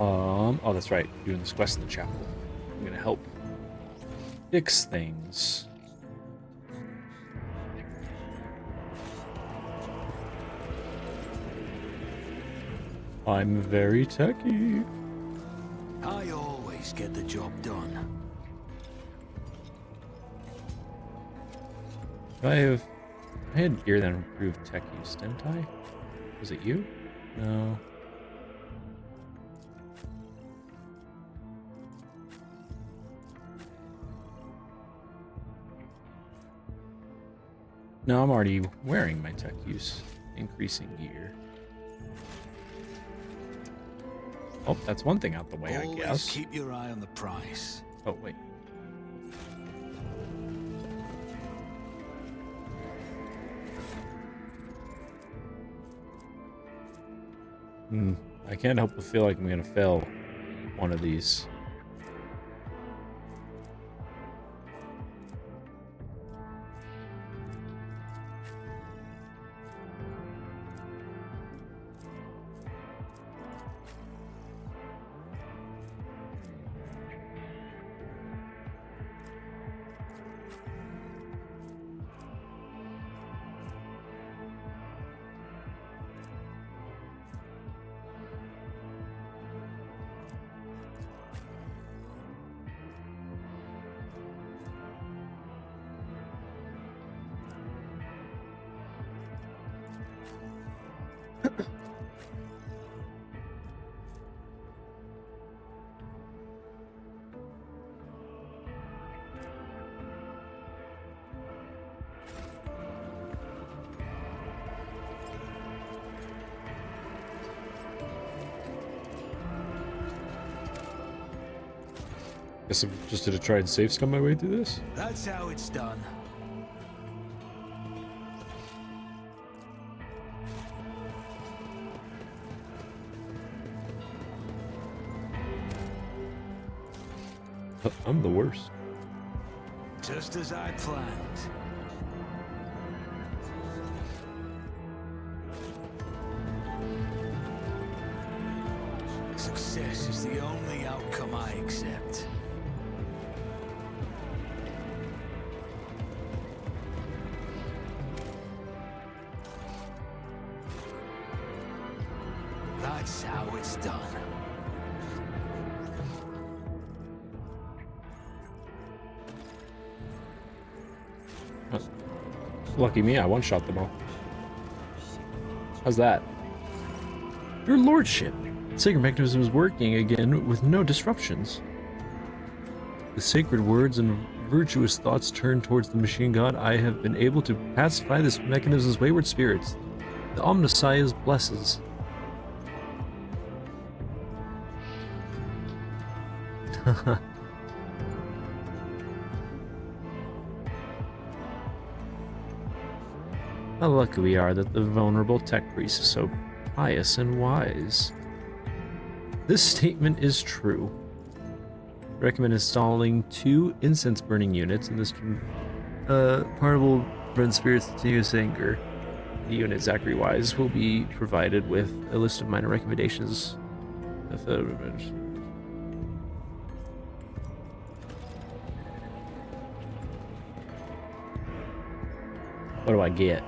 Oh, that's right. Doing this quest in the chapel. I'm gonna help fix things. I'm very techy. I always get the job done. I had gear that improved tech use, didn't I? Was it you? No. No, I'm already wearing my tech use increasing gear. Oh, that's one thing out the way, Always I guess. keep your eye on the price. Oh, wait. I can't help but feel like I'm gonna fail one of these. Guess I'm just gonna try and safe scum my way through this. That's how it's done. I'm the worst. Just as I planned. Success is the only outcome I accept. That's how it's done. Lucky me, I one-shot them all. How's that? Your lordship! The sacred mechanism is working again with no disruptions. The sacred words and virtuous thoughts turned towards the machine god, I have been able to pacify this mechanism's wayward spirits. The Omnissiah's blesses. How lucky we are that the vulnerable tech priest is so pious and wise. This statement is true. Recommend installing 2 incense burning units, and this can will prevent spirits to use anger. The unit, Zachary Wise, will be provided with a list of minor recommendations. What do I get?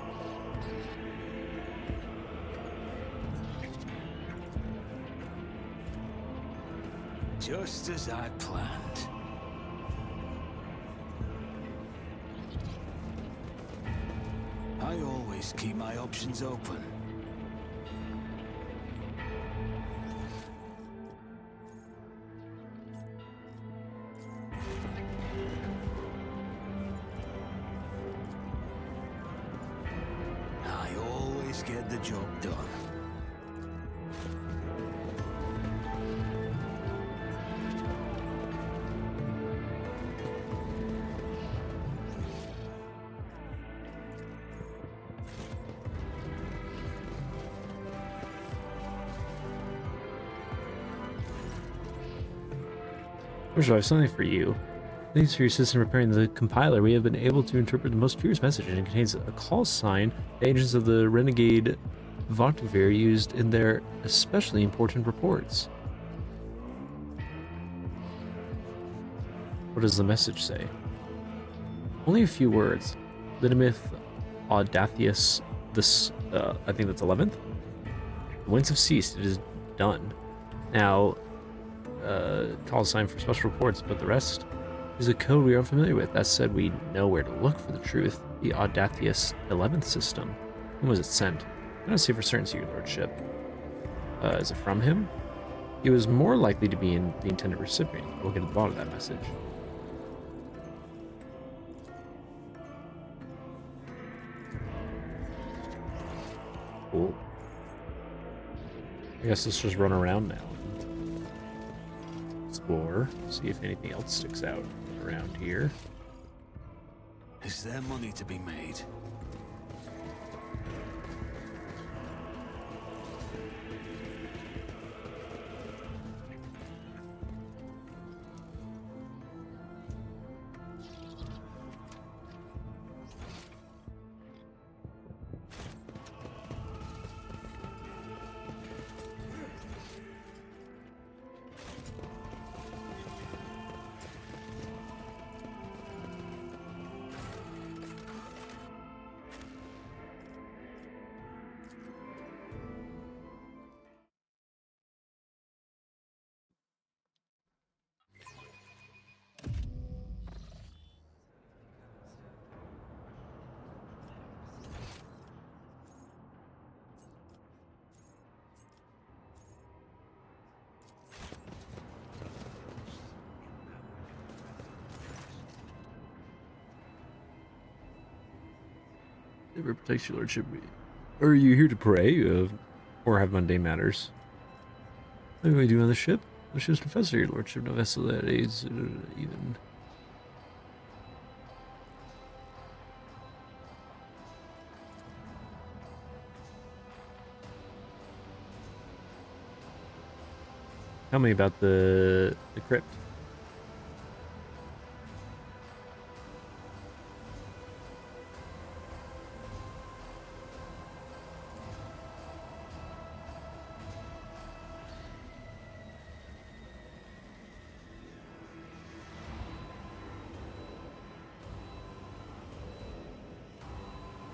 Just as I planned. I always keep my options open. I always get the job done. Virgil, I have something for you. Thanks for your assistance in preparing the compiler. We have been able to interpret the most curious message, and it contains a call sign the agents of the renegade Voktivir used in their especially important reports. What does the message say? Only a few words. Litamith Audathius, this, I think that's 11th? The winds have ceased. It is done. Now, call sign for special reports, but the rest is a code we are familiar with. That said, we know where to look for the truth. The Audathius 11th system. When was it sent? I don't see for certain, Your Lordship. Is it from him? He was more likely to be in the intended recipient. We'll get to the bottom of that message. Cool. I guess let's just run around now. Explore, see if anything else sticks out around here. Is there money to be made? Never protects your lordship. Are you here to pray, or have mundane matters? What do we do on the ship? The ship's professor, your lordship. No vessel that aids even. Tell me about the crypt.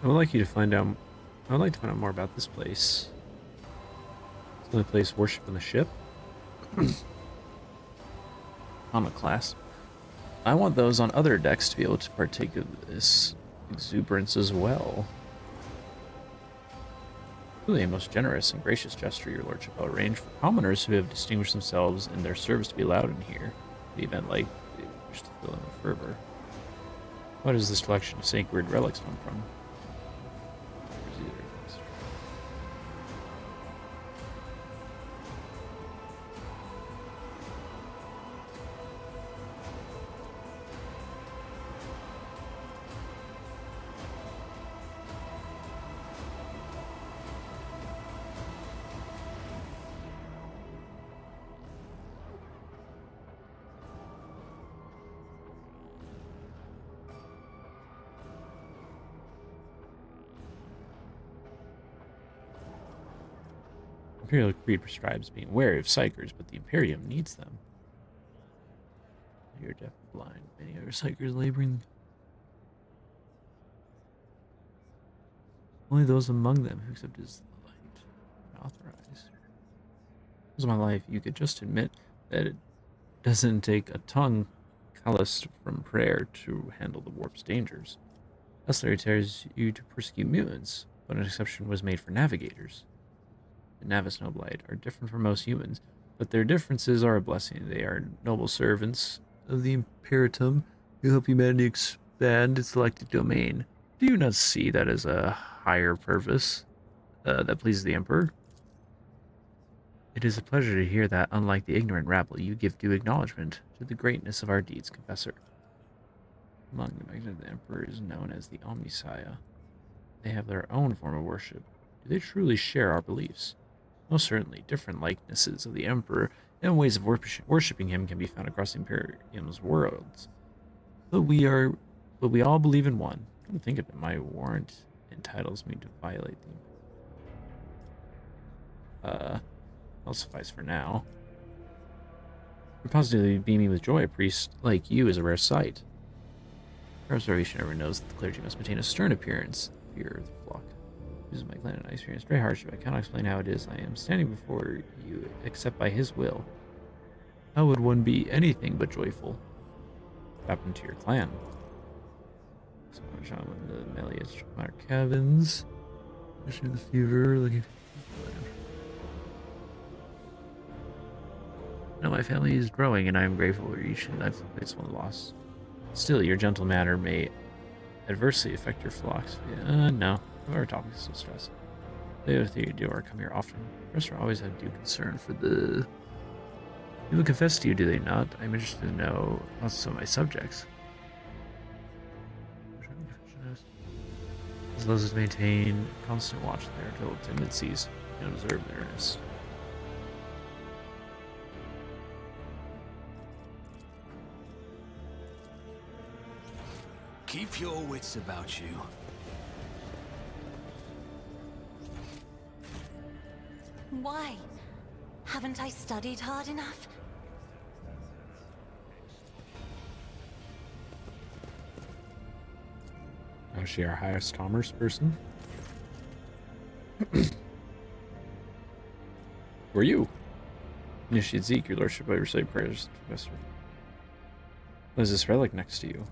I would like you to find out. I would like to find out more about this place. It's the only place worship on the ship. Common class. I want those on other decks to be able to partake of this exuberance as well. Really a most generous and gracious gesture, your lordship. I'll arrange for commoners who have distinguished themselves in their service to be allowed in here. The event like they wish to fill in with fervor. What does this collection of sacred relics come from? Imperial Creed prescribes being wary of psychers, but the Imperium needs them. You're deaf and blind. Many other psychers laboring. Only those among them who accept his light can authorize. This is my life. You could just admit that it doesn't take a tongue calloused from prayer to handle the warp's dangers. Thusly tells you to persecute mutants, but an exception was made for navigators. The Navis Noblite are different from most humans, but their differences are a blessing. They are noble servants of the Imperatum who help humanity expand its elected domain. Do you not see that as a higher purpose that pleases the Emperor? It is a pleasure to hear that, unlike the ignorant rabble, you give due acknowledgement to the greatness of our deeds, Confessor. Among the Magna, the Emperor is known as the Omnissiah. They have their own form of worship. Do they truly share our beliefs? Most certainly, different likenesses of the Emperor and ways of worshipping him can be found across the Imperium's worlds. But we all believe in one. Come think of it, my warrant entitles me to violate the... I'll suffice for now. You're positively beaming with joy. A priest like you is a rare sight. Your observation, everyone knows that the clergy must maintain a stern appearance. Fear of the flock. This is my clan, and I experience great hardship. I cannot explain how it is. I am standing before you, except by his will. How would one be anything but joyful? What happened to your clan? So I'm shot with the Melius our cabins. Pushing the fever, looking for no, my family is growing, and I am grateful for each and I've replaced one loss. Still, your gentle manner may adversely affect your flocks. No. Our topics so stress. The other thing you do are come here often. Restaurant always have due concern for the people confess to you, do they not? I'm interested to know also my subjects. As well as maintain constant watch there until tendencies and observe their earnest. Keep your wits about you. Why? Haven't I studied hard enough? Oh, is she our highest commerce person? Who are you? Initiate Zeke, your lordship, I recite prayers, Professor. What is this relic next to you?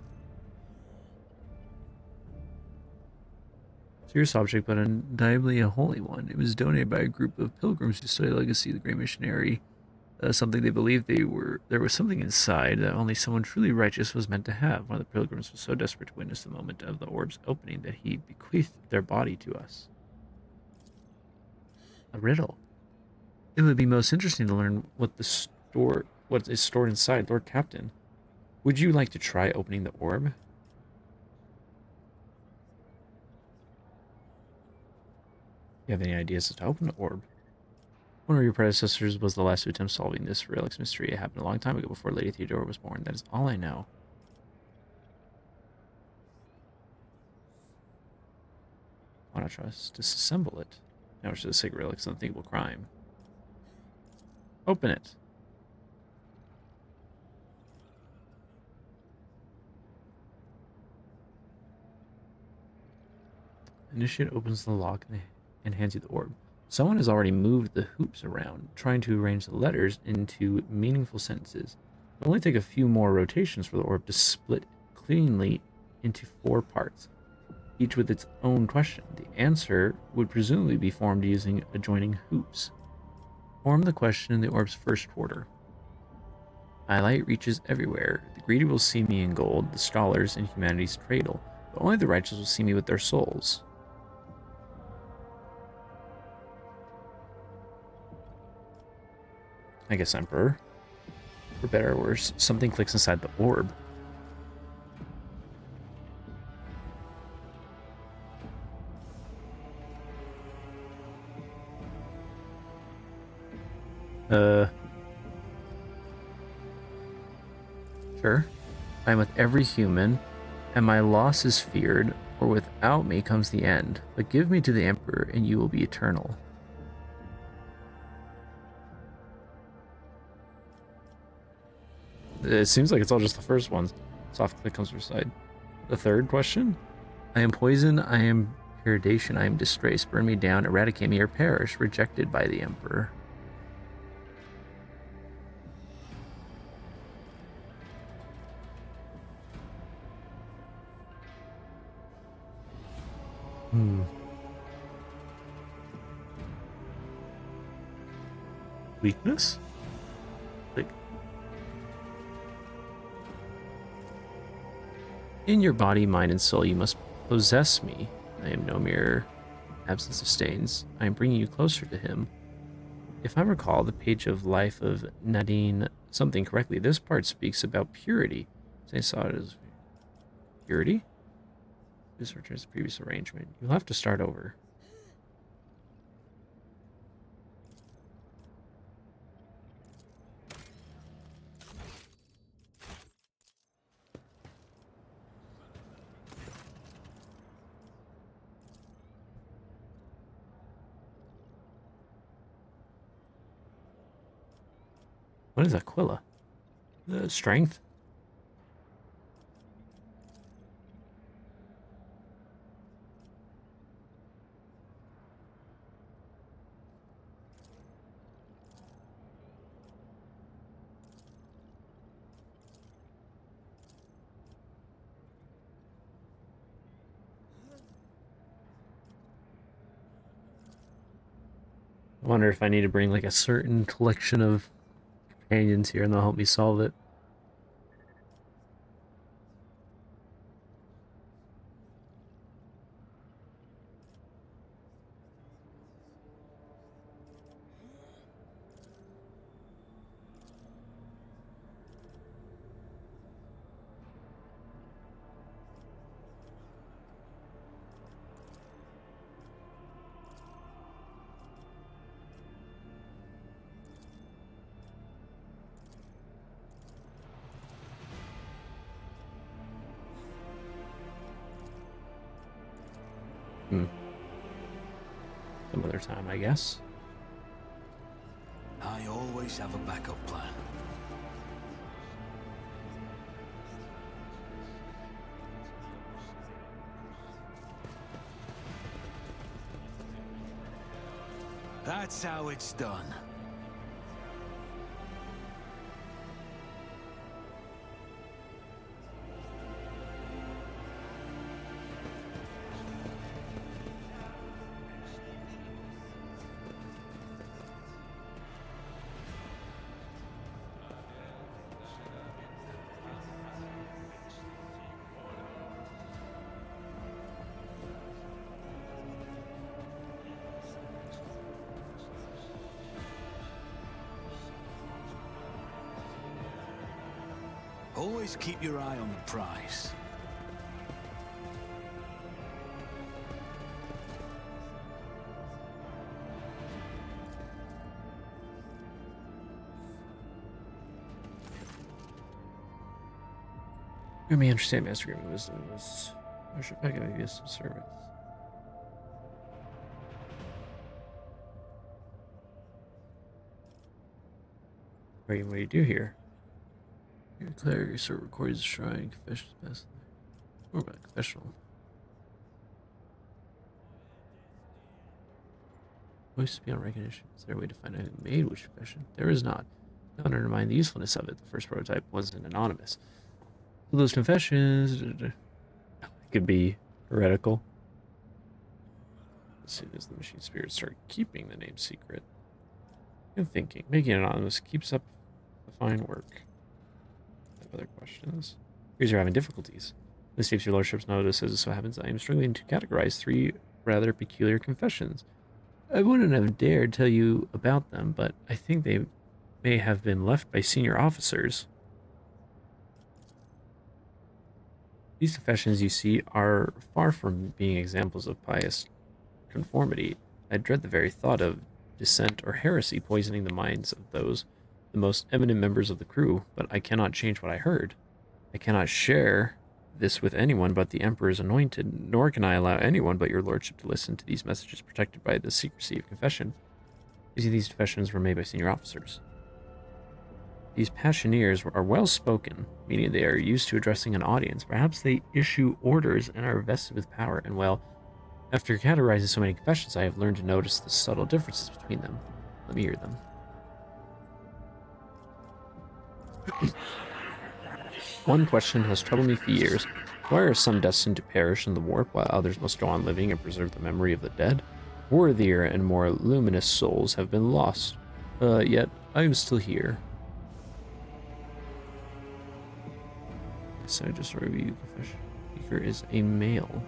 Serious object, but undeniably a holy one. It was donated by a group of pilgrims who studied the legacy of the great missionary. Something they believed there was something inside that only someone truly righteous was meant to have. One of the pilgrims was so desperate to witness the moment of the orb's opening that he bequeathed their body to us. A riddle. It would be most interesting to learn what is stored inside, Lord Captain. Would you like to try opening the orb? You have any ideas as to open the orb? One of your predecessors was the last to attempt solving this relic's mystery. It happened a long time ago before Lady Theodora was born. That is all I know. Why not try to disassemble it? Now it's just a sacred relic's an unthinkable crime. Open it. Initiate opens the lock and hands you the orb. Someone has already moved the hoops around, trying to arrange the letters into meaningful sentences. It'll only take a few more rotations for the orb to split cleanly into 4 parts, each with its own question. The answer would presumably be formed using adjoining hoops. Form the question in the orb's first quarter. My light reaches everywhere. The greedy will see me in gold, the scholars in humanity's cradle, but only the righteous will see me with their souls. I guess Emperor. For better or worse, something clicks inside the orb. Sure. I am with every human, and my loss is feared, or without me comes the end. But give me to the Emperor, and you will be eternal. It seems like it's all just the first one. Soft click comes from side. The third question? I am poison, I am predation, I am disgrace. Burn me down, eradicate me, or perish, rejected by the Emperor. Weakness? Like, in your body, mind, and soul, you must possess me. I am no mere absence of stains. I am bringing you closer to him. If I recall the page of Life of Nadine something correctly, this part speaks about purity. Saint saw it as purity? This returns to previous arrangement. You'll have to start over. What is Aquila? Strength. I wonder if I need to bring like a certain collection of companions here and they'll help me solve it. Some other time, I guess. I always have a backup plan. That's how it's done. Always keep your eye on the prize. You may understand, Master Agreement Wisdom was worship back of use of service. What do you do here? You declare your sort records shrine confessions best. More about confessional. Voice beyond recognition. Is there a way to find out who made which confession? There is not. Don't undermine the usefulness of it. The first prototype wasn't anonymous. So those confessions could be heretical. As soon as the machine spirits start keeping the name secret. And thinking. Making it anonymous keeps up the fine work. I have other questions. Here's you're having difficulties. This tapes your lordship's notice as it so happens I am struggling to categorize 3 rather peculiar confessions. I wouldn't have dared tell you about them, but I think they may have been left by senior officers. These confessions you see are far from being examples of pious conformity. I dread the very thought of dissent or heresy poisoning the minds of those, the most eminent members of the crew, but I cannot change what I heard. I cannot share this with anyone but the Emperor's anointed, nor can I allow anyone but your lordship to listen to these messages protected by the secrecy of confession. You see, these confessions were made by senior officers. These passioneers are well spoken, meaning they are used to addressing an audience. Perhaps they issue orders and are vested with power, and well, after categorizing so many confessions, I have learned to notice the subtle differences between them. Let me hear them. One question has troubled me for years. Why are some destined to perish in the warp while others must go on living and preserve the memory of the dead? Worthier and more luminous souls have been lost. Yet I am still here. So just review confession. Speaker is a male.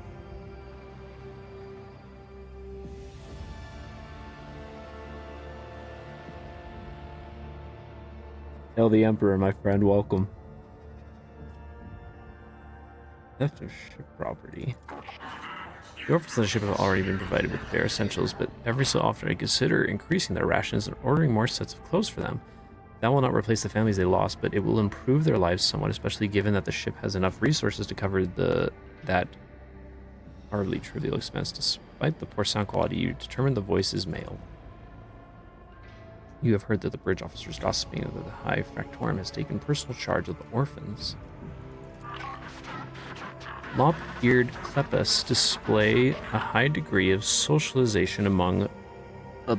Hail the Emperor, my friend. Welcome. Theft of ship property. The orphans on the ship have already been provided with the bare essentials, but every so often I consider increasing their rations and ordering more sets of clothes for them. That will not replace the families they lost, but it will improve their lives somewhat, especially given that the ship has enough resources to cover that hardly trivial expense. Despite the poor sound quality, you determine the voice is male. You have heard that the bridge officer is gossiping that the High Factorum has taken personal charge of the orphans. Lop-eared Klepus display a high degree of socialization among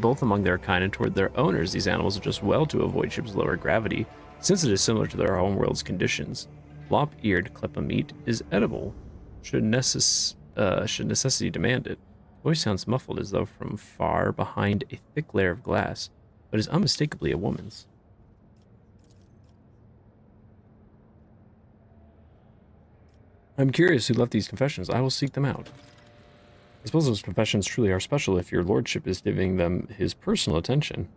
both among their kind and toward their owners. These animals adjust well to avoid ship's lower gravity, since it is similar to their homeworld's conditions. Lop-eared Klepa meat is edible, should necessity demand it. The voice sounds muffled as though from far behind a thick layer of glass, but is unmistakably a woman's. I'm curious who left these confessions. I will seek them out. I suppose those confessions truly are special if your lordship is giving them his personal attention.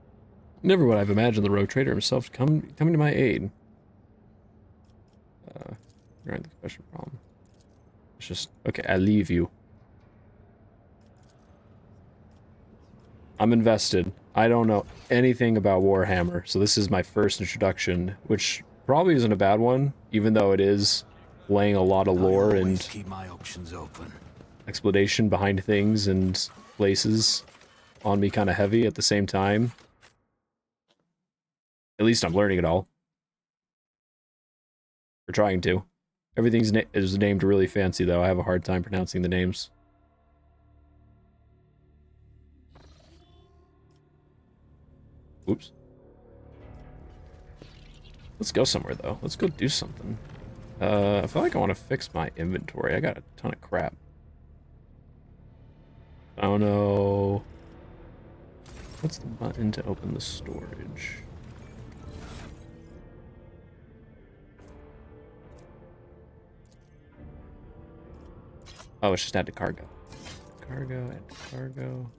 Never would I've imagined the rogue trader himself coming to my aid. You're in the confession problem. It's just, okay, I leave you. I'm invested. I don't know anything about Warhammer, so this is my first introduction, which probably isn't a bad one, even though it is laying a lot of lore and keep my options open. explanation behind things and places on me kind of heavy at the same time. At least I'm learning it all. We're trying to. Everything's is named really fancy, though. I have a hard time pronouncing the names. Oops. Let's go somewhere, though. Let's go do something. I feel like I want to fix my inventory. I got a ton of crap. Oh no. What's the button to open the storage? Oh, it's just add to cargo. Cargo, add to cargo.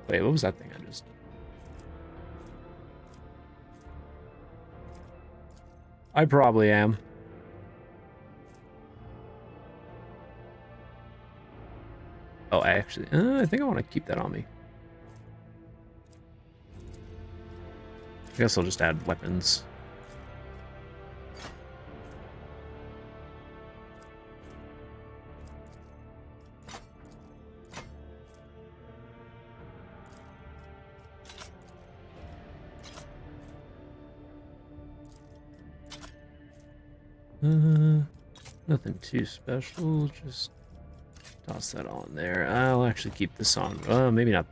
Wait, what was that thing I just... I probably am. Oh, I actually... I think I want to keep that on me. I guess I'll just add weapons. Nothing too special, just toss that all in there. I'll actually keep this on. Maybe not.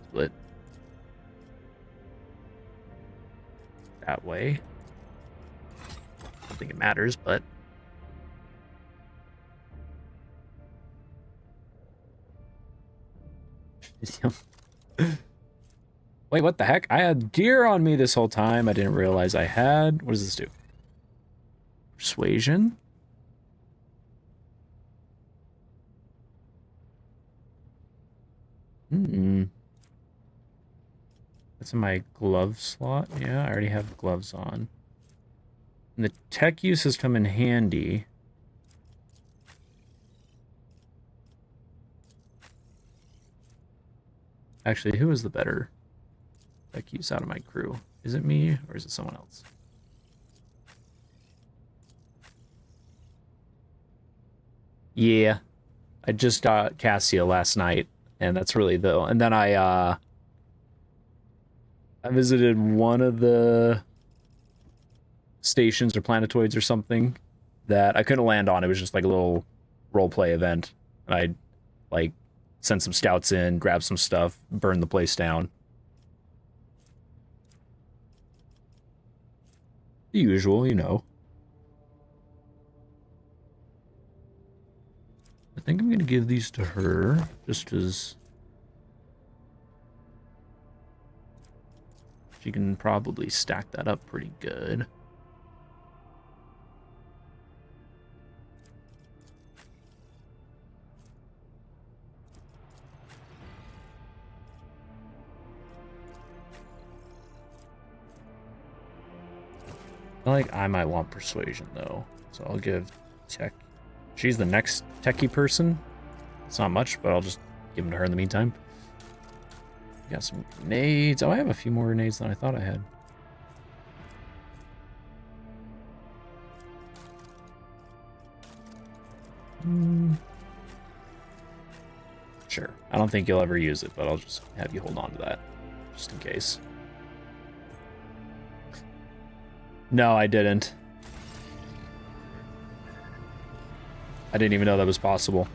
Split. That way. I don't think it matters, but... Wait, what the heck? I had gear on me this whole time. I didn't realize I had. What does this do? Persuasion? That's in my glove slot. Yeah, I already have gloves on. And the tech uses come in handy. Actually, who is the better tech use out of my crew? Is it me or is it someone else? Yeah. I just got Cassia last night, and that's really the... And then I visited one of the stations or planetoids or something that I couldn't land on. It was just like a little roleplay event. And I, like, sent some scouts in, grabbed some stuff, burned the place down. The usual, you know. I think I'm going to give these to her, just as she can probably stack that up pretty good. I feel like I might want persuasion though, so I'll give tech. She's the next techie person. It's not much, but I'll just give them to her in the meantime. Got some grenades. Oh, I have a few more grenades than I thought I had. Sure. I don't think you'll ever use it, but I'll just have you hold on to that, just in case. No, I didn't. I didn't even know that was possible.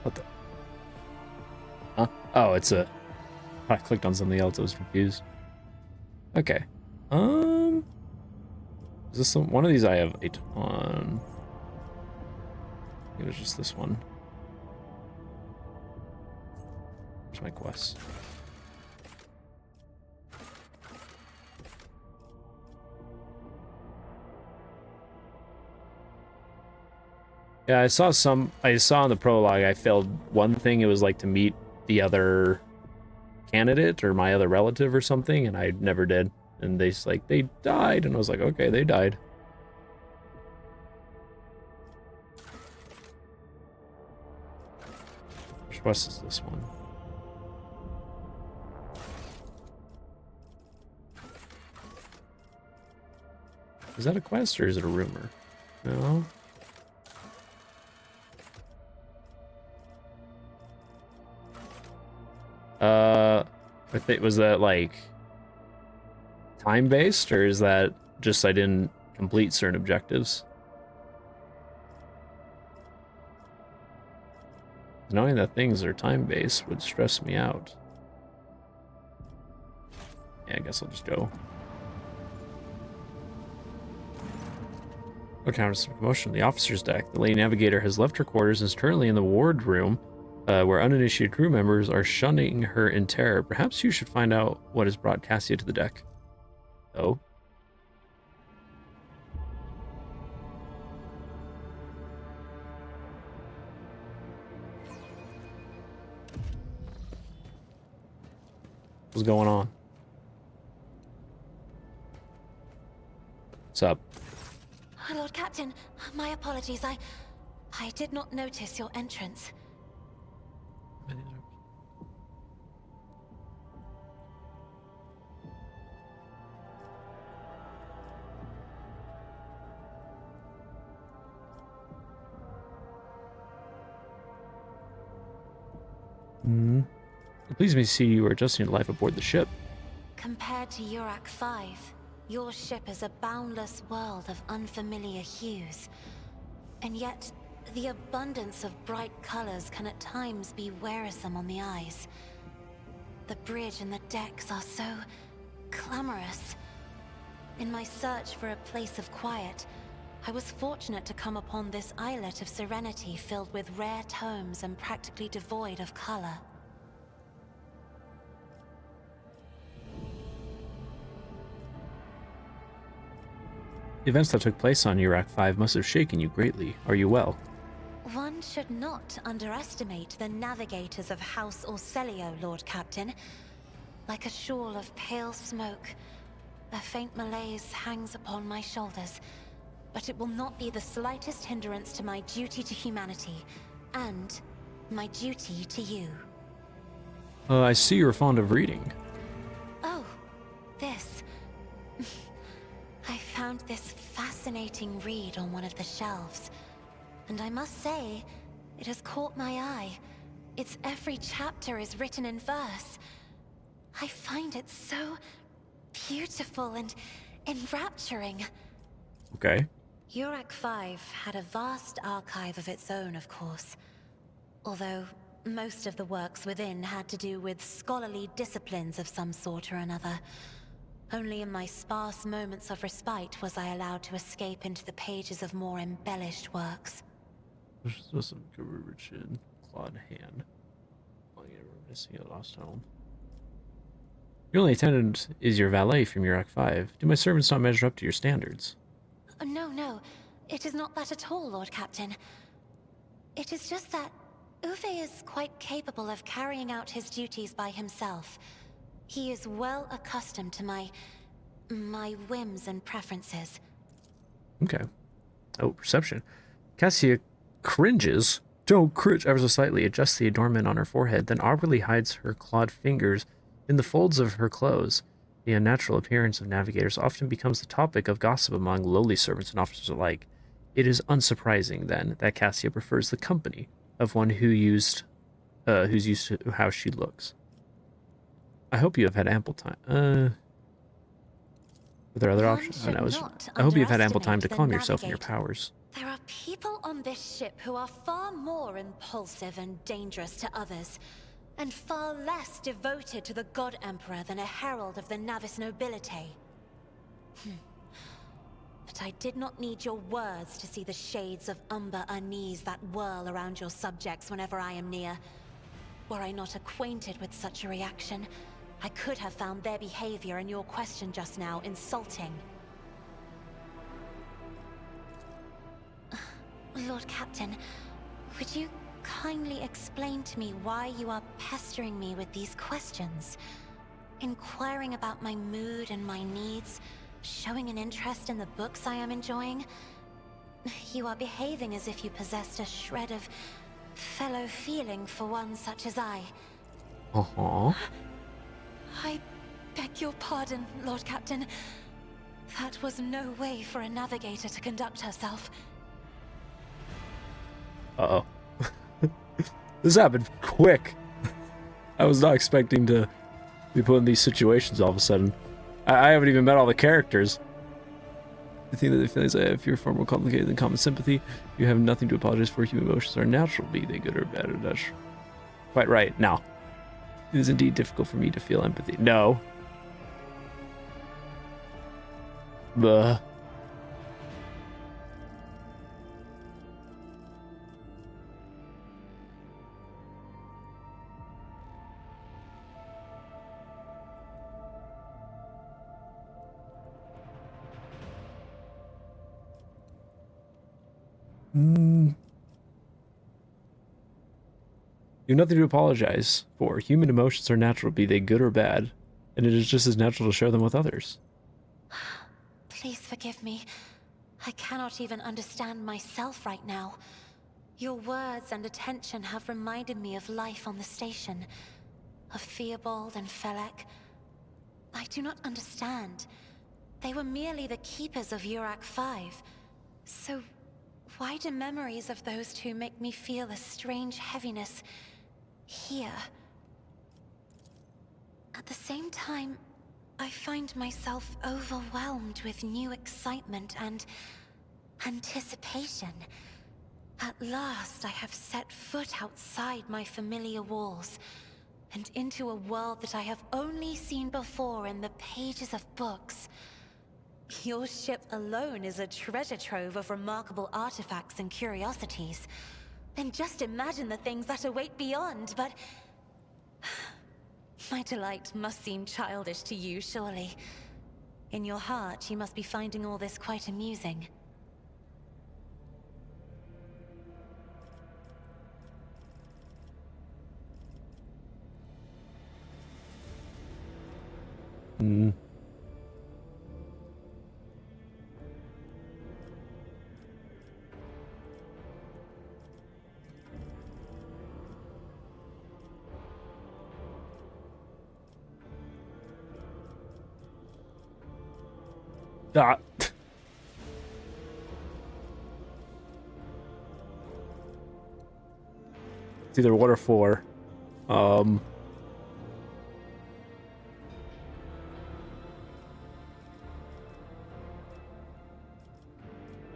What the? Huh? Oh, it's a... I clicked on something else. I was confused. Okay. Is this one of these? I have a ton. It was just this one. Where's my quest? Yeah, I saw in the prologue I failed one thing. It was like to meet the other candidate or my other relative or something, and I never did. And they died, and I was like, okay, they died. Which quest is this one? Is that a quest or is it a rumor? No. Was that like time-based, or is that just I didn't complete certain objectives? Knowing that things are time-based would stress me out. Yeah, I guess I'll just go. What counters some commotion on the officer's deck? The Lady Navigator has left her quarters and is currently in the ward room, where uninitiated crew members are shunning her in terror. Perhaps you should find out what has brought Cassia to the deck. Oh? What's going on? What's up? Lord Captain, my apologies. I did not notice your entrance. It pleases me to see you are adjusting your life aboard the ship. Compared to Urak 5, your ship is a boundless world of unfamiliar hues. And yet, the abundance of bright colors can at times be wearisome on the eyes. The bridge and the decks are so clamorous. In my search for a place of quiet, I was fortunate to come upon this islet of serenity filled with rare tomes and practically devoid of color. The events that took place on Urak 5 must have shaken you greatly. Are you well? One should not underestimate the navigators of House Orselio, Lord Captain. Like a shawl of pale smoke, a faint malaise hangs upon my shoulders, but it will not be the slightest hindrance to my duty to humanity, and my duty to you. I see you're fond of reading. Oh, this. I found this fascinating read on one of the shelves, and I must say, it has caught my eye. Its every chapter is written in verse. I find it so beautiful and enrapturing. Okay. Urak 5 had a vast archive of its own, of course. Although most of the works within had to do with scholarly disciplines of some sort or another. Only in my sparse moments of respite was I allowed to escape into the pages of more embellished works. Clawed hand. Missing a lost home. Your only attendant is your valet from Urak 5. Do my servants not measure up to your standards? No. It is not that at all, Lord Captain. It is just that Uwe is quite capable of carrying out his duties by himself. He is well accustomed to my whims and preferences. Okay. Oh, perception. Cassia cringes. Don't cringe ever so slightly, adjusts the adornment on her forehead, then awkwardly hides her clawed fingers in the folds of her clothes. The unnatural appearance of navigators often becomes the topic of gossip among lowly servants and officers alike. It is unsurprising, then, that Cassia prefers the company of one who's used to how she looks. I hope you have had ample time. Are there other One options? should No, not I hope you've had ample time to underestimate the calm yourself and your navigator. powers. There are people on this ship who are far more impulsive and dangerous to others, and far less devoted to the God Emperor than a herald of the Navis nobility. But I did not need your words to see the shades of umber unease that whirl around your subjects whenever I am near. Were I not acquainted with such a reaction, I could have found their behavior and your question just now insulting. Lord Captain, would you kindly explain to me why you are pestering me with these questions? Inquiring about my mood and my needs, showing an interest in the books I am enjoying? You are behaving as if you possessed a shred of fellow feeling for one such as I. Uh-huh. I beg your pardon, Lord Captain. That was no way for a navigator to conduct herself. Uh-oh. This happened quick. I was not expecting to be put in these situations all of a sudden. I haven't even met all the characters. I think that the feelings I have here are far more complicated than common sympathy. You have nothing to apologize for. Human emotions are natural, be they good or bad. That's quite right. Now, it is indeed difficult for me to feel empathy. No. Buh. You have nothing to apologize for. Human emotions are natural, be they good or bad, and it is just as natural to share them with others. Please forgive me. I cannot even understand myself right now. Your words and attention have reminded me of life on the station, of Theobald and Felek. I do not understand. They were merely the keepers of Urak 5. So why do memories of those two make me feel a strange heaviness here? At the same time, I find myself overwhelmed with new excitement and anticipation. At last, I have set foot outside my familiar walls, and into a world that I have only seen before in the pages of books. Your ship alone is a treasure trove of remarkable artifacts and curiosities. And just imagine the things that await beyond, but... My delight must seem childish to you, surely. In your heart, you must be finding all this quite amusing. Hmm. Ah. It's either 1 or 4. I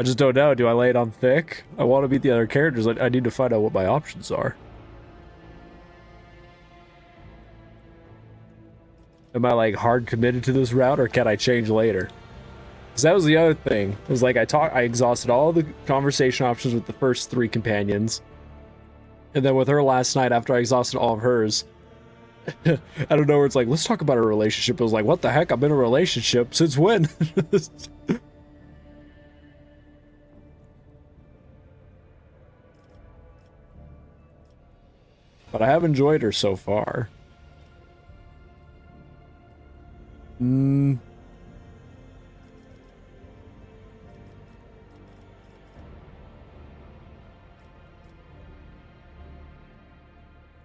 just don't know. Do I lay it on thick? I want to beat the other characters. I need to find out what my options are. Am I like hard committed to this route, or can I change later? Because that was the other thing. It was like I exhausted all the conversation options with the first 3 companions, and then with her last night, after I exhausted all of hers, I don't know where it's like, let's talk about a relationship. It was like, what the heck? I'm in a relationship since when? But I have enjoyed her so far. Mm.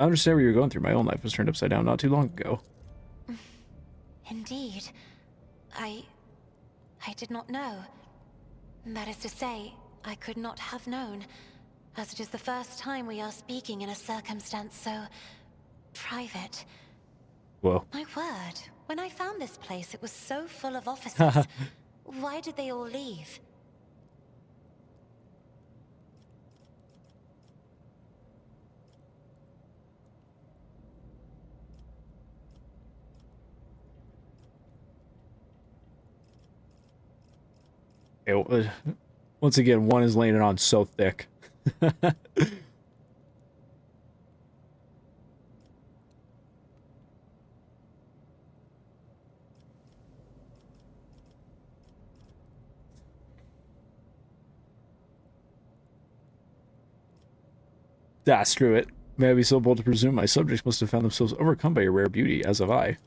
I understand what you're going through. My own life was turned upside down not too long ago. Indeed. I did not know. That is to say, I could not have known, as it is the first time we are speaking in a circumstance so private. Whoa. My word, when I found this place, it was so full of officers. Why did they all leave? Once again, one is laying it on so thick. Ah, screw it. May I be so bold to presume my subjects must have found themselves overcome by your rare beauty, as have I.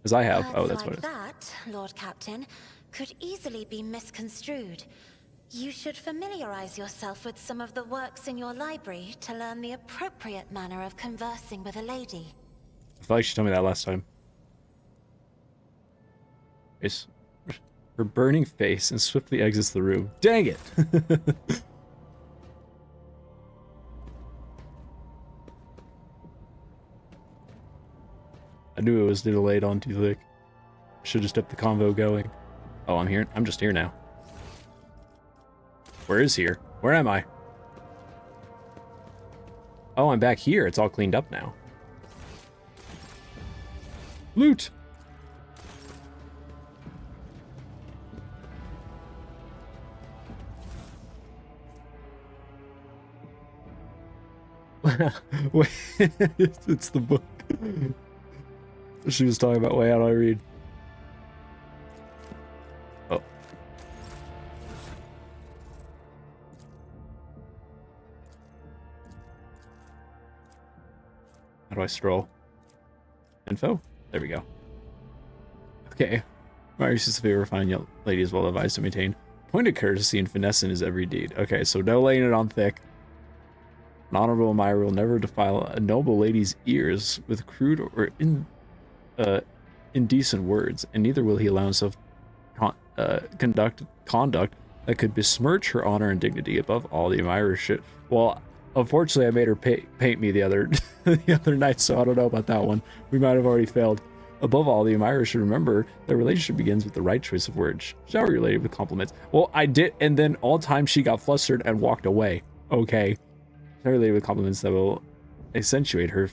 As I have. Oh, that's Words what it is. like that, Lord Captain, could easily be misconstrued. You should familiarize yourself with some of the works in your library to learn the appropriate manner of conversing with a lady. I feel like she told me that last time. It's her burning face and swiftly exits the room. Dang it! I knew it was delayed on too thick. Should have kept the convo going. Oh, I'm here. I'm just here now. Where is here? Where am I? Oh, I'm back here. It's all cleaned up now. Loot! Wait, it's the book. She was talking about, wait, how do I read? Oh. How do I scroll? Info? There we go. Okay. My uses of a refined young lady is well advised to maintain pointed courtesy and finesse in his every deed. Okay, so no laying it on thick. An honorable Myra will never defile a noble lady's ears with crude or indecent words, and neither will he allow himself conduct that could besmirch her honor and dignity. Above all, the Myra should. Well, unfortunately, I made her paint me the other night, so I don't know about that one. We might have already failed. Above all, the Myra should remember that relationship begins with the right choice of words. Shower your lady with compliments. Well, I did, and then all time she got flustered and walked away. Okay. Shower your lady with compliments that will accentuate her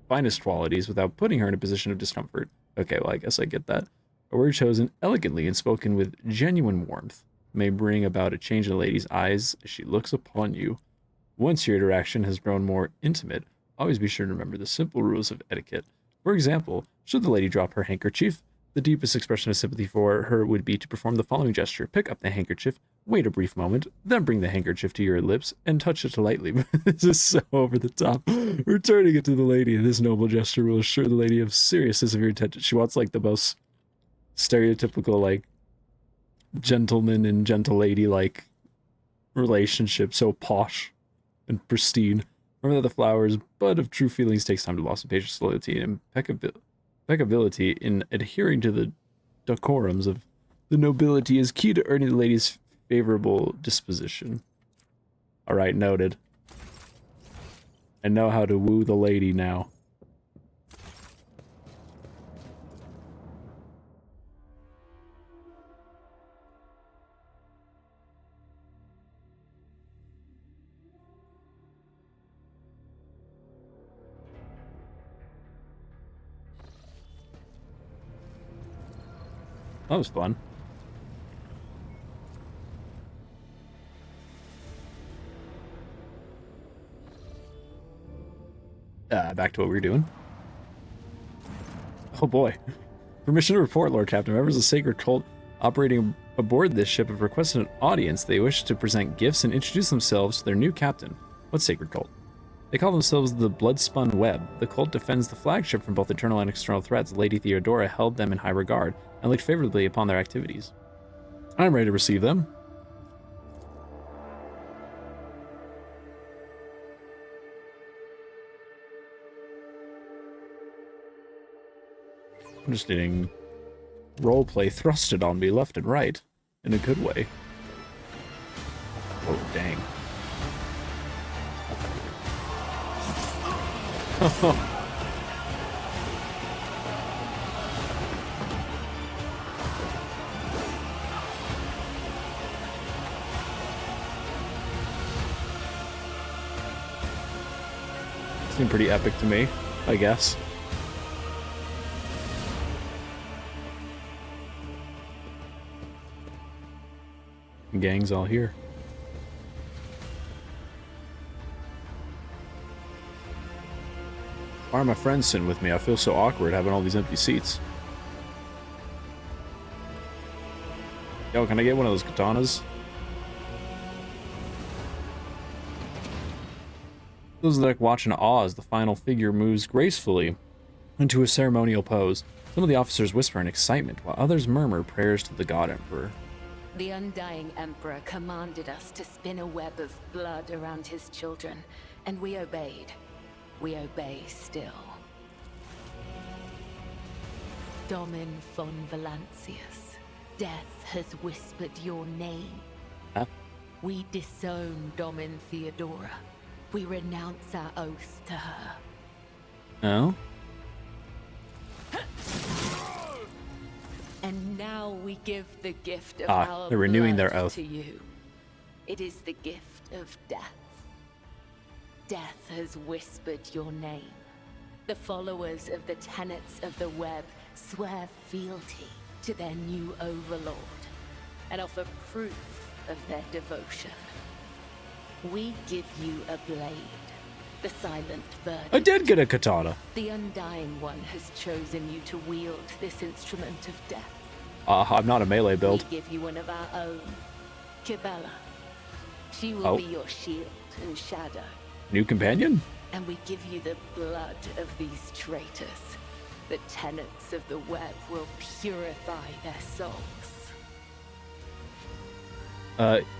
finest qualities without putting her in a position of discomfort. Okay, well, I guess I get that. A word chosen elegantly and spoken with genuine warmth may bring about a change in a lady's eyes as she looks upon you. Once your interaction has grown more intimate, always be sure to remember the simple rules of etiquette. For example, should the lady drop her handkerchief, the deepest expression of sympathy for her would be to perform the following gesture. Pick up the handkerchief, wait a brief moment, then bring the handkerchief to your lips and touch it lightly. This is so over the top. Returning it to the lady, this noble gesture will assure the lady of seriousness of your intention. She wants like the most stereotypical like gentleman and gentle lady like relationship, so posh and pristine. Remember that the flower's bud of true feelings takes time to blossom. Patience, loyalty, and impeccability in adhering to the decorums of the nobility is key to earning the lady's favorable disposition. Alright, noted. I know how to woo the lady now. That was fun. Back to what we were doing. Oh boy. Permission to report, Lord Captain. Members of the Sacred Cult operating aboard this ship have requested an audience. They wish to present gifts and introduce themselves to their new captain. What Sacred Cult? They call themselves the Bloodspun Web. The cult defends the flagship from both internal and external threats. Lady Theodora held them in high regard and looked favorably upon their activities. I'm ready to receive them. I'm just getting roleplay thrusted on me left and right in a good way. Oh, dang. Seemed pretty epic to me, I guess. Gang's all here. Why are my friends sitting with me? I feel so awkward having all these empty seats. Yo, can I get one of those katanas? Those are like watching awe as the final figure moves gracefully into a ceremonial pose. Some of the officers whisper in excitement, while others murmur prayers to the God Emperor. The Undying Emperor commanded us to spin a web of blood around his children, and we obeyed. We obey still. Domin von Valancius, death has whispered your name. Huh? We disown Domin Theodora. We renounce our oath to her. Oh? And now we give the gift of our they're renewing blood their oath. to you. It is the gift of death. Death has whispered your name. The followers of the tenets of the web swear fealty to their new overlord and offer proof of their devotion. We give you a blade, the silent verdict. I did get a katana. The Undying One has chosen you to wield this instrument of death. I'm not a melee build. We give you one of our own, Kibella. She will be your shield and shadow. New companion? And we give you the blood of these traitors. The tenets of the web will purify their souls.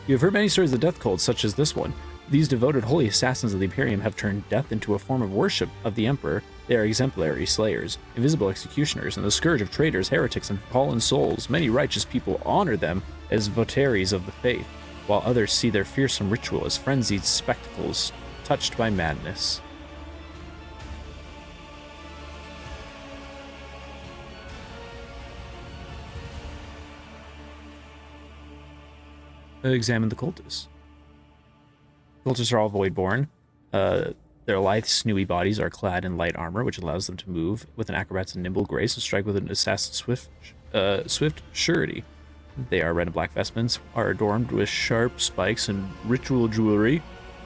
You've heard many stories of death cults, such as this one. These devoted holy assassins of the Imperium have turned death into a form of worship of the Emperor. They are exemplary slayers, invisible executioners, and the scourge of traitors, heretics, and fallen souls. Many righteous people honor them as votaries of the faith, while others see their fearsome ritual as frenzied spectacles touched by madness. Examine the cultists. Cultists are all Voidborn. Their lithe, sinewy bodies are clad in light armor, which allows them to move with an acrobat's nimble grace and strike with an assassin's swift surety. They are red and black vestments, are adorned with sharp spikes and ritual jewelry.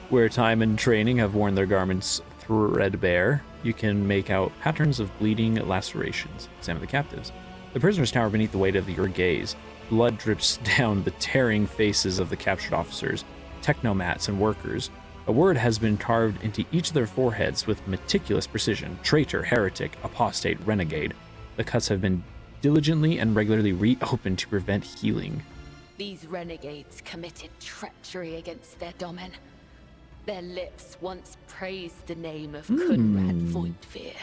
Where time and training have worn their garments threadbare, you can make out patterns of bleeding lacerations. Examine the captives. The prisoners cower beneath the weight of your gaze. Blood drips down the tearing faces of the captured officers, technomats, and workers. A word has been carved into each of their foreheads with meticulous precision: traitor, heretic, apostate, renegade. The cuts have been diligently and regularly reopened to prevent healing. These renegades committed treachery against their domin. Their lips once praised the name of Kunrad Voidfear,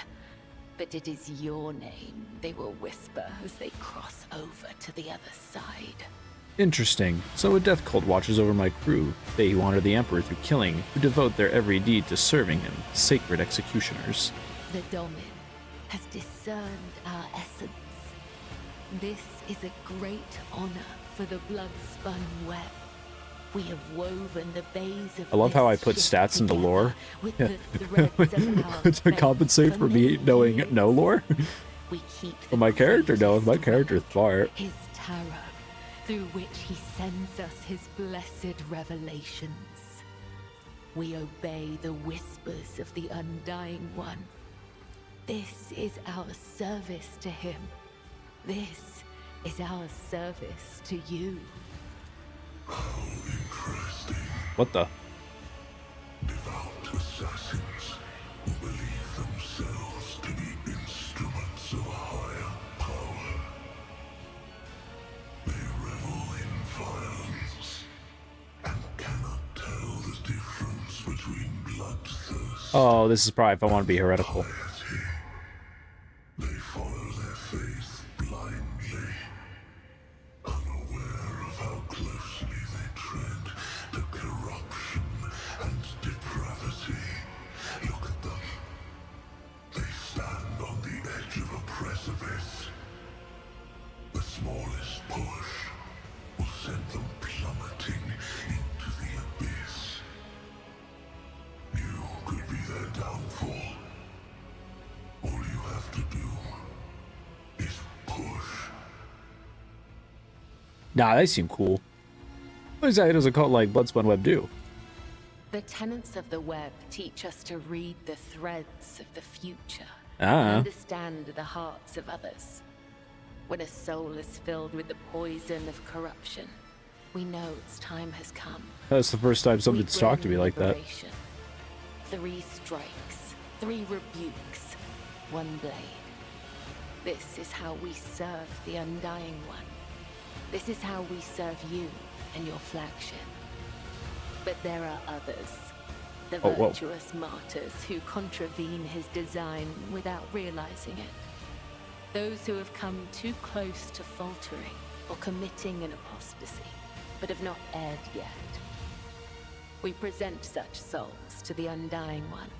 but it is your name they will whisper as they cross over to the other side. Interesting. So a death cult watches over my crew, they who honor the Emperor through killing, who devote their every deed to serving him, sacred executioners. The Domin has discerned our essence. This is a great honor for the blood-spun web. We have woven the bays of I love how I this put ship stats into together lore with the threads of our to compensate for me faith knowing years. no lore. We keep But my character knows. My character's smart. his tarot, through which he sends us his blessed revelations. We obey the whispers of the Undying One. This is our service to him. This is our service to you. What the? Devout assassins Oh, this is probably if I want to be heretical. They follow their faith blindly, unaware of how closely they tread the corruption and depravity. Look at them. They stand on the edge of a precipice. The smallest push will send them plummeting into the abyss. You could be their downfall. All you have to do is push. Nah, they seem cool. What exactly does a cult like Bloodspun Web do? The tenets of the web teach us to read the threads of the future, Ah. understand the hearts of others. When a soul is filled with the poison of corruption, we know its time has come. That's the first time somebody's We talked to me bring like that. liberation. 3 strikes, 3 rebukes, 1 blade. This is how we serve the Undying One. This is how we serve you and your flagship. But there are others. The Oh, whoa. virtuous martyrs who contravene his design without realizing it. Those who have come too close to faltering or committing an apostasy, but have not erred yet. We present such souls to the Undying One.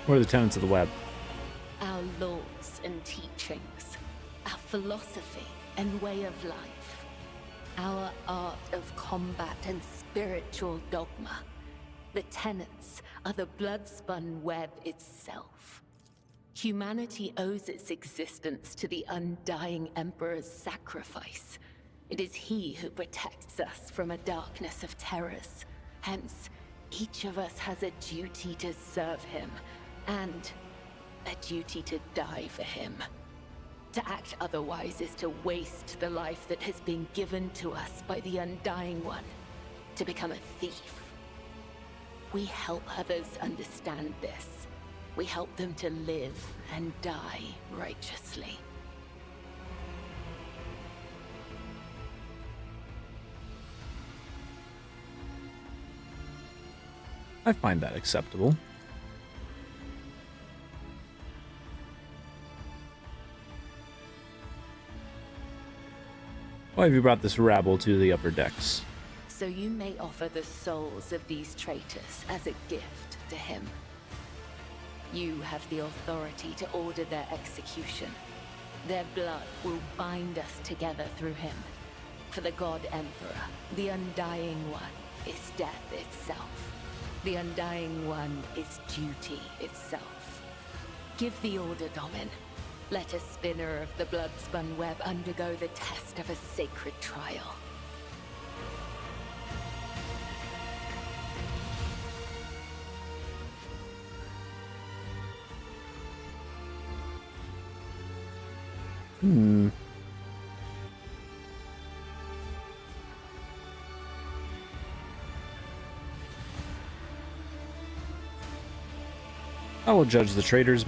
What are the tenets of the web? Our laws and teachings, our philosophy and way of life, our art of combat and spiritual dogma. The tenets are the blood-spun web itself. Humanity owes its existence to the Undying Emperor's sacrifice. It is he who protects us from a darkness of terrors. Hence, each of us has a duty to serve him, and a duty to die for him. To act otherwise is to waste the life that has been given to us by the Undying One, to become a thief. We help others understand this. We help them to live and die righteously. I find that acceptable. Why have you brought this rabble to the upper decks? So you may offer the souls of these traitors as a gift to him. You have the authority to order their execution. Their blood will bind us together through him. For the God Emperor, the Undying One is death itself. The Undying One is duty itself. Give the order, Domin. Let a spinner of the blood-spun web undergo the test of a sacred trial. I will judge the traitors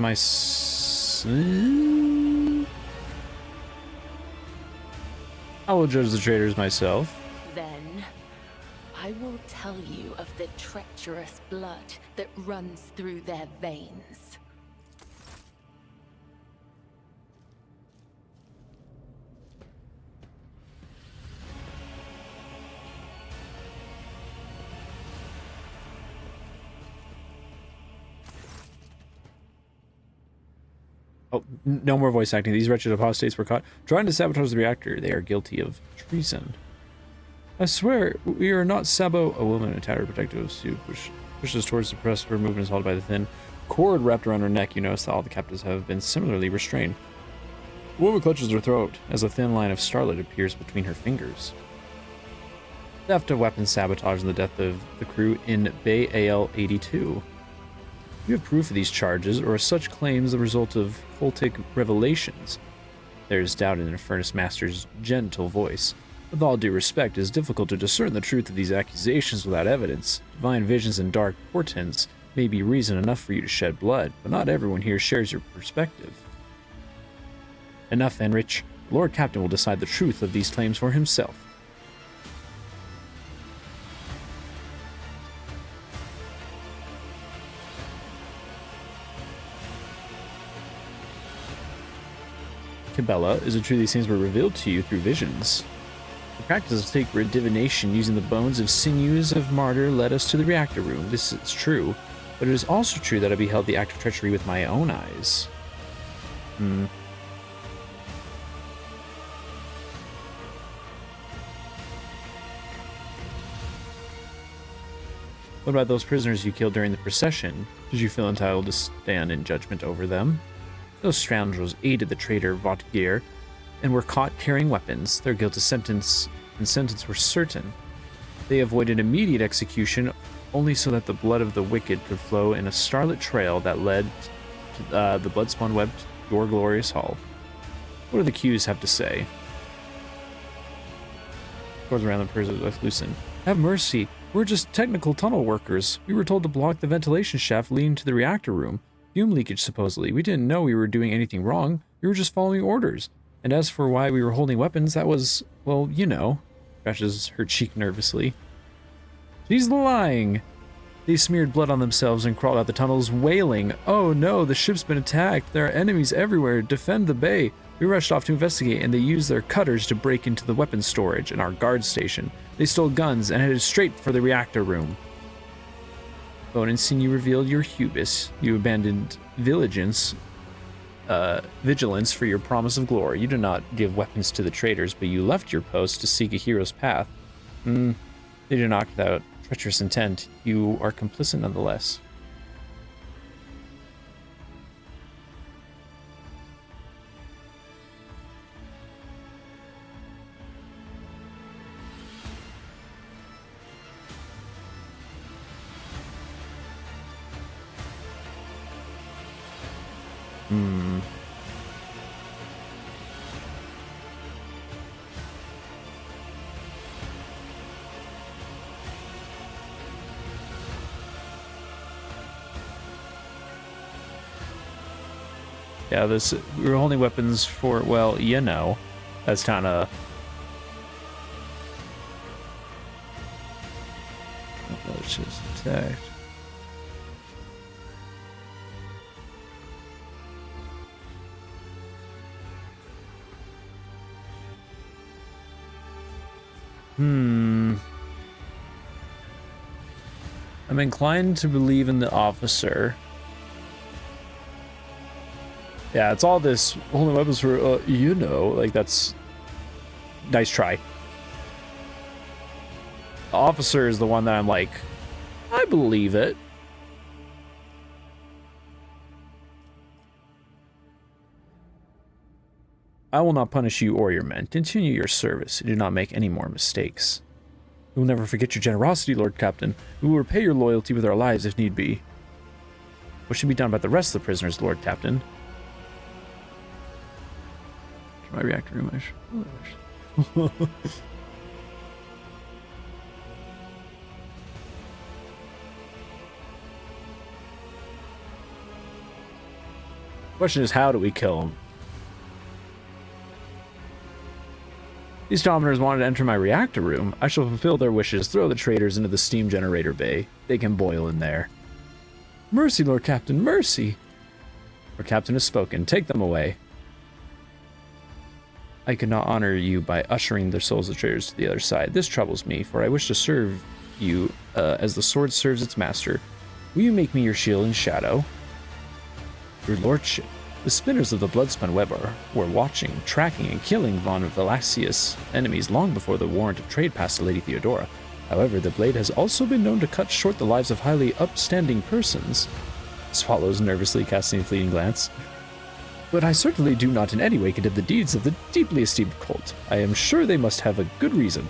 I will judge the traitors myself. Then, I will tell you of the treacherous blood that runs through their veins. Oh, no more voice acting. These wretched apostates were caught trying to sabotage the reactor. They are guilty of treason. I swear, we are not Sabo. A woman in a tattered protective suit pushes towards the press. Her movement is held by the thin cord wrapped around her neck. You notice that all the captives have been similarly restrained. The woman clutches her throat as a thin line of starlight appears between her fingers. Theft of weapons, sabotage, and the death of the crew in Bay AL-82. You have proof of these charges, or are such claims the result of cultic revelations? There is doubt in the Furnace Master's gentle voice. With all due respect, it is difficult to discern the truth of these accusations without evidence. Divine visions and dark portents may be reason enough for you to shed blood, but not everyone here shares your perspective. Enough, Enrich. The Lord Captain will decide the truth of these claims for himself. Cabela, is it true these things were revealed to you through visions? The practice of sacred divination using the bones of sinews of martyr led us to the reactor room. This is true, but it is also true that I beheld the act of treachery with my own eyes. What about those prisoners you killed during the procession? Did you feel entitled to stand in judgment over them? Those scoundrels aided the traitor Vautgeir and were caught carrying weapons. Their guilt and sentence were certain. They avoided immediate execution only so that the blood of the wicked could flow in a starlit trail that led to the blood-spun web to your glorious hall. What do the queues have to say? Goes around the prison with Lucen. Have mercy. We're just technical tunnel workers. We were told to block the ventilation shaft leading to the reactor room. Fume leakage, supposedly. We didn't know we were doing anything wrong. We were just following orders. And as for why we were holding weapons, that was, well, you know. Scratches her cheek nervously. She's lying. They smeared blood on themselves and crawled out the tunnels, wailing. Oh no, the ship's been attacked. There are enemies everywhere. Defend the bay. We rushed off to investigate, and they used their cutters to break into the weapons storage and our guard station. They stole guns and headed straight for the reactor room. Bone and Sinew revealed your hubris. You abandoned vigilance for your promise of glory. You did not give weapons to the traitors, but you left your post to seek a hero's path. They did not without treacherous intent. You are complicit nonetheless. Yeah, we were holding weapons for, well, you know, that's kind of... Let's just attack. I'm inclined to believe in the officer. Yeah, it's all this holding weapons for, you know, like that's... Nice try. The officer is the one that I'm like, I believe it. I will not punish you or your men. Continue your service and do not make any more mistakes. We will never forget your generosity, Lord Captain. We will repay your loyalty with our lives if need be. What should be done about the rest of the prisoners, Lord Captain? My reactor room, Question is, how do we kill him? These dominators wanted to enter my reactor room. I shall fulfill their wishes. Throw the traitors into the steam generator bay. They can boil in there. Mercy, Lord Captain, mercy! Lord Captain has spoken. Take them away. I could not honor you by ushering the souls of traitors to the other side. This troubles me, for I wish to serve you as the sword serves its master. Will you make me your shield and shadow? Your lordship. The spinners of the bloodspun web were watching, tracking, and killing von Valaxius' enemies long before the warrant of trade passed to Lady Theodora. However, the blade has also been known to cut short the lives of highly upstanding persons. Swallows nervously, casting a fleeting glance. But I certainly do not in any way condemn the deeds of the deeply esteemed cult. I am sure they must have a good reason.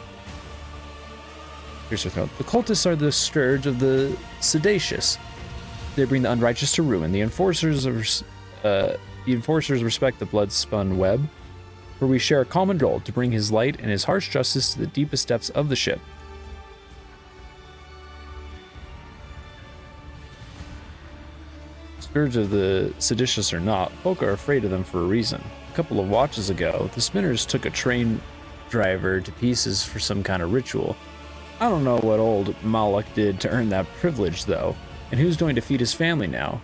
Here's her throat. The cultists are the scourge of the sedacious. They bring the unrighteous to ruin. The enforcers respect the blood-spun web, for we share a common goal, to bring his light and his harsh justice to the deepest depths of the ship. Scourge of the seditious or not, folk are afraid of them for a reason. A couple of watches ago, the Spinners took a train driver to pieces for some kind of ritual. I don't know what old Malak did to earn that privilege, though. And who's going to feed his family now?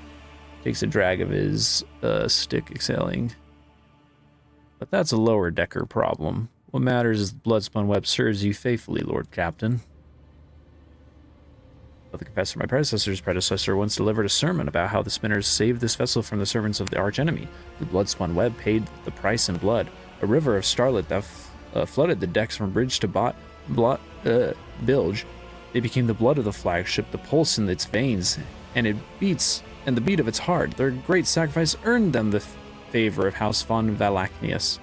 Takes a drag of his stick, exhaling. But that's a lower decker problem. What matters is the Bloodspun Web serves you faithfully, Lord Captain. The confessor, my predecessor's predecessor, once delivered a sermon about how the Spinners saved this vessel from the servants of the archenemy. The Bloodspun Web paid the price in blood. A river of starlight that flooded the decks from bridge to bilge. It became the blood of the flagship, the pulse in its veins, and it beats, and the beat of its heart. Their great sacrifice earned them the favor of House von Valachnius.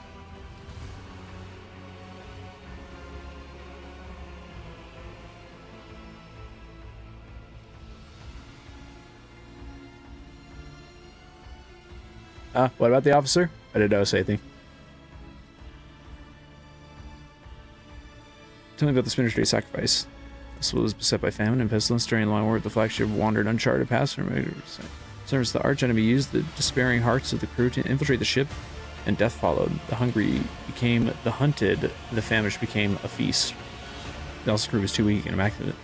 What about the officer? I didn't notice anything. Tell me about the Spinner's Great Sacrifice. This was beset by famine and pestilence during a long war. The flagship wandered uncharted paths from service. The archenemy used the despairing hearts of the crew to infiltrate the ship, and death followed. The hungry became the hunted. The famished became a feast. The also crew was too weak and immaculate.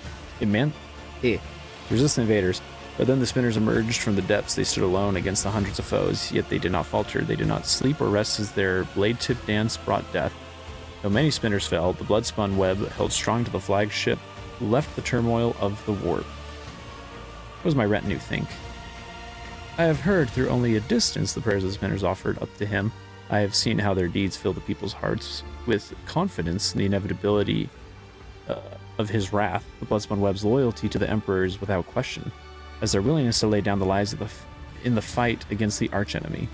Resist the invaders. But then the Spinners emerged from the depths. They stood alone against the hundreds of foes, yet they did not falter. They did not sleep or rest as their blade-tipped dance brought death. Though many Spinners fell, the Bloodspun Web held strong to the flagship, who left the turmoil of the warp. What does my retinue think? I have heard through only a distance the prayers of the Spinners offered up to him. I have seen how their deeds fill the people's hearts with confidence in the inevitability of his wrath. The Bloodspun Web's loyalty to the Emperor is without question, as their willingness to lay down the lives in the fight against the archenemy.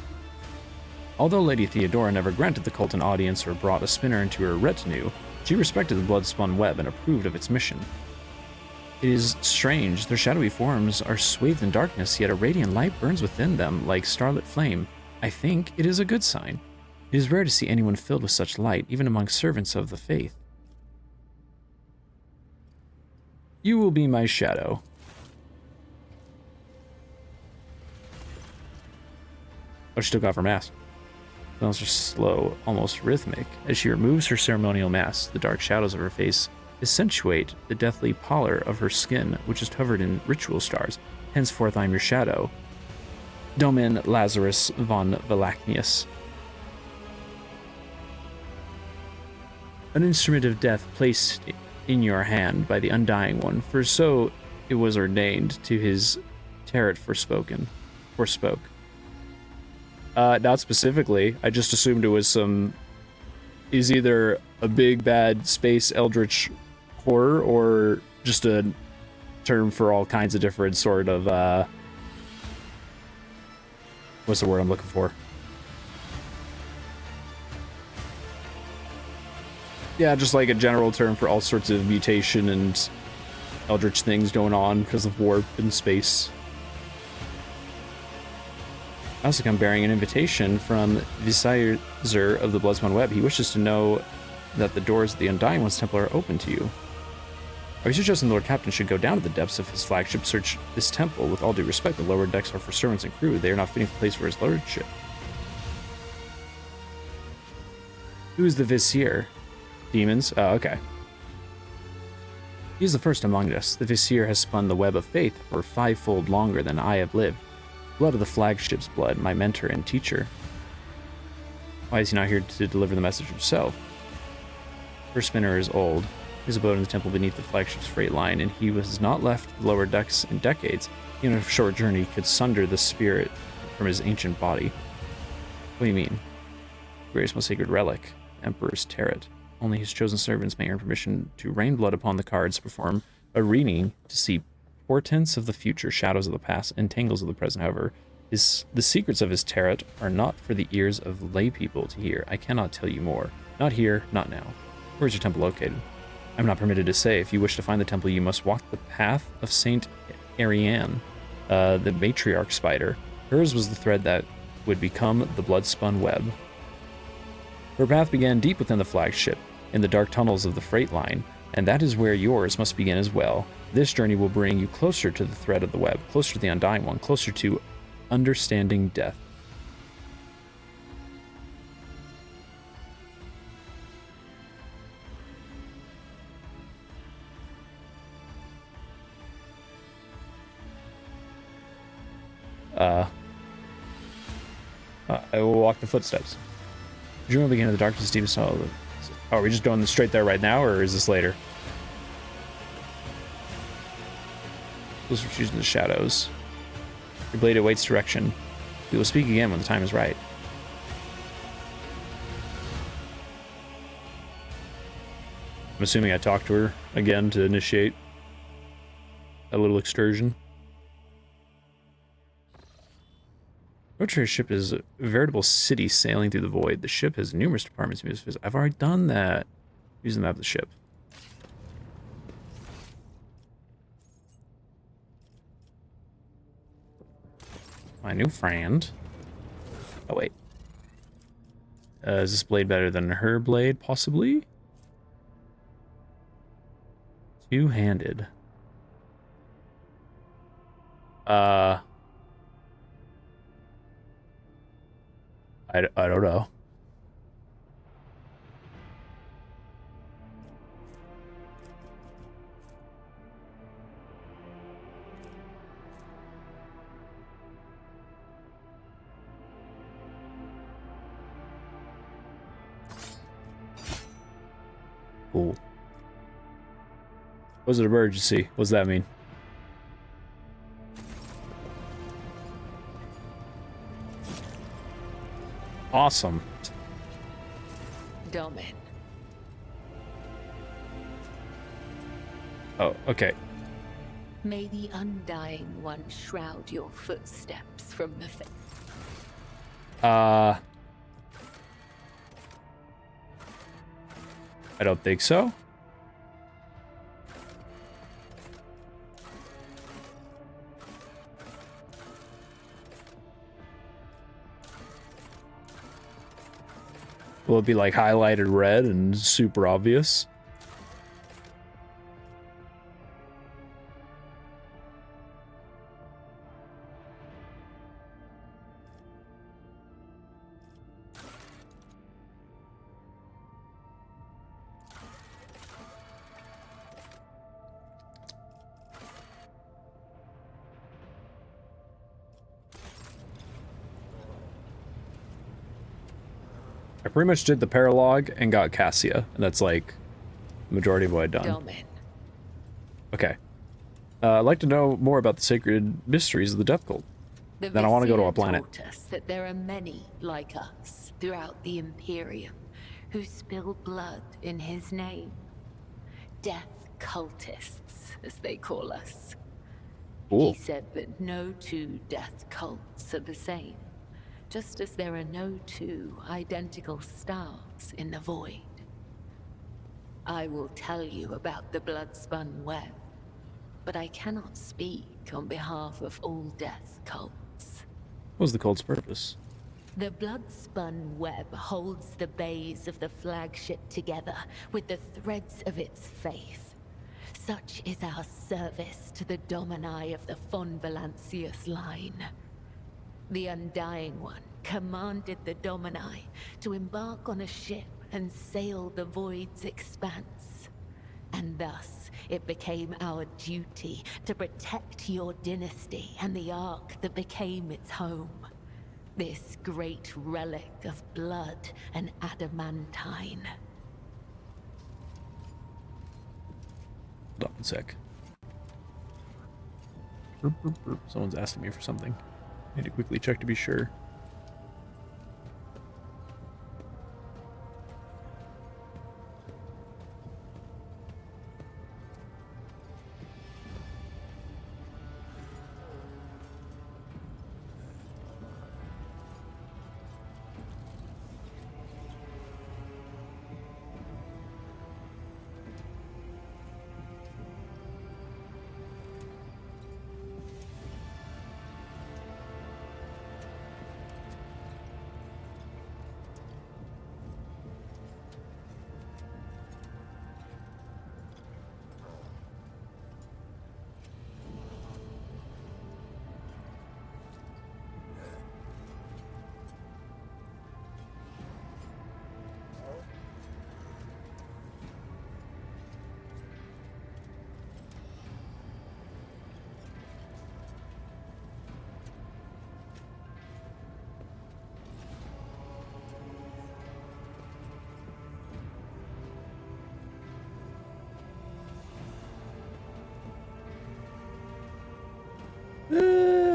Although Lady Theodora never granted the cult an audience or brought a spinner into her retinue, she respected the Bloodspun Web and approved of its mission. It is strange, their shadowy forms are swathed in darkness, yet a radiant light burns within them like starlit flame. I think it is a good sign. It is rare to see anyone filled with such light, even among servants of the faith. You will be my shadow. Oh, she took off her mask. The notes are slow, almost rhythmic. As she removes her ceremonial mask, the dark shadows of her face accentuate the deathly pallor of her skin, which is covered in ritual stars. Henceforth I am your shadow. Domin Lazarus von Valachnius. An instrument of death placed in your hand by the Undying One, for so it was ordained to his Tarot forspoke. Not specifically. I just assumed it was is either a big bad space eldritch horror or just a term for all kinds of different sort of what's the word I'm looking for? Yeah, just like a general term for all sorts of mutation and eldritch things going on because of warp and space. I also come bearing an invitation from Vizier of the Bloodspun Web. He wishes to know that the doors of the Undying One's temple are open to you. Are you suggesting the Lord Captain should go down to the depths of his flagship, search this temple? With all due respect, the lower decks are for servants and crew. They are not fitting place for his lordship. Who is the Vizier? Demons? Oh, okay. He is the first among us. The Vizier has spun the web of faith for 5-fold longer than I have lived. Blood of the flagship's blood, my mentor and teacher. Why is he not here to deliver the message himself? First Spinner is old. His abode in the temple beneath the flagship's freight line, and he was not left the lower decks in decades. Even a short journey could sunder the spirit from his ancient body. What do you mean? Greatest most sacred relic, Emperor's Tarot. Only his chosen servants may earn permission to rain blood upon the cards, perform a reading to see portents of the future, shadows of the past, and tangles of the present. However, the secrets of his tarot are not for the ears of lay people to hear. I cannot tell you more. Not here, not now. Where is your temple located? I'm not permitted to say. If you wish to find the temple, you must walk the path of Saint Ariane, the matriarch spider. Hers was the thread that would become the Bloodspun Web. Her path began deep within the flagship, in the dark tunnels of the freight line, and that is where yours must begin as well. This journey will bring you closer to the thread of the web, closer to the Undying One, closer to understanding death. I will walk the footsteps. Dream will begin in the darkness, deepest hollow. Oh, are we just going straight there right now, or is this later? Those for choosing the shadows. Your blade awaits direction. We will speak again when the time is right. I'm assuming I talked to her again to initiate a little excursion. Rotary ship is a veritable city sailing through the void. The ship has numerous departments. I've already done that. Use the map of the ship. My new friend. Oh, wait. Is this blade better than her blade, possibly? Two-handed. I don't know. Cool. Was it emergency? What does that mean? Awesome. Domin. Oh, okay. May the Undying One shroud your footsteps from the I don't think so. Will it be like highlighted red and super obvious? I pretty much did the paralogue and got Cassia, and that's like the majority of what I've done. Domin. Okay. I'd like to know more about the sacred mysteries of the Death Cult. Then I want to go to a planet. Taught us that there are many like us throughout the Imperium who spill blood in his name. Death cultists, as they call us. Cool. He said that no two death cults are the same, just as there are no two identical stars in the void. I will tell you about the Bloodspun Web, but I cannot speak on behalf of all death cults. What was the cult's purpose? The Bloodspun Web holds the bays of the flagship together with the threads of its faith. Such is our service to the Domini of the Von Valancius line. The Undying One commanded the Domini to embark on a ship and sail the Void's expanse. And thus, it became our duty to protect your dynasty and the Ark that became its home. This great relic of blood and adamantine. Hold on one sec. Someone's asking me for something. I need to quickly check to be sure.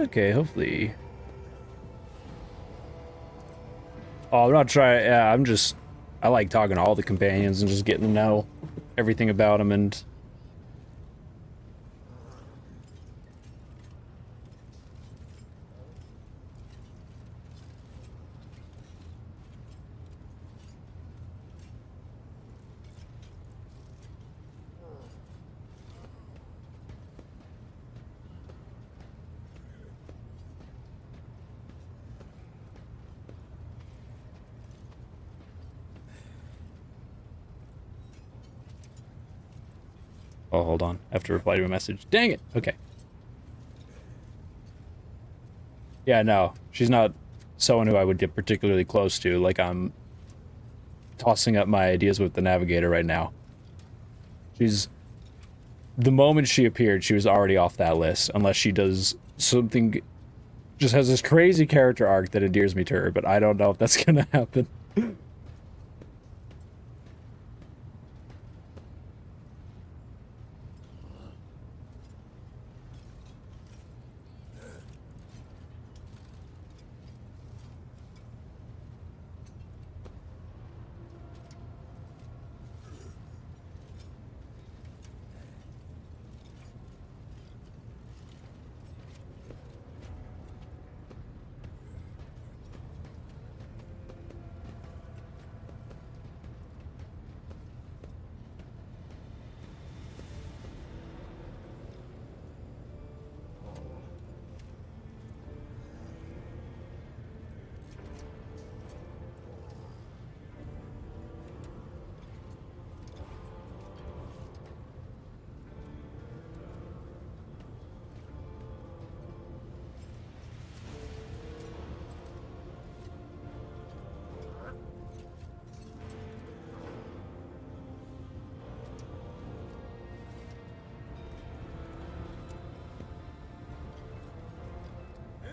Okay, hopefully. Oh, I'm not trying. Yeah, I like talking to all the companions and just getting to know everything about them and. Oh, hold on. I have to reply to a message. Dang it. Okay. Yeah, no. She's not someone who I would get particularly close to. Like, I'm tossing up my ideas with the Navigator right now. She's... The moment she appeared, she was already off that list. Unless she does something... Just has this crazy character arc that endears me to her. But I don't know if that's gonna happen.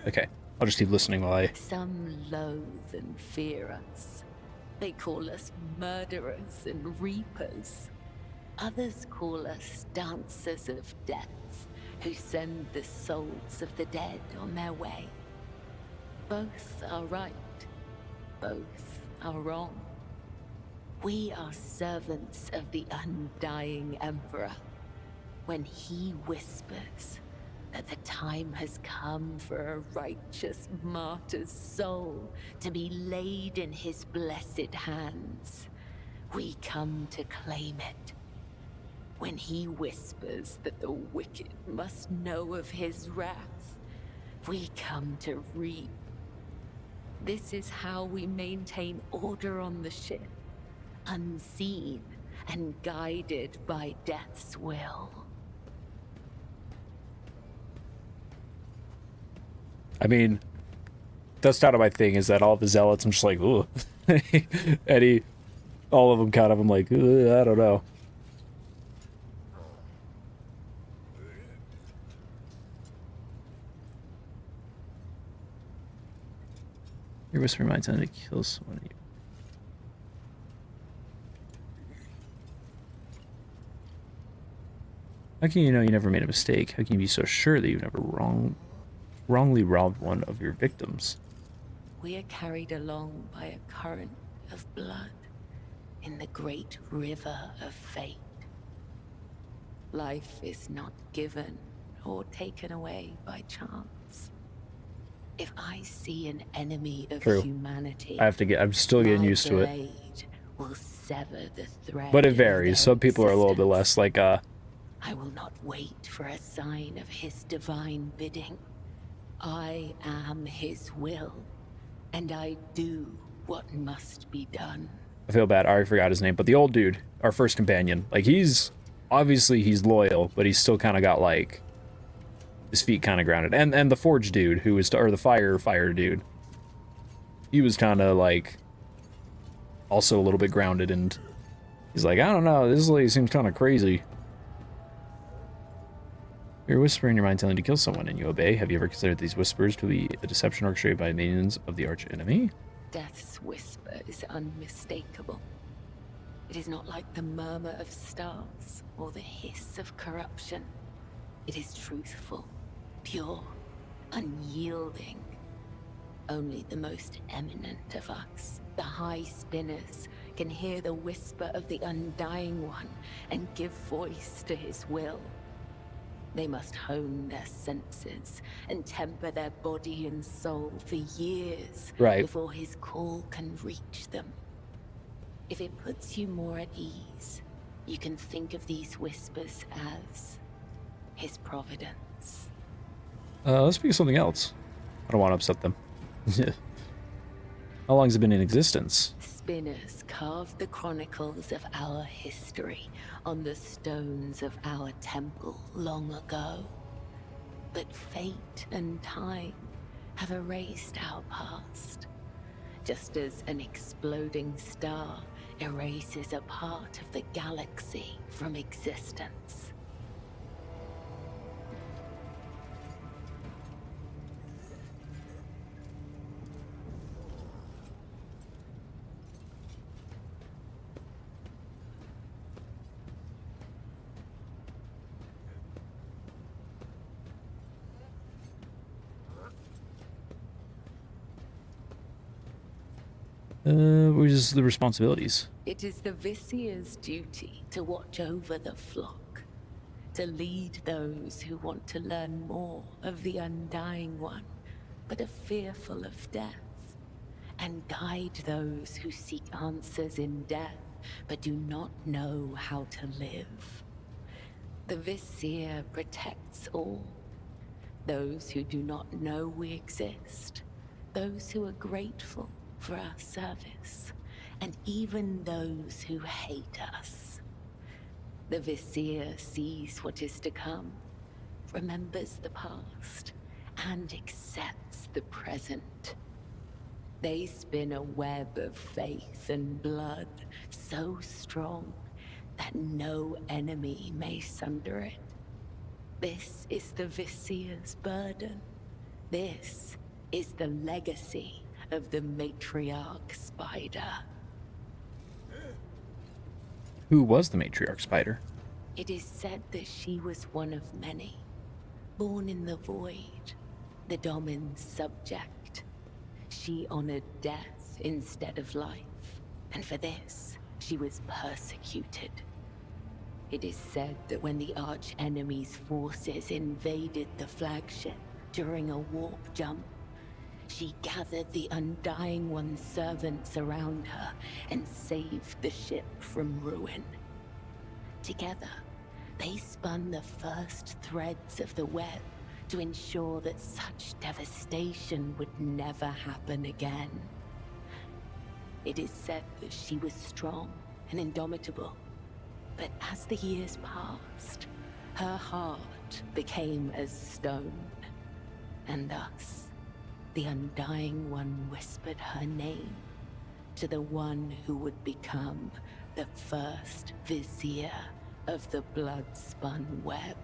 Okay. I'll just keep listening while I... Some loathe and fear us. They call us murderers and reapers. Others call us dancers of death, who send the souls of the dead on their way. Both are right. Both are wrong. We are servants of the undying Emperor. When he whispers that the time has come for a righteous martyr's soul to be laid in his blessed hands, we come to claim it. When he whispers that the wicked must know of his wrath, we come to reap. This is how we maintain order on the ship, unseen and guided by death's will. I mean, that's kind of my thing, is that all the zealots, I'm just like, ooh. All of them kind of, I'm like, I don't know. Your whisper reminds me to kill someone. How can you know you never made a mistake? How can you be so sure that you've never wrongly robbed one of your victims? We are carried along by a current of blood in the great river of fate. Life is not given or taken away by chance. If I see an enemy of True. humanity, I'm still getting my used to it. blade will sever the thread But it of varies. their Some people are a little bit existence. less like, I will not wait for a sign of his divine bidding. I am his will, and I do what must be done. I feel bad, I already forgot his name, but the old dude, our first companion, like, he's loyal, but he's still kind of got, like, his feet kind of grounded. And the forge dude, who was, or the fire dude, he was kind of, like, also a little bit grounded, and he's like, I don't know, this lady seems kind of crazy. You're whispering in your mind telling you to kill someone, and you obey. Have you ever considered these whispers to be a deception orchestrated by minions of the arch enemy? Death's whisper is unmistakable. It is not like the murmur of stars or the hiss of corruption. It is truthful, pure, unyielding. Only the most eminent of us, the High Spinners, can hear the whisper of the Undying One and give voice to his will. They must hone their senses and temper their body and soul for years before his call can reach them. If it puts you more at ease, you can think of these whispers as his providence. Let's speak of something else. I don't want to upset them. How long has it been in existence? Spinners carved the chronicles of our history on the stones of our temple long ago. But fate and time have erased our past, just as an exploding star erases a part of the galaxy from existence. What is the responsibilities? It is the Visier's duty to watch over the flock, to lead those who want to learn more of the Undying One, but are fearful of death, and guide those who seek answers in death, but do not know how to live. The Visier protects all, those who do not know we exist, those who are grateful for our service, and even those who hate us. The Visier sees what is to come, remembers the past, and accepts the present. They spin a web of faith and blood so strong that no enemy may sunder it. This is the Visier's burden. This is the legacy of the Matriarch Spider. Who was the Matriarch Spider? It is said that she was one of many, born in the void, the Domin's subject. She honored death instead of life, and for this, she was persecuted. It is said that when the Arch-Enemy's forces invaded the flagship during a warp jump, she gathered the Undying One's servants around her and saved the ship from ruin. Together, they spun the first threads of the web to ensure that such devastation would never happen again. It is said that she was strong and indomitable, but as the years passed, her heart became as stone, and thus, the Undying One whispered her name to the one who would become the first Visier of the blood-spun web.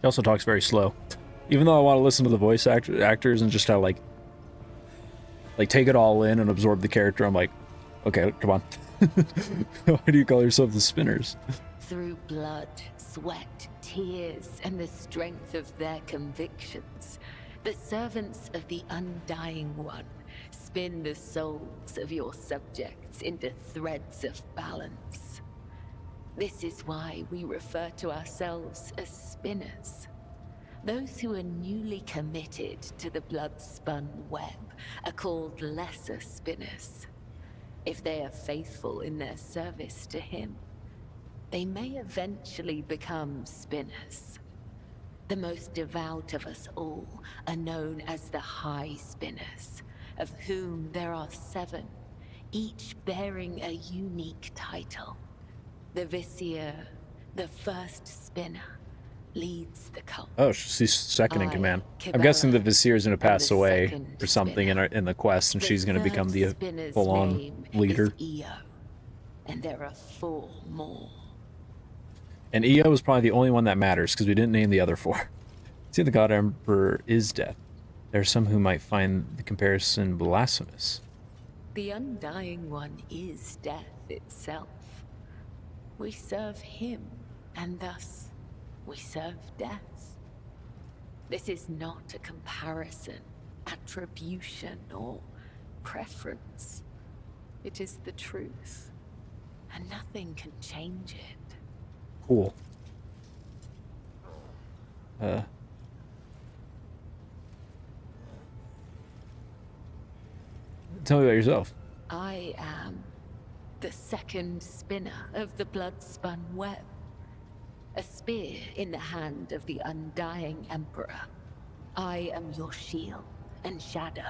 He also talks very slow. Even though I want to listen to the voice actors and just how like take it all in and absorb the character, I'm like, okay, come on. Why do you call yourself the Spinners? Through blood, sweat, tears, and the strength of their convictions, the servants of the Undying One spin the souls of your subjects into threads of balance. This is why we refer to ourselves as spinners. Those who are newly committed to the blood-spun web are called lesser spinners. If they are faithful in their service to him, they may eventually become spinners. The most devout of us all are known as the High Spinners, of whom there are 7, each bearing a unique title. The Visier, the first spinner, leads the cult. Oh, she's second in I, command. I'm Kibera, guessing the Vizier is going to am pass the away second or something in the quest, and The she's going to third become the spinner's full-on name leader. is Io, and there are 4 more. And Io is probably the only one that matters, because we didn't name the other 4. See, the God Emperor is death. There are some who might find the comparison blasphemous. The Undying One is death itself. We serve him, and thus we serve death. This is not a comparison, attribution, or preference. It is the truth, and nothing can change it. Cool. Tell me about yourself. I am the second spinner of the blood-spun web. A spear in the hand of the undying Emperor. I am your shield and shadow.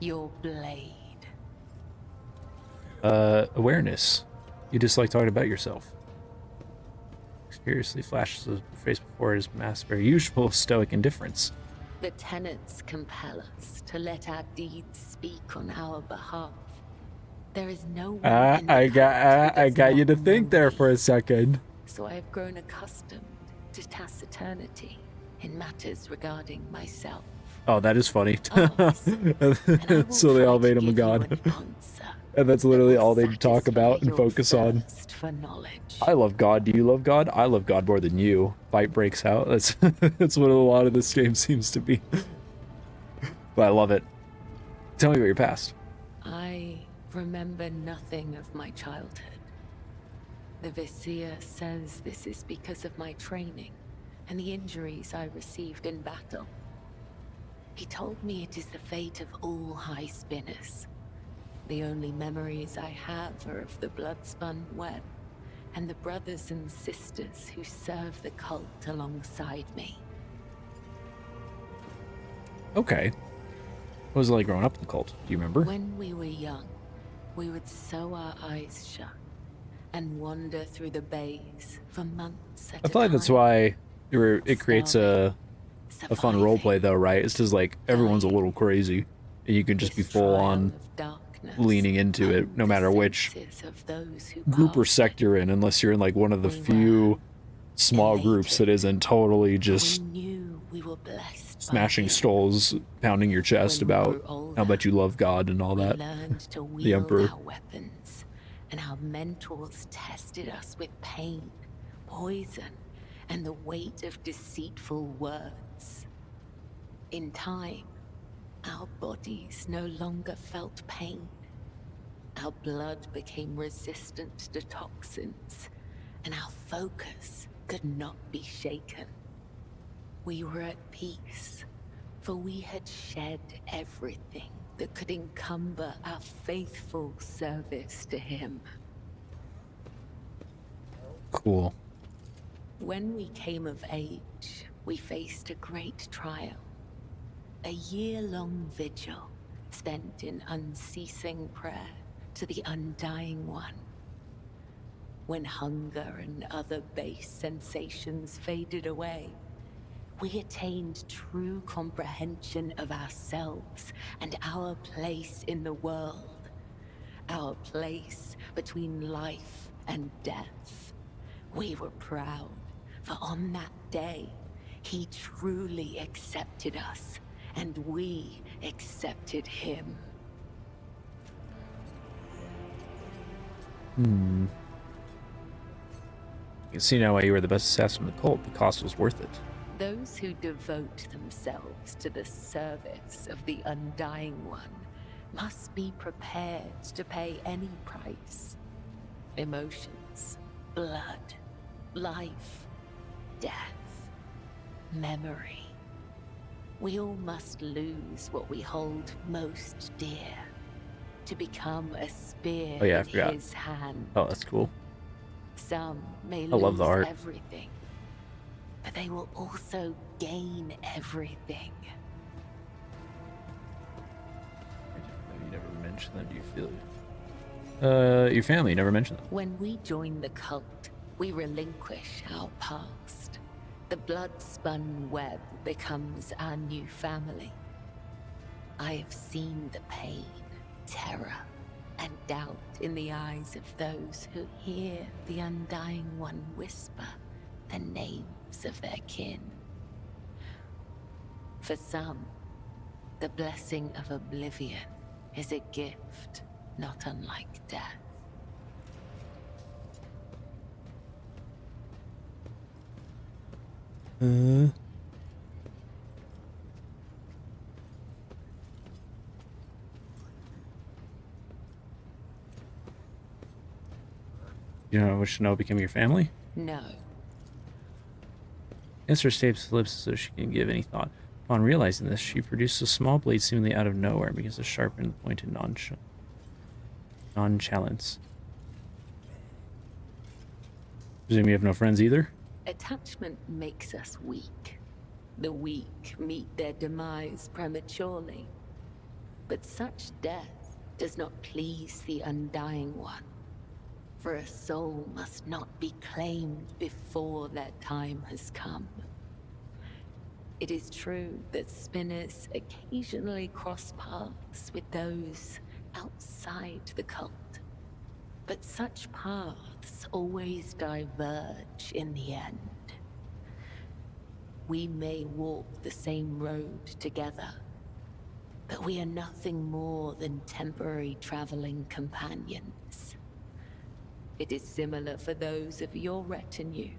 Your blade. Awareness. You just like talking about yourself. Mysteriously flashes the face before his master usual stoic indifference. The tenets compel us to let our deeds speak on our behalf. There is no one in the I cult who does got you not to think know there me. for a second. So I have grown accustomed to taciturnity in matters regarding myself. Oh, that is funny. Ask, and I will So they try all to made him a give you god. an answer And that's that literally will all they talk satisfy about and your focus on. thirst for knowledge. I love God. Do you love God? I love God more than you. Fight breaks out. That's that's what a lot of this game seems to be. But I love it. Tell me about your past. I remember nothing of my childhood. The Vizier says this is because of my training and the injuries I received in battle. He told me it is the fate of all high spinners. The only memories I have are of the blood-spun web and the brothers and sisters who serve the cult alongside me. Okay. What was it like growing up in the cult? Do you remember? When we were young, we would sew our eyes shut and wander through the bays for months at a I feel like that's time. why it creates a fun roleplay though, right? It's just like everyone's a little crazy. And you can just be This full trial on of darkness leaning into it, no and matter the which senses of those who group or pass sect you're in, unless you're in like one of the We few were small groups that isn't totally it. just We knew we were blessed by smashing him. skulls, pounding your chest When we about grew older, how much you love God and all we that. learned to The wield Emperor. our weapons, and our mentors tested us with pain, poison, and the weight of deceitful words. In time, our bodies no longer felt pain. Our blood became resistant to toxins, and our focus could not be shaken. We were at peace, for we had shed everything that could encumber our faithful service to him. Cool. When we came of age, we faced a great trial. A year-long vigil spent in unceasing prayer to the Undying One. When hunger and other base sensations faded away, we attained true comprehension of ourselves and our place in the world. Our place between life and death. We were proud, for on that day, he truly accepted us, and we accepted him. You can see now why you were the best assassin in the cult. The cost was worth it. Those who devote themselves to the service of the Undying One must be prepared to pay any price. Emotions, blood, life, death, memory. We all must lose what we hold most dear to become a spear Oh, yeah, I in forgot. his hand. Oh, that's cool. Some may I love the lose art. everything, but they will also gain everything. You never mentioned that. Do you feel it? Your family, you never mentioned that. When we join the cult, we relinquish our past. The blood-spun web becomes our new family. I have seen the pain, terror, and doubt in the eyes of those who hear the Undying One whisper the names of their kin. For some, the blessing of oblivion is a gift not unlike death. You don't wish to know becoming your family? No. Esther staples her lips so she can give any thought. Upon realizing this, she produces a small blade seemingly out of nowhere and begins to sharpen the point in nonchalance. Presume you have no friends either? Attachment makes us weak. The weak meet their demise prematurely. But such death does not please the Undying One. For a soul must not be claimed before their time has come. It is true that spinners occasionally cross paths with those outside the cult. But such paths always diverge in the end. We may walk the same road together, but we are nothing more than temporary traveling companions. It is similar for those of your retinue.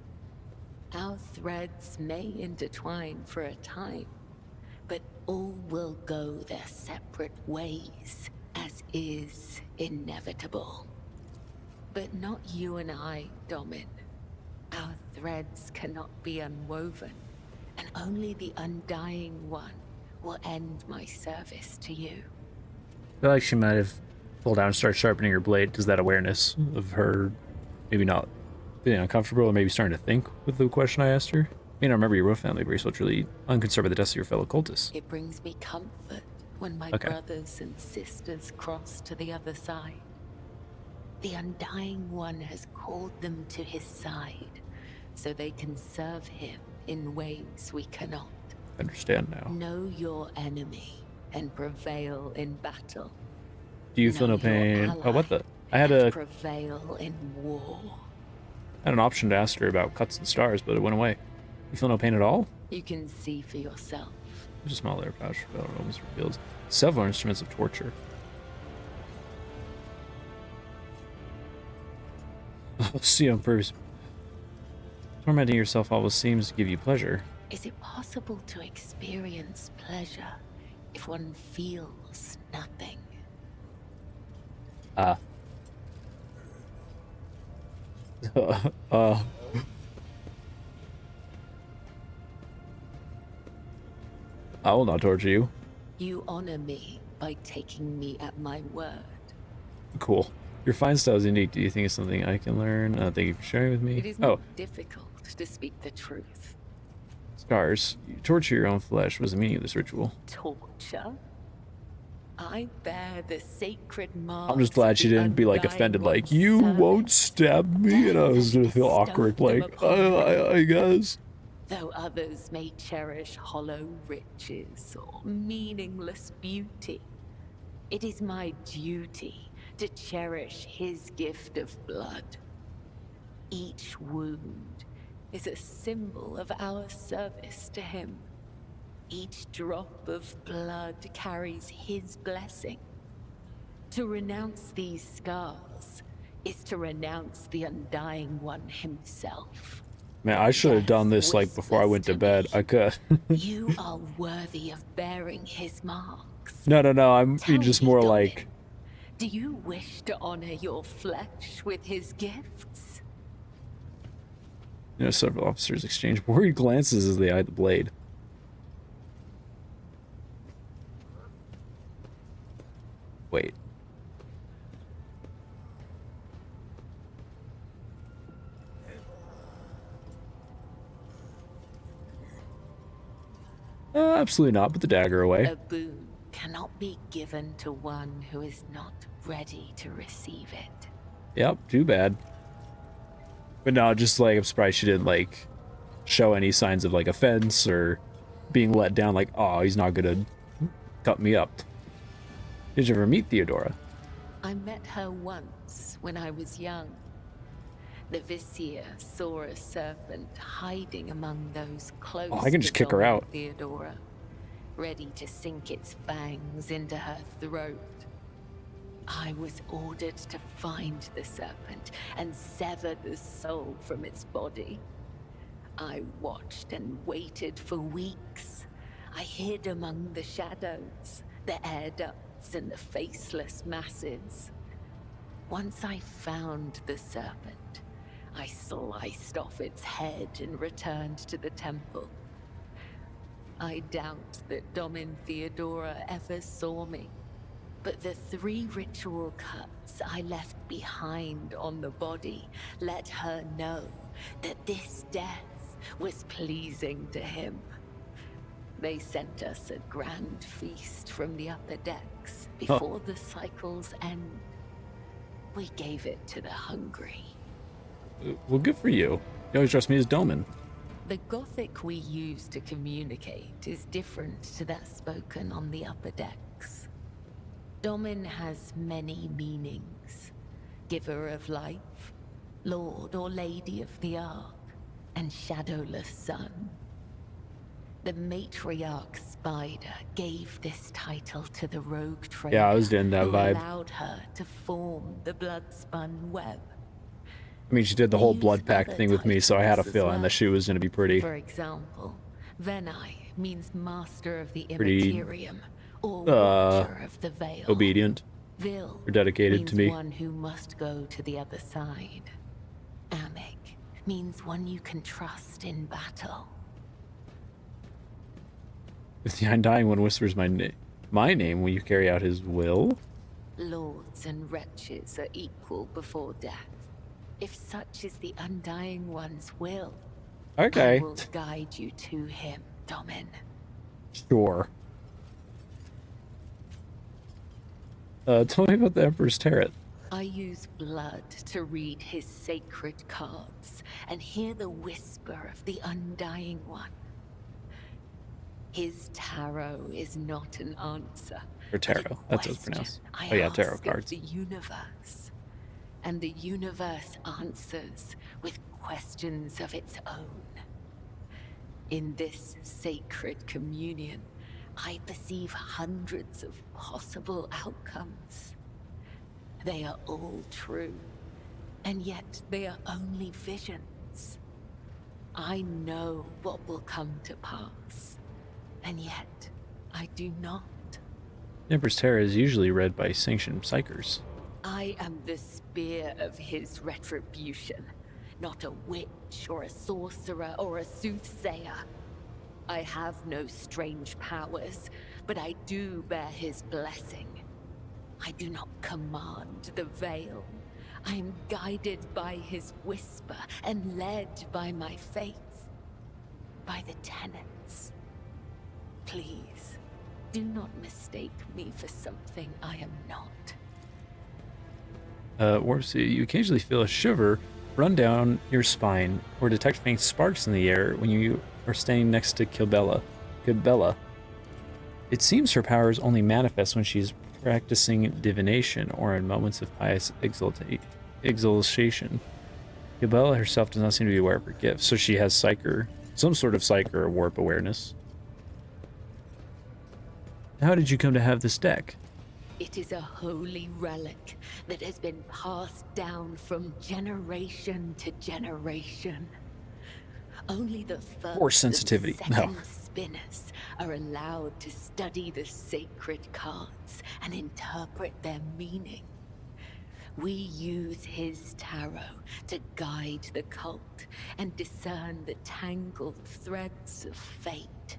Our threads may intertwine for a time, but all will go their separate ways, as is inevitable. But not you and I, Domin. Our threads cannot be unwoven, and only the Undying One will end my service to you. I feel like she might have pulled down and started sharpening her blade. Does that awareness of her maybe not feeling uncomfortable or maybe starting to think with the question I asked her? I mean, I remember your royal family, but you're still truly unconcerned by the deaths of your fellow cultists. It brings me comfort when my brothers and sisters cross to the other side. The Undying One has called them to his side, so they can serve him in ways we cannot. I understand now. Know your enemy and prevail in battle. Do you feel no pain? Oh, what the? I had prevail in war. I had an option to ask her about cuts and stars, but it went away. You feel no pain at all? You can see for yourself. There's a small leather pouch that almost reveals several instruments of torture. See on purpose. Tormenting yourself always seems to give you pleasure. Is it possible to experience pleasure if one feels nothing? I will not torture you. You honor me by taking me at my word. Cool. Your fine style is unique. Do you think it's something I can learn? Thank you for sharing with me. It is not difficult to speak the truth. Scars. You torture your own flesh. What is the meaning of this ritual? Torture? I bear the sacred marks. I'm just glad she didn't be like offended, like, you won't stab me, and I was gonna feel awkward, like, I guess. Though others may cherish hollow riches or meaningless beauty, it is my duty to cherish his gift of blood. Each wound is a symbol of our service to him. Each drop of blood carries his blessing. To renounce these scars is to renounce the Undying One himself. Man, I should have done this like before I went to bed. I could. You are worthy of bearing his marks. No. I'm Tell just me, more Domin, like. do you wish to honor your flesh with his gifts? You know, several officers exchange worried glances as they eye the blade. Wait. Absolutely not. Put the dagger away. A boon cannot be given to one who is not ready to receive it. Yep, too bad. But no, just like, I'm surprised she didn't like show any signs of like offense or being let down, like, oh, he's not gonna cut me up. Did you ever meet Theodora? I met her once when I was young. The Vizier saw a serpent hiding among those close I can just to kick her out. Theodora, ready to sink its fangs into her throat. I was ordered to find the serpent and sever the soul from its body. I watched and waited for weeks. I hid among the shadows, the air ducts and the faceless masses. Once I found the serpent, I sliced off its head and returned to the temple. I doubt that Domin Theodora ever saw me, but the 3 ritual cuts I left behind on the body let her know that this death was pleasing to him. They sent us a grand feast from the upper decks before the cycle's end. We gave it to the hungry. Well, good for you. You always trust me as Domin. The Gothic we use to communicate is different to that spoken on the upper decks. Domin has many meanings. Giver of life, Lord or Lady of the Ark, and Shadowless Sun. The matriarch Spider gave this title to the rogue trader. Yeah, I was getting that who vibe. allowed her to form the blood-spun web. I mean, she did the They whole use blood pact other thing with me, so I had a titles as feeling well. that she was going to be pretty. For example, Venai means Master of the Pretty, Immaterium, or Watcher of the Veil. obedient Vil or dedicated means to me. one who must go to the other side. Amik means one you can trust in battle. If the Undying One whispers my name, will you carry out his will? Lords and wretches are equal before death. If such is the Undying One's will, Okay. I will guide you to him, Domin. Sure. Tell me about the Emperor's Tarot. I use blood to read his sacred cards and hear the whisper of the Undying One. His tarot is not an answer. Or but a tarot, that's how it's question pronounced. I Oh yeah, tarot ask of cards. the universe. And the universe answers with questions of its own. In this sacred communion, I perceive hundreds of possible outcomes. They are all true, and yet they are only visions. I know what will come to pass, and yet I do not. Emperor's Tarot is usually read by sanctioned psychers. I am the spear of his retribution, not a witch or a sorcerer or a soothsayer. I have no strange powers, but I do bear his blessing. I do not command the veil. I am guided by his whisper and led by my faith, by the tenets. Please, do not mistake me for something I am not. Warpsy, you occasionally feel a shiver run down your spine or detect faint sparks in the air when you are standing next to Kibella. It seems her powers only manifest when she's practicing divination or in moments of pious exaltation. Kibella herself does not seem to be aware of her gifts, so she has psyker, some sort of psyker or warp awareness. How did you come to have this deck? It is a holy relic that has been passed down from generation to generation. Only the first Force sensitivity. and second No. spinners are allowed to study the sacred cards and interpret their meaning. We use his tarot to guide the cult and discern the tangled threads of fate.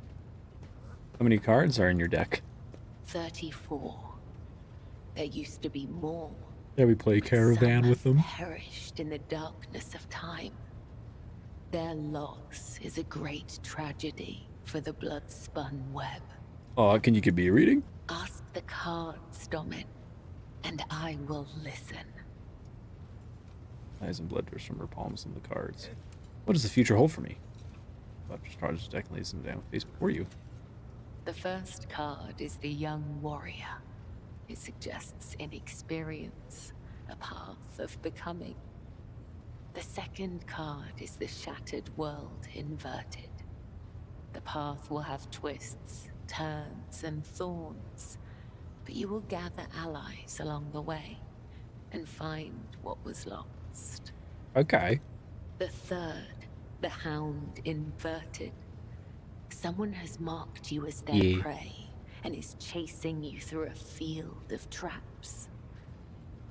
How many cards are in your deck? 34. There used to be more. Yeah, we play Caravan Some with have them. perished in the darkness of time. Their loss is a great tragedy for the blood-spun web. Oh, can you give me a reading? Ask the cards, Domin, and I will listen. Eyes and blood drips from her palms on the cards. What does the future hold for me? Butters cards deck and lays them down face before you. The first card is the young warrior. It suggests inexperience, a path of becoming. The second card is the shattered world inverted. The path will have twists, turns, and thorns, but you will gather allies along the way and find what was lost. Okay. The third, the hound inverted. Someone has marked you as their Yeah. prey and is chasing you through a field of traps.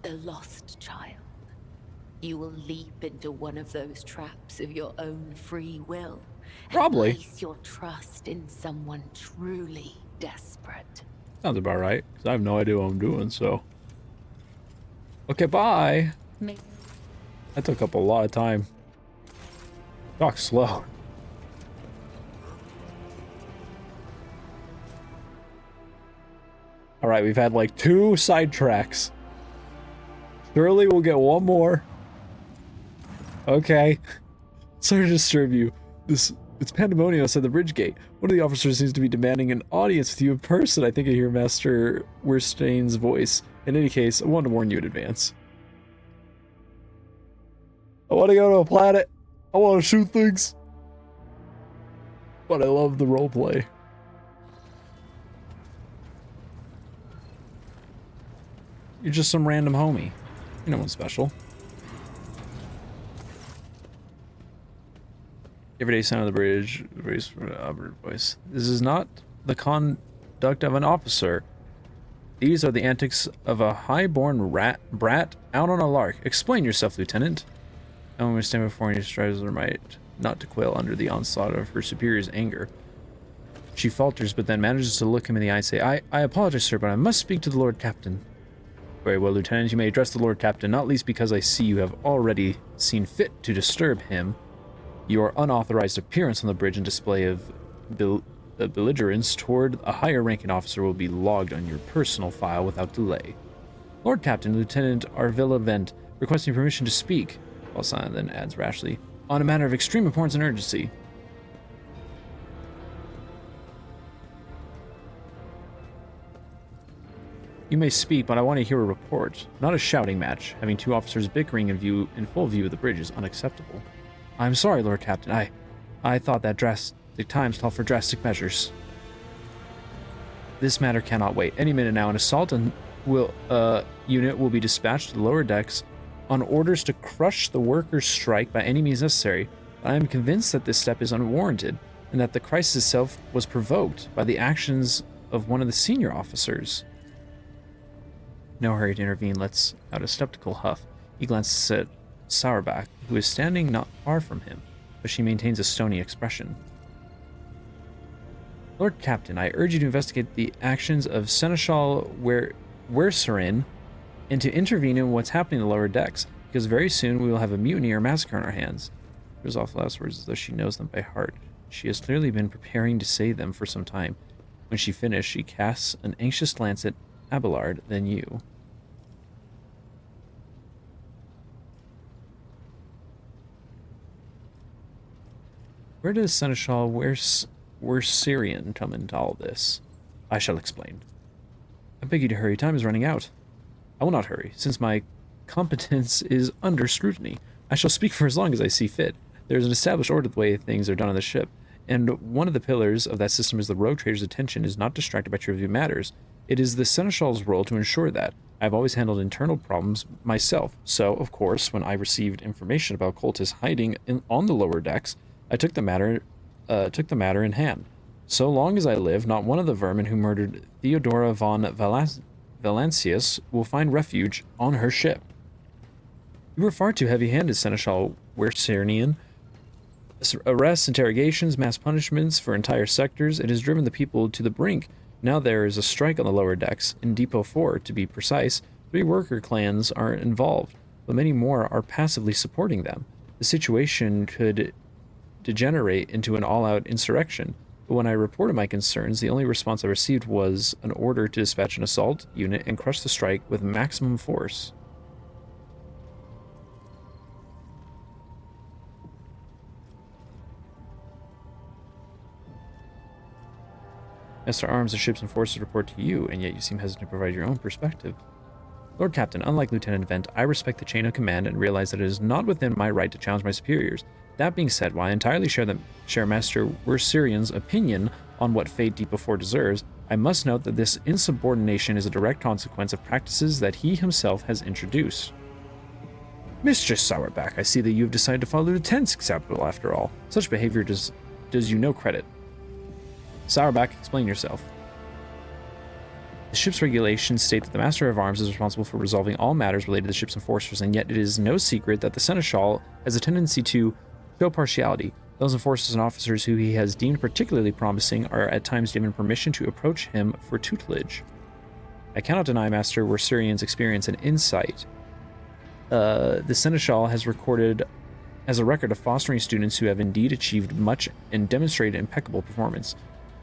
The lost child. you will leap into one of those traps of your own free will. Probably. And place your trust in someone truly desperate. Sounds about right, because I have no idea what I'm doing, so. Okay, bye. May- That took up a lot of time. Talk slow. Alright, we've had like 2 sidetracks. Surely we'll get one more. Okay. Sorry to disturb you. It's pandemonium outside the bridge gate. One of the officers seems to be demanding an audience with you in person. I think I hear Master Wirstain's voice. In any case, I wanted to warn you in advance. I want to go to a planet. I want to shoot things. But I love the roleplay. You're just some random homie. You're no one special. Everyday sound of the bridge, race for the Albert voice. This is not the conduct of an officer. These are the antics of a high-born brat out on a lark. Explain yourself, Lieutenant. And when we stand before you, strives her might not to quail under the onslaught of her superior's anger. She falters, but then manages to look him in the eye and say, I apologize, sir, but I must speak to the Lord Captain. Very well, Lieutenant, you may address the Lord Captain, not least because I see you have already seen fit to disturb him. Your unauthorized appearance on the bridge and display of belligerence toward a higher-ranking officer will be logged on your personal file without delay. Lord Captain, Lieutenant Arvilla Vent, requesting permission to speak, while Silent then adds rashly, on a matter of extreme importance and urgency. You may speak, but I want to hear a report, not a shouting match. Having 2 officers bickering in full view of the bridge is unacceptable. I'm sorry, Lord Captain. I thought that drastic times call for drastic measures. This matter cannot wait. Any minute now, an assault unit will be dispatched to the lower decks on orders to crush the workers' strike by any means necessary. I am convinced that this step is unwarranted, and that the crisis itself was provoked by the actions of one of the senior officers. No hurry to intervene lets out a skeptical huff. He glances at Sauerback, who is standing not far from him, but she maintains a stony expression. Lord Captain, I urge you to investigate the actions of Seneschal Werserin and to intervene in what's happening in the lower decks, because very soon we will have a mutiny or massacre on our hands. There's off last words as though she knows them by heart. She has clearly been preparing to say them for some time. When she finished, she casts an anxious glance at Abelard, then you. Where does Seneschal Werserin come into all this? I shall explain. I beg you to hurry, time is running out. I will not hurry, since my competence is under scrutiny. I shall speak for as long as I see fit. There is an established order of the way things are done on the ship, and one of the pillars of that system is the rogue trader's attention is not distracted by trivial matters. It is the Seneschal's role to ensure that. I have always handled internal problems myself, so, of course, when I received information about cultists hiding on the lower decks, I took the matter in hand. So long as I live, not one of the vermin who murdered Theodora von Valancius will find refuge on her ship. You were far too heavy-handed, Seneschal Werserinian. Arrests, interrogations, mass punishments for entire sectors, it has driven the people to the brink. Now there is a strike on the lower decks, in Depot 4, to be precise. 3 worker clans are involved, but many more are passively supporting them. The situation could degenerate into an all-out insurrection, but when I reported my concerns, the only response I received was an order to dispatch an assault unit and crush the strike with maximum force. Master Arms, the ships and forces report to you, and yet you seem hesitant to provide your own perspective. Lord Captain, unlike Lieutenant Vent, I respect the chain of command and realize that it is not within my right to challenge my superiors. That being said, while I entirely share Master Werserian's opinion on what fate Depot 4 deserves, I must note that this insubordination is a direct consequence of practices that he himself has introduced. Mistress Sauerback, I see that you have decided to follow the Lieutenant's example after all. Such behavior does you no credit. Sauerback, explain yourself. The ship's regulations state that the Master of Arms is responsible for resolving all matters related to the ship's enforcers, and yet it is no secret that the Seneschal has a tendency to show partiality. Those enforcers and officers who he has deemed particularly promising are at times given permission to approach him for tutelage. I cannot deny Master Wersurian's experience and insight. The Seneschal has a record of fostering students who have indeed achieved much and demonstrated impeccable performance.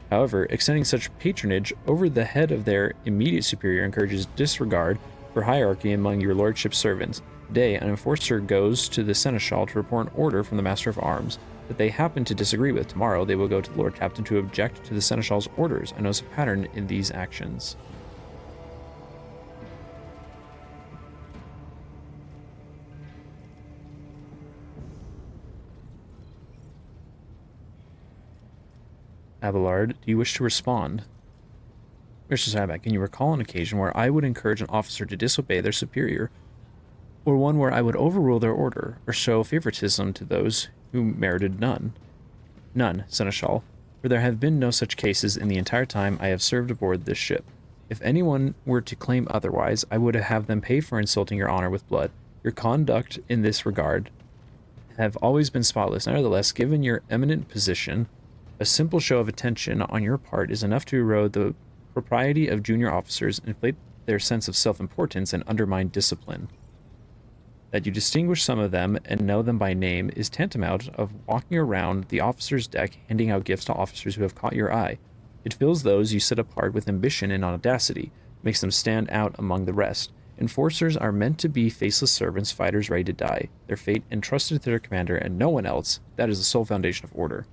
However, extending such patronage over the head of their immediate superior encourages disregard for hierarchy among your lordship's servants. Today, an enforcer goes to the Seneschal to report an order from the Master of Arms that they happen to disagree with. Tomorrow, they will go to the Lord Captain to object to the Seneschal's orders. I notice a pattern in these actions. Abelard, do you wish to respond? Mr. Sabak, can you recall an occasion where I would encourage an officer to disobey their superior, or one where I would overrule their order, or show favoritism to those who merited none? None, Seneschal, for there have been no such cases in the entire time I have served aboard this ship. If anyone were to claim otherwise, I would have them pay for insulting your honor with blood. Your conduct in this regard have always been spotless. Nevertheless, given your eminent position, a simple show of attention on your part is enough to erode the propriety of junior officers, inflate their sense of self-importance, and undermine discipline. That you distinguish some of them and know them by name is tantamount of walking around the officer's deck handing out gifts to officers who have caught your eye. It fills those you set apart with ambition and audacity, makes them stand out among the rest. Enforcers are meant to be faceless servants, fighters ready to die. Their fate entrusted to their commander and no one else. That is the sole foundation of order.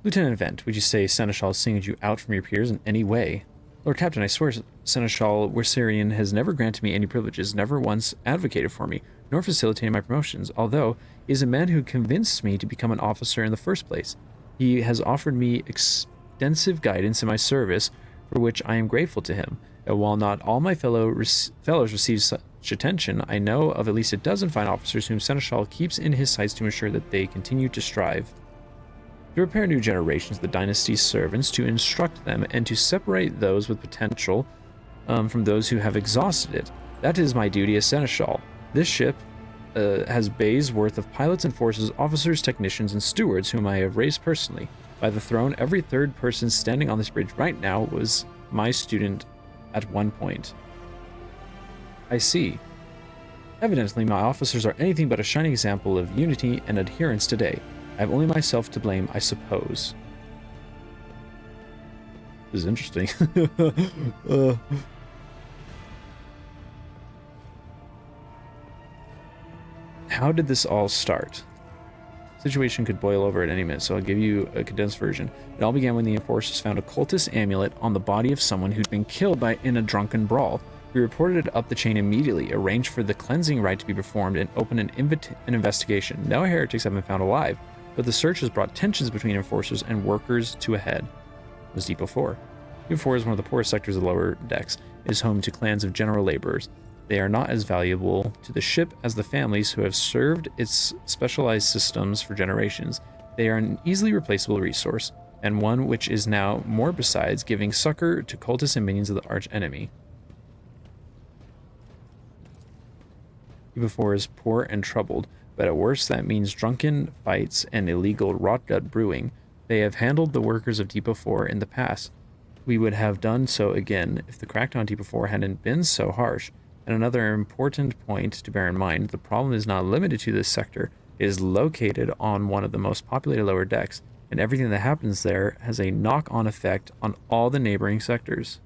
Lieutenant Vent, would you say Seneschal singled you out from your peers in any way? Lord Captain, I swear Seneschal Wersurian has never granted me any privileges, never once advocated for me, nor facilitated my promotions, although he is a man who convinced me to become an officer in the first place. He has offered me extensive guidance in my service, for which I am grateful to him. And while not all my fellows receive such attention, I know of at least a dozen fine officers whom Seneschal keeps in his sights to ensure that they continue to strive to prepare new generations of the dynasty's servants, to instruct them, and to separate those with potential from those who have exhausted it. That is my duty as Seneschal. This ship has bays worth of pilots and forces, officers, technicians, and stewards whom I have raised personally. By the throne, every third person standing on this bridge right now was my student at one point. I see. Evidently, my officers are anything but a shining example of unity and adherence today. I have only myself to blame, I suppose. This is interesting. How did this all start? The situation could boil over at any minute, so I'll give you a condensed version. It all began when the enforcers found a cultist amulet on the body of someone who'd been killed in a drunken brawl. We reported it up the chain immediately, arranged for the cleansing rite to be performed, and opened an investigation. No heretics have been found alive, but the search has brought tensions between enforcers and workers to a head. It was Depot 4. Depot 4 is one of the poorest sectors of the lower decks. It is home to clans of general laborers. They are not as valuable to the ship as the families who have served its specialized systems for generations. They are an easily replaceable resource, and one which is now more besides giving succor to cultists and minions of the arch enemy. Depot 4 is poor and troubled, but at worst that means drunken fights and illegal rotgut brewing. They have handled the workers of Depot 4 in the past. We would have done so again if the crackdown on Depot 4 hadn't been so harsh. And another important point to bear in mind, the problem is not limited to this sector. It is located on one of the most populated lower decks, and everything that happens there has a knock-on effect on all the neighboring sectors.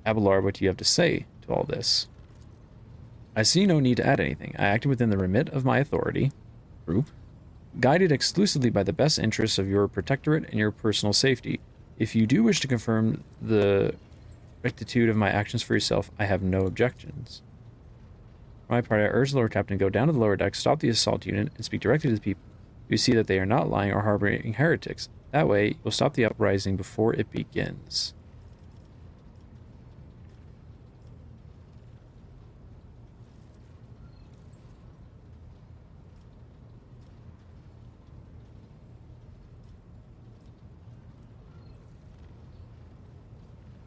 Abelard, what do you have to say to all this? I see no need to add anything. I acted within the remit of my authority, group, guided exclusively by the best interests of your protectorate and your personal safety. If you do wish to confirm the rectitude of my actions for yourself, I have no objections. For my part, I urge the Lord Captain to go down to the lower deck, stop the assault unit, and speak directly to the people. You see that they are not lying or harboring heretics. That way, you'll stop the uprising before it begins.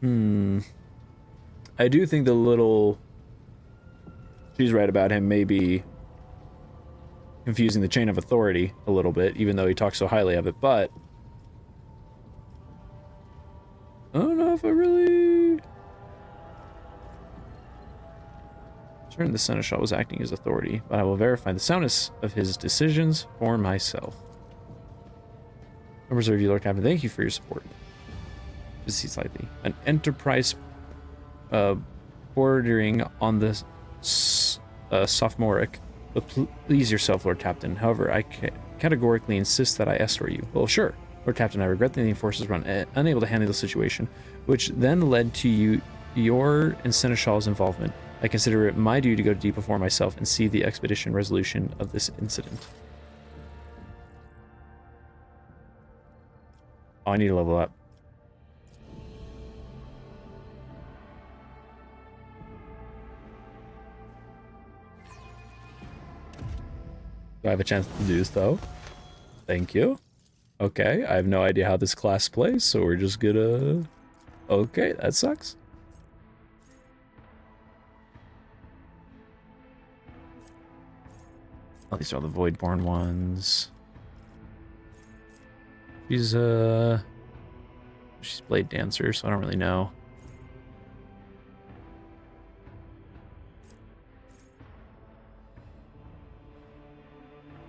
I do think the little she's right about him may be confusing the chain of authority a little bit, even though he talks so highly of it, but I don't know if I really... Certain the Seneschal was acting as authority, but I will verify the soundness of his decisions for myself. I reserve you, Lord Captain. Thank you for your support. Just see slightly. An enterprise bordering on the sophomoric. But please yourself, Lord Captain. However, I categorically insist that I escort you. Well, sure. Lord Captain, I regret that the forces were unable to handle the situation, which then led to your and Seneschal's involvement. I consider it my duty to go deep before myself and see the expedition resolution of this incident. Oh, I need to level up. Do I have a chance to do so? Thank you. Okay, I have no idea how this class plays, so we're just gonna... Okay, that sucks. Oh, these are all the Voidborn ones. She's Blade Dancer, so I don't really know.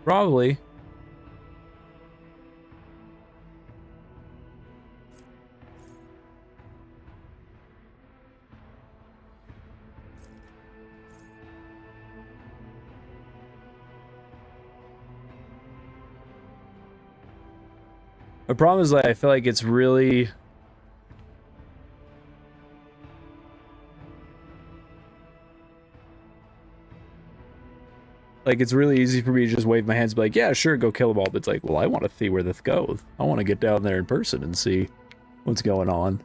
Probably. The problem is, like, I feel like it's really... Like, it's really easy for me to just wave my hands and be like, yeah, sure, go kill them all. But it's like, well, I want to see where this goes. I want to get down there in person and see what's going on.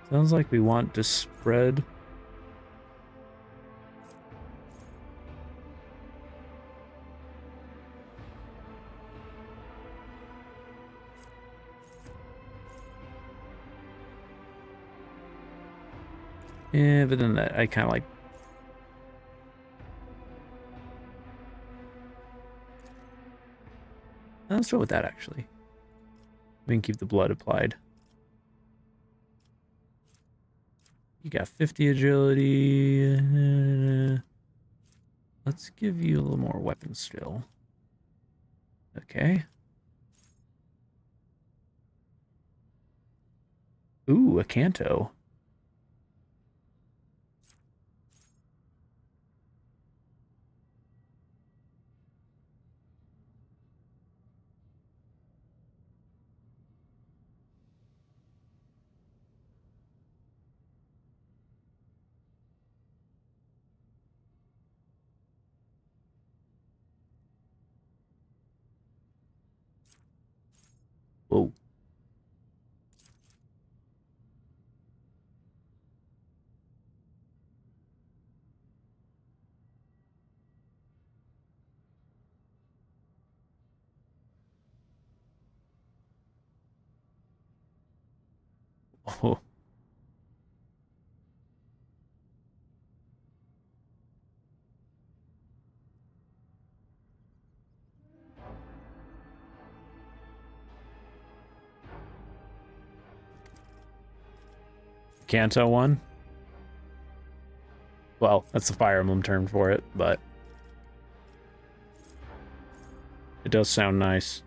Sounds like we want to spread... Yeah, but then I kind of like... Let's go with that, actually. We can keep the blood applied. You got 50 agility. Let's give you a little more weapon skill. Okay. Ooh, a Canto. Whoa. Oh. Canto one? Well, that's the Fire Emblem term for it, but it does sound nice.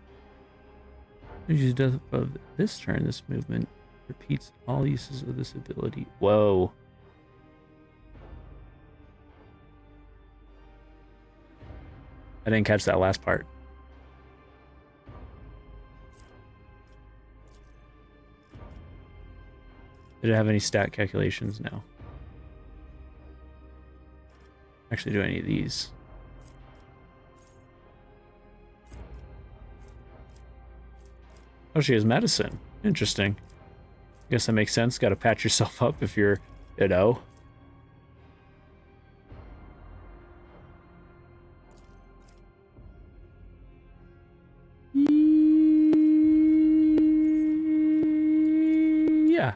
Use death of this turn, this movement repeats all uses of this ability. Whoa. I didn't catch that last part. Did it have any stat calculations? No. Actually, do any of these? Oh, she has medicine. Interesting. Guess that makes sense. Gotta patch yourself up if you're, you know. Yeah.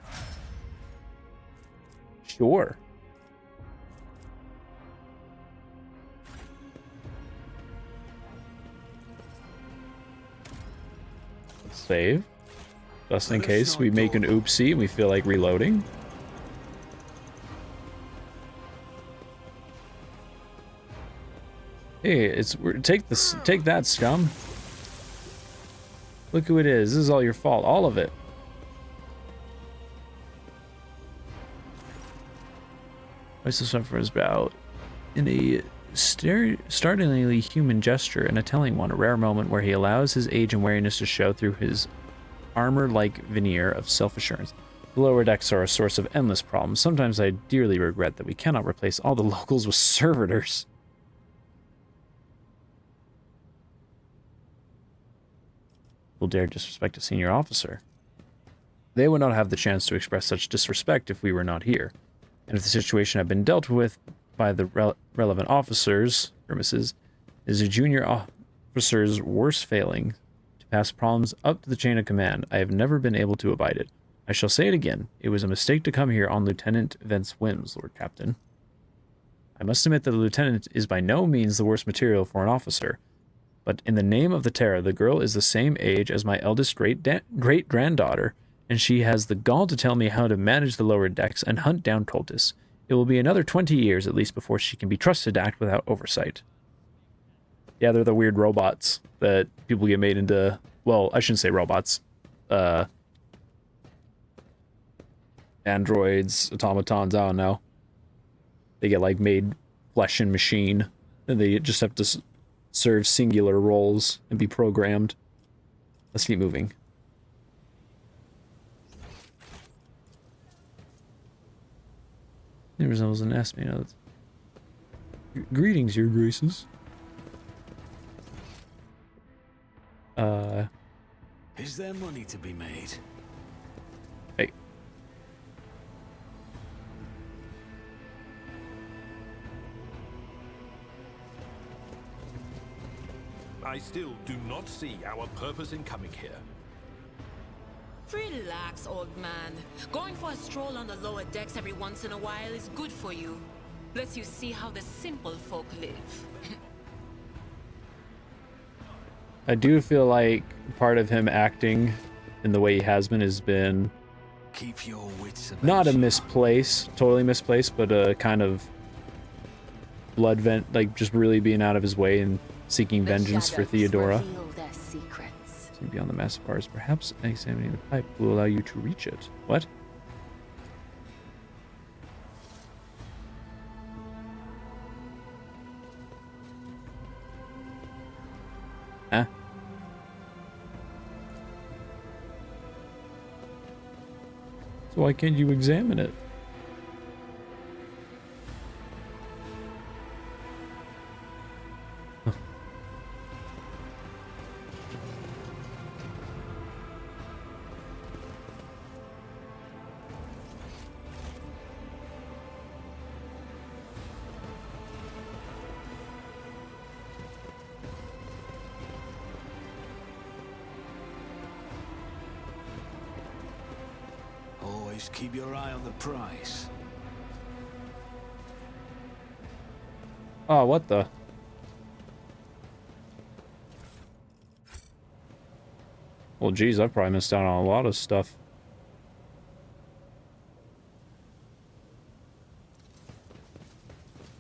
Sure. Save. Just in case we make an oopsie and we feel like reloading. Hey, take that, scum. Look who it is. This is all your fault. All of it. Vice for his bow. In a startlingly human gesture and a telling one, a rare moment where he allows his age and wariness to show through his armor-like veneer of self-assurance. The lower decks are a source of endless problems. Sometimes I dearly regret that we cannot replace all the locals with servitors. Will dare disrespect a senior officer. They would not have the chance to express such disrespect if we were not here. And if the situation had been dealt with by the relevant officers, Grimaces, is a junior officer's worst failing to pass problems up to the chain of command. I have never been able to abide it. I shall say it again. It was a mistake to come here on Lieutenant Vent's whims, Lord Captain. I must admit that the lieutenant is by no means the worst material for an officer. But in the name of the Terra, the girl is the same age as my eldest great-granddaughter, and she has the gall to tell me how to manage the lower decks and hunt down cultists. It will be another 20 years at least before she can be trusted to act without oversight. Yeah, they're the weird robots that people get made into... Well, I shouldn't say robots. Androids, automatons, I don't know. They get, like, made flesh and machine, and they just have to serve singular roles and be programmed. Let's keep moving. It resembles an S made of... Greetings, your graces. Is there money to be made? Hey. I still do not see our purpose in coming here. Relax, old man. Going for a stroll on the lower decks every once in a while is good for you. Lets you see how the simple folk live. I do feel like part of him acting in the way he has been Keep your wits about not a you. totally misplaced, but a kind of blood vent, like just really being out of his way and seeking vengeance for shadows Theodora. reveal their secrets. Seen beyond the massive bars, perhaps examining the pipe will allow you to reach it. What? Huh? So why can't you examine it? Always keep your eye on the prize. Oh, what the? Well, geez, I've probably missed out on a lot of stuff.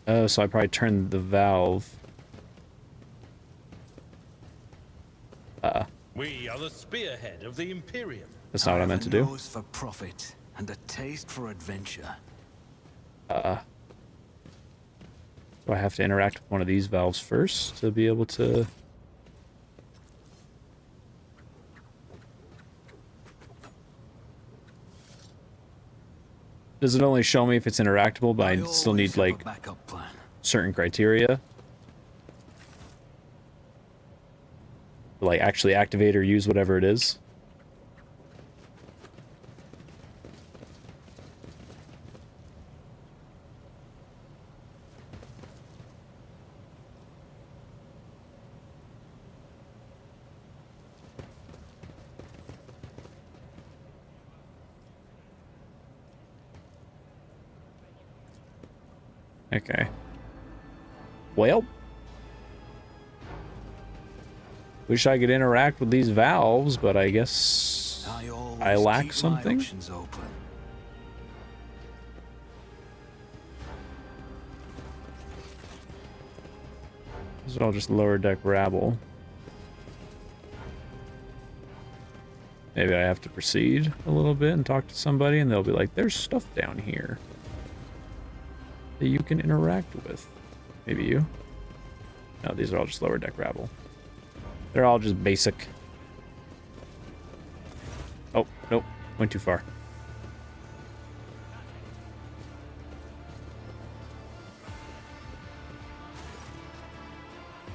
Oh, so I probably turned the valve. We are the spearhead of the Imperium. That's not what I meant to do. have a nose for profit and a taste for adventure. Do I have to interact with one of these valves first to be able to... Does it only show me if it's interactable, but I still always need, have a like, backup plan. certain criteria? To, like, actually activate or use whatever it is? Okay. Well. Wish I could interact with these valves, but I guess I lack keep something. My options open. This is all just lower deck rabble. Maybe I have to proceed a little bit and talk to somebody, and they'll be like, there's stuff down here that you can interact with. Maybe you. No, these are all just lower deck rabble. They're all just basic. Oh, nope. Went too far.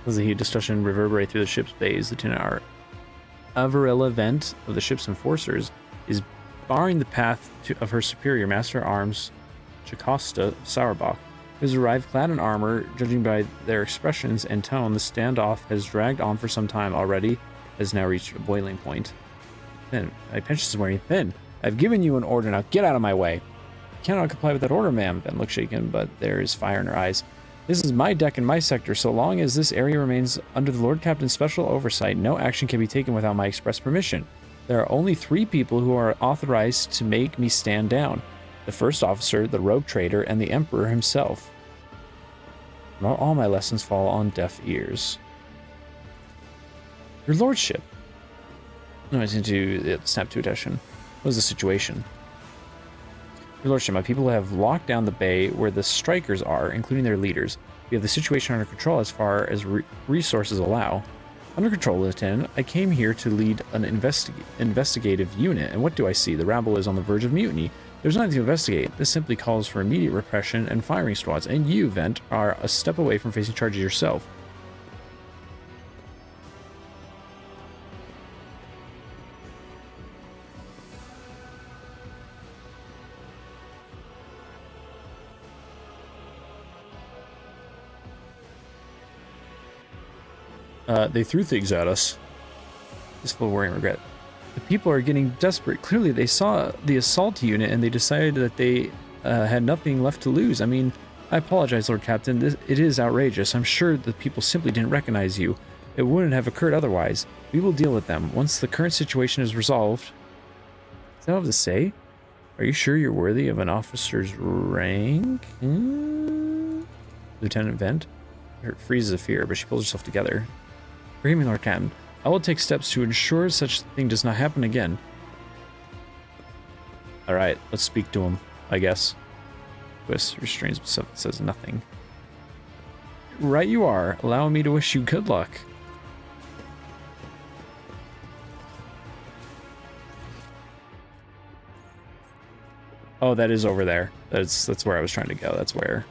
As the heat discussion reverberate through the ship's bays, Lieutenant Avarilla Vent of the ship's enforcers is barring the path of her superior Master Arms, Jocasta Sauerbach, who has arrived clad in armor. Judging by their expressions and tone, the standoff has dragged on for some time already, has now reached a boiling point. Then, my pension is wearing thin. I've given you an order, now get out of my way. I cannot comply with that order, ma'am. Ben looks shaken, but there is fire in her eyes. This is my deck and my sector. So long as this area remains under the Lord Captain's special oversight, no action can be taken without my express permission. There are only 3 people who are authorized to make me stand down. The first officer, the rogue trader, and the Emperor himself. Not all my lessons fall on deaf ears. Your Lordship. No, I need to snap to attention. What is the situation? Your Lordship, my people have locked down the bay where the strikers are, including their leaders. We have the situation under control as far as resources allow. Under control, Lieutenant. I came here to lead an investigative unit, and what do I see? The rabble is on the verge of mutiny. There's nothing to investigate. This simply calls for immediate repression and firing squads, and you, Vent, are a step away from facing charges yourself. They threw things at us. This full of worry and regret. The people are getting desperate. Clearly, they saw the assault unit and they decided that they had nothing left to lose. I mean, I apologize, Lord Captain. It is outrageous. I'm sure the people simply didn't recognize you. It wouldn't have occurred otherwise. We will deal with them once the current situation is resolved. Is that all I have to say? Are you sure you're worthy of an officer's rank? Lieutenant Vent? Her freezes of fear, but she pulls herself together. Forgive me, Lord Captain. I will take steps to ensure such thing does not happen again. Alright, let's speak to him, I guess. Twist restrains himself and says nothing. Right you are. Allow me to wish you good luck. Oh, that is over there. That's where I was trying to go. That's where.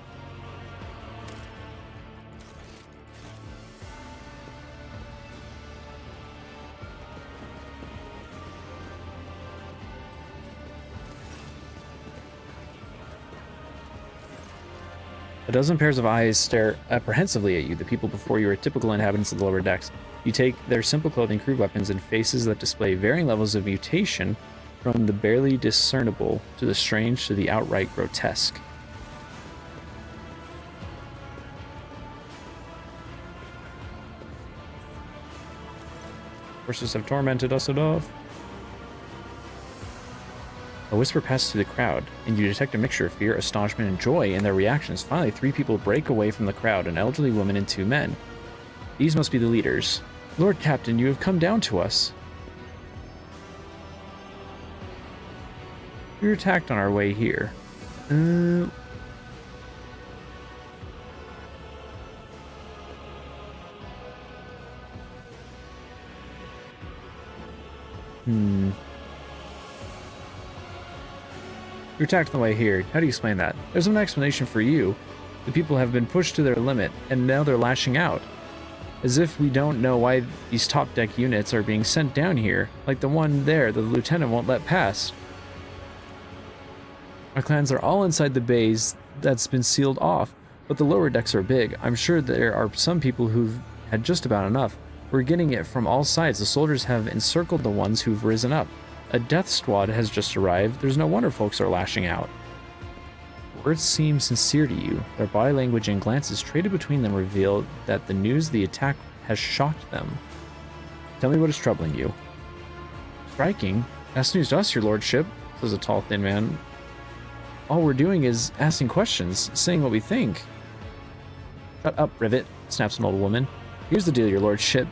A dozen pairs of eyes stare apprehensively at you. The people before you are typical inhabitants of the lower decks. You take their simple clothing, crude weapons, and faces that display varying levels of mutation, from the barely discernible to the strange to the outright grotesque. Forces have tormented us enough. A whisper passes through the crowd, and you detect a mixture of fear, astonishment, and joy in their reactions. Finally, 3 people break away from the crowd, an elderly woman and 2 men. These must be the leaders. Lord Captain, you have come down to us. We were attacked on our way here. You were attacked on the way here. How do you explain that? There's no explanation for you. The people have been pushed to their limit, and now they're lashing out. As if we don't know why these top deck units are being sent down here, like the one there that the lieutenant won't let pass. Our clans are all inside the bays that's been sealed off, but the lower decks are big. I'm sure there are some people who've had just about enough. We're getting it from all sides. The soldiers have encircled the ones who've risen up. A death squad has just arrived. There's no wonder folks are lashing out. Words seem sincere to you. Their body language and glances traded between them revealed that the news of the attack has shocked them. Tell me what is troubling you. Striking? That's news to us, your lordship, says a tall, thin man. All we're doing is asking questions, saying what we think. Shut up, Rivet, snaps an old woman. Here's the deal, your lordship.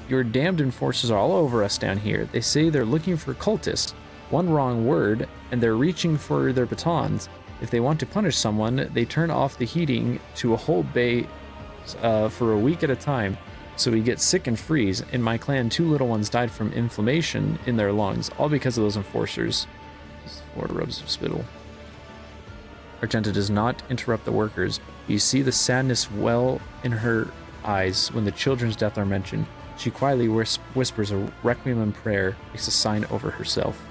Your damned enforcers are all over us down here. They say they're looking for cultists. One wrong word, and they're reaching for their batons. If they want to punish someone, they turn off the heating to a whole bay for a week at a time, so we get sick and freeze. In my clan, 2 little ones died from inflammation in their lungs, all because of those enforcers. Lord rubs of spittle. Argenta does not interrupt the workers. You see the sadness well in her eyes when the children's death are mentioned. She quietly whispers a requiem and prayer, makes a sign over herself.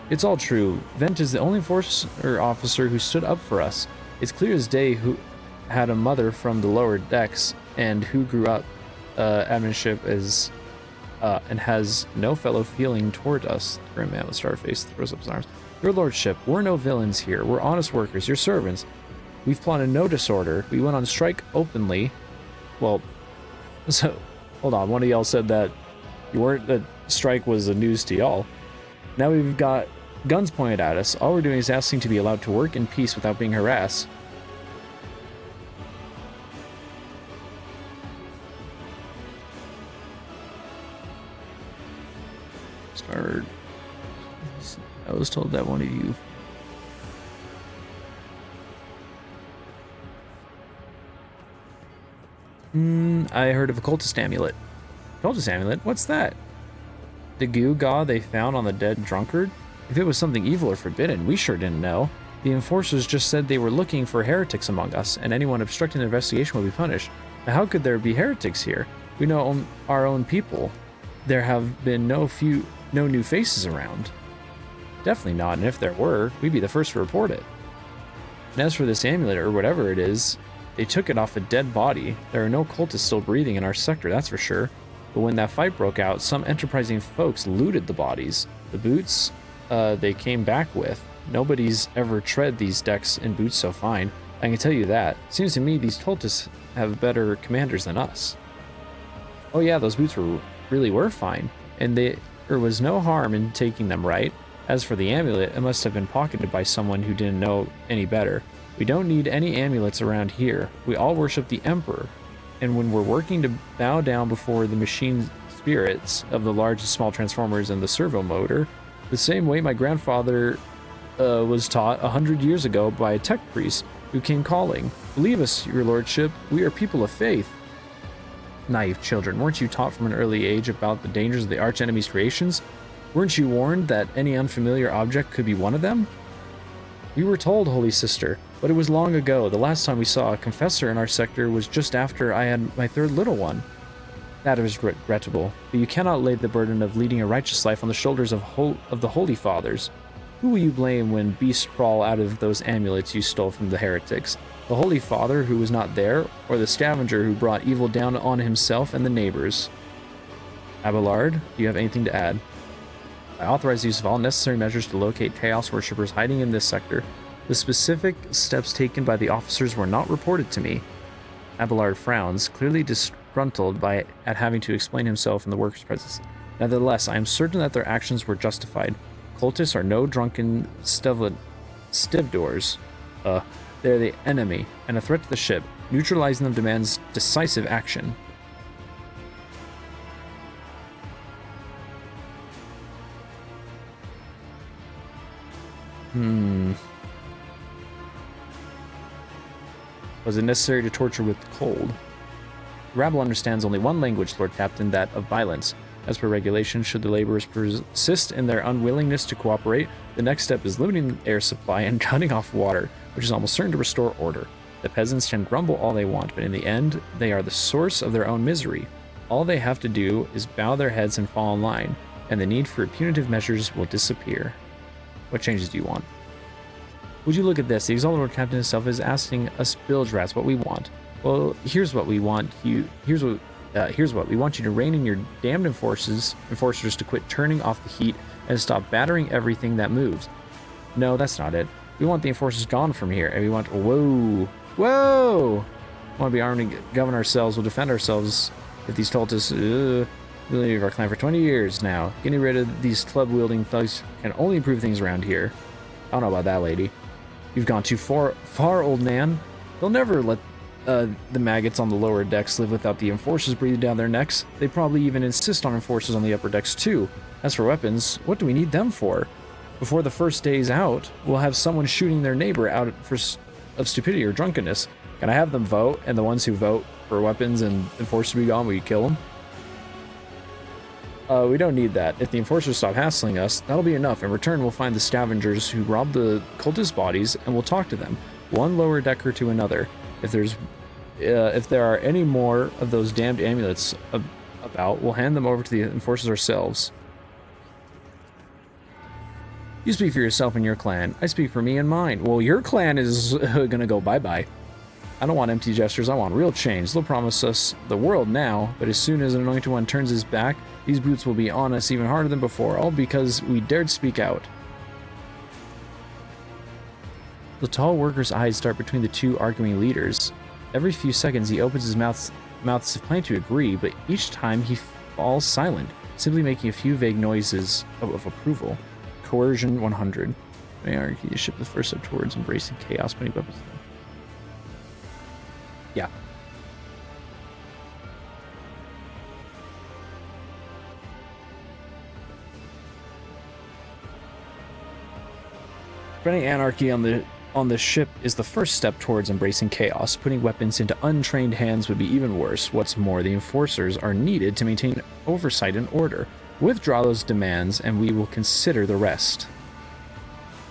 It's all true. Vent is the only enforcer officer who stood up for us. It's clear as day who had a mother from the lower decks and who grew up adminship as and has no fellow feeling toward us. The grim man with star face throws up his arms. Your lordship, we're no villains here. We're honest workers, your servants. We've plotted no disorder. We went on strike openly. Well, so hold on. One of y'all said that that strike was the news to y'all. Now we've got guns pointed at us. All we're doing is asking to be allowed to work in peace without being harassed. I was told that one of you. I heard of a cultist amulet. Cultist amulet? What's that? The goo gaw they found on the dead drunkard? If it was something evil or forbidden, we sure didn't know. The enforcers just said they were looking for heretics among us, and anyone obstructing the investigation will be punished. Now, how could there be heretics here? We know our own people. There have been no new faces around. Definitely not, and if there were, we'd be the first to report it. And as for this amulet, or whatever it is, they took it off a dead body. There are no cultists still breathing in our sector, that's for sure. But when that fight broke out, some enterprising folks looted the bodies. The boots they came back with. Nobody's ever tread these decks in boots so fine. I can tell you that. Seems to me these cultists have better commanders than us. Oh yeah, those boots really were fine, and there was no harm in taking them, right? As for the amulet, it must have been pocketed by someone who didn't know any better. We don't need any amulets around here. We all worship the Emperor, and when we're working to bow down before the machine spirits of the large and small transformers and the servo motor, the same way my grandfather was taught 100 years ago by a tech priest who came calling. Believe us, your lordship, we are people of faith. Naive children, weren't you taught from an early age about the dangers of the archenemy's creations? Weren't you warned that any unfamiliar object could be one of them? We were told, Holy Sister, but it was long ago. The last time we saw a confessor in our sector was just after I had my 3rd little one. That is regrettable, but you cannot lay the burden of leading a righteous life on the shoulders of the Holy Fathers. Who will you blame when beasts crawl out of those amulets you stole from the heretics? The Holy Father who was not there, or the scavenger who brought evil down on himself and the neighbors? Abelard, do you have anything to add? I authorize the use of all necessary measures to locate Chaos Worshippers hiding in this sector. The specific steps taken by the officers were not reported to me. Abelard frowns, clearly disgruntled at having to explain himself in the workers' presence. Nevertheless, I am certain that their actions were justified. Cultists are no drunken stevedores. They're the enemy and a threat to the ship. Neutralizing them demands decisive action. Was it necessary to torture with cold? The rabble understands only one language, Lord Captain, that of violence. As per regulation, should the laborers persist in their unwillingness to cooperate, the next step is limiting air supply and cutting off water, which is almost certain to restore order. The peasants can grumble all they want, but in the end, they are the source of their own misery. All they have to do is bow their heads and fall in line, and the need for punitive measures will disappear. What changes do you want? Would you look at this? The Exalted Lord Captain himself is asking us bilge rats what we want. Well, here's what we want. Here's what we want you to rein in your damned enforcers to quit turning off the heat and stop battering everything that moves. No, that's not it. We want the enforcers gone from here, and we want... Whoa! Whoa! We want to be armed to govern ourselves. We'll defend ourselves if these cultists... we leave our clan for 20 years now. Getting rid of these club-wielding thugs can only improve things around here. I don't know about that, lady. You've gone too far, old man. They'll never let the maggots on the lower decks live without the enforcers breathing down their necks. They probably even insist on enforcers on the upper decks too. As for weapons, what do we need them for? Before the first day's out, we'll have someone shooting their neighbor out of stupidity or drunkenness. Can I have them vote, and the ones who vote for weapons and enforcers to be gone, we kill them? We don't need that. If the enforcers stop hassling us, that'll be enough. In return, we'll find the scavengers who robbed the cultist bodies, and we'll talk to them, one lower decker to another. If there are any more of those damned amulets about, we'll hand them over to the enforcers ourselves. You speak for yourself and your clan. I speak for me and mine. Well, your clan is gonna go bye-bye. I don't want empty gestures. I want real change. They'll promise us the world now, but as soon as an anointed one turns his back, these boots will be on us even harder than before, all because we dared speak out. The tall worker's eyes dart between the two arguing leaders. Every few seconds he opens his mouth as if planning to agree, but each time he falls silent, simply making a few vague noises of approval. Coercion 100. May I argue you ship the first step towards embracing chaos, putting weapons. Yeah. Spreading anarchy on the ship is the first step towards embracing chaos. Putting weapons into untrained hands would be even worse. What's more, the enforcers are needed to maintain oversight and order. Withdraw those demands, and we will consider the rest.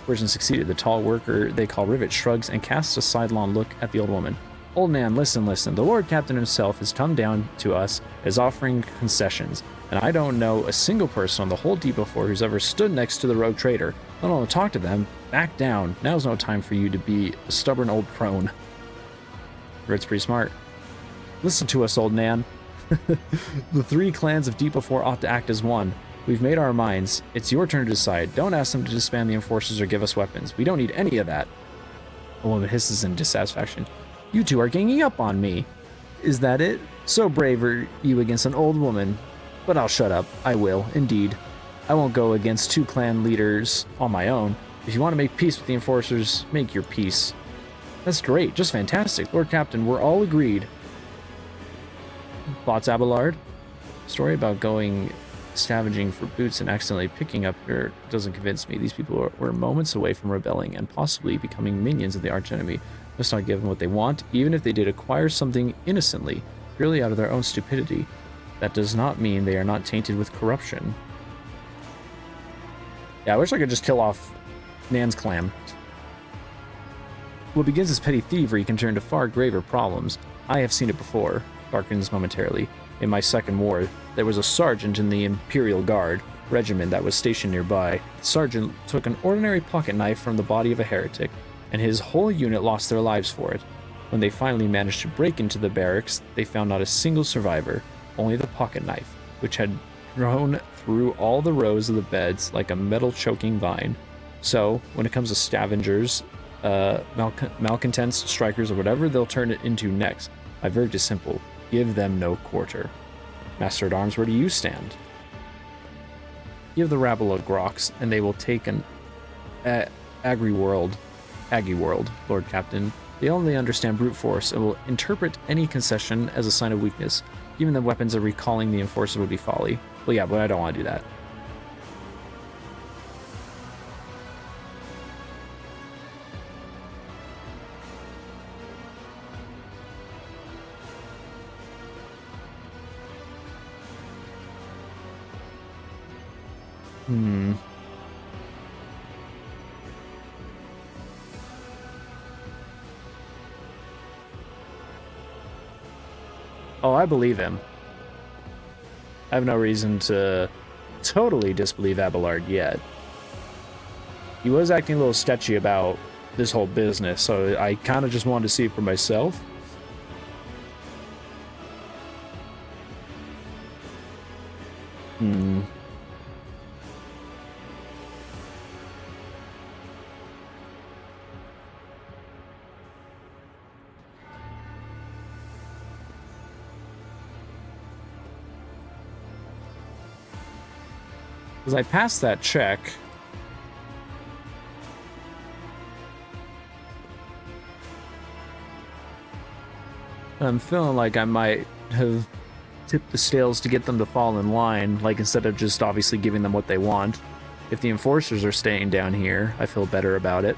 Coercion succeeded. The tall worker they call Rivet shrugs and casts a sidelong look at the old woman. Old man, listen. The Lord Captain himself has come down to us as offering concessions, and I don't know a single person on the whole depot floor who's ever stood next to the rogue trader. I don't want to talk to them. Back down. Now's no time for you to be a stubborn old crone. Rivet's pretty smart. Listen to us, old man. The three clans of Depot 4 ought to act as one. We've made our minds. It's your turn to decide. Don't ask them to disband the enforcers or give us weapons. We don't need any of that. A woman hisses in dissatisfaction. You two are ganging up on me. Is that it? So brave are you against an old woman. But I'll shut up. I will, indeed. I won't go against two clan leaders on my own. If you want to make peace with the enforcers, make your peace. That's great. Just fantastic. Lord Captain, we're all agreed. Thoughts, Abelard? Story about going scavenging for boots and accidentally picking up her doesn't convince me. These people were moments away from rebelling and possibly becoming minions of the archenemy. Must not give them what they want, even if they did acquire something innocently, purely out of their own stupidity. That does not mean they are not tainted with corruption. Yeah, I wish I could just kill off Nan's clan. What begins as petty thievery can turn to far graver problems. I have seen it before. Darkens momentarily. In my second war, there was a sergeant in the Imperial Guard regiment that was stationed nearby. The sergeant took an ordinary pocket knife from the body of a heretic, and his whole unit lost their lives for it. When they finally managed to break into the barracks, they found not a single survivor, only the pocket knife, which had grown through all the rows of the beds like a metal-choking vine. So, when it comes to scavengers, malcontents, strikers, or whatever they'll turn it into next, my verdict is simple. Give them no quarter. Master-at-Arms, where do you stand? Give the rabble a grox, and they will take an Aggie world, Lord Captain. They only understand brute force and will interpret any concession as a sign of weakness. Giving them weapons and recalling the enforcer would be folly. Well, yeah, but I don't want to do that. Oh, I believe him. I have no reason to totally disbelieve Abelard yet. He was acting a little sketchy about this whole business, so I kind of just wanted to see it for myself. Because I passed that check. I'm feeling like I might have tipped the scales to get them to fall in line, like instead of just obviously giving them what they want. If the enforcers are staying down here, I feel better about it.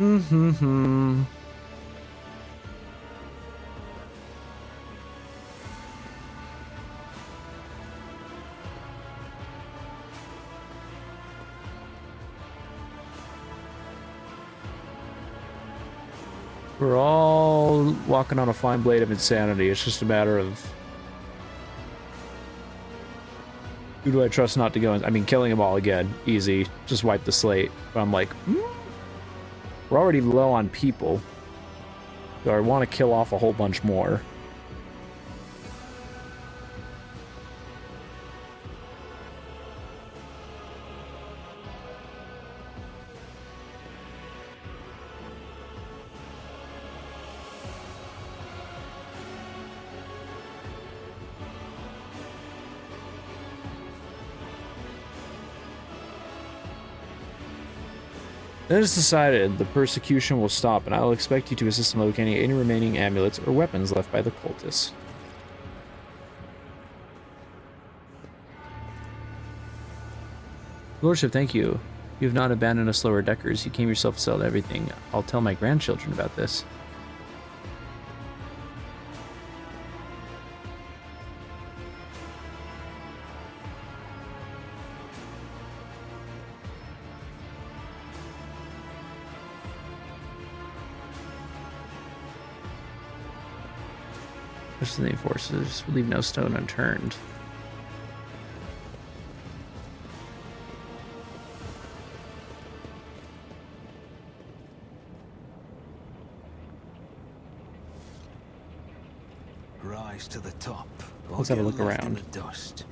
Mm-hmm. We're all walking on a fine blade of insanity. It's just a matter of who do I trust not to go in? I mean, killing them all again, easy. Just wipe the slate. But I'm like, we're already low on people. So I want to kill off a whole bunch more. It is decided the persecution will stop, and I will expect you to assist in locating any remaining amulets or weapons left by the cultists. Lordship, thank you. You have not abandoned us lower deckers. You came yourself to sell everything. I'll tell my grandchildren about this. The enforcers will leave no stone unturned. Rise to the top. Let's have a look around. In the dust.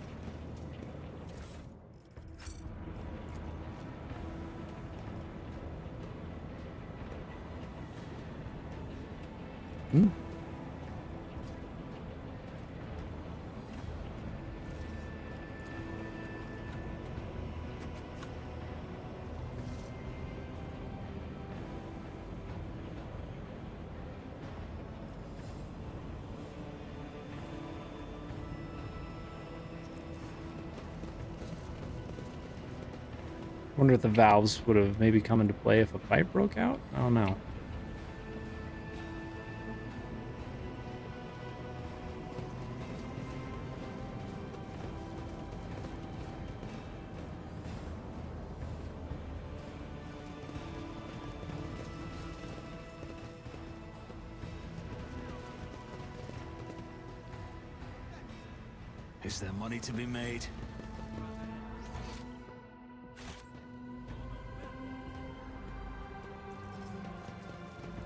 Wonder if the valves would have maybe come into play if a pipe broke out? I don't know. Is there money to be made?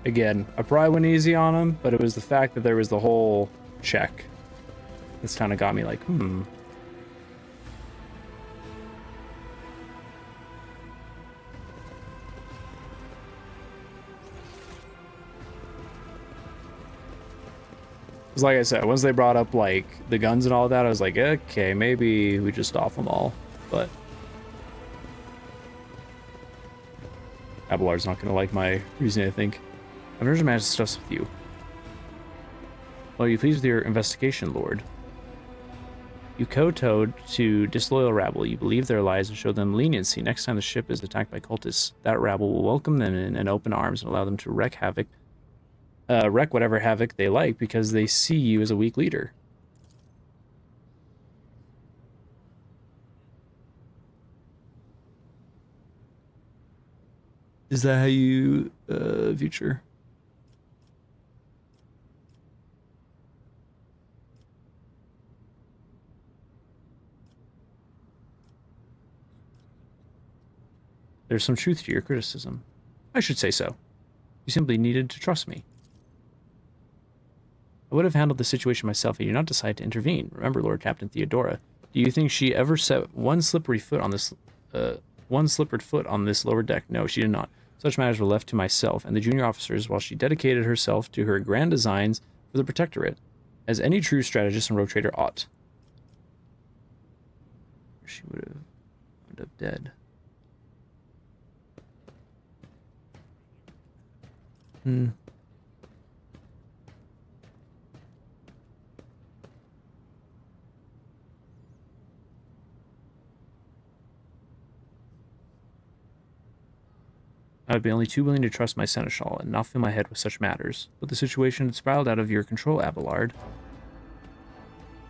Again, I probably went easy on him, but it was the fact that there was the whole check. This kind of got me like, Because like I said, once they brought up like the guns and all that, I was like, okay, maybe we just off them all. But Abelard's not going to like my reasoning, I think. I've never managed to discuss with you. Well, are you pleased with your investigation, Lord? You kowtowed to disloyal rabble. You believe their lies and show them leniency. Next time the ship is attacked by cultists, that rabble will welcome them in open arms and allow them to wreak whatever havoc they like because they see you as a weak leader. Is that how you future? There's some truth to your criticism. I should say so. You simply needed to trust me. I would have handled the situation myself had you not decided to intervene. Remember, Lord Captain Theodora. Do you think she ever set one slippery foot on this lower deck? No, she did not. Such matters were left to myself and the junior officers while she dedicated herself to her grand designs for the Protectorate, as any true strategist and rogue trader ought. She would have ended up dead. I would be only too willing to trust my seneschal and not fill my head with such matters, but the situation had spiraled out of your control, Abelard.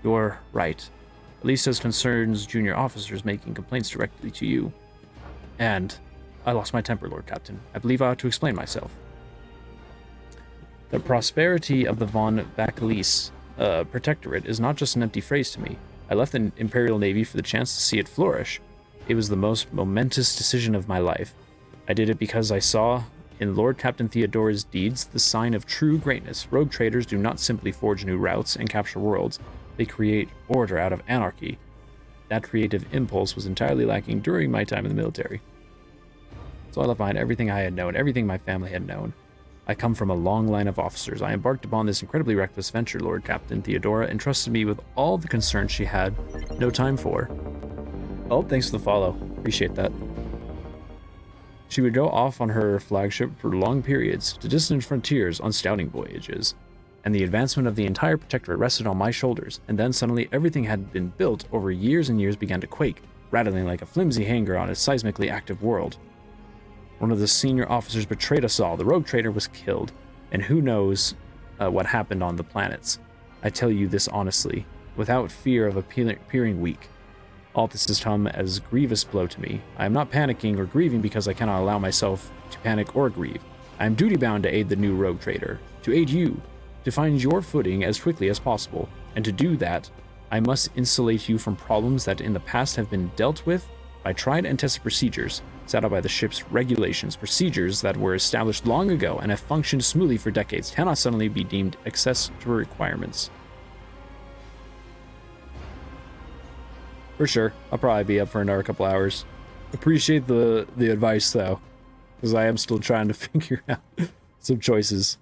You're right, at least as concerns junior officers making complaints directly to you. And I lost my temper, Lord Captain. I believe I ought to explain myself. The prosperity of the von Bacalise Protectorate is not just an empty phrase to me. I left the Imperial Navy for the chance to see it flourish. It was the most momentous decision of my life. I did it because I saw in Lord Captain Theodora's deeds the sign of true greatness. Rogue traders do not simply forge new routes and capture worlds. They create order out of anarchy. That creative impulse was entirely lacking during my time in the military. So I left behind everything I had known, everything my family had known. I come from a long line of officers. I embarked upon this incredibly reckless venture. Lord Captain Theodora entrusted me with all the concerns she had no time for. Oh, thanks for the follow. Appreciate that. She would go off on her flagship for long periods to distant frontiers on scouting voyages, and the advancement of the entire Protectorate rested on my shoulders, and then suddenly everything had been built over years and years began to quake, rattling like a flimsy hanger on a seismically active world. One of the senior officers betrayed us all. The rogue trader was killed, and who knows what happened on the planets. I tell you this honestly, without fear of appearing weak. All this has come as a grievous blow to me. I am not panicking or grieving because I cannot allow myself to panic or grieve. I am duty-bound to aid the new rogue trader, to aid you, to find your footing as quickly as possible, and to do that, I must insulate you from problems that in the past have been dealt with by tried and tested procedures, set out by the ship's regulations. Procedures that were established long ago and have functioned smoothly for decades cannot suddenly be deemed excess to requirements. For sure. I'll probably be up for another couple hours. Appreciate the advice, though, because I am still trying to figure out some choices.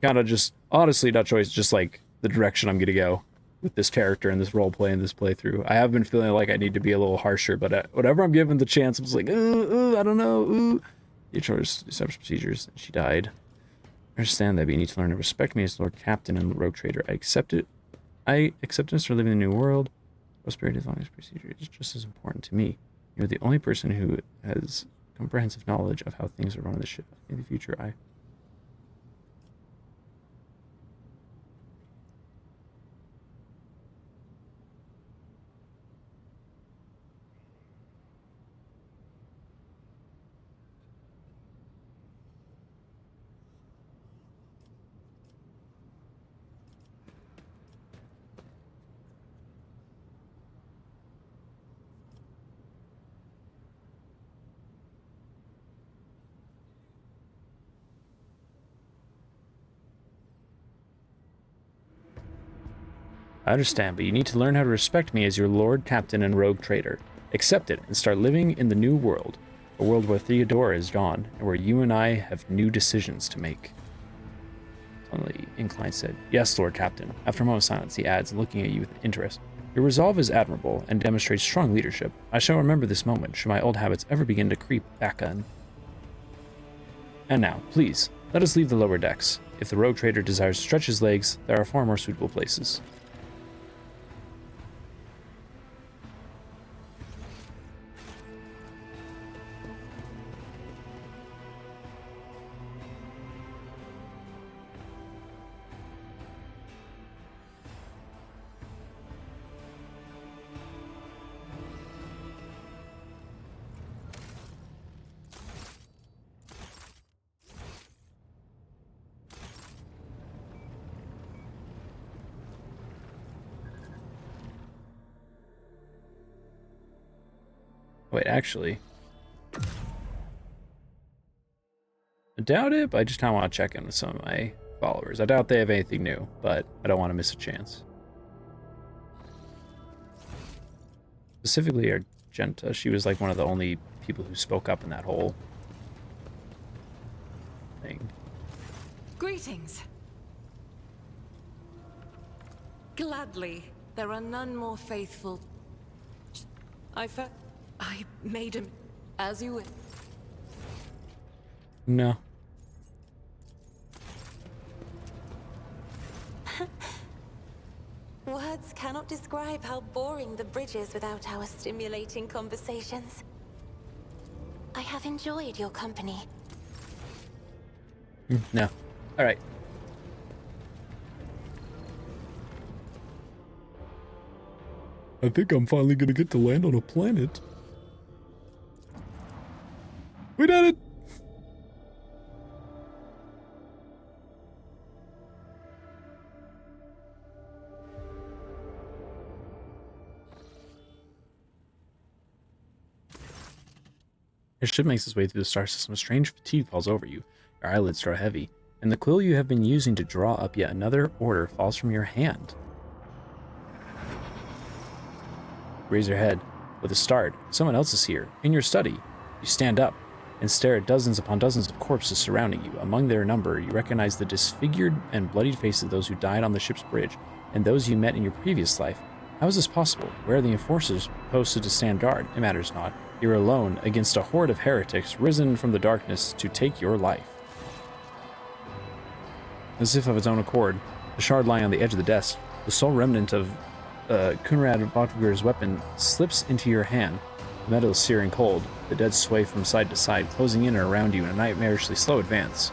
Kind of just, honestly, not choice, just like the direction I'm going to go with this character and this roleplay and this playthrough. I have been feeling like I need to be a little harsher, but whenever I'm given the chance, I'm just like, I don't know, You chose established procedures, and she died. I understand that, but you need to learn to respect me as Lord Captain and the rogue trader. I accept it. Acceptance for living in the new world. Prosperity as long as procedure is just as important to me. You're the only person who has comprehensive knowledge of how things are run on the ship. In the future, I understand, but you need to learn how to respect me as your Lord Captain and rogue trader. Accept it and start living in the new world. A world where Theodora is gone, and where you and I have new decisions to make. Suddenly, Incline said, Yes, Lord Captain. After a moment of silence, he adds, looking at you with interest. Your resolve is admirable, and demonstrates strong leadership. I shall remember this moment, should my old habits ever begin to creep back in. And now, please, let us leave the lower decks. If the rogue trader desires to stretch his legs, there are far more suitable places. Wait, actually, doubt it, but I just kind of want to check in with some of my followers. I doubt they have anything new, but I don't want to miss a chance. Specifically Argenta, she was like one of the only people who spoke up in that whole thing. Greetings. Gladly. There are none more faithful. I made him as you would. No. Words cannot describe how boring the bridge is without our stimulating conversations. I have enjoyed your company. No. All right. I think I'm finally gonna get to land on a planet. We did it! Your ship makes its way through the star system. A strange fatigue falls over you. Your eyelids grow heavy, and the quill you have been using to draw up yet another order falls from your hand. Raise your head. With a start, someone else is here, in your study. You stand up and stare at dozens upon dozens of corpses surrounding you. Among their number, you recognize the disfigured and bloodied faces of those who died on the ship's bridge, and those you met in your previous life. How is this possible? Where are the enforcers posted to stand guard? It matters not. You're alone against a horde of heretics risen from the darkness to take your life. As if of its own accord, the shard lying on the edge of the desk, the sole remnant of Kunrad Botvir's weapon, slips into your hand. The metal is searing cold. The dead sway from side to side, closing in and around you in a nightmarishly slow advance.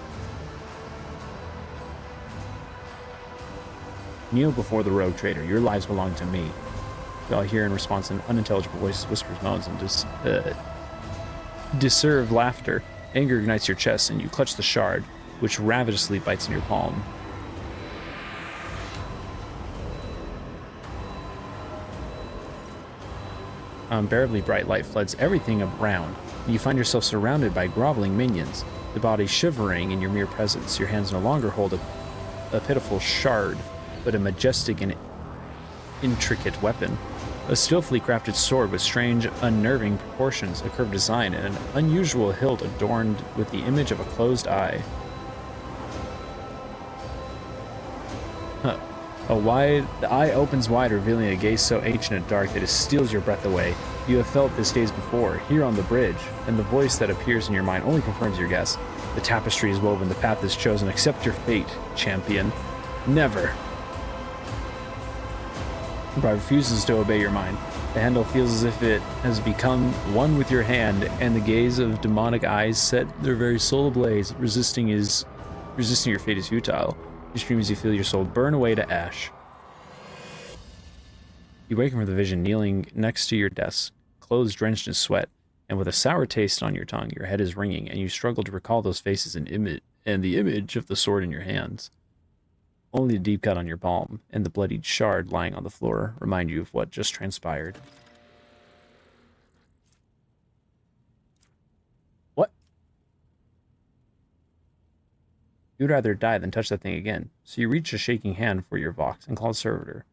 Kneel before the rogue traitor. Your lives belong to me. You all hear in response in unintelligible voices, whispers, moans, and deserved laughter. Anger ignites your chest, and you clutch the shard, which ravenously bites in your palm. Unbearably bright light floods everything around, and you find yourself surrounded by groveling minions, the body shivering in your mere presence. Your hands no longer hold a pitiful shard, but a majestic and intricate weapon. A skillfully crafted sword with strange, unnerving proportions, a curved design, and an unusual hilt adorned with the image of a closed eye. The eye opens wide, revealing a gaze so ancient and dark that it steals your breath away. You have felt this days before, here on the bridge, and the voice that appears in your mind only confirms your guess. The tapestry is woven, the path is chosen. Accept your fate, champion. Never. But refuses to obey your mind. The handle feels as if it has become one with your hand, and the gaze of demonic eyes set their very soul ablaze. Resisting your fate is futile. You scream as you feel your soul burn away to ash. You waken from the vision, kneeling next to your desk, clothes drenched in sweat, and with a sour taste on your tongue. Your head is ringing, and you struggle to recall those faces and the image of the sword in your hands. Only the deep cut on your palm and the bloodied shard lying on the floor remind you of what just transpired. What? You'd rather die than touch that thing again, so you reach a shaking hand for your Vox and call a servitor.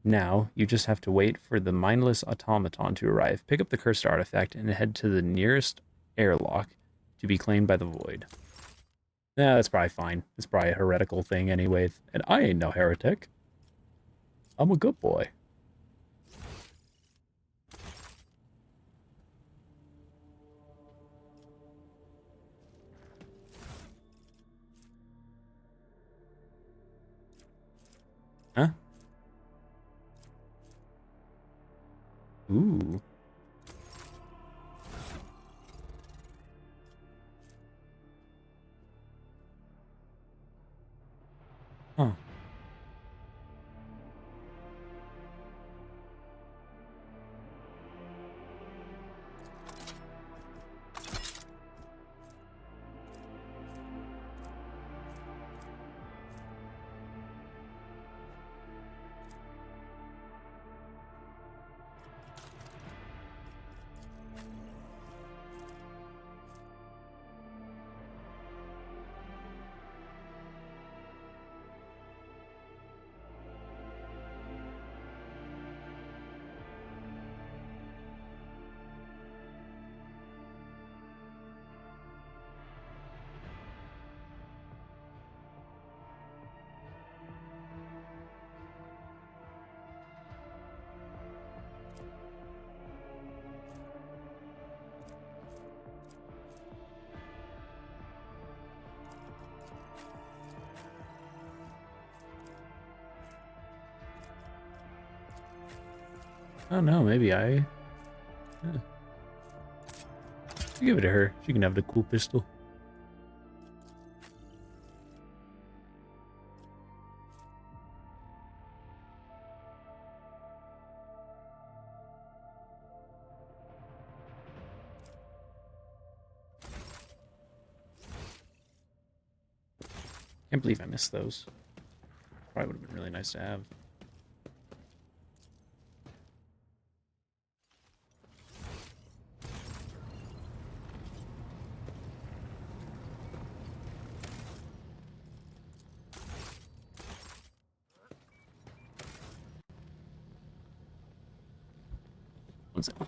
Now, you just have to wait for the mindless automaton to arrive, pick up the cursed artifact, and head to the nearest airlock to be claimed by the void. Nah, that's probably fine. It's probably a heretical thing anyway, and I ain't no heretic. I'm a good boy. Huh? Ooh. Huh. Oh no, maybe I... Yeah. Give it to her. She can have the cool pistol. Can't believe I missed those. Probably would have been really nice to have. One second.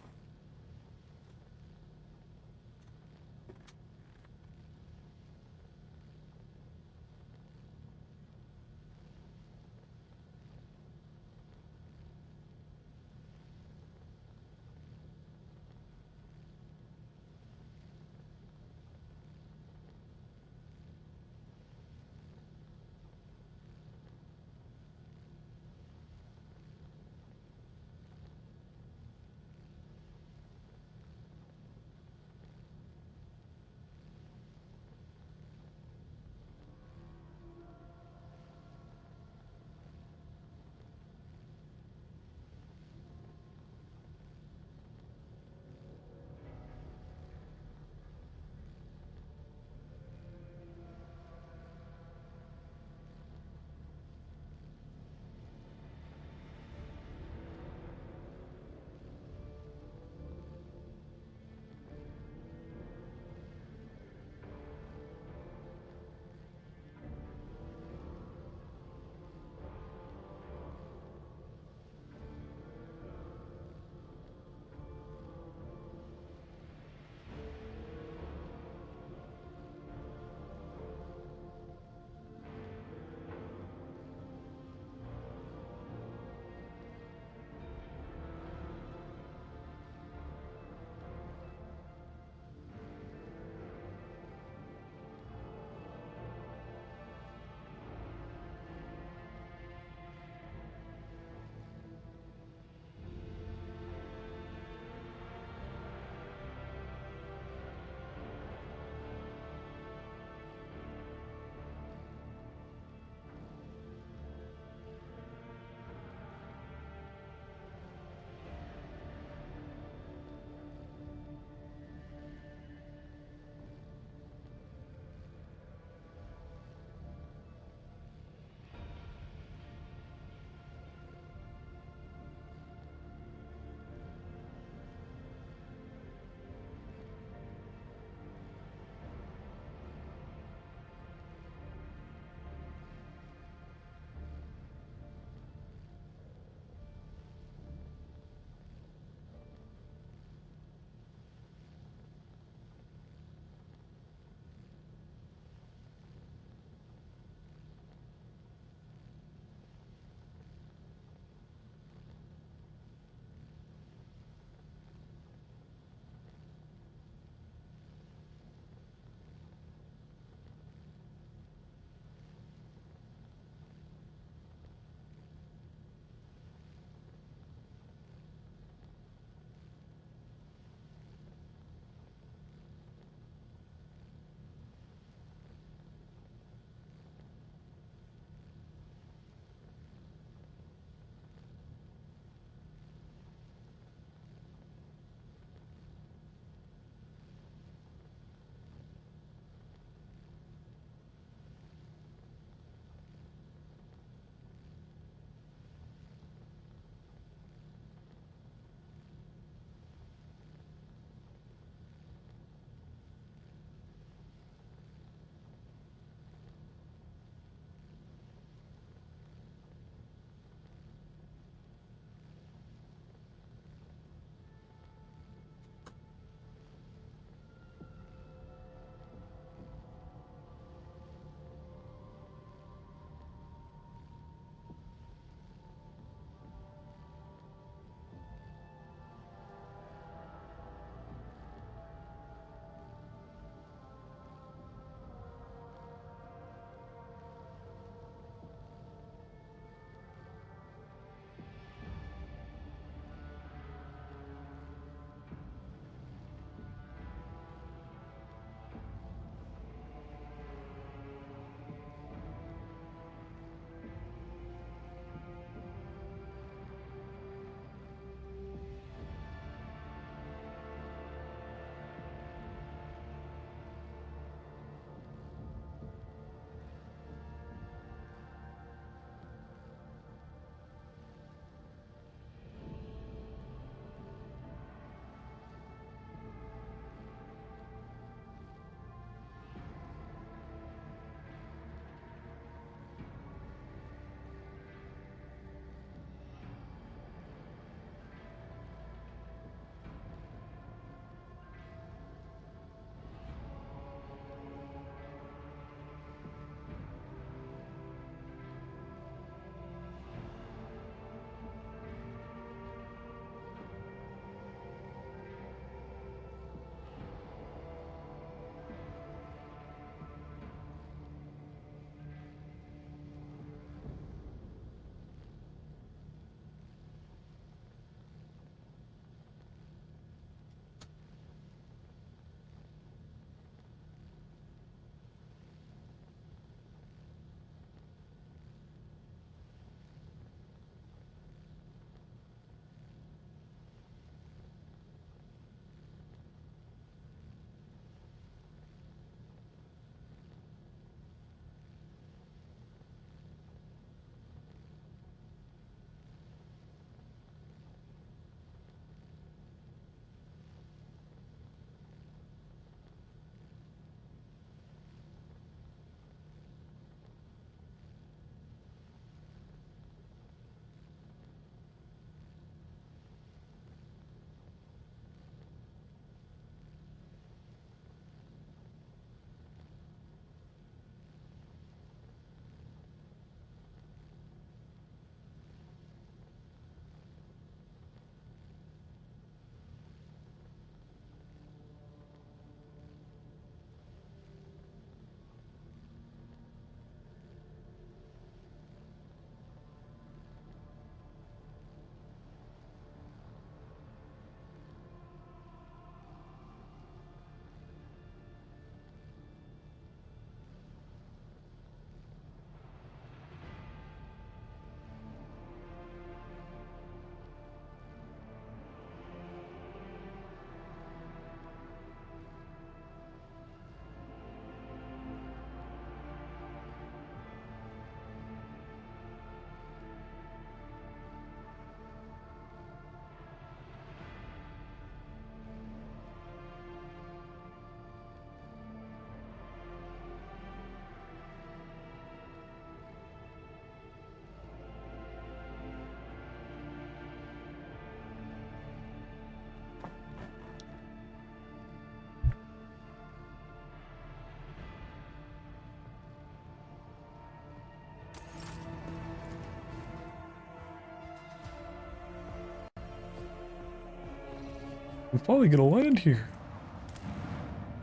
I'm finally gonna land here.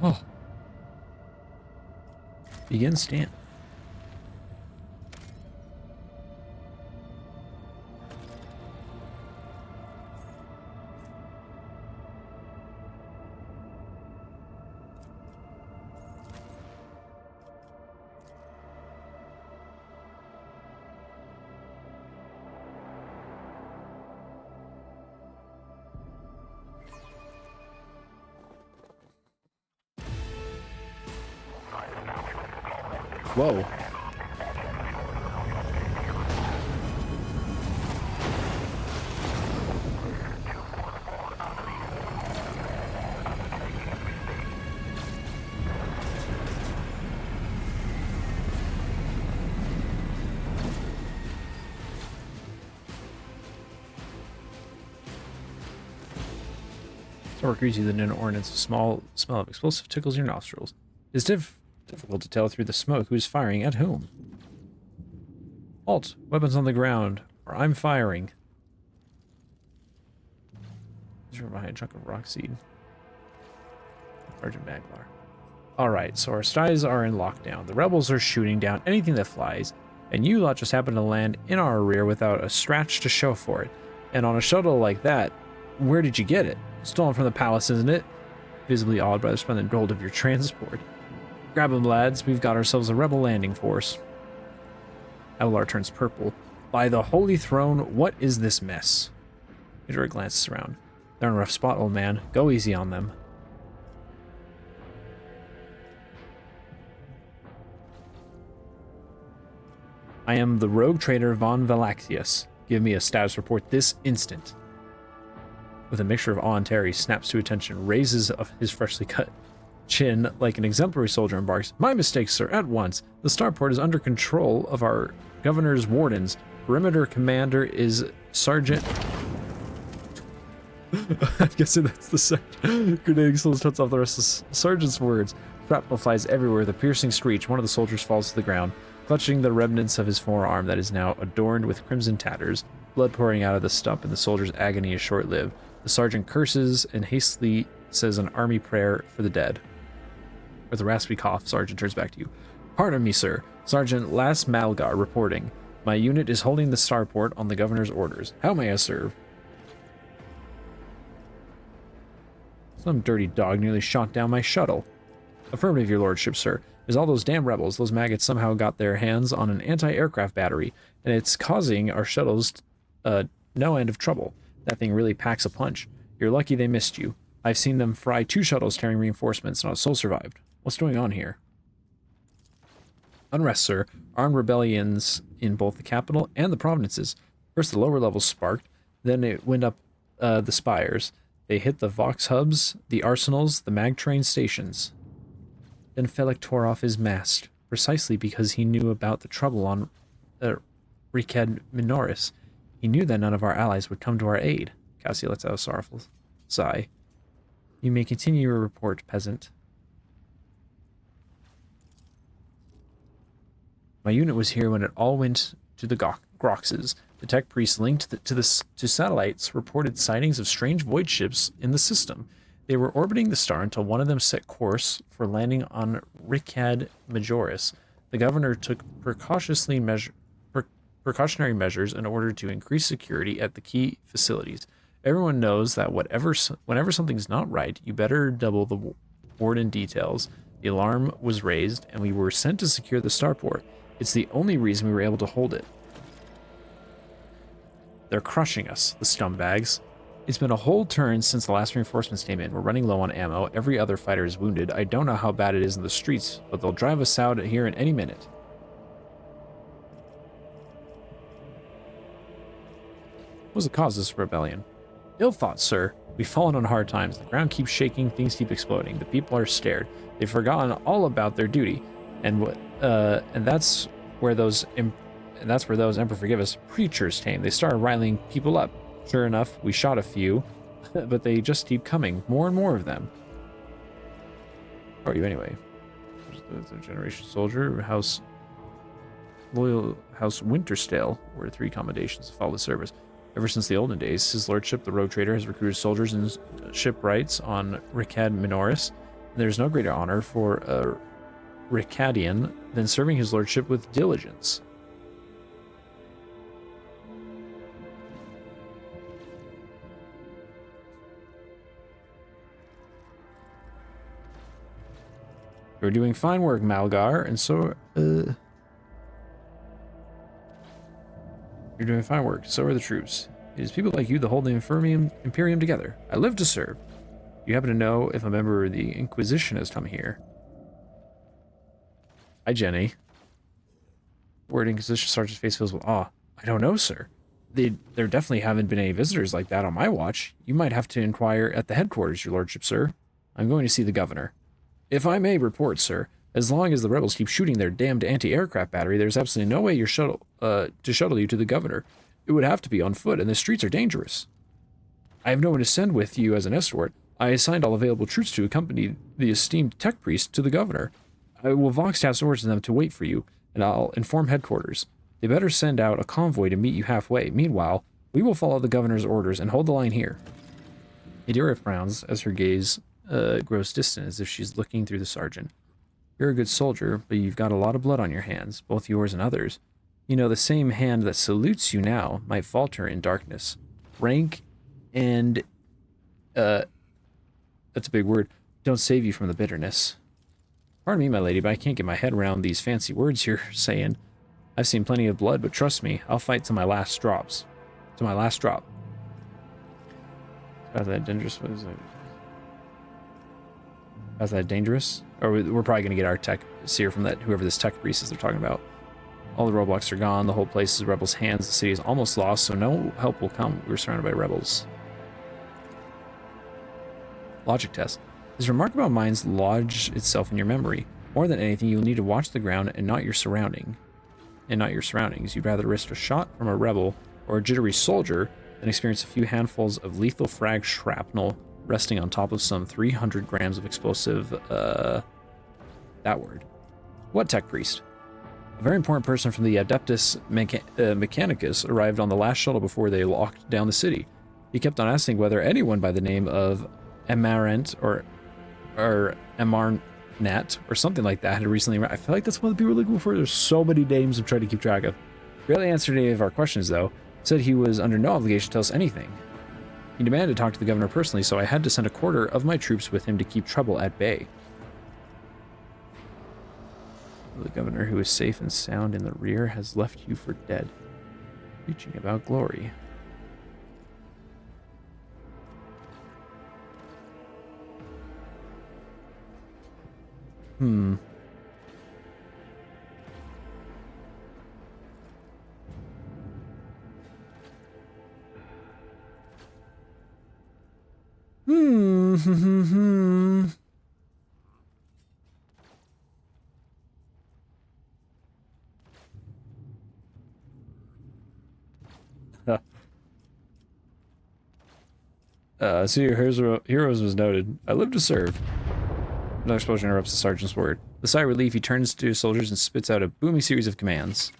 Oh. Begin stand. Whoa. More greasy than an ordnance. A small smell of explosive tickles your nostrils. It's difficult to tell through the smoke who's firing at whom. Halt! Weapons on the ground, or I'm firing. These are behind a chunk of rock seed. Sergeant Maglar. Alright, so our spies are in lockdown. The rebels are shooting down anything that flies, and you lot just happen to land in our rear without a scratch to show for it. And on a shuttle like that, where did you get it? Stolen from the palace, isn't it? Visibly awed by the splendid gold of your transport. Grab 'em, lads. We've got ourselves a rebel landing force. Avalar turns purple. By the Holy Throne, what is this mess? Major glances around. They're in a rough spot, old man. Go easy on them. I am the rogue trader Von Valaxius. Give me a status report this instant. With a mixture of awe and terror, he snaps to attention, raises of his freshly cut chin like an exemplary soldier, embarks. My mistake, sir, at once. The starport is under control of our governor's wardens. Perimeter commander is Sergeant... I'm guessing that's the sergeant. Grenading soldiers cuts off the rest of the sergeant's words. Shrapnel flies everywhere with a piercing screech. One of the soldiers falls to the ground, clutching the remnants of his forearm that is now adorned with crimson tatters. Blood pouring out of the stump, and the soldier's agony is short-lived. The sergeant curses and hastily says an army prayer for the dead. With a raspy cough, Sergeant turns back to you. Pardon me, sir. Sergeant Las Malgar reporting. My unit is holding the starport on the governor's orders. How may I serve? Some dirty dog nearly shot down my shuttle. Affirmative, your lordship, sir. Is all those damn rebels. Those maggots somehow got their hands on an anti-aircraft battery, and it's causing our shuttles no end of trouble. That thing really packs a punch. You're lucky they missed you. I've seen them fry 2 shuttles carrying reinforcements, not a soul survived. What's going on here? Unrest, sir. Armed rebellions in both the capital and the provinces. First the lower levels sparked, then it went up the spires. They hit the Vox hubs, the arsenals, the mag train stations. Then Felix tore off his mast, precisely because he knew about the trouble on Ricad Minoris. He knew that none of our allies would come to our aid. Cassie lets out a sorrowful sigh. You may continue your report, peasant. My unit was here when it all went to the Groxes. The tech priests linked to satellites reported sightings of strange void ships in the system. They were orbiting the star until one of them set course for landing on Ricad Majoris. The governor took precautionary measures in order to increase security at the key facilities. Everyone knows that whenever something's not right, you better double the warden details. The alarm was raised, and we were sent to secure the starport. It's the only reason we were able to hold it. They're crushing us, the scumbags. It's been a whole turn since the last reinforcements came in. We're running low on ammo. Every other fighter is wounded. I don't know how bad it is in the streets, but they'll drive us out here in any minute. What was the cause of this rebellion? Ill thought, sir. We've fallen on hard times. The ground keeps shaking, things keep exploding. The people are scared. They've forgotten all about their duty, and that's where those Emperor forgive us preachers came. They started riling people up. Sure enough, we shot a few, but they just keep coming. More and more of them. How are you anyway? The Generation Soldier, Loyal House Winterstale were 3 commendations to follow the service. Ever since the olden days, his lordship, the Rogue Trader, has recruited soldiers and shipwrights on Ricad Minoris. And there is no greater honor for a Ricadian than serving his lordship with diligence. You're doing fine work, Malgar, and so, You're doing fine work, so are the troops. It is people like you that hold the Imperium together. I live to serve. You happen to know if a member of the Inquisition has come here? Hi, Jenny. Word Inquisition Sergeant's face fills with awe. I don't know, sir. There definitely haven't been any visitors like that on my watch. You might have to inquire at the headquarters, your lordship, sir. I'm going to see the governor. If I may report, sir, as long as the rebels keep shooting their damned anti-aircraft battery, there's absolutely no way to shuttle you to the governor. It would have to be on foot, and the streets are dangerous. I have no one to send with you as an escort. I assigned all available troops to accompany the esteemed tech priest to the governor. I will vox task orders to them to wait for you, and I'll inform headquarters. They better send out a convoy to meet you halfway. Meanwhile, we will follow the governor's orders and hold the line here. Adira frowns as her gaze grows distant, as if she's looking through the sergeant. You're a good soldier, but you've got a lot of blood on your hands, both yours and others. You know, the same hand that salutes you now might falter in darkness. Rank and, that's a big word, don't save you from the bitterness. Pardon me, my lady, but I can't get my head around these fancy words you're saying. I've seen plenty of blood, but trust me, I'll fight to my last drops. To my last drop. How's that dangerous? What is it? How's that dangerous? Or we're probably going to get our tech seer from that, whoever this tech priest is they're talking about. All the roadblocks are gone. The whole place is in rebels' hands. The city is almost lost, so no help will come. We're surrounded by rebels. Logic test. This remark about minds lodge itself in your memory. More than anything, you'll need to watch the ground and not your surroundings. You'd rather risk a shot from a rebel or a jittery soldier than experience a few handfuls of lethal frag shrapnel resting on top of some 300 grams of explosive, that word. What tech priest? A very important person from the Adeptus Mechanicus arrived on the last shuttle before they locked down the city. He kept on asking whether anyone by the name of Amarant or Amarnat or something like that had recently arrived. I feel like that's what the people are looking for. There's so many names I'm trying to keep track of. Barely answered any of our questions, though. Said he was under no obligation to tell us anything. He demanded to talk to the governor personally, so I had to send a quarter of my troops with him to keep trouble at bay. The governor, who is safe and sound in the rear, has left you for dead, preaching about glory. See your heroes was noted. I live to serve. Another explosion interrupts the sergeant's word. With a sigh of relief, he turns to his soldiers and spits out a booming series of commands.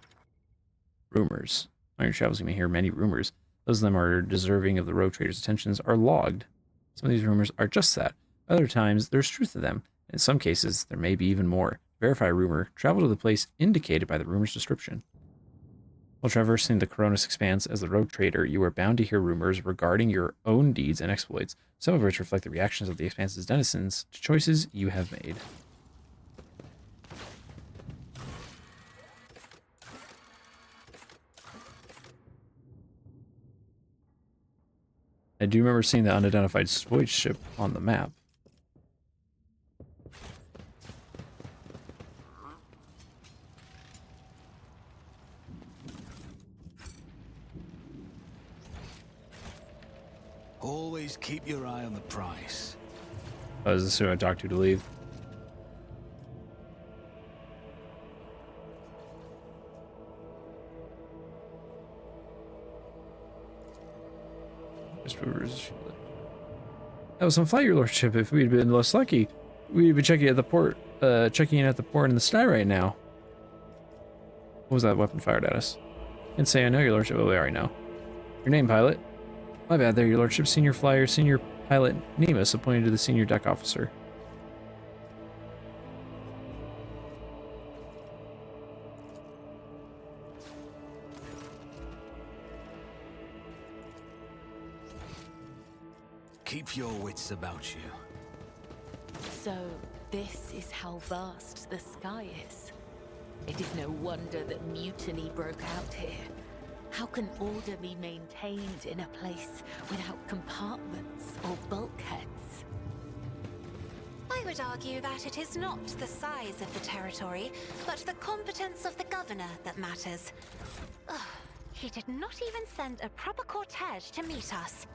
Rumors. On your travels, you may hear many rumors. Those of them are deserving of the Rogue Trader's attentions are logged. Some of these rumors are just that. Other times, there's truth to them. In some cases, there may be even more. Verify a rumor. Travel to the place indicated by the rumor's description. While traversing the Coronis Expanse as the Rogue Trader, you are bound to hear rumors regarding your own deeds and exploits, some of which reflect the reactions of the Expanse's denizens to choices you have made. I do remember seeing the unidentified void ship on the map. Always keep your eye on the price. Oh, is this who I talked to leave? That was some flight, your lordship. If we'd been less lucky, we'd be checking in at the port in the sky right now. What was that weapon fired at us? Can't say I know, your lordship, but we already know. Your name, pilot. My bad there, your lordship. Senior flyer, senior pilot Nemus appointed to the senior deck officer. Keep your wits about you. So, this is how vast the sky is. It is no wonder that mutiny broke out here. How can order be maintained in a place without compartments or bulkheads? I would argue that it is not the size of the territory, but the competence of the governor that matters. Ugh, he did not even send a proper cortege to meet us.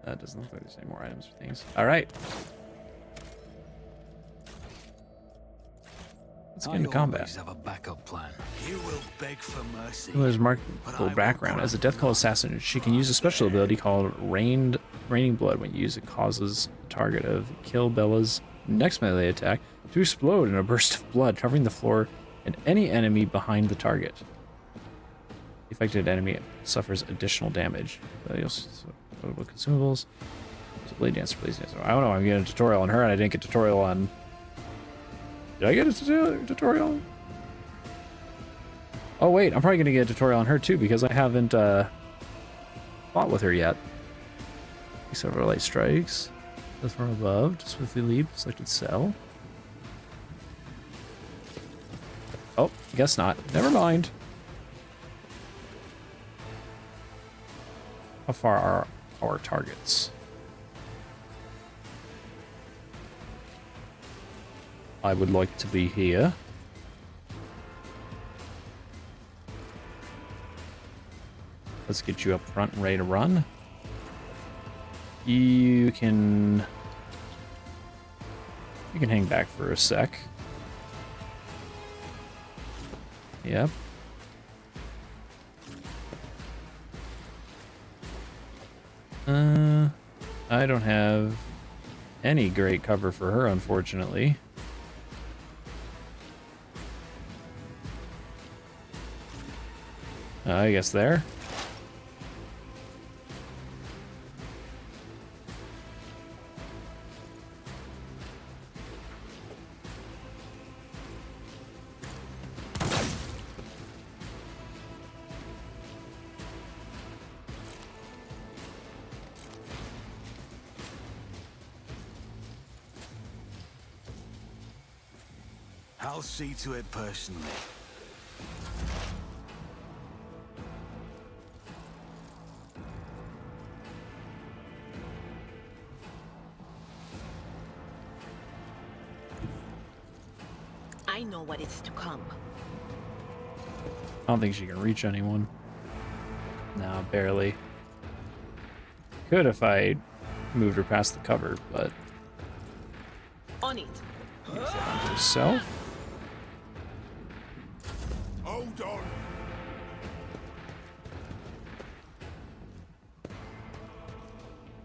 That doesn't look like there's any more items or things. All right. Let's get into combat. always have a backup plan. You will beg for mercy. There's but I remarkable will background. As a Death Call assassin, she can use a special ability called Raining Blood. When used, it causes the target of Kill Bella's next melee attack to explode in a burst of blood, covering the floor and any enemy behind the target. The affected enemy suffers additional damage. What consumables? Blade Dancer, Blaze Dancer. I don't know. I'm getting a tutorial on her, and I didn't get a tutorial on. Did I get a tutorial? Oh wait, I'm probably gonna get a tutorial on her too because I haven't fought with her yet. Several light strikes. Death from above. To swiftly leap. Selected cell. Oh, guess not. Never mind. How far are our targets? I would like to be here. Let's get you up front and ready to run. You can hang back for a sec. Yep. I don't have any great cover for her, unfortunately. I guess there. I'll see to it personally. I know what is to come. I don't think she can reach anyone. No, barely. Could if I moved her past the cover, but On it. use that onto herself. Hold on.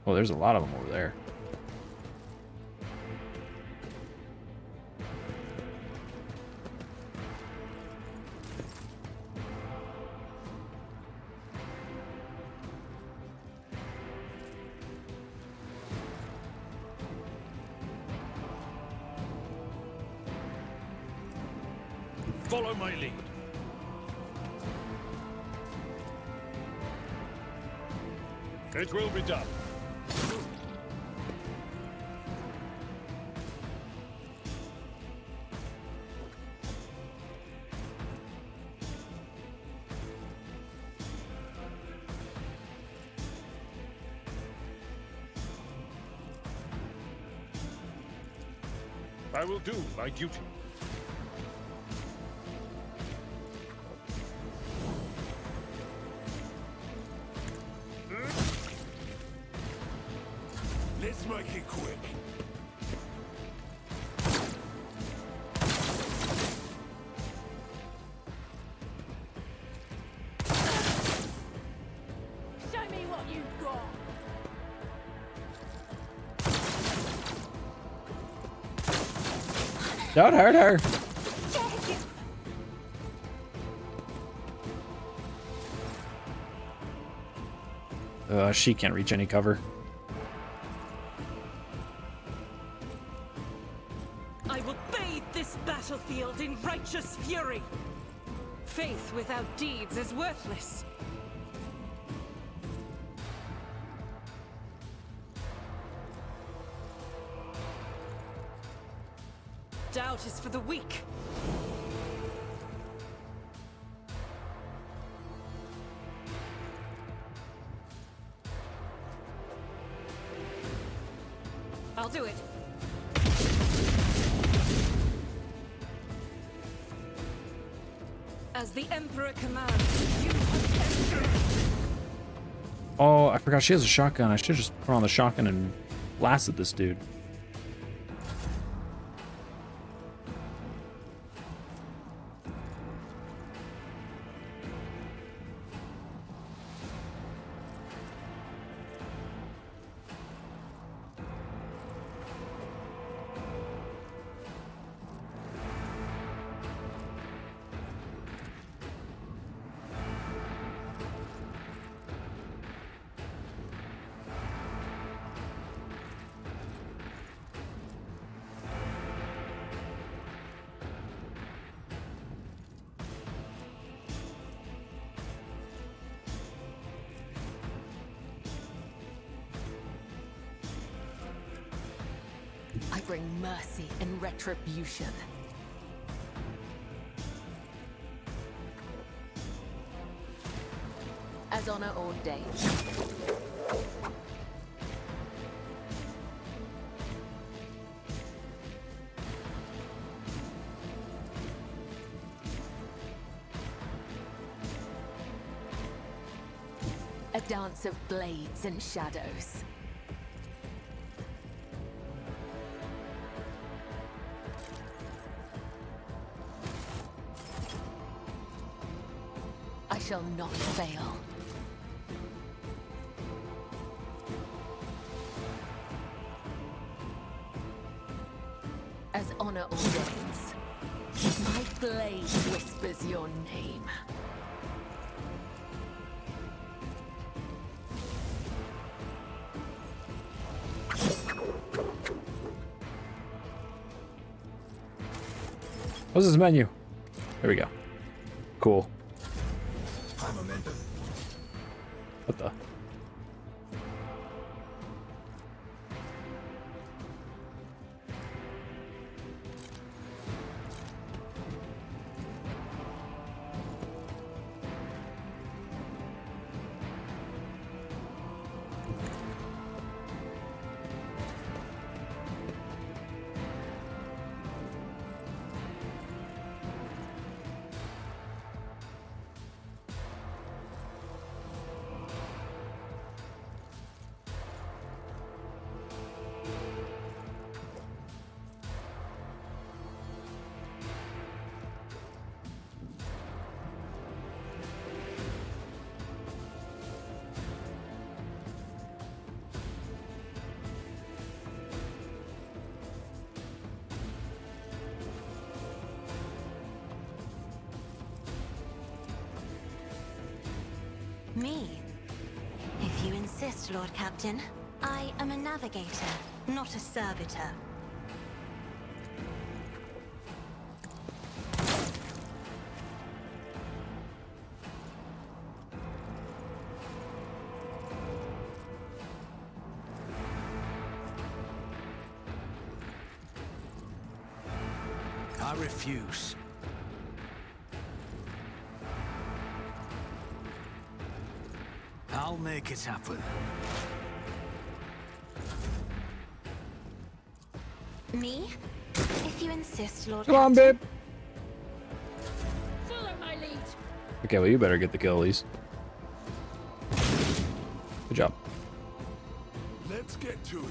Oh, there's a lot of them over there. Follow my lead. It will be done. I will do my duty. Let's make it quick. Show me what you've got! Don't hurt her. She can't reach any cover. I will bathe this battlefield in righteous fury. Faith without deeds is worthless. Doubt is for the weak. I'll do it. As the Emperor commands, you Oh, I forgot she has a shotgun. I should just put on the shotgun and blasted this dude. I bring mercy and retribution. As honor ordains. A dance of blades and shadows. I shall not fail. As honor ordains, my blade whispers your name. What's this menu? There we go. Cool. What the? Me? If you insist, Lord Captain. I am a navigator, not a servitor. I refuse. I'll make it happen. Me? If you insist, Lord Come on, Captain. babe. Follow my lead. Okay, well, you better get the kill, at least. Good job. Let's get to it.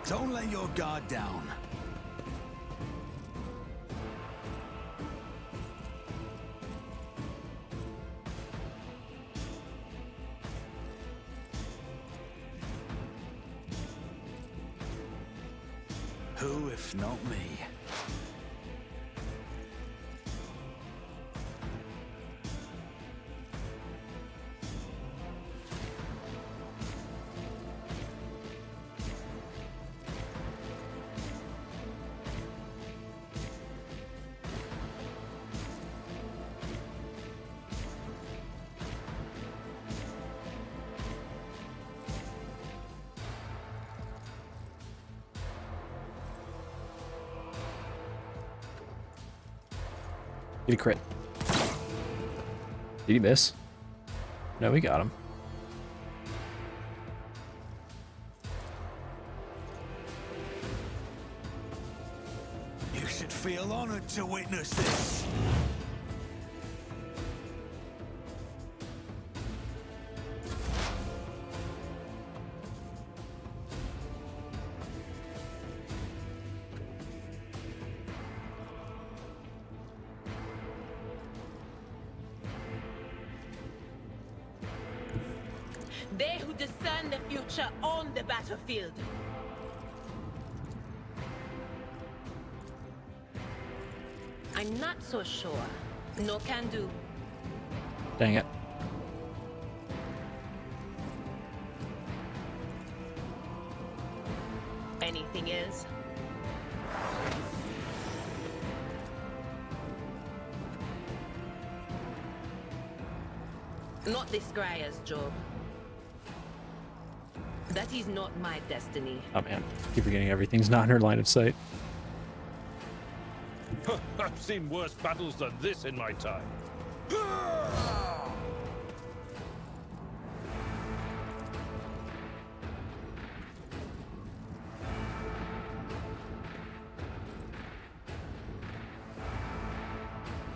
Don't let your guard down. Who if not me? Get a crit. Did he miss? No, he got him. You should feel honored to witness this. They who discern the future own the battlefield. I'm not so sure. No can do. Dang it. Anything else? Not this Scryer's job. That is not my destiny. Oh man, keep forgetting everything's not in her line of sight. I've seen worse battles than this in my time.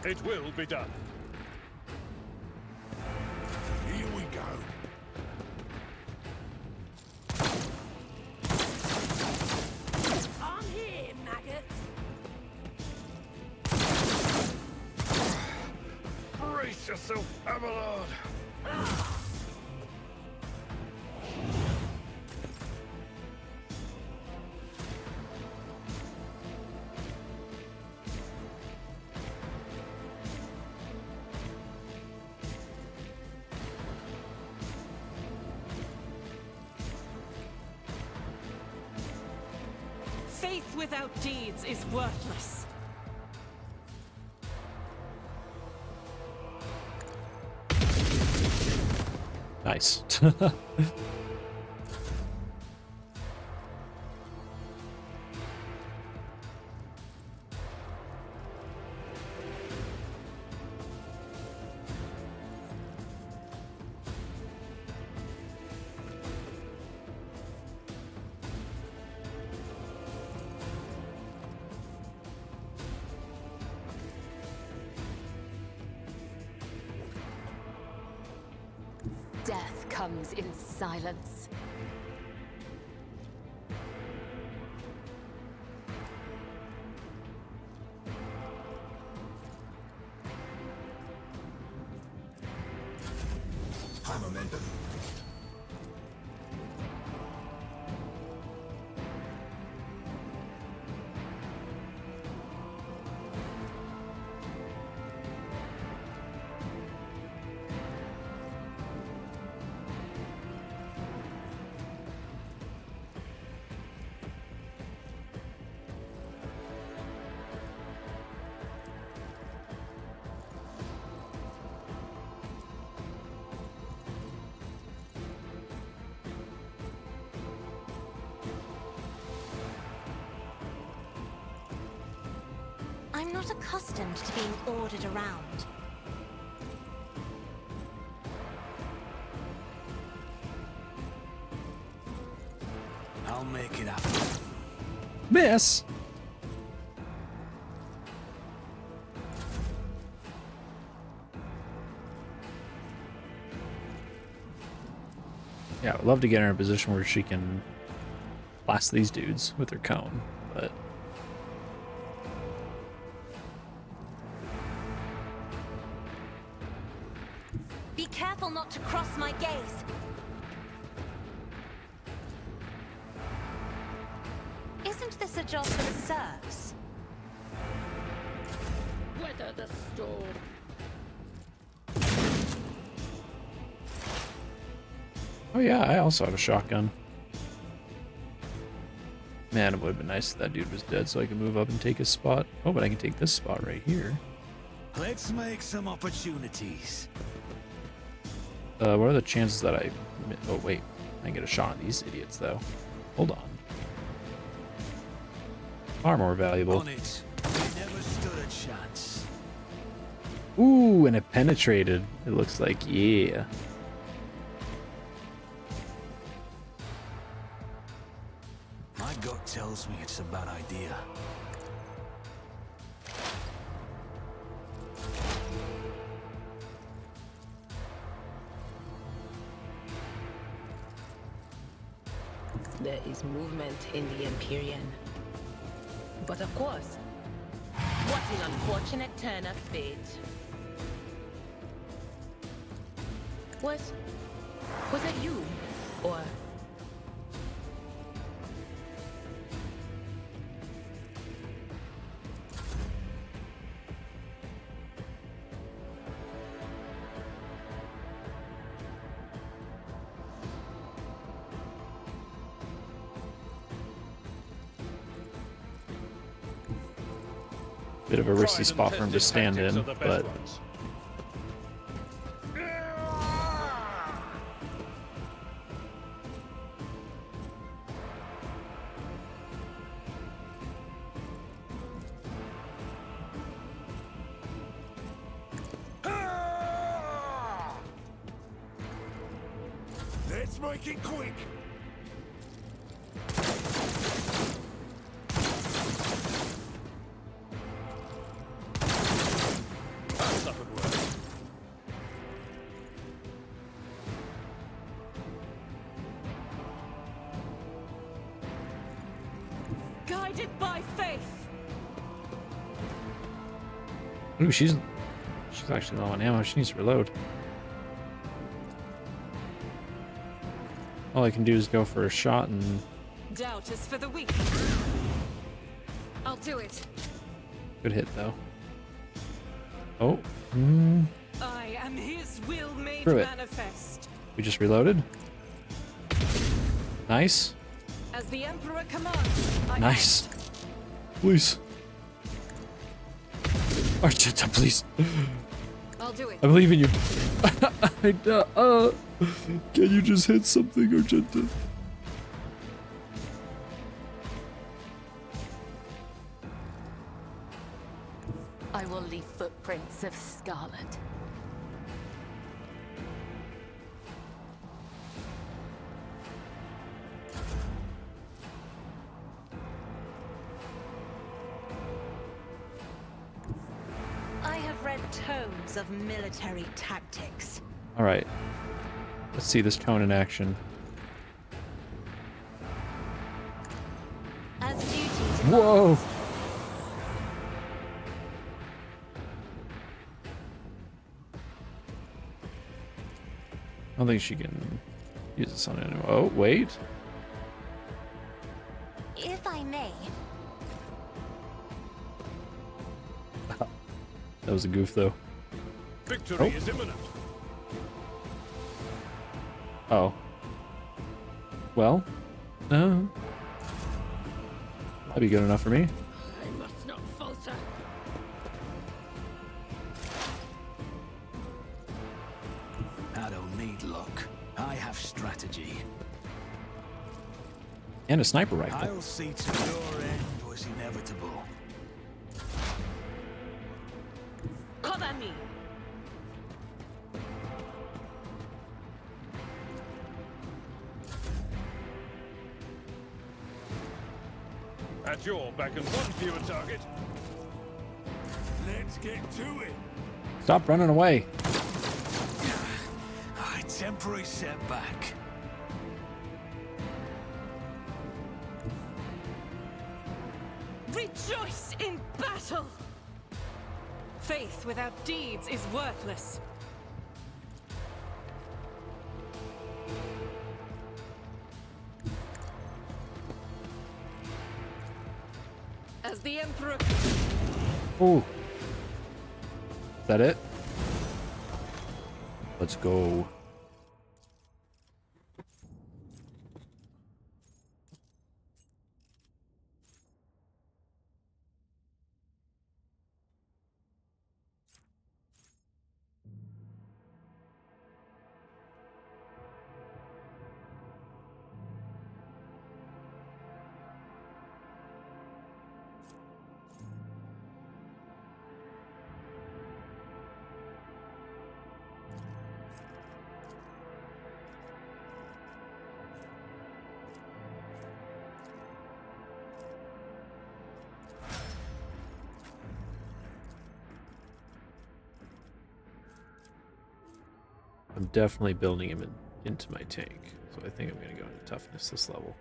It will be done. Here we go. I'm here, maggot. Brace yourself, Abelard. Faith without deeds is worthless. Nice. Death comes in silence. High momentum. I'm not accustomed to being ordered around. I'll make it happen. Miss. Yeah, I would love to get her in a position where she can blast these dudes with her cone, but Be careful not to cross my gaze. Isn't Isn't this a job for the serfs? Weather the storm. Oh yeah, I also have a shotgun. Man, it would have been nice if that dude was dead so I could move up and take his spot. Oh, but I can take this spot right here. Let's make some opportunities. What are the chances that I... Oh, wait. I can get a shot at these idiots, though. Hold on. Far more valuable. On it. We never stood a chance. Ooh, and it penetrated. It looks like, yeah. My gut tells me it's a bad idea. There is movement in the Empyrean. But of course, what an unfortunate turn of fate. Was it you? Or... Bit of a risky spot for him to stand in, but... Let's make it quick. Guided by faith. Ooh, she's actually low on ammo. She needs to reload. All I can do is go for a shot and... Doubt is for the weak. I'll do it. Good hit, though. Oh. I am his will made Screw it. manifest. We just reloaded. Nice. As the Emperor commands, I Nice. act. Please. Argenta, please. I'll do it. I believe in you. Can you just hit something, Argenta? I will leave footprints of scarlet. I have read tomes of military tactics. All right. Let's see this cone in action. As duty Whoa. I don't think she can use this on anyone. Oh, wait. If I may, That was a goof, though. Victory is imminent. Oh. Well. That'd be good enough for me. I must not falter. I don't need luck. I have strategy. And a sniper rifle. I'll see to your end was inevitable. Cover me! At your back and one fewer target. Let's get to it. Stop running away. A temporary setback. Rejoice in battle! Faith without deeds is worthless. As the Emperor... Oh. Is that it? Let's go. I'm definitely building him into my tank, so I think I'm going to go into toughness this level.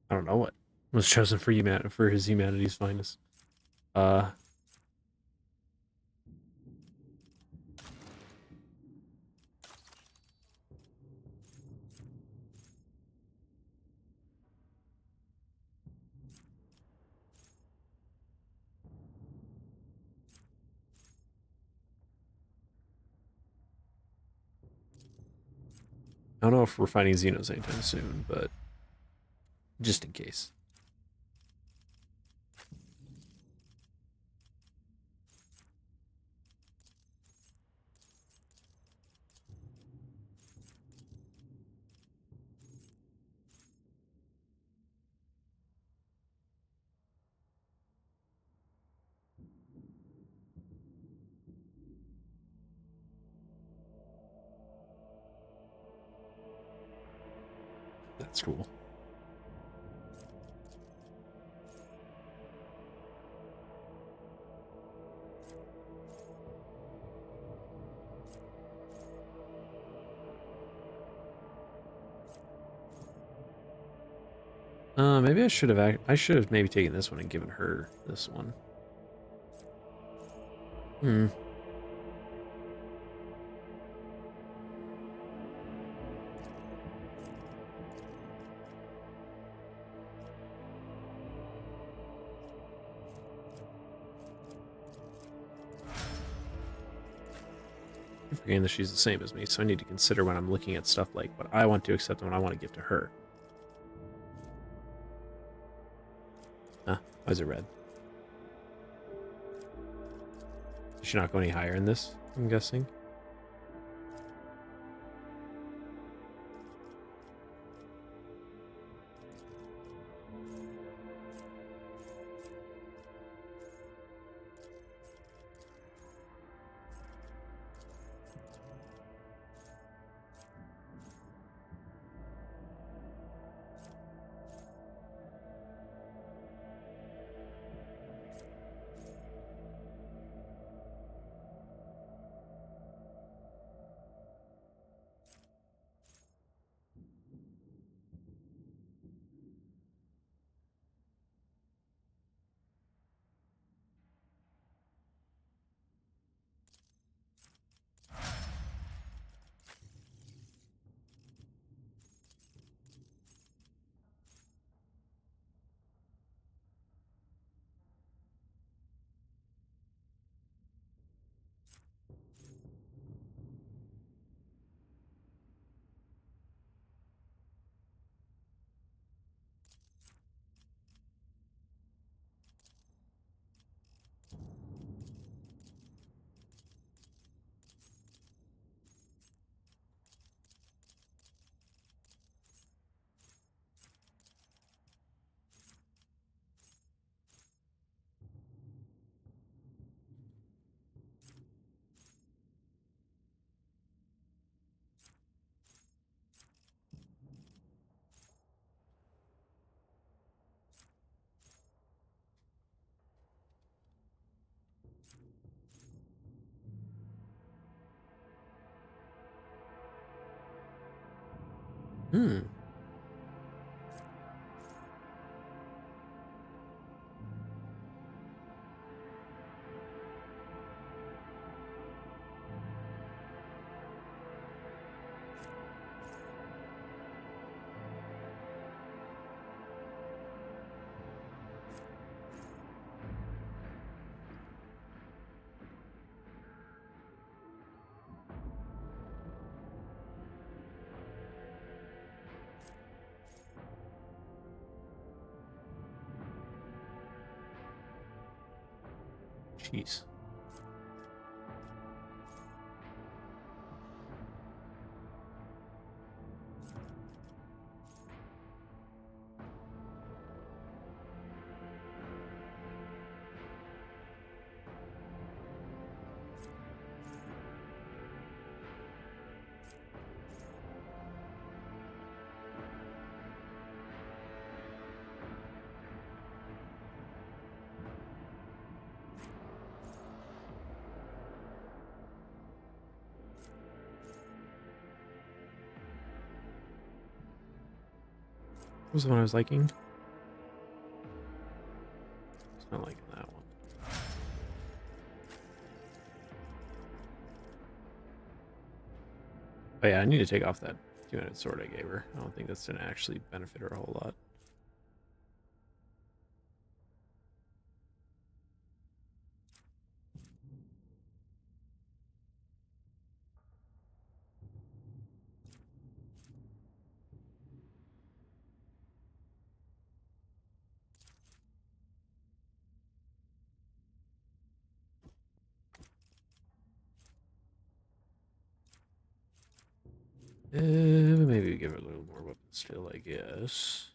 I don't know what was chosen for his humanity's finest. I don't know if we're finding Xenos anytime soon, but just in case. That's cool. Maybe I should have maybe taken this one and given her this one. Hmm. I'm forgetting that she's the same as me, so I need to consider when I'm looking at stuff like what I want to accept and what I want to give to her. Huh? Why is it red? Does she not go any higher in this, I'm guessing? Hmm. Jeez. What was the one I was liking? It's not liking that one. Oh yeah, I need to take off that 200 sword I gave her. I don't think that's gonna actually benefit her a whole lot. Maybe give her a little more weapon skill, I guess.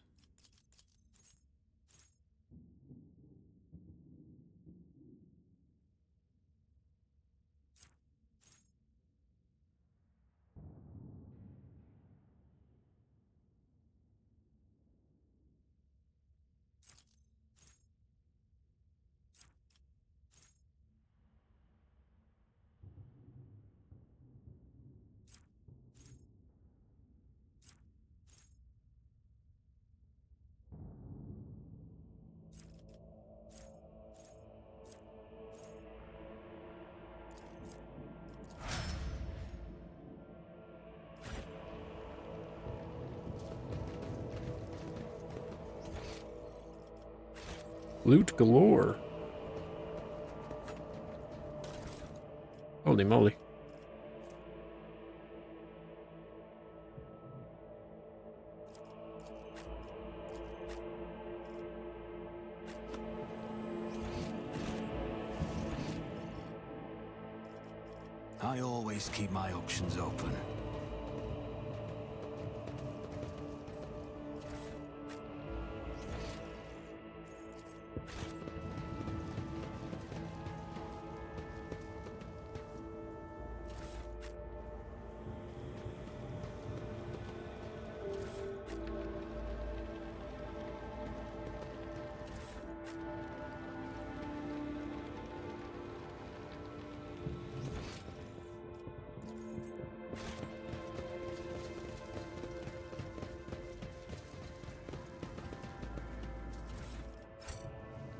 Loot galore. Holy moly. I always keep my options open.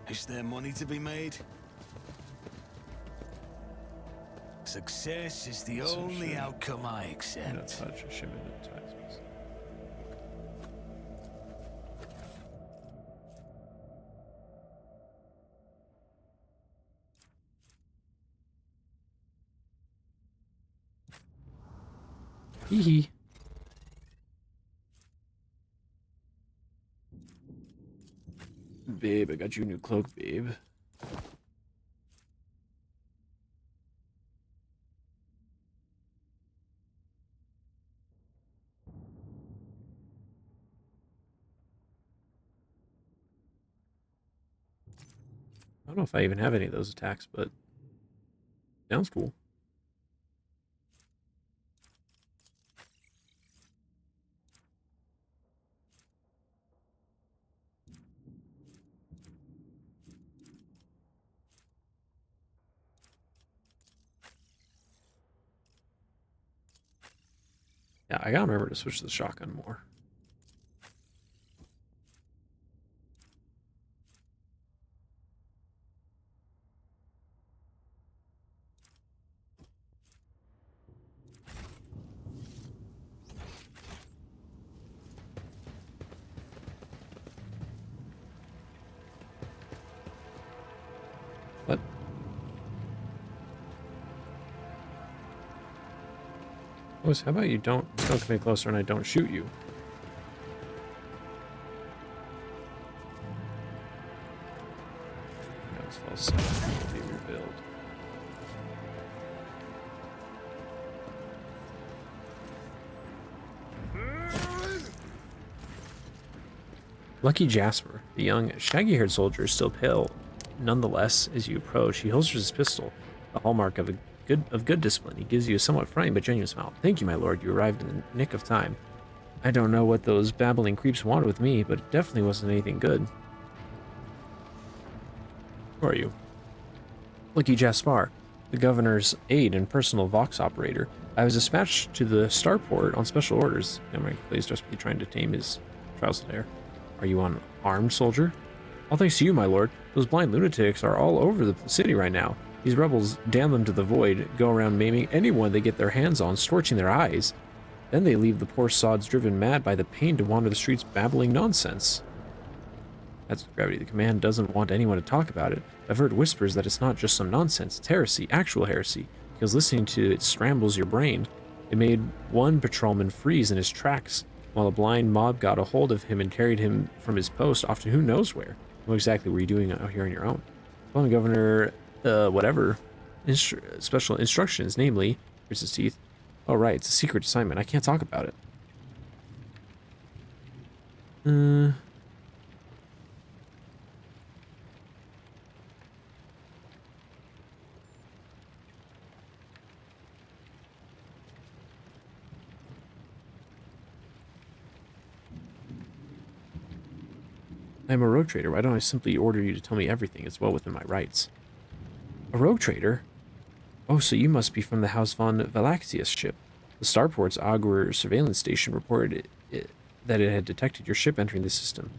Is there money to be made? Success is the only outcome I accept. No touch, shipment and taxes. Hee hee. Babe, I got you a new cloak, babe. I don't know if I even have any of those attacks, but sounds cool. Yeah, I gotta remember to switch to the shotgun more. What? Lois, how about you don't come any closer and I don't shoot you? That was false. Rebuild. Lucky Jasper, the young, shaggy-haired soldier, is still pale. Nonetheless, as you approach, he holsters his pistol, a hallmark of good discipline. He gives you a somewhat frightened but genuine smile. Thank you, my lord. You arrived in the nick of time. I don't know what those babbling creeps wanted with me, but it definitely wasn't anything good. Who are you? Lucky Jaspar, the governor's aide and personal Vox operator. I was dispatched to the starport on special orders. Governor plays desperately trying to tame his trousled air. Are you an armed soldier? All thanks to you, my lord. Those blind lunatics are all over the city right now. These rebels, damn them to the void, go around maiming anyone they get their hands on, scorching their eyes. Then they leave the poor sods driven mad by the pain to wander the streets babbling nonsense. That's gravity. The command doesn't want anyone to talk about it. I've heard whispers that it's not just some nonsense. It's heresy, actual heresy, because listening to it scrambles your brain. It made one patrolman freeze in his tracks, while a blind mob got a hold of him and carried him from his post off to who knows where. What exactly were you doing out here on your own? Following Governor, whatever, special instructions, namely, here's his teeth. Oh, right, it's a secret assignment. I can't talk about it. I'm a rogue trader. Why don't I simply order you to tell me everything? It's well within my rights. A rogue trader? Oh, so you must be from the House von Valaxius ship. The starport's Augur surveillance station reported that it had detected your ship entering the system.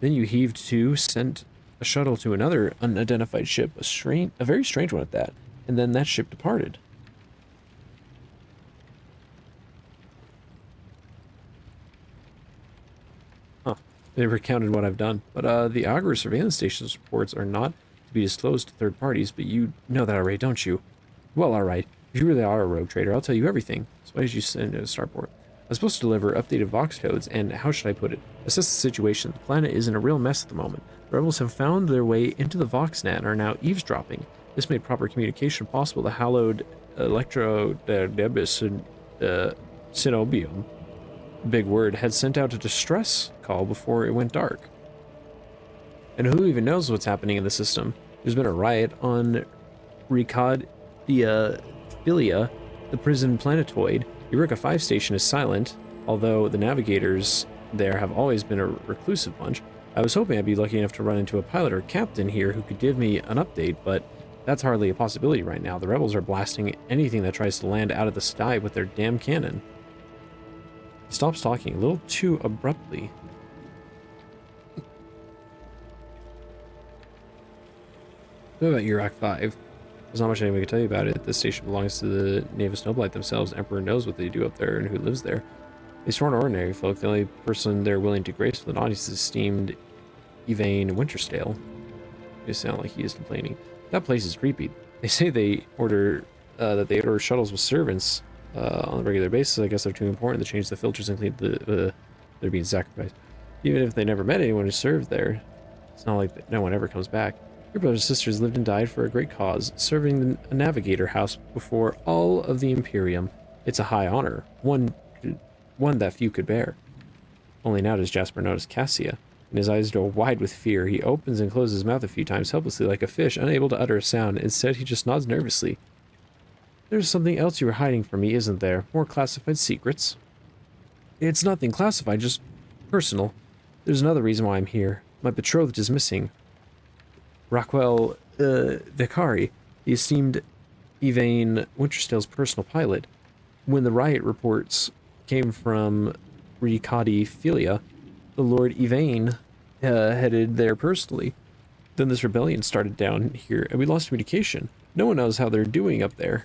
Then you heaved to, sent a shuttle to another unidentified ship, a very strange one at that, and then that ship departed. Huh. They recounted what I've done, but the Augur surveillance station's reports are not to be disclosed to third parties, but you know that already, don't you? Well, alright. If you really are a rogue trader, I'll tell you everything. So why did you send it to Starport? I was supposed to deliver updated Vox codes, and how should I put it? Assess the situation. The planet is in a real mess at the moment. The rebels have found their way into the VoxNet and are now eavesdropping. This made proper communication possible. The hallowed Electrodebus Synobium, big word, had sent out a distress call before it went dark. And who even knows what's happening in the system? There's been a riot on Recod the Philia, the prison planetoid. Eureka 5 station is silent, although the navigators there have always been a reclusive bunch. I was hoping I'd be lucky enough to run into a pilot or captain here who could give me an update, but that's hardly a possibility right now. The rebels are blasting anything that tries to land out of the sky with their damn cannon. He stops talking a little too abruptly. What about Urak 5? There's not much anyone can tell you about it. The station belongs to the Navis Noblite themselves. Emperor knows what they do up there and who lives there. They sworn ordinary folk. The only person they're willing to grace with an audience is esteemed Yvain Winterstale. They sound like he is complaining. That place is creepy. They say they order shuttles with servants on a regular basis. I guess they're too important to change the filters and clean they're being sacrificed. Even if they never met anyone who served there, it's not like no one ever comes back. Your brothers and sisters lived and died for a great cause, serving a navigator house before all of the Imperium. It's a high honor, one that few could bear. Only now does Jasper notice Cassia, and his eyes go wide with fear. He opens and closes his mouth a few times, helplessly like a fish, unable to utter a sound. Instead, he just nods nervously. There's something else you were hiding from me, isn't there? More classified secrets? It's nothing classified, just personal. There's another reason why I'm here. My betrothed is missing. Rockwell Vicari, the esteemed Yvain Winterstale's personal pilot. When the riot reports came from Ricadi Philia. The Lord Yvain headed there personally. Then this rebellion started down here, and we lost communication. No one knows how they're doing up there.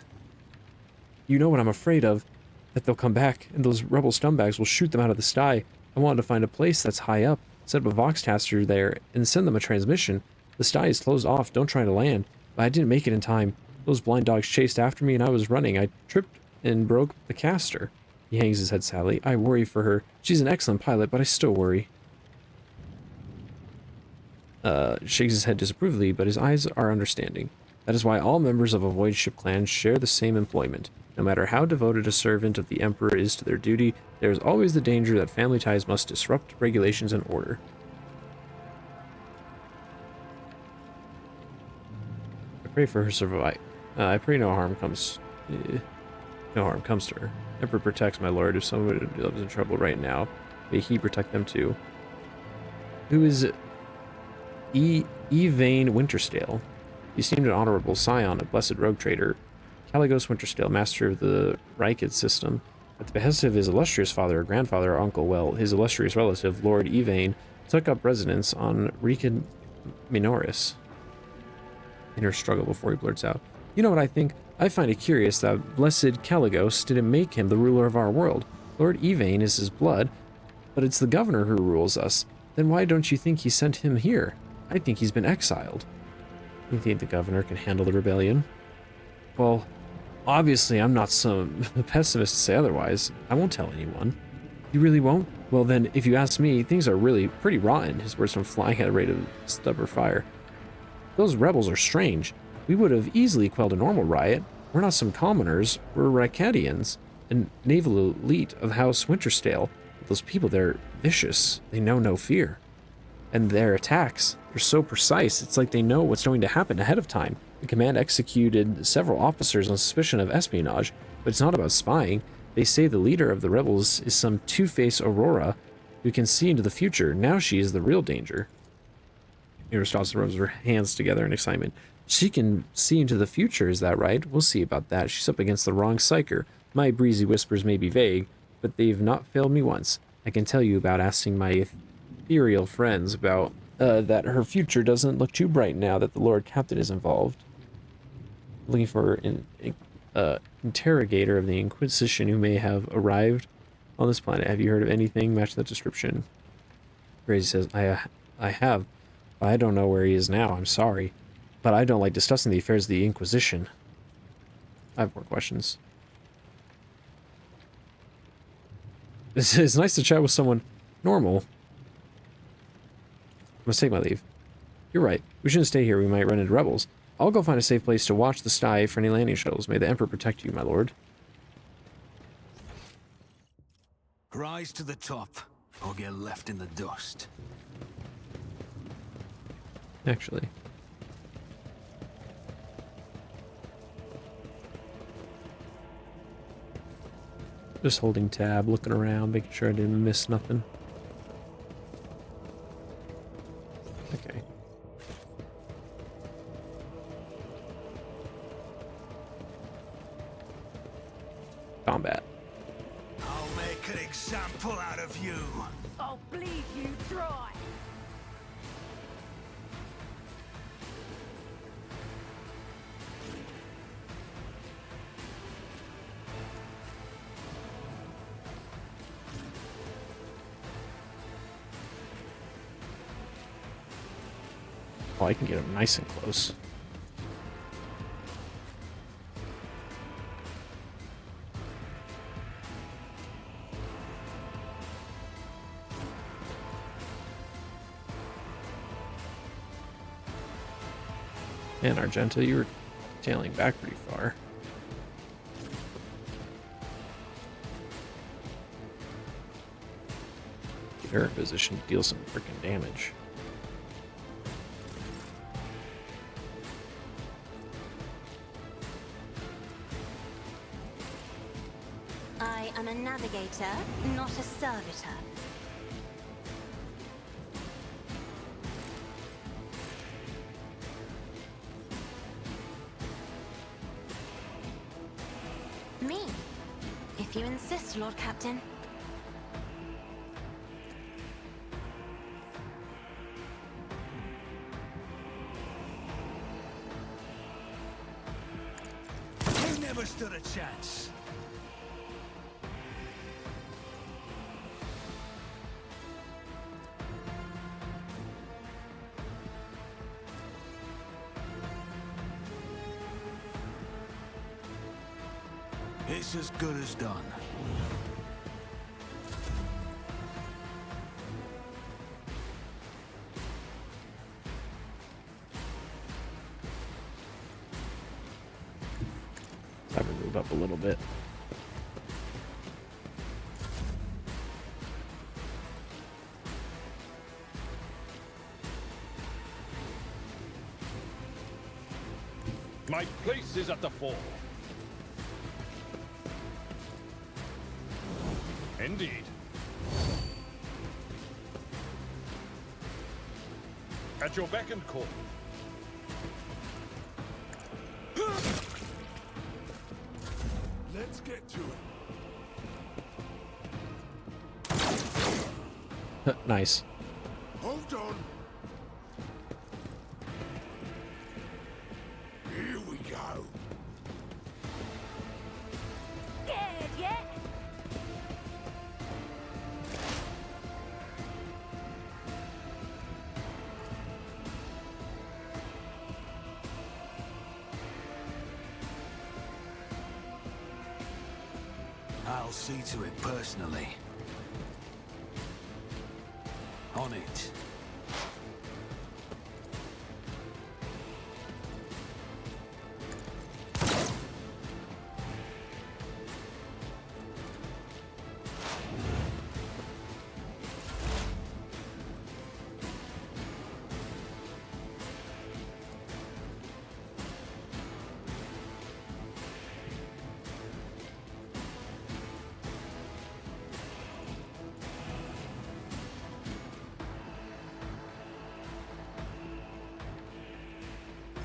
You know what I'm afraid of? That they'll come back, and those rebel scumbags will shoot them out of the sky. I wanted to find a place that's high up, set up a Voxcaster there, and send them a transmission. The sky is closed off, don't try to land. But I didn't make it in time. Those blind dogs chased after me, and I was running. I tripped and broke the caster. He hangs his head sadly. I worry for her. She's an excellent pilot, but I still worry. Shakes his head disapprovingly, but his eyes are understanding. That is why all members of a Void Ship clan share the same employment. No matter how devoted a servant of the Emperor is to their duty, there is always the danger that family ties must disrupt regulations and order. I pray for her survival. I pray no harm comes to her. Emperor protects my lord. If someone is in trouble right now, may he protect them too. Who is Yvain Winterstale? He seemed an honorable scion, a blessed rogue trader. Caligos Winterstale, master of the Rykid system. At the behest of his illustrious father or grandfather or uncle, well, his illustrious relative, Lord Yvain, took up residence on Rykid Minoris. In her struggle before he blurts out, you know what I think? I find it curious that blessed Caligos didn't make him the ruler of our world. Lord Yvain is his blood, but it's the governor who rules us. Then why don't you think he sent him here? I think he's been exiled. You think the governor can handle the rebellion? Well, obviously I'm not some pessimist to say otherwise. I won't tell anyone. You really won't? Well then, if you ask me, things are really pretty rotten. His words come flying at a rate of stubborn fire. Those rebels are strange. We would have easily quelled a normal riot. We're not some commoners, we're Rykadians, a naval elite of House Winterstale. Those people, they're vicious. They know no fear. And their attacks, they're so precise, it's like they know what's going to happen ahead of time. The command executed several officers on suspicion of espionage, but it's not about spying. They say the leader of the rebels is some two-faced Aurora who can see into the future. Now she is the real danger. Aristotle rubs her hands together in excitement. She can see into the future, is that right? We'll see about that. She's up against the wrong psyker. My breezy whispers may be vague, but they've not failed me once. I can tell you about asking my ethereal friends about that her future doesn't look too bright now that the Lord Captain is involved. Looking for an interrogator of the Inquisition who may have arrived on this planet. Have you heard of anything match that description? Gracie says, I have, but I don't know where he is now. I'm sorry. But I don't like discussing the affairs of the Inquisition. I have more questions. It's nice to chat with someone normal. I must take my leave. You're right. We shouldn't stay here. We might run into rebels. I'll go find a safe place to watch the sky for any landing shuttles. May the Emperor protect you, my lord. Rise to the top, or get left in the dust. Actually. Just holding tab, looking around, making sure I didn't miss nothing. Okay. Combat. I'll make an example out of you. I'll bleed you dry. Oh, I can get him nice and close. And Argenta, you were tailing back pretty far. Get her in position to deal some freaking damage. I am a navigator, not a servitor. Me? If you insist, Lord Captain. You never stood a chance. It's as good as done. Have her move up a little bit. My place is at the fore. Indeed. At your beck and call. Let's get to it. Nice. Hold on. Here we go. Scared yet? I'll see to it personally. On it.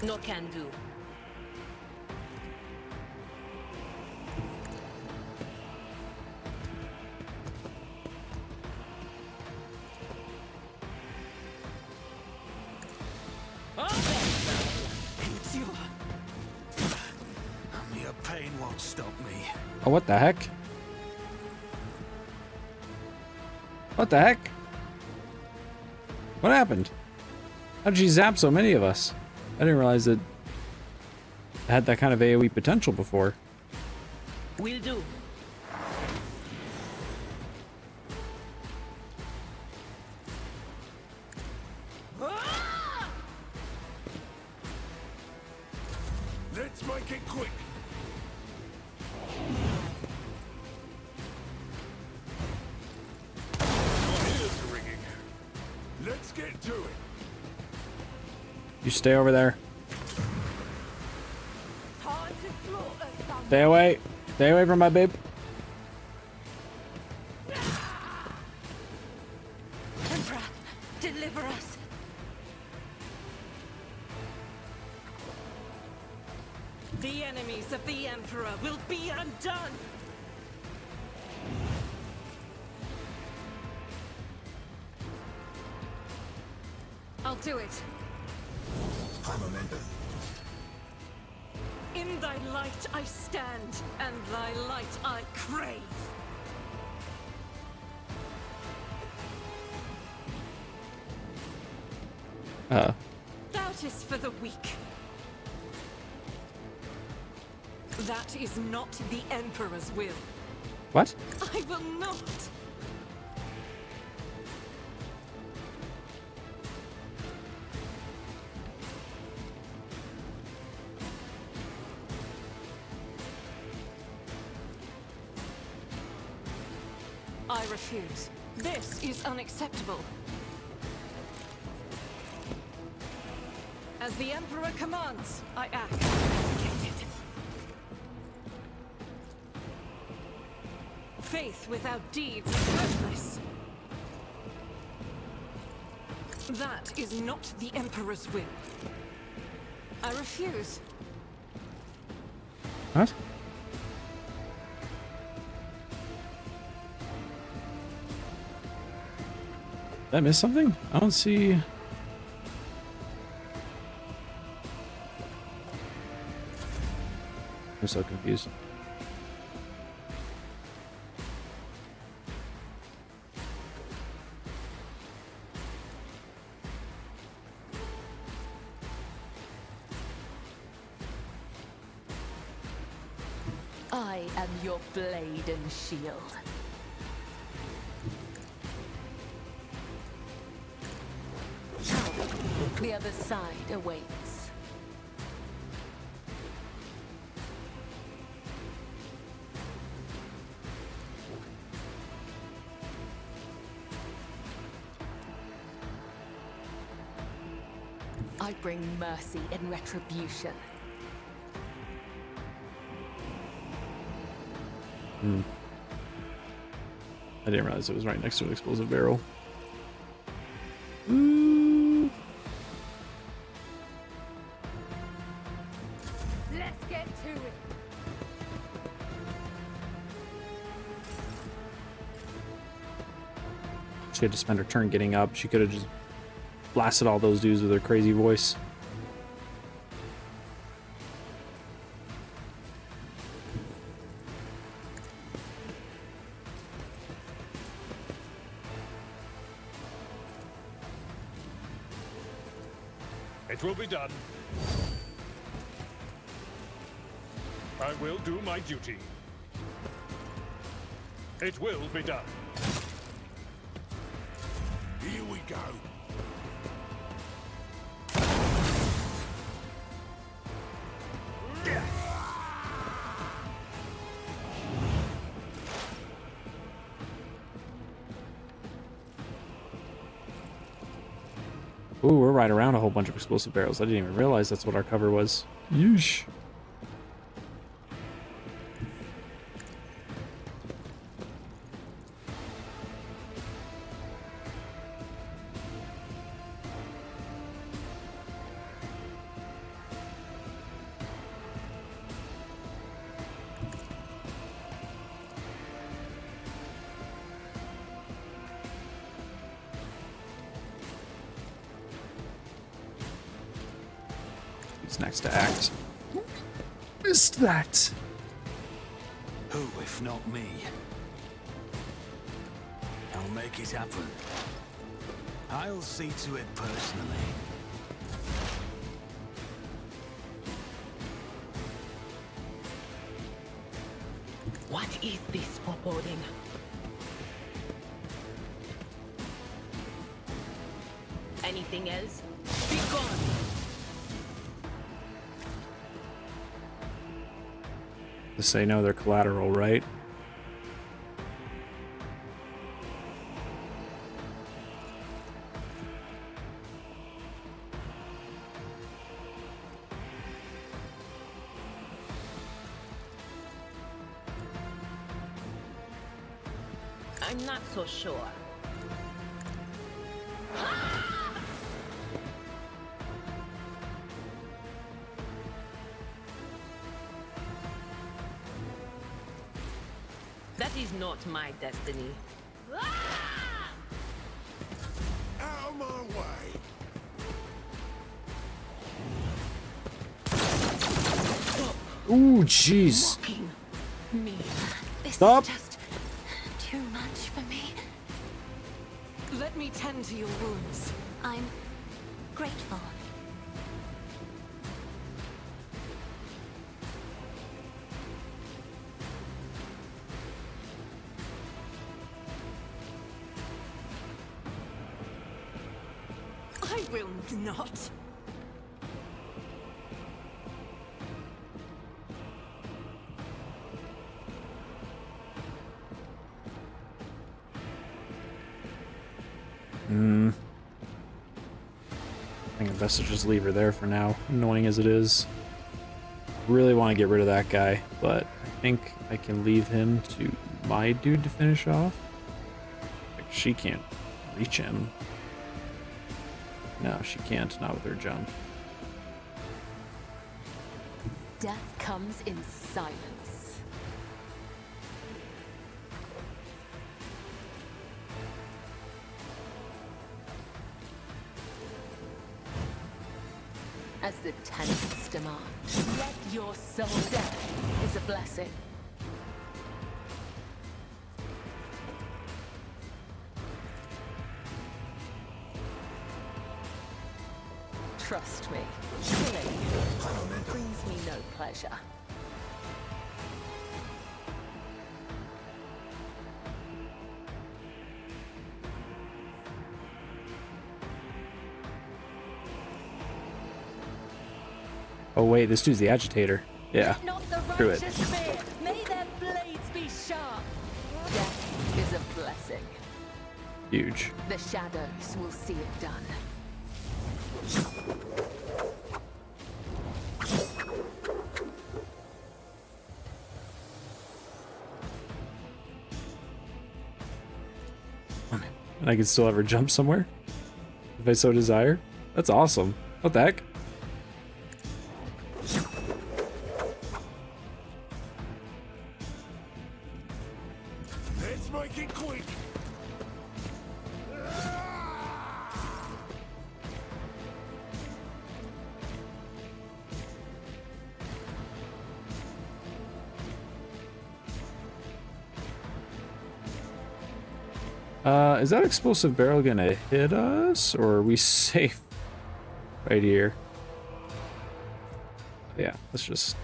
No can do. Mere pain won't stop me. Oh, what the heck? What the heck? What happened? How did she zap so many of us? I didn't realize that it had that kind of AoE potential before. Will do. Let's make it quick. Your ears are ringing. Let's get to it. You stay over there. Stay away. Stay away from my babe. Emperor, deliver us. The enemies of the Emperor will be undone! I'll do it. In thy light I stand, and thy light I crave. That is for the weak. That is not the Emperor's will. What? I will not. I refuse. This is unacceptable. As the Emperor commands, I act. Faith without deeds is worthless. That is not the Emperor's will. I refuse. What? Did I miss something? I don't see. I'm so confused. I am your blade and shield. The other side awaits. I bring mercy and retribution. I didn't realize it was right next to an explosive barrel. Let's get to it. She had to spend her turn getting up. She could have just blasted all those dudes with her crazy voice. It will be done. I will do my duty. It will be done. Here we go. Ooh, we're right around a whole bunch of explosive barrels. I didn't even realize that's what our cover was. Yeesh. Who's next to act? Missed that. Who, if not me? I'll make it happen. I'll see to it personally. What is this foreboding? Anything else? Be gone! To say no, they're collateral, right? I'm not so sure. That is not my destiny. Out of my way! Ooh, jeez. Mocking me. This Stop. is just too much for me. Let me tend to your wounds. I'm grateful. I will not. I think it's best to just leave her there for now, annoying as it is. Really want to get rid of that guy, but I think I can leave him to my dude to finish off. Like, she can't reach him. No, she can't, not with her jump. Death comes in silence. as the tenets demand. Let your soul death is a blessing. Trust me, killing brings me no pleasure. Oh wait, this dude's the agitator. Yeah, Not the screw it. righteous fear. May their blades be sharp. Death is a blessing. Huge. The shadows will see it done. And I can still ever jump somewhere if I so desire. That's awesome. What the heck? Let's make it quick. Is that explosive barrel gonna hit us, or are we safe right here? Yeah, let's just...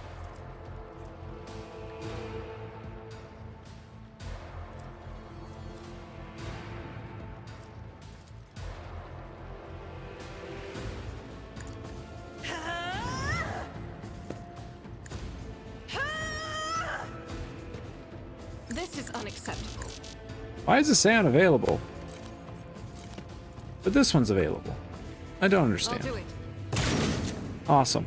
This is unacceptable. Why does it say unavailable? But this one's available. I don't I'll understand. do it. Awesome.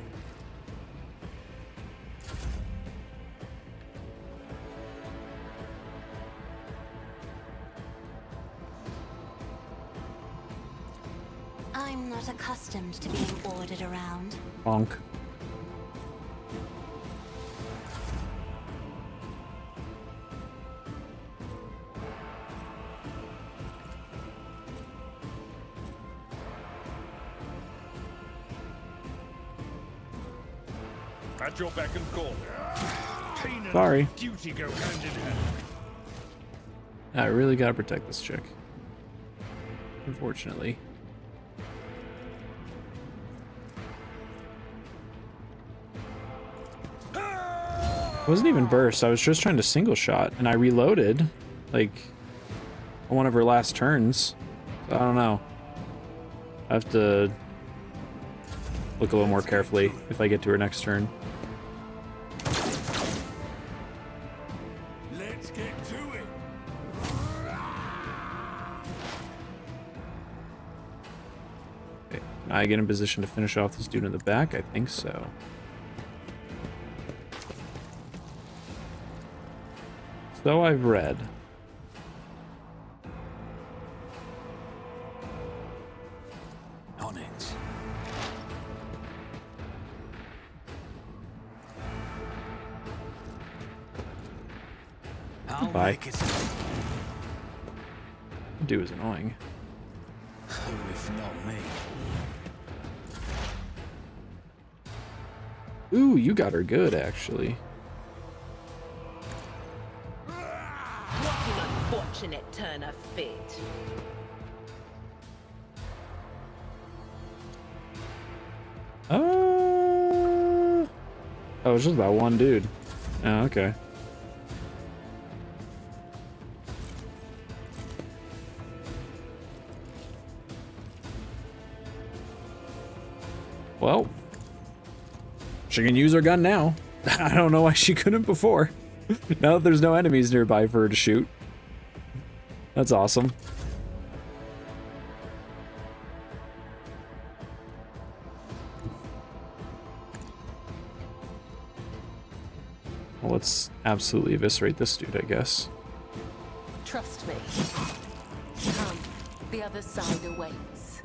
I'm not accustomed to being ordered around. Bonk. At your beck and call. Pain and Sorry. duty go hand in hand. I really gotta protect this chick. Unfortunately. It wasn't even burst, I was just trying to single shot, and I reloaded, like, on one of her last turns. I don't know. I have to look a little more carefully if I get to her next turn. Let's get to it. Okay, can I get in position to finish off this dude in the back? I think so. So I've read. On it. I'll Bye. make it. Dude is annoying. Who if not me? Ooh, you got her good, actually. What an unfortunate turn of fate. Oh, it's just about one dude. Oh, okay. Well, she can use her gun now. I don't know why she couldn't before. Now that there's no enemies nearby for her to shoot. That's awesome. Well, let's absolutely eviscerate this dude, I guess. Trust me. Come, the other side awaits.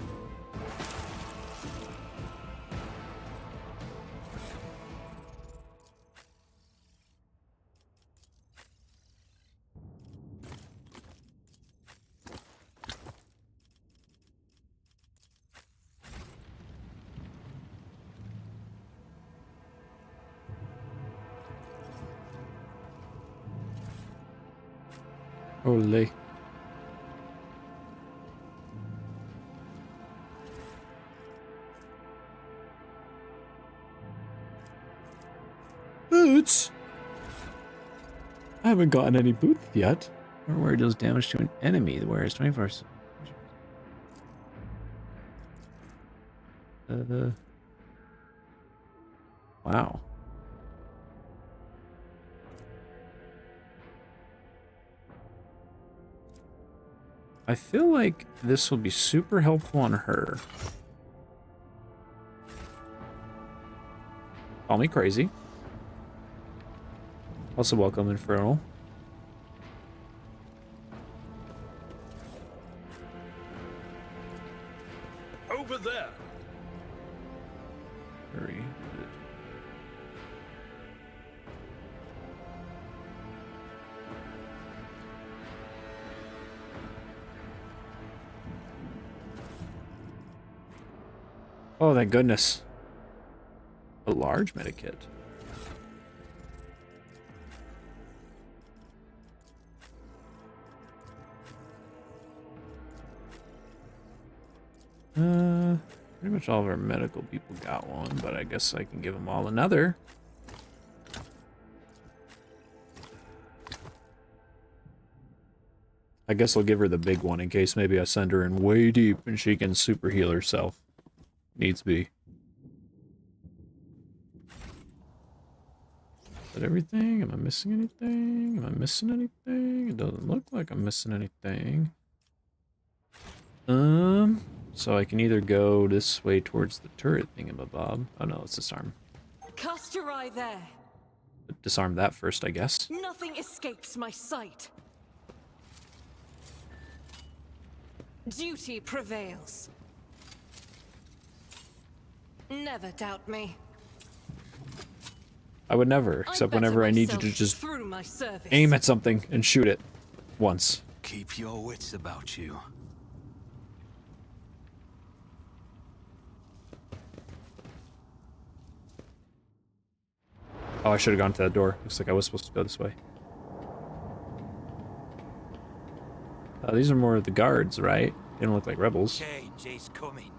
Holy. Boots! I haven't gotten any boots yet. Where deals damage to an enemy. The wearer is 24. Wow. I feel like this will be super helpful on her. Call me crazy. Also welcome, Infernal. Over there. Hurry. Oh, thank goodness. A large medikit. Pretty much all of our medical people got one, but I guess I can give them all another. I guess I'll give her the big one in case maybe I send her in way deep and she can super heal herself. Needs be. Is that everything? Am I missing anything? Am I missing anything? It doesn't look like I'm missing anything. So I can either go this way towards the turret thingamabob. Oh no, it's disarm. Cast your eye there. Disarm that first, I guess. Nothing escapes my sight. Duty prevails. Never doubt me. I would never, except whenever I need you to just aim at something and shoot it once. Keep your wits about you. Oh, I should have gone to that door. Looks like I was supposed to go this way. These are more of the guards, right? They don't look like rebels. Change is coming.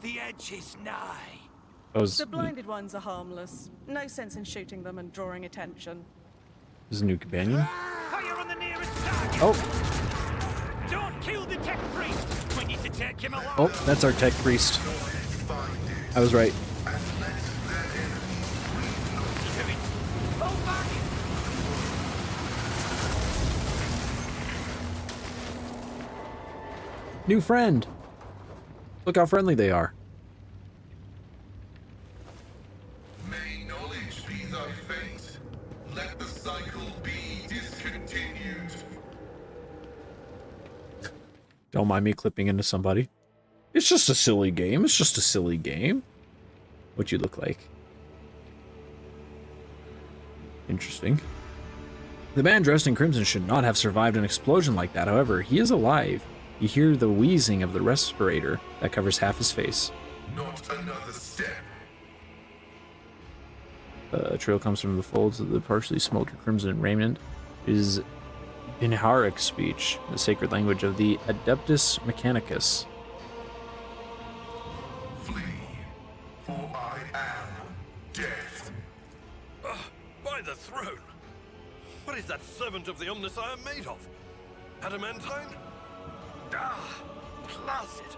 The edge is nigh. The blinded ones are harmless. No sense in shooting them and drawing attention. This is a new companion. Fire on the nearest target. Oh! Don't kill the tech priest. We need to take him alive. Oh, that's our tech priest. I was right. New friend! Look how friendly they are. May knowledge be thy fate. Let the cycle be discontinued. Don't mind me clipping into somebody. It's just a silly game. It's just a silly game. What you look like. Interesting. The man dressed in crimson should not have survived an explosion like that. However, he is alive. You hear the wheezing of the respirator that covers half his face. Not another step. A trail comes from the folds of the partially smoldered crimson raiment. It is Binharic speech, the sacred language of the Adeptus Mechanicus. Flee, for I am death. By the throne! What is that servant of the Omnissiah made of? Adamantine? Ah, placid.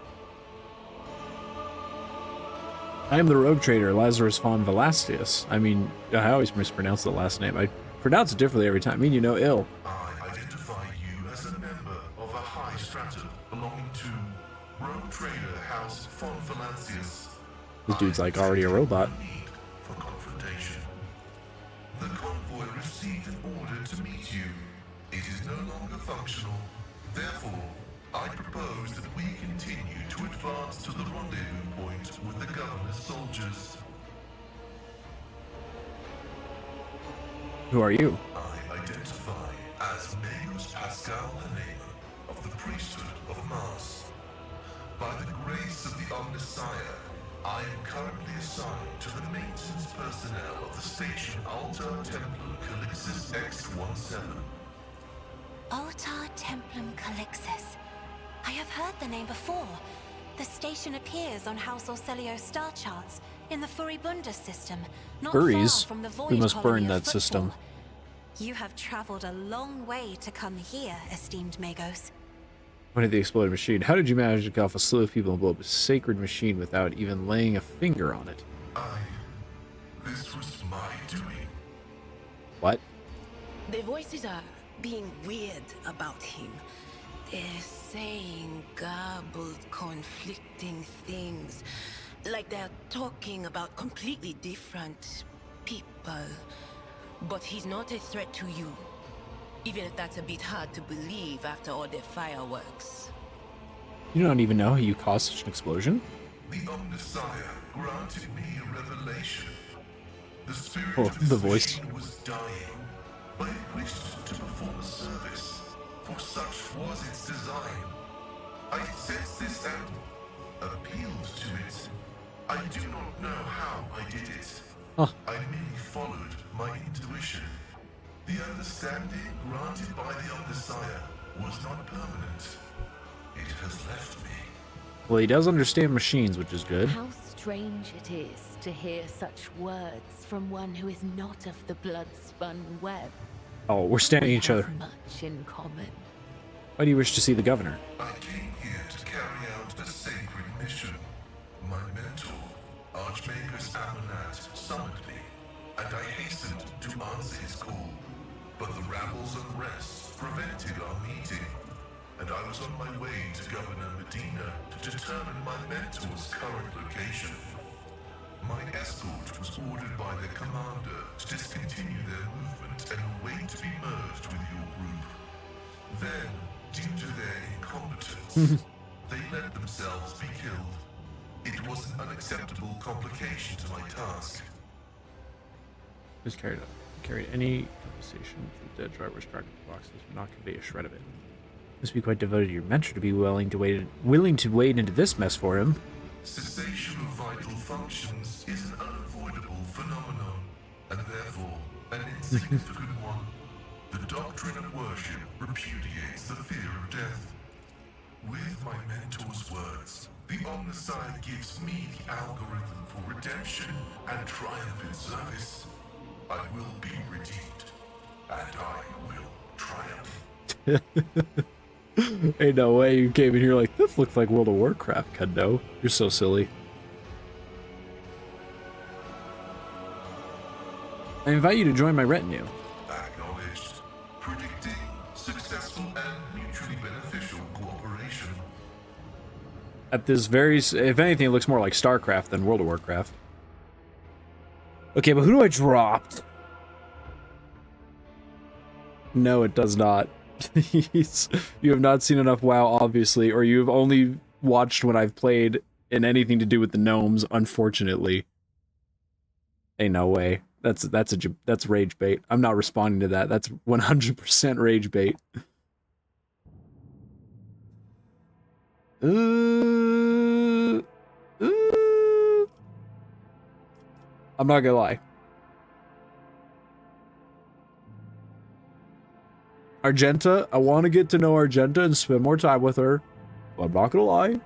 I am the rogue trader, Lazarus von Valastius. I mean, I always mispronounce the last name. I pronounce it differently every time. I mean, you know, ill. I identify you as a member of a high stratum belonging to Rogue Trader House von Valastius. This dude's like already a robot. Need for confrontation. The convoy received an order to meet you. It is no longer functional. Therefore, I propose that we continue to advance to the rendezvous point with the governor's soldiers. Who are you? I identify as Magus Pascal Hanema of the priesthood of Mars. By the grace of the Omnissiah, I am currently assigned to the maintenance personnel of the station Altar Templar Calixis X-17. Altar Templum Calixis. I have heard the name before. The station appears on House Orcelio's star charts in the Furibunda system, not Furries? far from the Void We must colony burn of that system. Footfall. You have traveled a long way to come here, esteemed Magos. What did the exploded machine? How did you manage to golf a slew of people and blow up a sacred machine without even laying a finger on it? This was my doing. What? The voices are being weird about him. They're saying garbled, conflicting things. Like they're talking about completely different people. But he's not a threat to you. Even if that's a bit hard to believe after all the fireworks. You don't even know how you caused such an explosion? The Omnissiah granted me a revelation. The spirit Oh, of this the voice. machine was dying. But it wished to perform a service, for such was its design. I sensed this and appealed to it. I do not know how I did it. Huh. I merely followed my intuition. The understanding granted by the Omnissiah was not permanent. It has left me. Well, he does understand machines, which is good. How strange it is to hear such words from one who is not of the blood-spun web. Oh, we're standing We each have other. much in common. Why do you wish to see the governor? I came here to carry out a sacred mission. My mentor, Archmagus Amonat, summoned me, and I hastened to answer his call. But the rabble's unrest prevented our meeting, and I was on my way to Governor Medina to determine my mentor's current location. My escort was ordered by their commander to discontinue their movement and await to be merged with your group. Then, due to their incompetence, they let themselves be killed. It was an unacceptable complication to my task. Just carried any conversation with the dead driver's tracking boxes would not convey a shred of it. Must be quite devoted to your mentor to be willing to wade into this mess for him. Cessation of vital functions is an unavoidable phenomenon, and therefore an insignificant one. The doctrine of worship repudiates the fear of death. With my mentor's words, the Omnissiah gives me the algorithm for redemption and triumphant service. I will be redeemed, and I will triumph. Ain't no way you came in here like, this looks like World of Warcraft, Kundo. You're so silly. I invite you to join my retinue. Acknowledged. Predicting successful and mutually beneficial cooperation. At this very, if anything, it looks more like StarCraft than World of Warcraft. Okay, but who do I drop? No, it does not. You have not seen enough WoW, obviously, or you've only watched when I've played in anything to do with the gnomes, unfortunately. Ain't no way. That's rage bait. I'm not responding to that. That's 100% rage bait. I'm not gonna lie. Argenta, I want to get to know Argenta and spend more time with her. But I'm not gonna lie.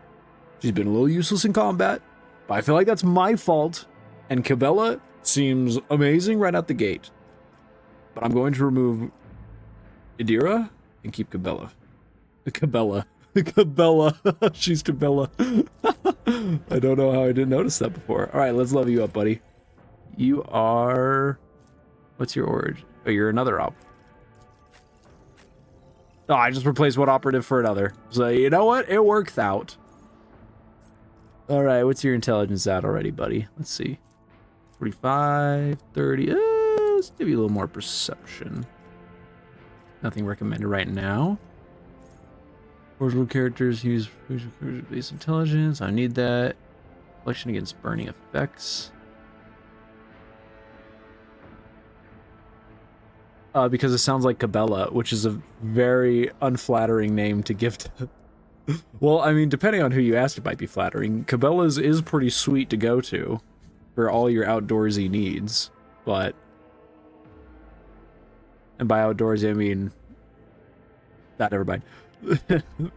She's been a little useless in combat. But I feel like that's my fault. And Cabela seems amazing right out the gate. But I'm going to remove Idira and keep Cabela. Cabela. She's Cabela. I don't know how I didn't notice that before. Alright, let's level you up, buddy. You are... What's your origin? Oh, you're another op. Oh, I just replaced one operative for another. So, you know what? It works out. Alright, what's your intelligence at already, buddy? Let's see. 45, 30. Let's give you a little more perception. Nothing recommended right now. Original characters use base intelligence. I need that. Collection against burning effects. Because it sounds like Cabela, which is a very unflattering name to give to... Well, I mean, depending on who you ask, it might be flattering. Cabela's is pretty sweet to go to for all your outdoorsy needs, but... And by outdoorsy, I mean... Nah, never mind.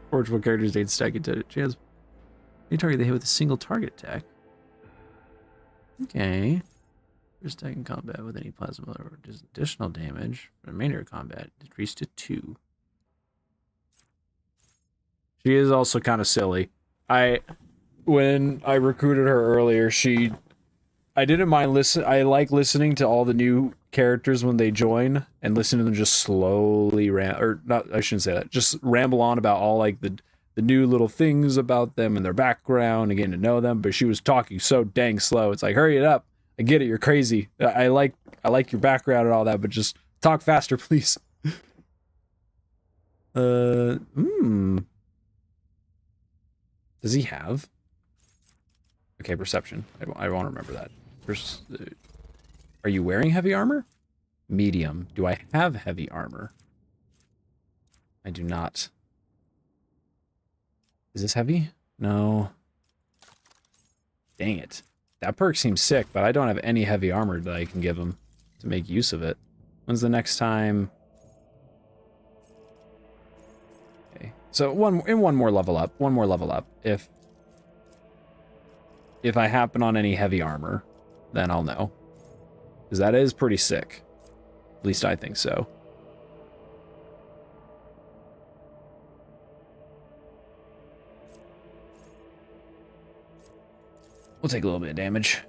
Forgeable characters gain stack into chance. Any target they hit with a single target attack. Okay. First attack in combat with any plasma or just additional damage. For the remainder of combat, decreased to 2. She is also kind of silly. When I recruited her earlier, I didn't mind I like listening to all the new characters when they join and listen to them just slowly I shouldn't say that. Just ramble on about all like the new little things about them and their background and getting to know them, but she was talking so dang slow. It's like, hurry it up. I get it, you're crazy. I like your background and all that, but just talk faster, please. Does he have? Okay, perception. I won't remember that. Are you wearing heavy armor? Medium. Do I have heavy armor? I do not. Is this heavy? No. Dang it. That perk seems sick, but I don't have any heavy armor that I can give him to make use of it. When's the next time? Okay. So one more level up. One more level up. If I happen on any heavy armor, then I'll know. Because that is pretty sick. At least I think so. We'll take a little bit of damage.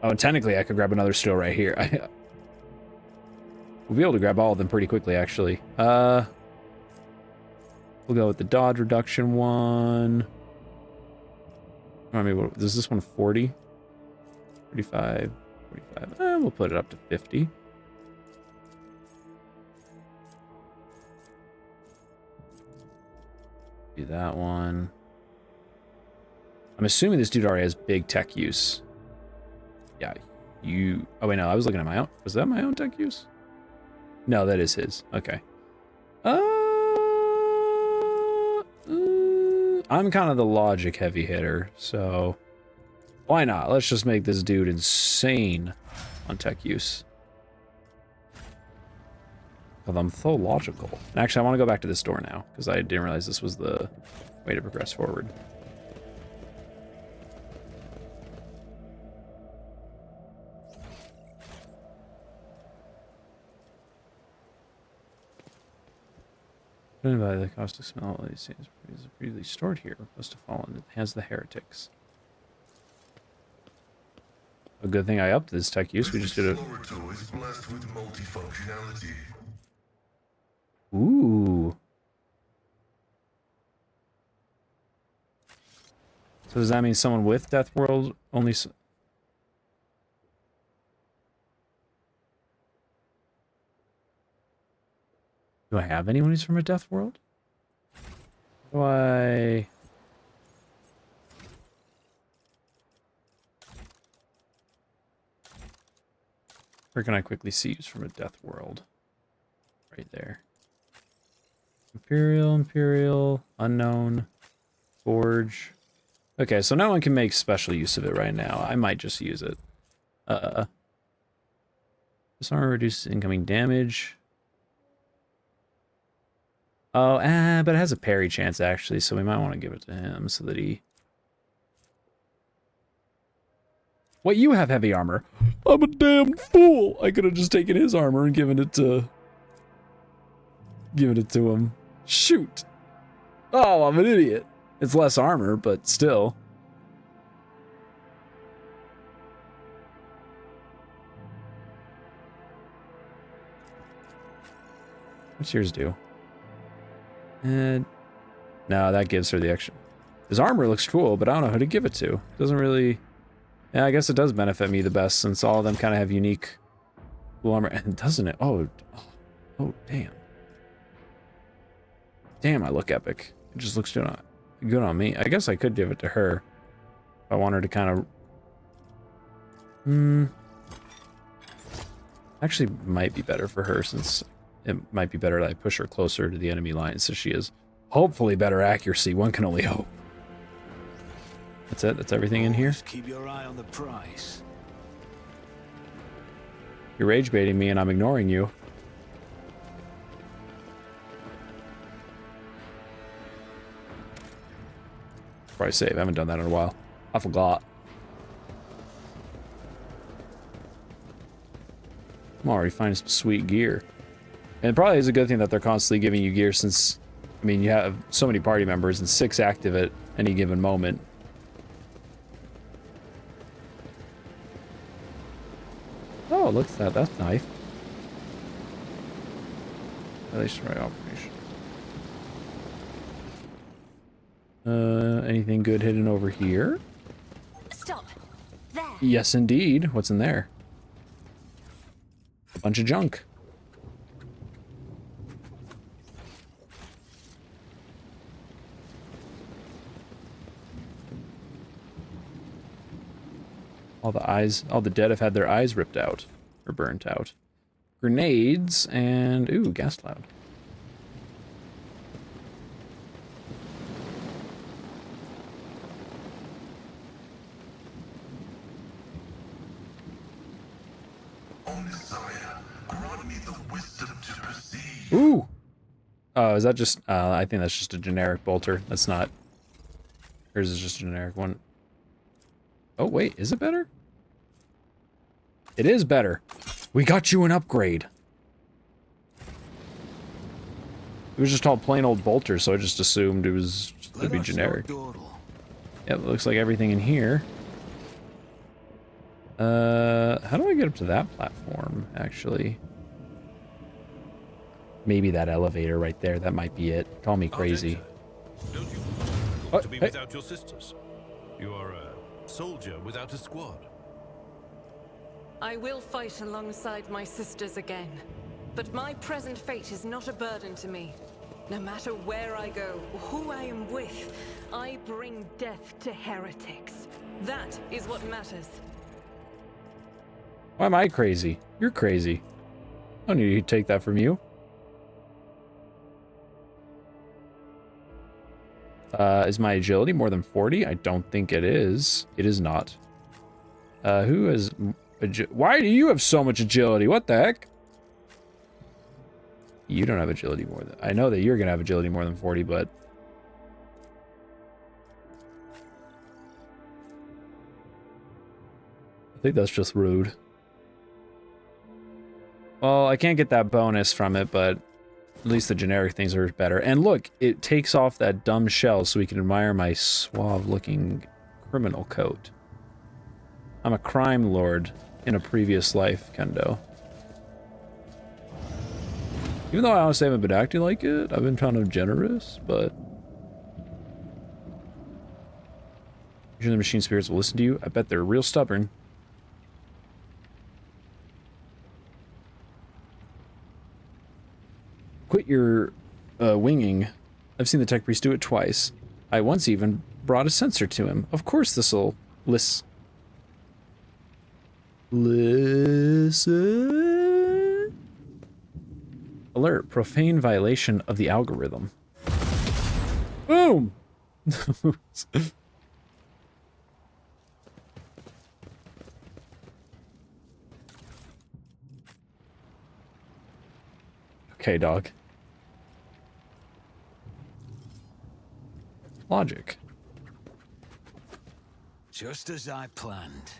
Oh, and technically I could grab another steel right here. We'll be able to grab all of them pretty quickly, actually. We'll go with the dodge reduction one. I mean, is this one 40? 35, 45. We'll put it up to 50. Do that one. I'm assuming this dude already has big tech use. Yeah, oh wait, no, I was looking at my own. Was that my own tech use? No, that is his. Okay. I'm kind of the logic heavy hitter, so why not? Let's just make this dude insane on tech use. Because I'm so logical. And actually, I want to go back to this door now, because I didn't realize this was the way to progress forward. By the caustic smell, these things is previously stored here. Must have fallen in the hands of the heretics. A good thing I upped this tech use. We just did it. Ooh. So does that mean someone with Death World only? Do I have anyone who's from a Death World? Where can I quickly see who's from a Death World? Right there. Imperial, Unknown, Forge. Okay, so no one can make special use of it right now. I might just use it. This armor reduces incoming damage. Oh, but it has a parry chance, actually, so we might want to give it to him so that he... What, you have heavy armor? I'm a damn fool! I could have just taken his armor and given it to him. Shoot! Oh, I'm an idiot. It's less armor, but still. What's yours do? And no, that gives her the extra. His armor looks cool, but I don't know who to give it to. Doesn't really. Yeah, I guess it does benefit me the best since all of them kind of have unique cool armor. And doesn't it? Oh, damn. Damn, I look epic. It just looks good on me. I guess I could give it to her if I want her to kind of. Actually, might be better for her since. It might be better that I push her closer to the enemy line so she has hopefully better accuracy. One can only hope. That's it? That's everything in here? Just keep your eye on the price. You're rage baiting me and I'm ignoring you. before I save. I haven't done that in a while. I forgot. I'm already finding some sweet gear. And it probably is a good thing that they're constantly giving you gear since, I mean, you have so many party members and 6 active at any given moment. Oh, look at that. That's nice. At least right operation. Anything good hidden over here? Stop. There. Yes, indeed. What's in there? A bunch of junk. All the dead have had their eyes ripped out or burnt out. Grenades and ooh, gas cloud. Ooh. Oh, is that just? I think that's just a generic bolter. That's not. Hers is just a generic one. Oh wait, is it better? It is better. We got you an upgrade. It was just all plain old bolter, so I just assumed it was to be generic. Yep, it looks like everything in here. How do I get up to that platform, actually? Maybe that elevator right there, that might be it. Call me crazy. Don't you Oh, to be hey. without your sisters? You are a soldier without a squad. I will fight alongside my sisters again. But my present fate is not a burden to me. No matter where I go, or who I am with, I bring death to heretics. That is what matters. Why am I crazy? You're crazy. I don't need to take that from you. Is my agility more than 40? I don't think it is. It is not. Who has... Why do you have so much agility? What the heck? You don't have agility more than... I know that you're going to have agility more than 40, but... I think that's just rude. Well, I can't get that bonus from it, but... At least the generic things are better. And look, it takes off that dumb shell so we can admire my suave-looking criminal coat. I'm a crime lord in a previous life, Kendo. Even though I honestly haven't been acting like it, I've been kind of generous, but... Usually the machine spirits will listen to you. I bet they're real stubborn. Quit your winging. I've seen the tech priest do it twice. I once even brought a sensor to him. Of course this'll listen. Alert, profane violation of the algorithm. Boom! Okay, dog. Logic. Just as I planned.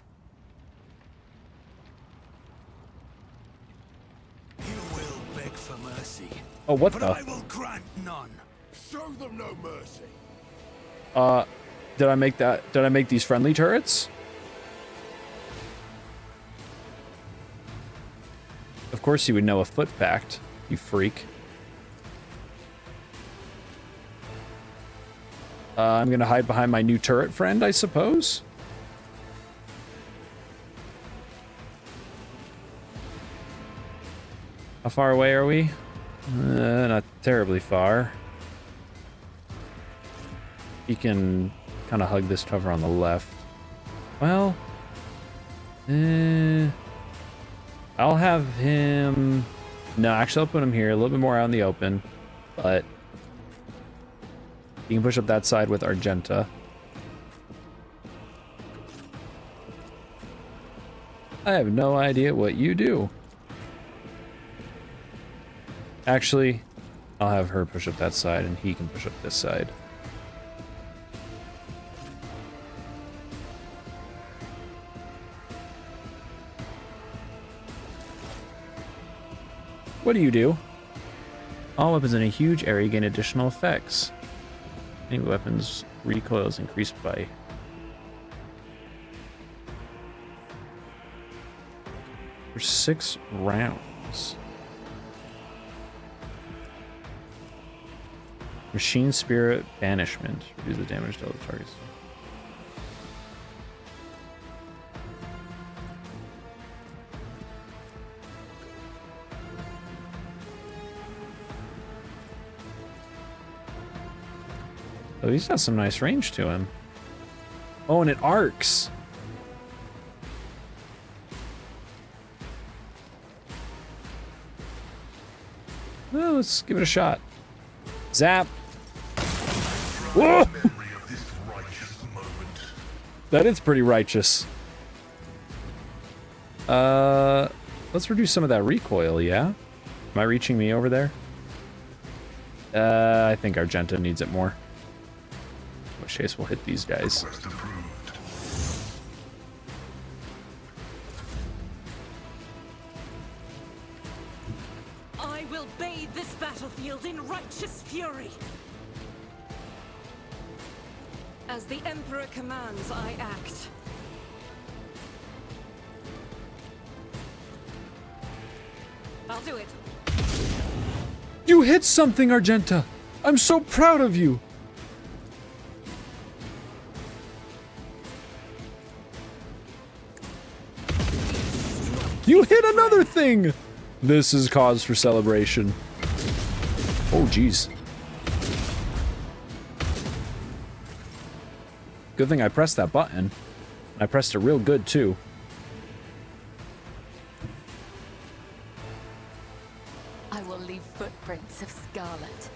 You will beg for mercy. Oh, what but the? I will grant none. Show them no mercy. Did I make that? Did I make these friendly turrets? Of course you would know a foot pact, you freak. I'm gonna hide behind my new turret friend, I suppose. How far away are we? Not terribly far. He can kind of hug this cover on the left. Well, I'll have him... No, actually I'll put him here, a little bit more out in the open, but you can push up that side with Argenta. I have no idea what you do. Actually, I'll have her push up that side and he can push up this side. What do you do? All weapons in a huge area gain additional effects. Any weapons recoil is increased by... for 6 rounds. Machine Spirit Banishment. Reduce the damage to all the targets. Oh, he's got some nice range to him. Oh, and it arcs. Well, let's give it a shot. Zap. Whoa! That is pretty righteous. Let's reduce some of that recoil, yeah? Am I reaching me over there? I think Argenta needs it more. In which case we'll hit these guys. I will bathe this battlefield in righteous fury. As the Emperor commands, I act. I'll do it. You hit something, Argenta! I'm so proud of you! You hit another thing! This is cause for celebration. Oh, jeez. Good thing I pressed that button. I pressed it real good, too. I will leave footprints of scarlet.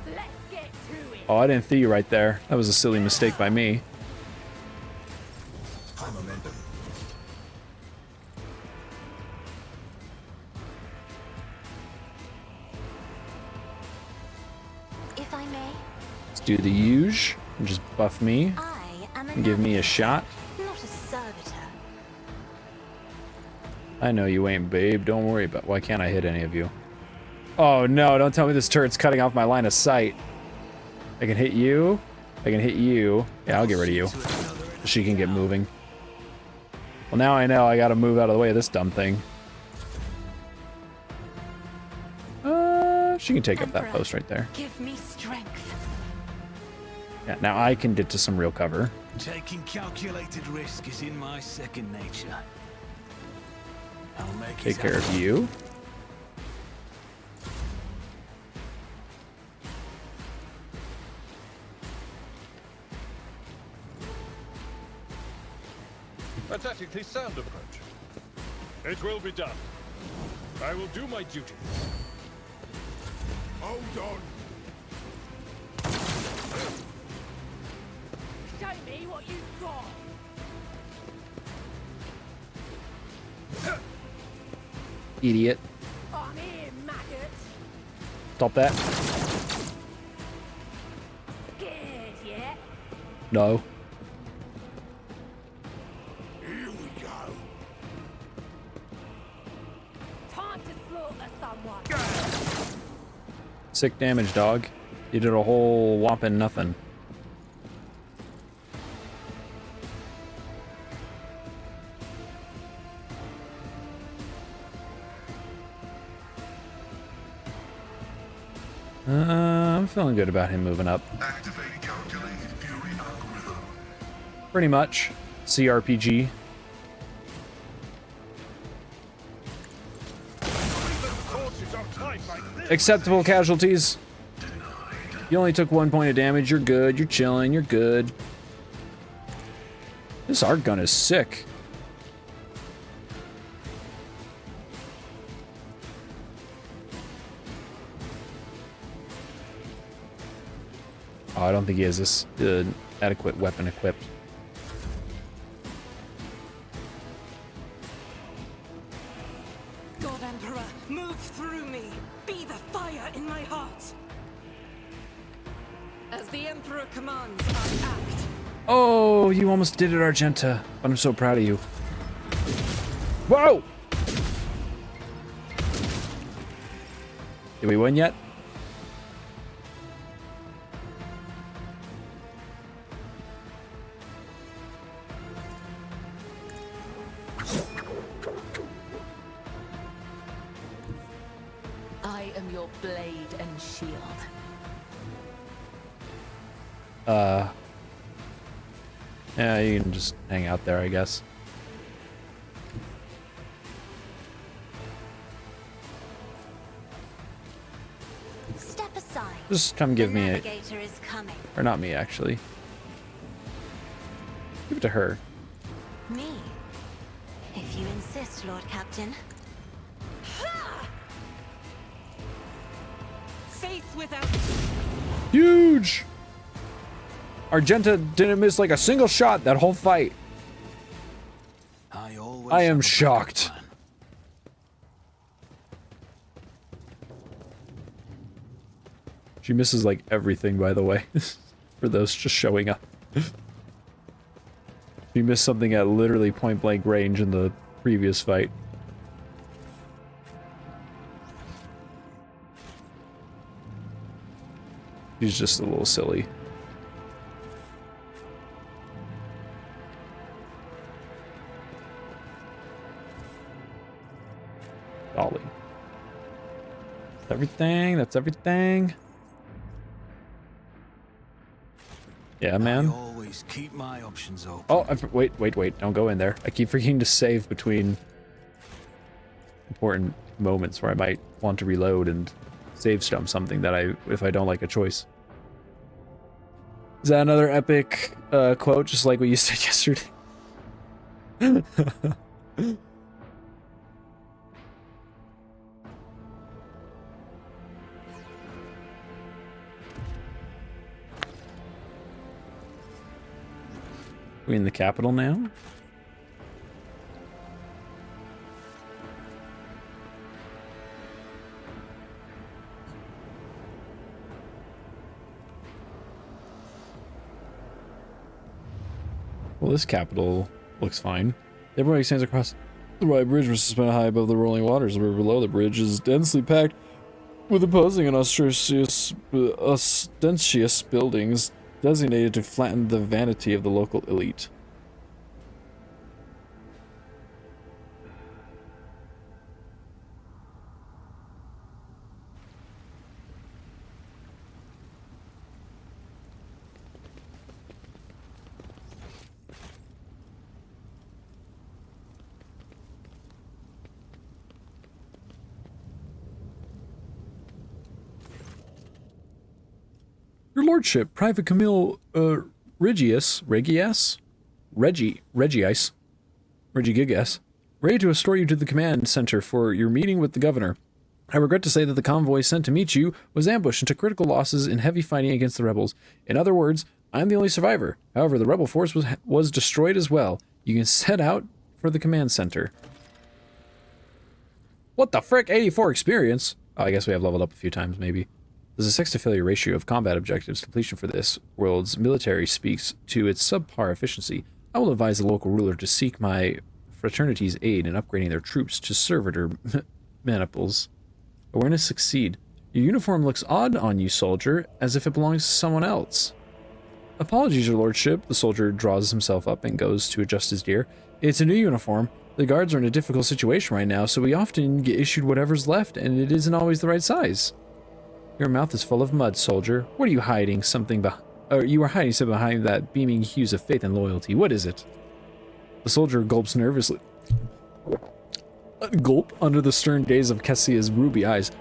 Let's get to it. Oh, I didn't see you right there. That was a silly mistake by me. If I may, Let's do the huge and just buff me. I am And give me a shot. not a servitor. I know you ain't, babe. Don't worry about. Why can't I hit any of you? Oh no! Don't tell me this turret's cutting off my line of sight. I can hit you. I can hit you. Yeah, I'll get rid of you. She can get moving. Well, now I know I gotta move out of the way of this dumb thing. She can take up that post right there. Give me strength. Yeah, now I can get to some real cover. Taking calculated risk is in my second nature. I'll make Take it care of happen. you. A tactically sound approach. It will be done. I will do my duty. Hold on. Show me what you've got. Idiot. I'm here, maggot. Stop that. Scared yet? No. Here we go. Time to slaughter someone. Sick damage, dog. You did a whole whopping nothing. I'm feeling good about him moving up. Activate calculated fury algorithm. Pretty much. CRPG. Acceptable casualties. You only took 1 point of damage. You're good. You're chilling. You're good. This arc gun is sick. Oh, I don't think he has this adequate weapon equipped. God Emperor, move through me. Be the fire in my heart. As the Emperor commands, I act. Oh, you almost did it, Argenta. But I'm so proud of you. Whoa! Did we win yet? I am your blade and shield. Yeah, you can just hang out there, I guess. Step aside. Just come give The me a... navigator is coming. Or not me, actually. Give it to her. Me? If you insist, Lord Captain. Faith without... Huge! Argenta didn't miss like a single shot that whole fight. I always I have am a backup shocked. plan. She misses like everything, by the way, for those just showing up. She missed something at literally point blank range in the previous fight. She's just a little silly. Dolly. That's everything. That's everything. Yeah, man. I always keep my options open. Oh, wait. Don't go in there. I keep forgetting to save between important moments where I might want to reload and save stump something that if I don't like a choice. Is that another epic quote, just like what you said yesterday? We in the capital now? Well, this capital looks fine. Everybody stands across the wide bridge, which is suspended high above the rolling waters. The river below the bridge is densely packed with imposing and ostentatious buildings designated to flatten the vanity of the local elite. Your lordship, Private Camille Regigius, ready to escort you to the command center for your meeting with the governor. I regret to say that the convoy sent to meet you was ambushed and took critical losses in heavy fighting against the rebels. In other words, I am the only survivor. However, the rebel force was destroyed as well. You can set out for the command center. What the frick? 84 experience? Oh, I guess we have leveled up a few times, maybe. There's a 6 to failure ratio of combat objectives completion for this world's military speaks to its subpar efficiency. I will advise the local ruler to seek my fraternity's aid in upgrading their troops to servitor maniples. Awareness succeed. Your uniform looks odd on you, soldier, as if it belongs to someone else. Apologies, your lordship. The soldier draws himself up and goes to adjust his gear. It's a new uniform. The guards are in a difficult situation right now, so we often get issued whatever's left, and it isn't always the right size. Your mouth is full of mud, soldier. What are you hiding? You are hiding something behind that beaming hues of faith and loyalty. What is it? The soldier gulps nervously. Gulp under the stern gaze of Kessia's ruby eyes.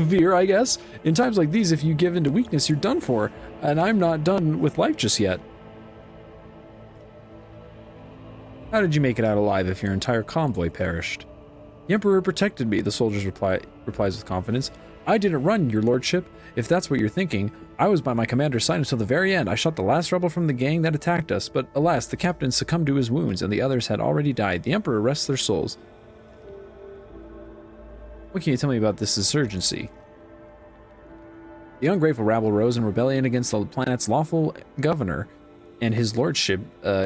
Fear, I guess? In times like these, if you give in to weakness, you're done for. And I'm not done with life just yet. How did you make it out alive if your entire convoy perished? The Emperor protected me, the soldier replies with confidence. I didn't run, your lordship. If that's what you're thinking, I was by my commander's side until the very end. I shot the last rebel from the gang that attacked us, but alas, the captain succumbed to his wounds, and the others had already died. The Emperor rests their souls. What can you tell me about this insurgency? The ungrateful rabble rose in rebellion against the planet's lawful governor and his lordship,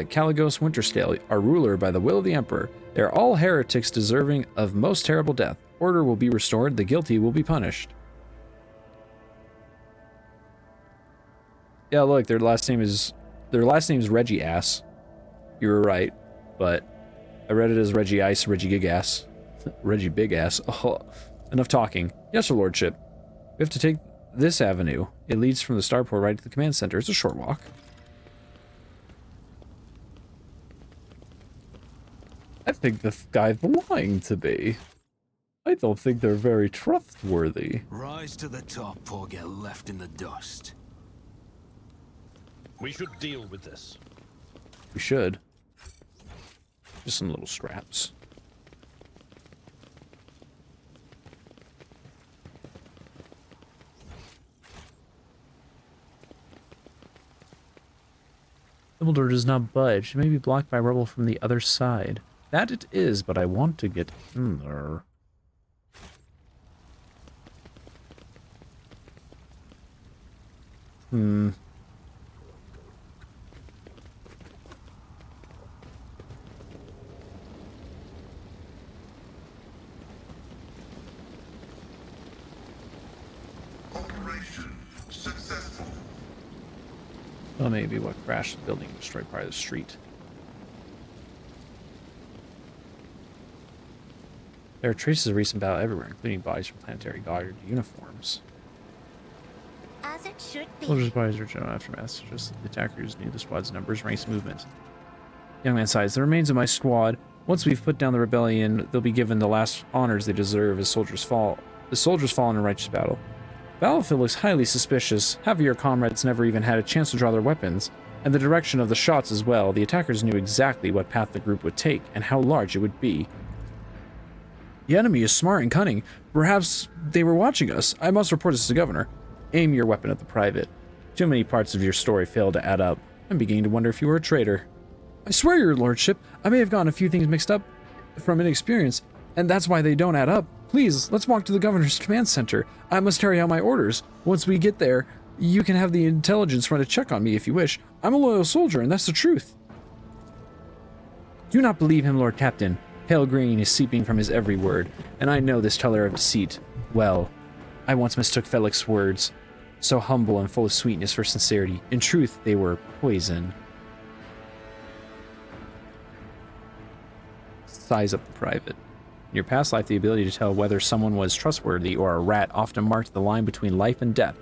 Caligos Winterscale, our ruler by the will of the Emperor. They are all heretics deserving of most terrible death. Order will be restored, the guilty will be punished. Yeah, look, their last name is Reggie Ass. You were right, but I read it as Reggie Ice, Reggie Gig Ass, Reggie Big Ass. Oh, enough talking. Yes, Your Lordship. We have to take this avenue. It leads from the starport right to the command center. It's a short walk. I think this guy's lying to me. I don't think they're very trustworthy. Rise to the top or get left in the dust. We should deal with this. We should. Just some little scraps. Dumbledore does not budge. It may be blocked by rubble from the other side. That it is, but I want to get in there. Operation successful. Well, maybe what crashed the building and destroyed part of the street. There are traces of recent battle everywhere, including bodies from Planetary Guard uniforms. As it should be. Soldiers' bodies are general aftermath, suggest the attackers knew the squad's numbers, ranks, movement. Young man sighs. The remains of my squad. Once we've put down the rebellion, they'll be given the last honors they deserve as soldiers fall. The soldiers fall in a righteous battle. The battlefield looks highly suspicious. Half of your comrades never even had a chance to draw their weapons, and the direction of the shots as well. The attackers knew exactly what path the group would take and how large it would be. The enemy is smart and cunning. Perhaps they were watching us. I must report this to the governor. Aim your weapon at the private. Too many parts of your story fail to add up. I'm beginning to wonder if you were a traitor. I swear, Your Lordship, I may have gotten a few things mixed up from inexperience, and that's why they don't add up. Please, let's walk to the governor's command center. I must carry out my orders. Once we get there, you can have the intelligence run a check on me if you wish. I'm a loyal soldier, and that's the truth. Do not believe him, Lord Captain. Pale green is seeping from his every word, and I know this teller of deceit well. I once mistook Felix's words, so humble and full of sweetness, for sincerity. In truth, they were poison. Size up the private. In your past life, the ability to tell whether someone was trustworthy or a rat often marked the line between life and death.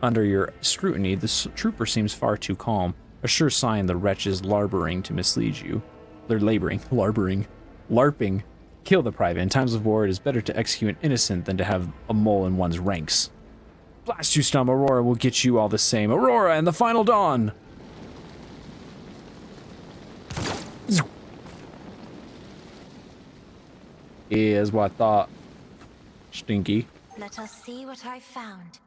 Under your scrutiny, the trooper seems far too calm, a sure sign the wretch is larboring to mislead you. They're LARPing. Kill the private. In times of war, it is better to execute an innocent than to have a mole in one's ranks. Blast you, Stum. Aurora will get you all the same. Aurora and the final dawn! Is what I thought. Stinky. Let us see what I found.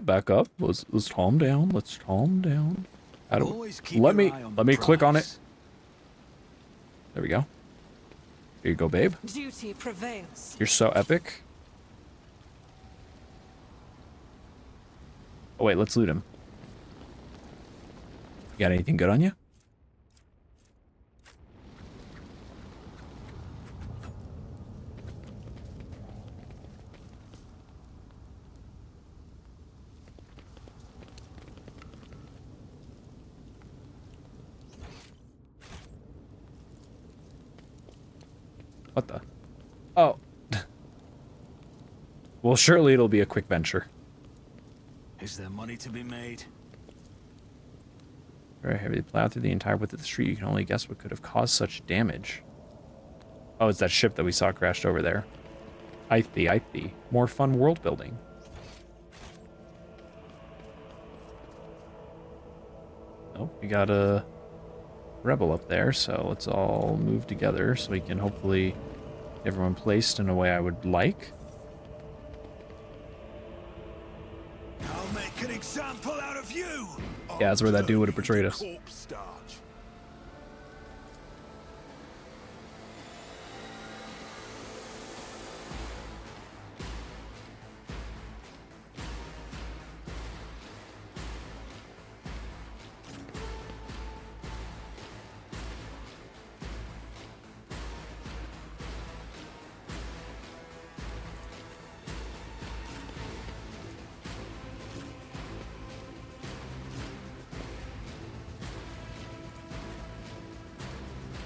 Back up. Let's calm down. Let's calm down. Always keep Let your eye on the me click on it. prize. There we go. Here you go, babe. Duty prevails. You're so epic. Oh wait, let's loot him. You got anything good on you? What the? Oh. Well, surely it'll be a quick venture. Is there money to be made? Very heavy. Plowed through the entire width of the street. You can only guess what could have caused such damage. Oh, it's that ship that we saw crashed over there. Ithy. More fun world building. Oh, we got a rebel up there, so let's all move together so we can hopefully get everyone placed in a way I would like. I'll make an example out of you. Yeah, that's where that dude would have betrayed us. Corpse starch.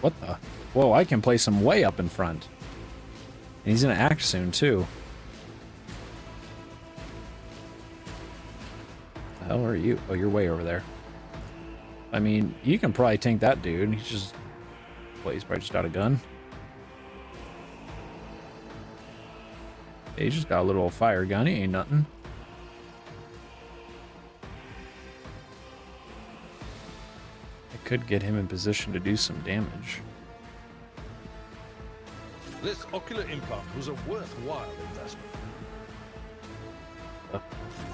What the? Whoa, I can place him way up in front. And he's gonna act soon, too. The hell are you? Oh, you're way over there. I mean, you can probably tank that dude. He's just... Well, he's probably just got a gun. Yeah, he just got a little fire gun. He ain't nothing. I could get him in position to do some damage. This ocular implant was a worthwhile investment.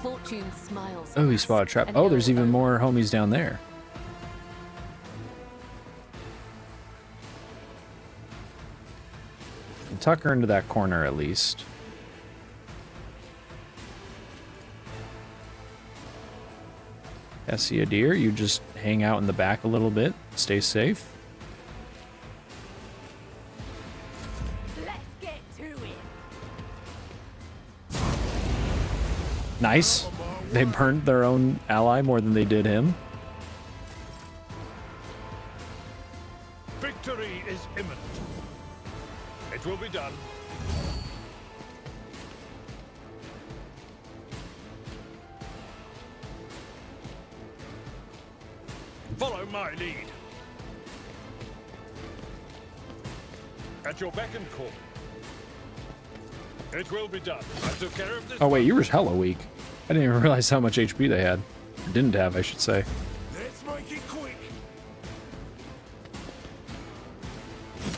Fortune smiles. Oh, he spotted a trap. Oh, there's even more homies down there. And tuck her into that corner at least. Cassia, dear, you just hang out in the back a little bit. Stay safe. Let's get to it. Nice. They burnt their own ally more than they did him. Victory is imminent. It will be done. Follow my lead. At your beck and call. It will be done. I took care of this. Oh wait, you were hella weak. I didn't even realize how much HP they had. Or didn't have, I should say. Let's make it quick.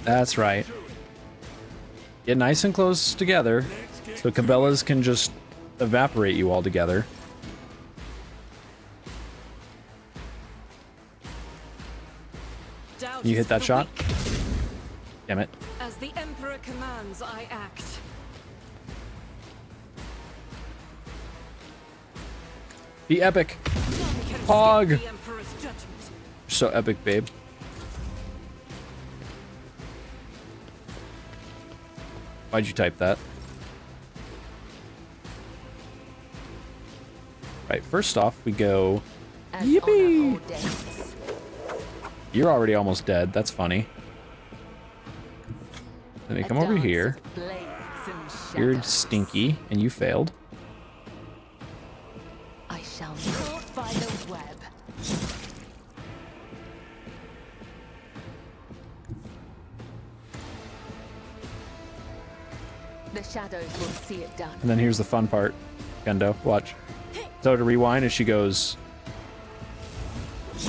That's right. Get nice and close together so Cabela's can just evaporate you all together. Doubt You hit that the shot? weak. Damn it. As the Emperor commands, I act. Be epic. None can Hog. escape the Emperor's judgment. So epic, babe. Why'd you type that? Right, first off, we go... As Yippee! honor ordains. You're already almost dead. That's funny. Let me A come over dance here. of blades and You're shadows. stinky, and you failed. I shall caught by the web. The shadows will see it done. And then here's the fun part. Gendo, watch. So to rewind as she goes...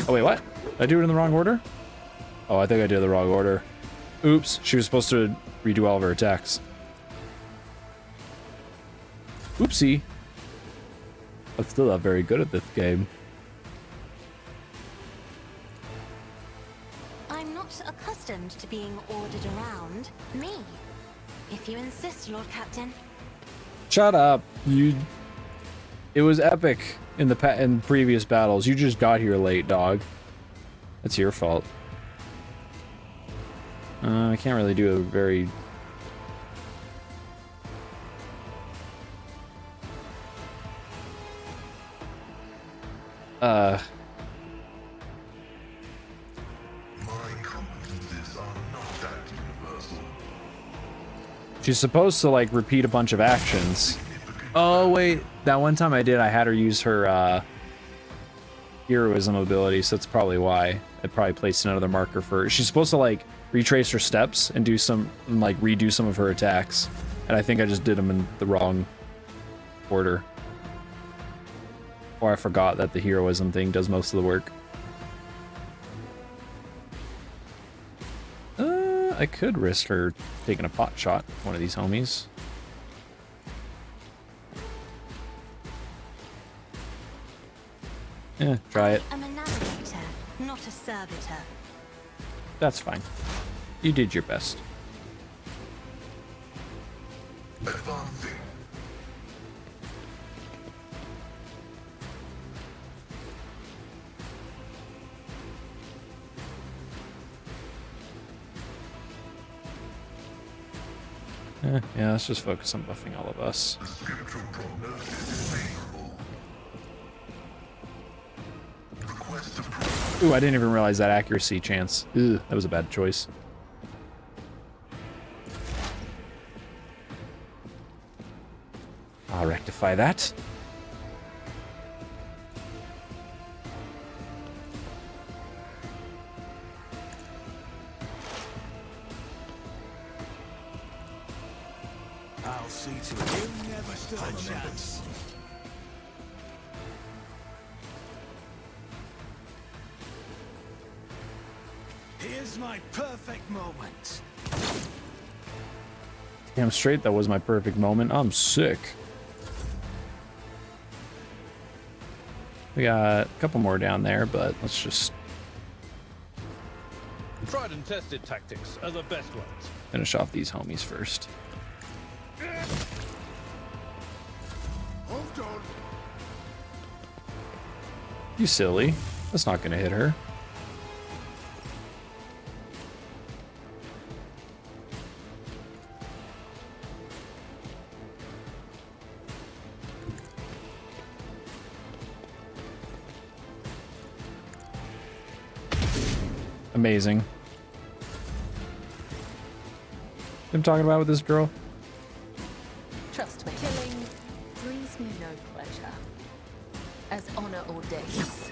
Oh, wait, what? Did I do it in the wrong order? Oh, I think I did the wrong order. Oops, she was supposed to redo all of her attacks. Oopsie. I'm still not very good at this game. I'm not accustomed to being ordered around. Me. If you insist, Lord Captain. Shut up. You... It was epic in the in previous battles. You just got here late, dog. That's your fault. I can't really do a very... My competences are not that universal. She's supposed to, like, repeat a bunch of actions. Oh, wait. That one time I did, I had her use her, heroism ability, so that's probably why. I probably placed another marker for her. She's supposed to, like, retrace her steps and do some, like, redo some of her attacks. And I think I just did them in the wrong order. Or I forgot that the heroism thing does most of the work. I could risk her taking a pot shot, one of these homies. Yeah, try it. I'm a navigator, not a servitor. That's fine. You did your best. Advancing. Yeah, let's just focus on buffing all of us. The spiritual prognosis is favorable. The quest to prove Ooh, I didn't even realize that accuracy chance. Ugh, that was a bad choice. I'll rectify that. I'll see to it. You never stood a chance. Here's my perfect moment. Damn straight, that was my perfect moment. I'm sick. We got a couple more down there, but let's just Tried and tested tactics are the best ones. finish off these homies first. Hold on. You silly. That's not gonna hit her. Amazing. I'm talking about with this girl. Trust me, killing brings me no pleasure. As honor ordains.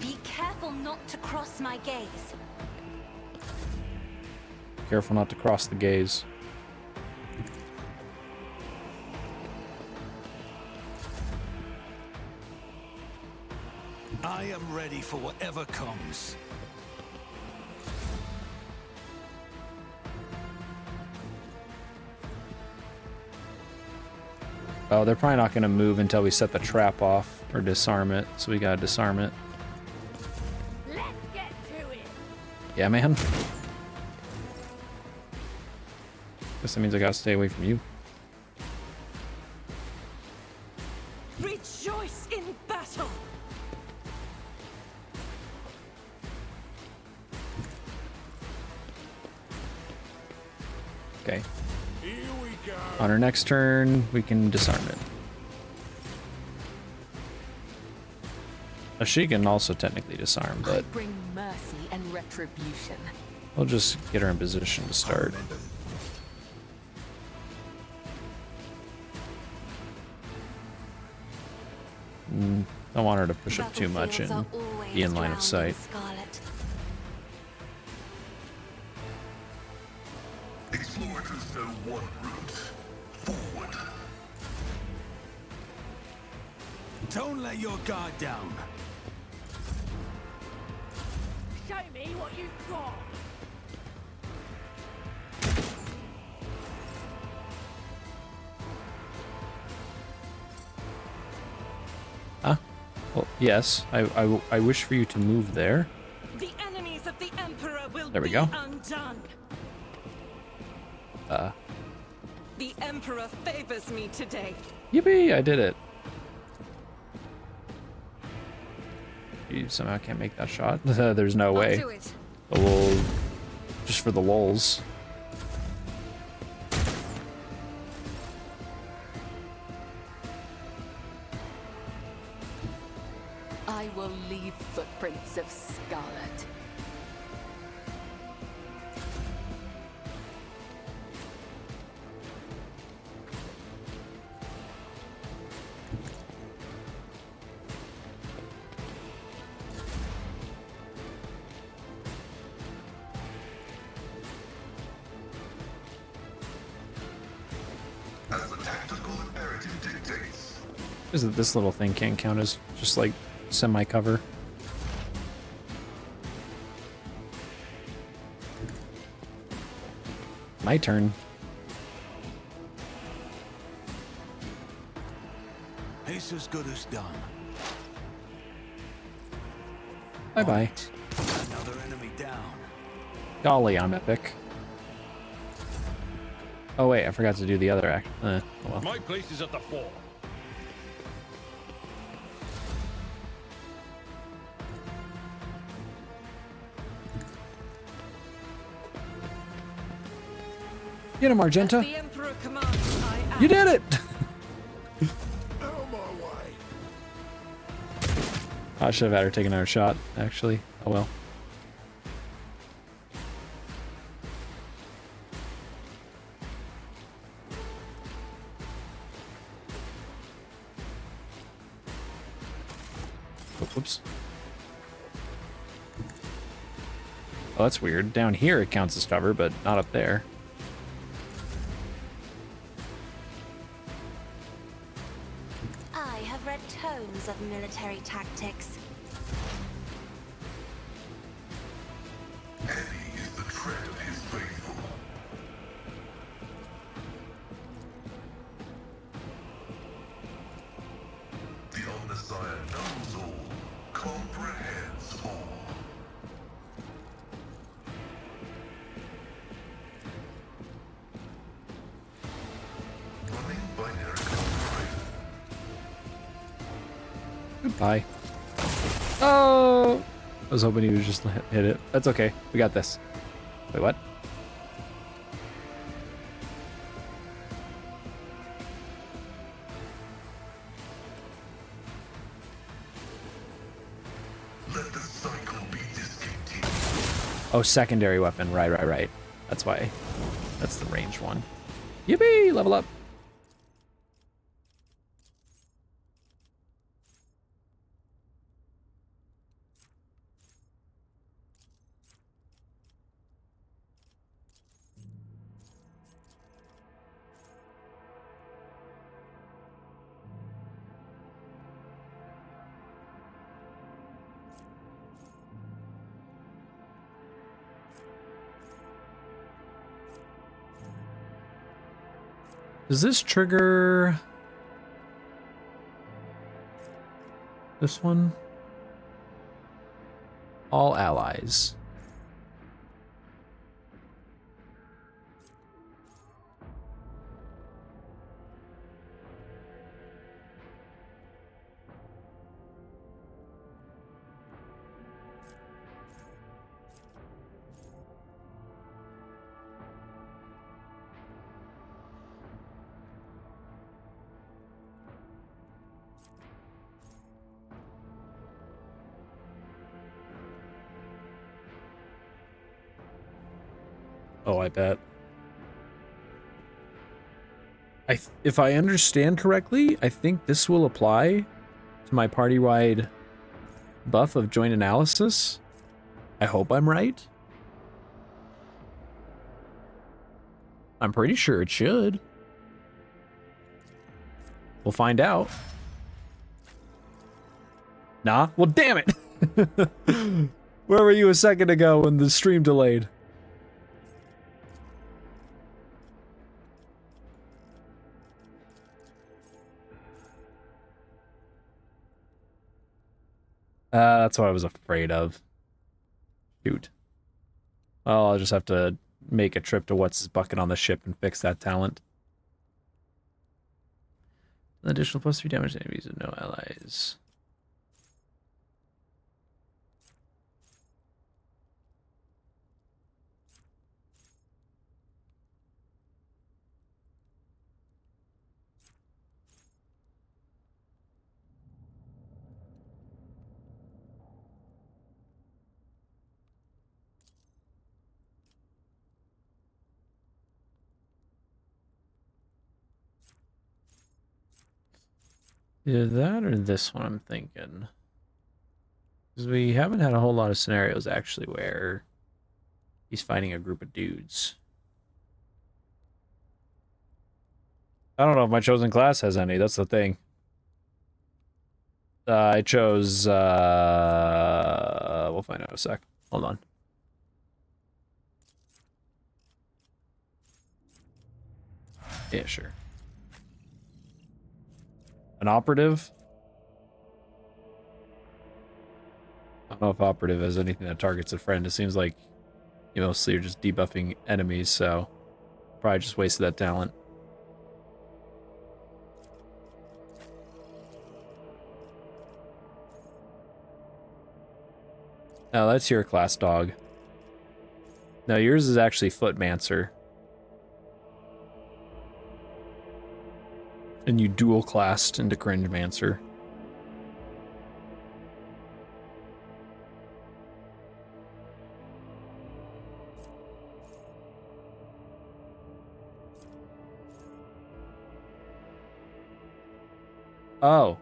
Be careful not to cross my gaze. Careful not to cross the gaze. I am ready for whatever comes. Oh, they're probably not going to move until we set the trap off or disarm it. So we got to disarm it. Let's get to it. Yeah, man. Guess that means I got to stay away from you. Rejoice in battle. Okay. Here we go. On our next turn, we can disarm it. Now, she can also technically disarm, I but bring mercy and retribution. we'll just get her in position to start. Don't want her to push up too much and be in line of sight. Scarlet. Exploiters know one route. Forward. Don't let your guard down. Show me what you've got. Huh? Well, yes. I wish for you to move there. The enemies of the Emperor will There we be go. undone. The Emperor favors me today. Yippee! I did it. You somehow can't make that shot. There's no way. Do it. But we'll just for the lulz. I will leave footprints of scarlet. As the tactical imperative dictates. Is that this little thing can't count as just like semi-cover? My turn. It's as good as done. Bye-bye. Another enemy down. Golly, I'm epic. Oh wait, I forgot to do the other act. Oh well. My place is at the fore. Get him, As Argenta. the Emperor commands, I act. You did it! I should have had her take another shot, actually. Oh well. Whoops. Oh, that's weird. Down here it counts as cover, but not up there. I have read tomes of military tactics. Heavy is the tread of his faithful. The Omnissiah knows all, comprehends all. Running binary code. Goodbye. Oh! I was hoping he would just hit it. That's okay. We got this. Wait, what? Let the cycle be discontinued. Oh, secondary weapon. Right. That's why. That's the ranged one. Yippee! Level up. Does this trigger this one? All allies. Oh, I bet. If I understand correctly, I think this will apply to my party-wide buff of joint analysis. I hope I'm right. I'm pretty sure it should. We'll find out. Nah? Well, damn it! Where were you a second ago when the stream delayed? That's what I was afraid of. Shoot. Well, I'll just have to make a trip to what's his bucket on the ship and fix that talent. An additional +3 damage to enemies and no allies. Either that or this one, I'm thinking. Because we haven't had a whole lot of scenarios, actually, where he's fighting a group of dudes. I don't know if my chosen class has any, that's the thing. I chose, we'll find out in a sec. Hold on. Yeah, sure. An operative? I don't know if operative has anything that targets a friend. It seems like you mostly are just debuffing enemies, so probably just wasted that talent. Oh, that's your class dog. No, yours is actually Footmancer. And you dual classed into Cringemancer. Oh.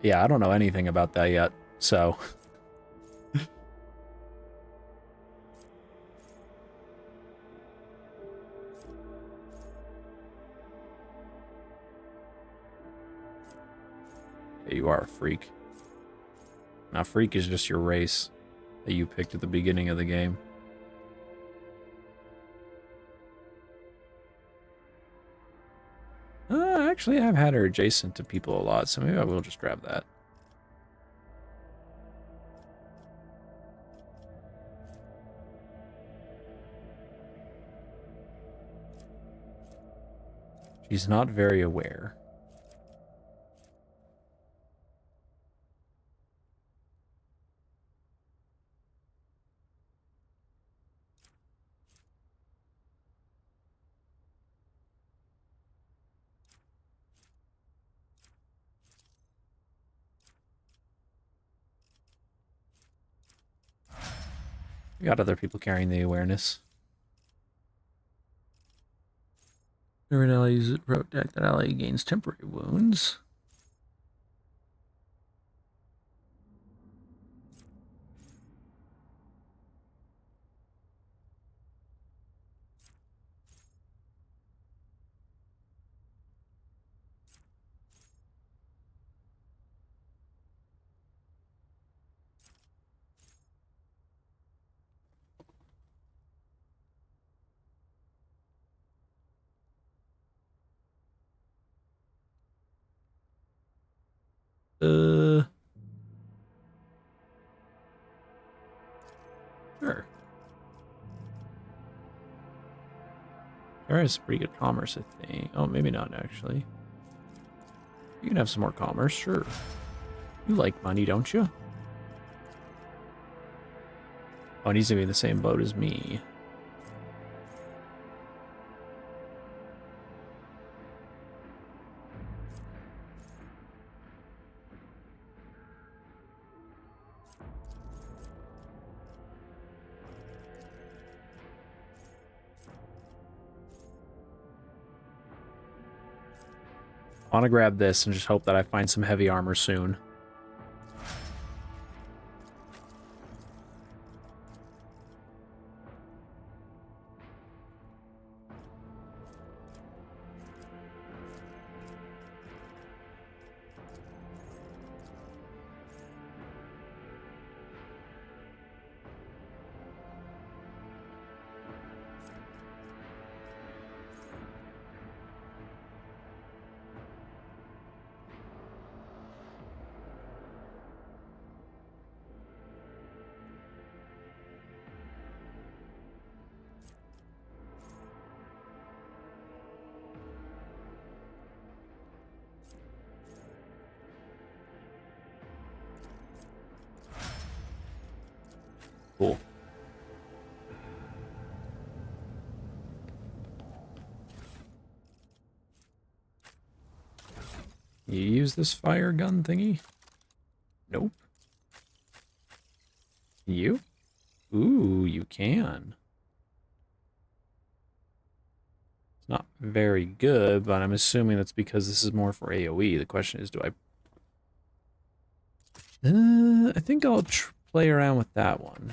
Yeah, I don't know anything about that yet, so... Yeah, you are a freak. Now, freak is just your race that you picked at the beginning of the game. Actually, I've had her adjacent to people a lot, so maybe I will just grab that. She's not very aware. We got other people carrying the awareness. Whenever an ally uses rogue deck, that ally gains temporary wounds. Sure. There is pretty good commerce, I think. Oh, maybe not, actually. You can have some more commerce, sure. You like money, don't you? Oh, and he's gonna be in the same boat as me. I want to grab this and just hope that I find some heavy armor soon. Cool. You use this fire gun thingy? Nope. You? Ooh, you can. It's not very good, but I'm assuming that's because this is more for AoE. The question is, do I... I think I'll play around with that one.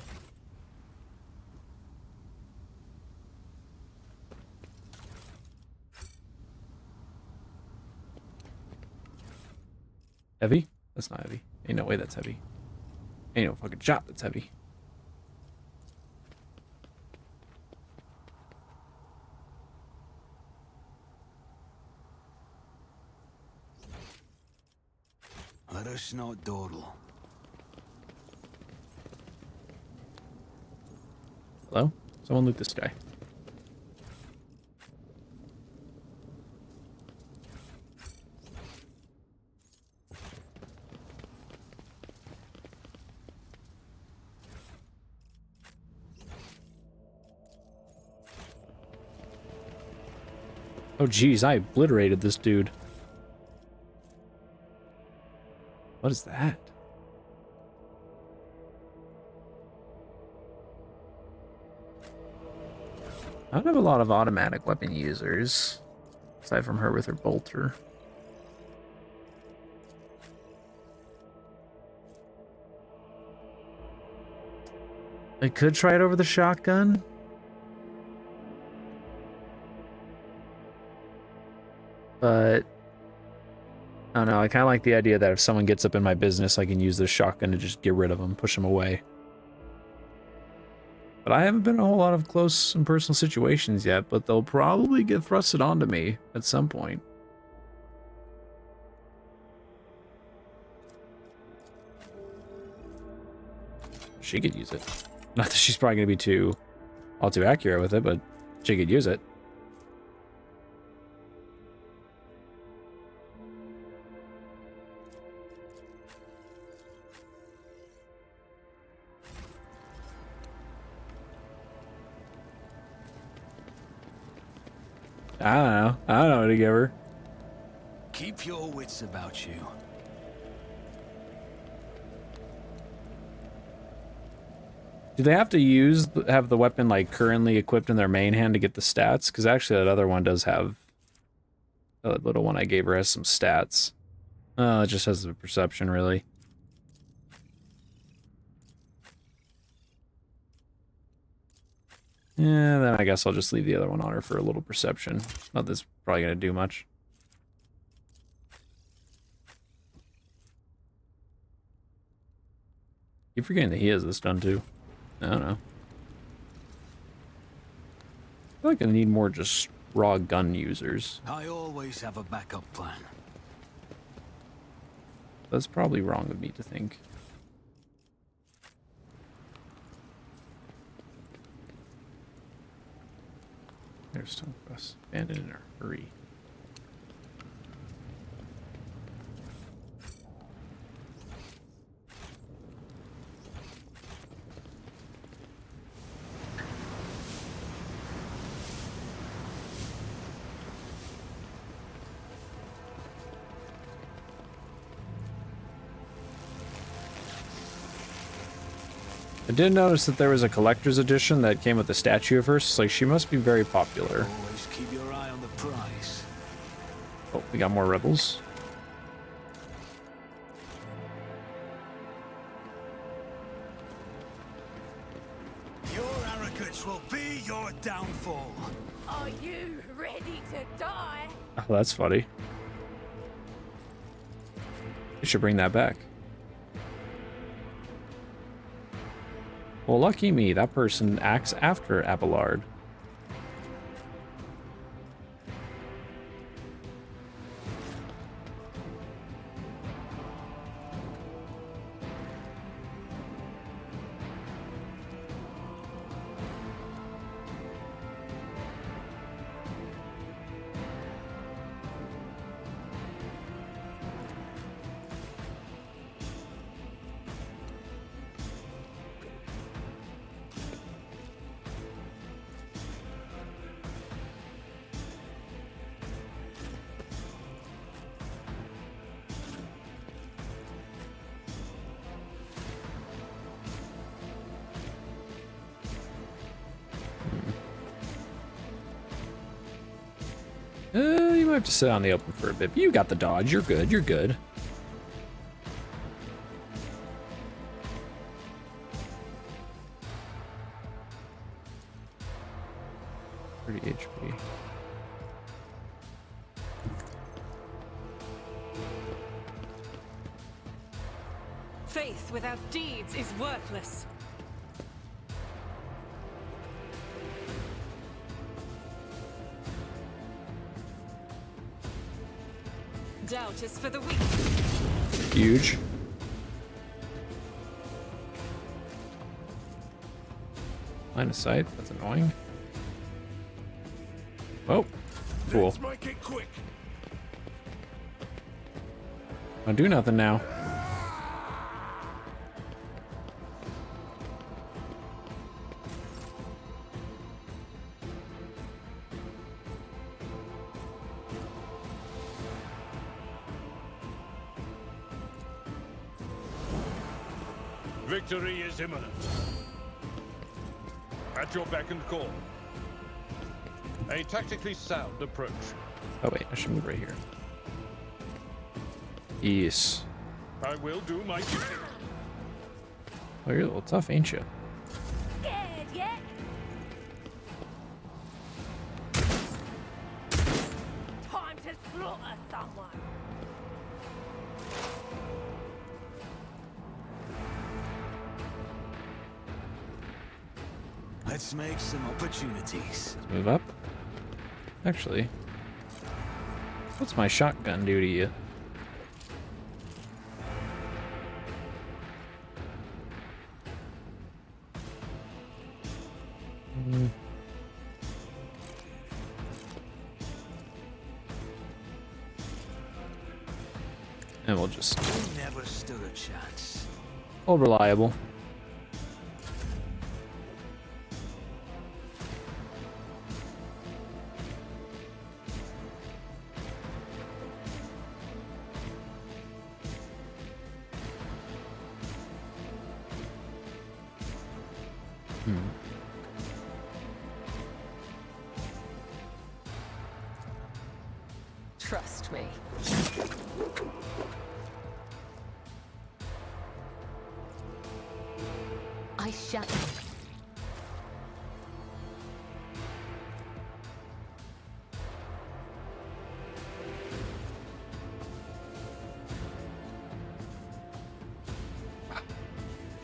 Heavy? That's not heavy. Ain't no way that's heavy. Ain't no fucking shot that's heavy. Let us not dawdle. Hello? Someone loot this guy. Oh geez, I obliterated this dude. What is that? I don't have a lot of automatic weapon users, aside from her with her bolter. I could try it over the shotgun. But I don't know, I kind of like the idea that if someone gets up in my business, I can use this shotgun to just get rid of them, push them away. But I haven't been in a whole lot of close and personal situations yet, but they'll probably get thrusted onto me at some point. She could use it. Not that she's probably going to be all too accurate with it, but she could use it. I don't know. I don't know what to give her. Keep your wits about you. Do they have to have the weapon like currently equipped in their main hand to get the stats? Because actually that other one does have, the little one I gave her has some stats. Oh, it just has the perception really. Yeah, then I guess I'll just leave the other one on her for a little perception. Not that's probably gonna do much. Keep forgetting that he has this done too. I don't know. I feel like I need more just raw gun users. I always have a backup plan. That's probably wrong of me to think. There's some of us. Abandoned in a hurry. I did notice that there was a collector's edition that came with a statue of her, so like she must be very popular. Always keep your eye on the prize. Oh, we got more rebels. Your arrogance will be your downfall. Are you ready to die? Oh, that's funny. We should bring that back. Well, lucky me, that person acts after Abelard. You might have to sit on the open for a bit, but you got the dodge. You're good. You're good. 30 HP. Faith without deeds is worthless. Doubt is for the weak. Huge. Line of sight. That's annoying. Oh, cool. Let's make it quick. Don't do nothing now. Victory is imminent. At your beck and call. A tactically sound approach. Oh wait, I should move right here. Yes. I will do my duty. Oh, you're a little tough, ain't you? slaughter someone. Let's make some opportunities. Let's move up. Actually, what's my shotgun do to you? And we'll just You never stood a chance. hold reliable. Trust me. I shall.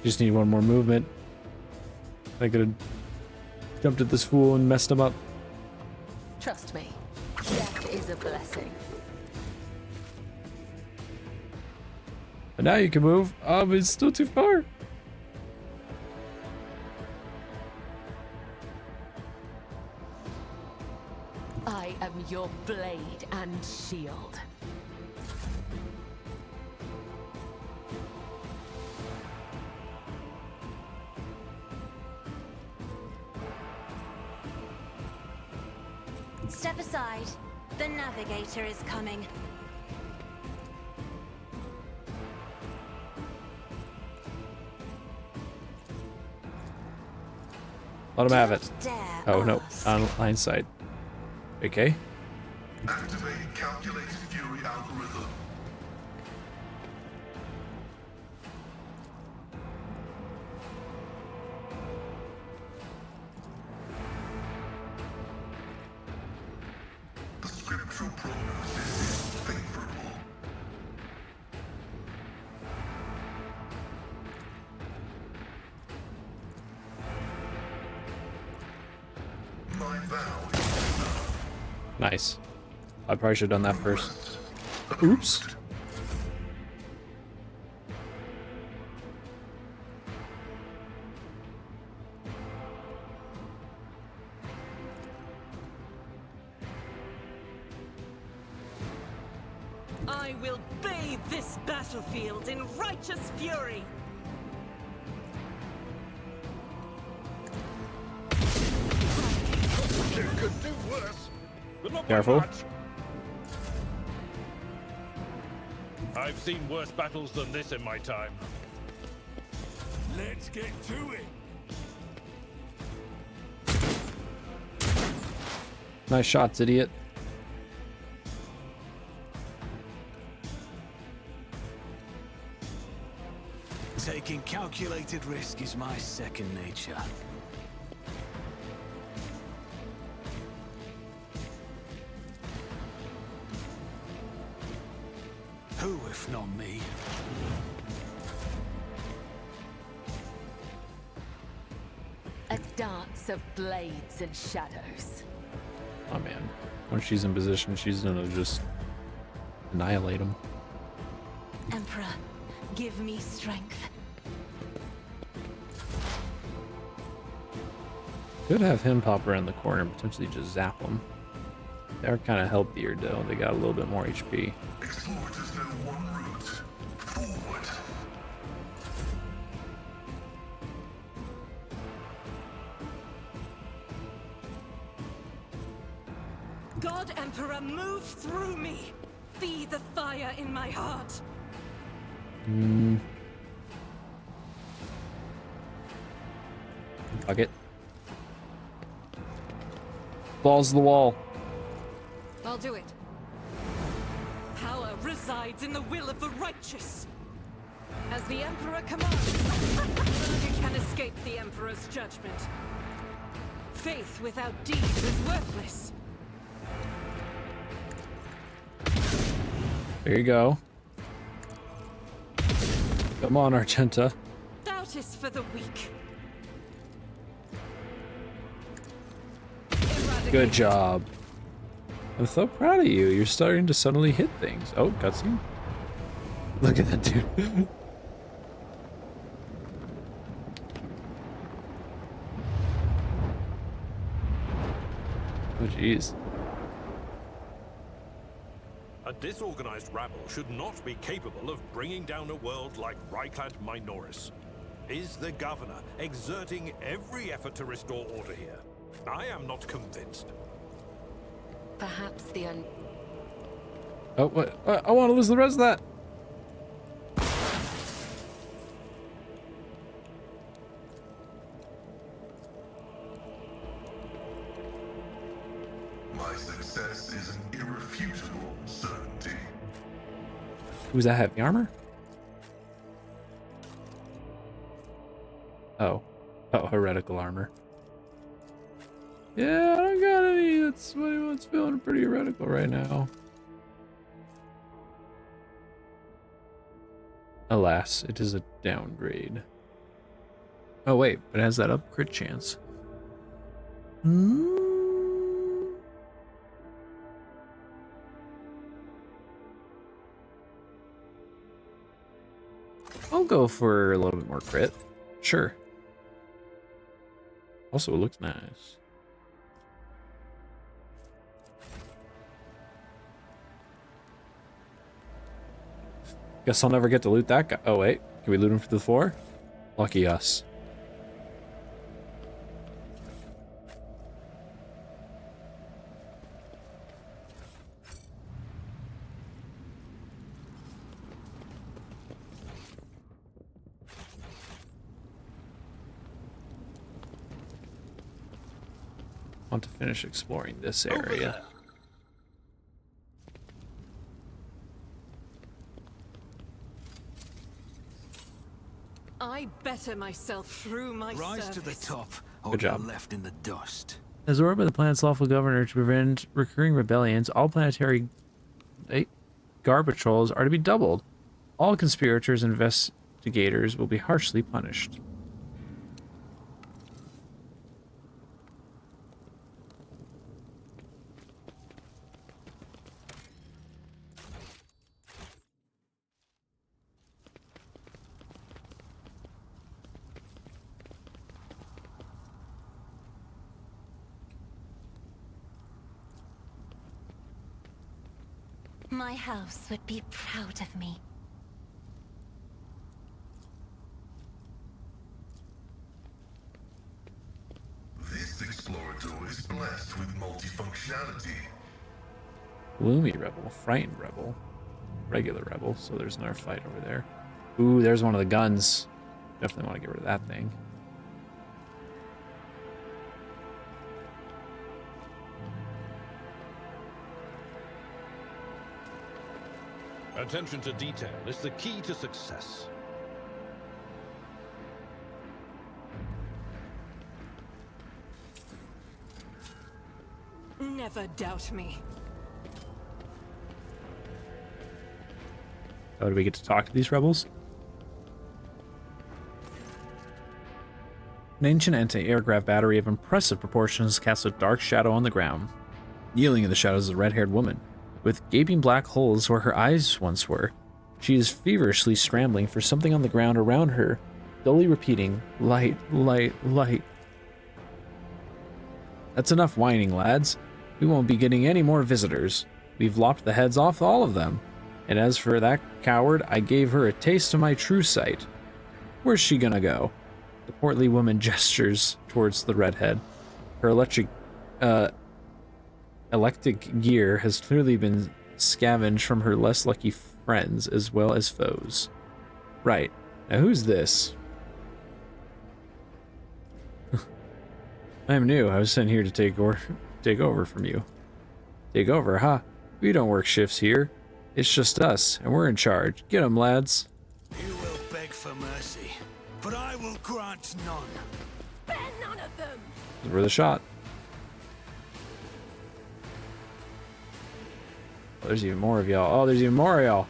Just need one more movement. I could have jumped at this fool and messed him up. Trust me. Death is a blessing. But now you can move. It's still too far. I am your blade and shield. Step aside. The navigator is coming. Let him have it. Dare Oh no, ask. on hindsight. Okay. Activating calculated fury algorithm. The scriptural prognosis is favorable. My vow is enough. Nice. I probably should have done that first. Oops. I will bathe this battlefield in righteous fury. You could do worse, but not by Careful. much. I've seen worse battles than this in my time. Let's get to it. Nice shots, idiot. Taking calculated risk is my second nature. Who, if not me? A dance of blades and shadows. Oh man. When she's in position, she's gonna just annihilate him. Emperor, give me strength. Could have him pop around the corner and potentially just zap him. They're kind of healthier though. They got a little bit more HP. Explorers know one route. Forward. God Emperor, move through me. Be the fire in my heart. Fuck it. Balls to the wall. I'll do it. Power resides in the will of the righteous. As the Emperor commands, none can escape the Emperor's judgment. Faith without deeds is worthless. There you go. Come on, Argenta. Doubt is for the weak. Good job. I'm so proud of you. You're starting to suddenly hit things. Oh, cutscene. Look at that dude. Oh, jeez. A disorganized rabble should not be capable of bringing down a world like Rykad Minoris. Is the governor exerting every effort to restore order here? I am not convinced. Perhaps the Oh, what? I want to listen to the rest of that. My success is an irrefutable certainty. Who's that heavy armor? Oh, heretical armor. Yeah, I don't got any. That's what's feeling pretty heretical right now. Alas, it is a downgrade. Oh wait, but it has that up crit chance. I'll go for a little bit more crit. Sure. Also, it looks nice. Guess I'll never get to loot that guy. Oh wait, can we loot him for the floor? Lucky us. Want to finish exploring this area. I better myself through my Rise to the service. top, or Good you're job. left in the dust. As ordered by the planet's lawful governor to prevent recurring rebellions, all planetary guard patrols are to be doubled. All conspirators and investigators will be harshly punished. My house would be proud of me. This Explorator is blessed with multifunctionality. Gloomy rebel, frightened rebel, regular rebel. So there's another fight over there. Ooh, there's one of the guns. Definitely want to get rid of that thing. Attention to detail is the key to success. Never doubt me. Oh, do we get to talk to these rebels? An ancient anti-aircraft battery of impressive proportions casts a dark shadow on the ground. Kneeling in the shadows is a red-haired woman, with gaping black holes where her eyes once were. She is feverishly scrambling for something on the ground around her, dully repeating, "Light, light, light." That's enough whining, lads. We won't be getting any more visitors. We've lopped the heads off all of them. And as for that coward, I gave her a taste of my true sight. Where's she gonna go? The portly woman gestures towards the redhead. Her electric gear has clearly been scavenged from her less lucky friends as well as foes. Right. Now who's this? I'm new. I was sent here to take over from you. Take over, huh? We don't work shifts here. It's just us, and we're in charge. Get 'em, lads. You will beg for mercy, but I will grant none. Spare none of them! We're the shot. Oh, there's even more of y'all. Oh, there's even more of y'all.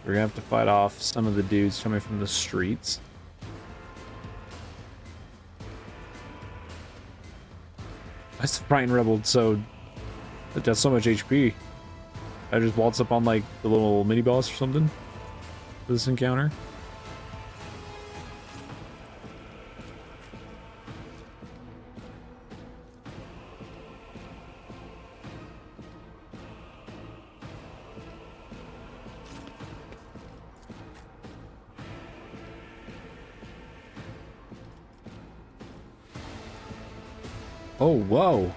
We're gonna have to fight off some of the dudes coming from the streets. Why is the Brighton Rebel so... It does so much HP? I just waltz up on like the little mini boss or something for this encounter. Oh, whoa.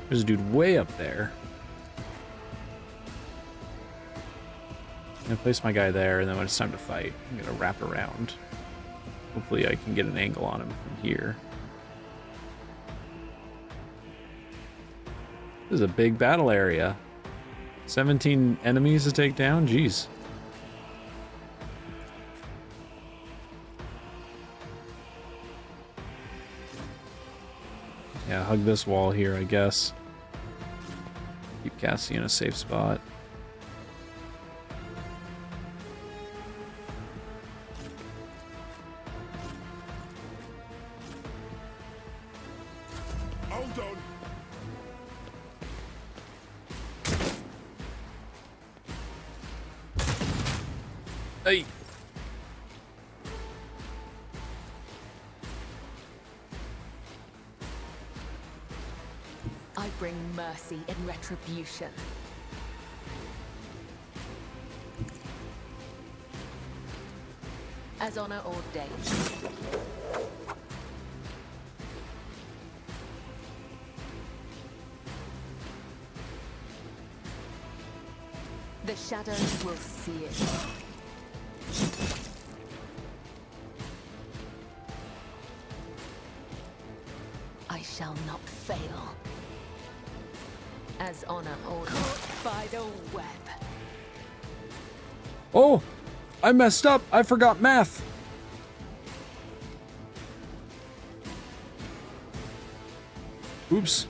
There's a dude way up there. I'm gonna place my guy there, and then when it's time to fight, I'm gonna wrap around. Hopefully I can get an angle on him from here. This is a big battle area. 17 enemies to take down? Jeez. Yeah, hug this wall here, I guess. Keep Cassie in a safe spot. Hold on. Hey! I bring mercy and retribution. As honor ordained. The shadows will see it. I shall not fail. As honor ordered. Caught by the web. Oh! I messed up! I forgot math! Oops.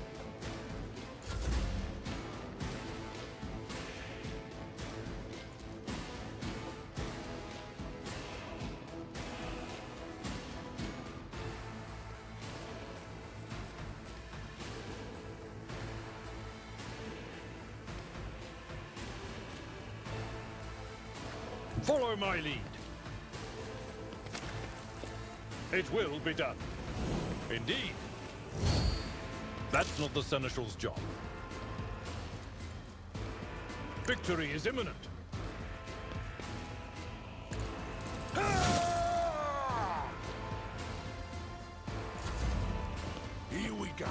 Follow my lead. It will be done. Indeed. That's not the Seneschal's job. Victory is imminent. Here we go.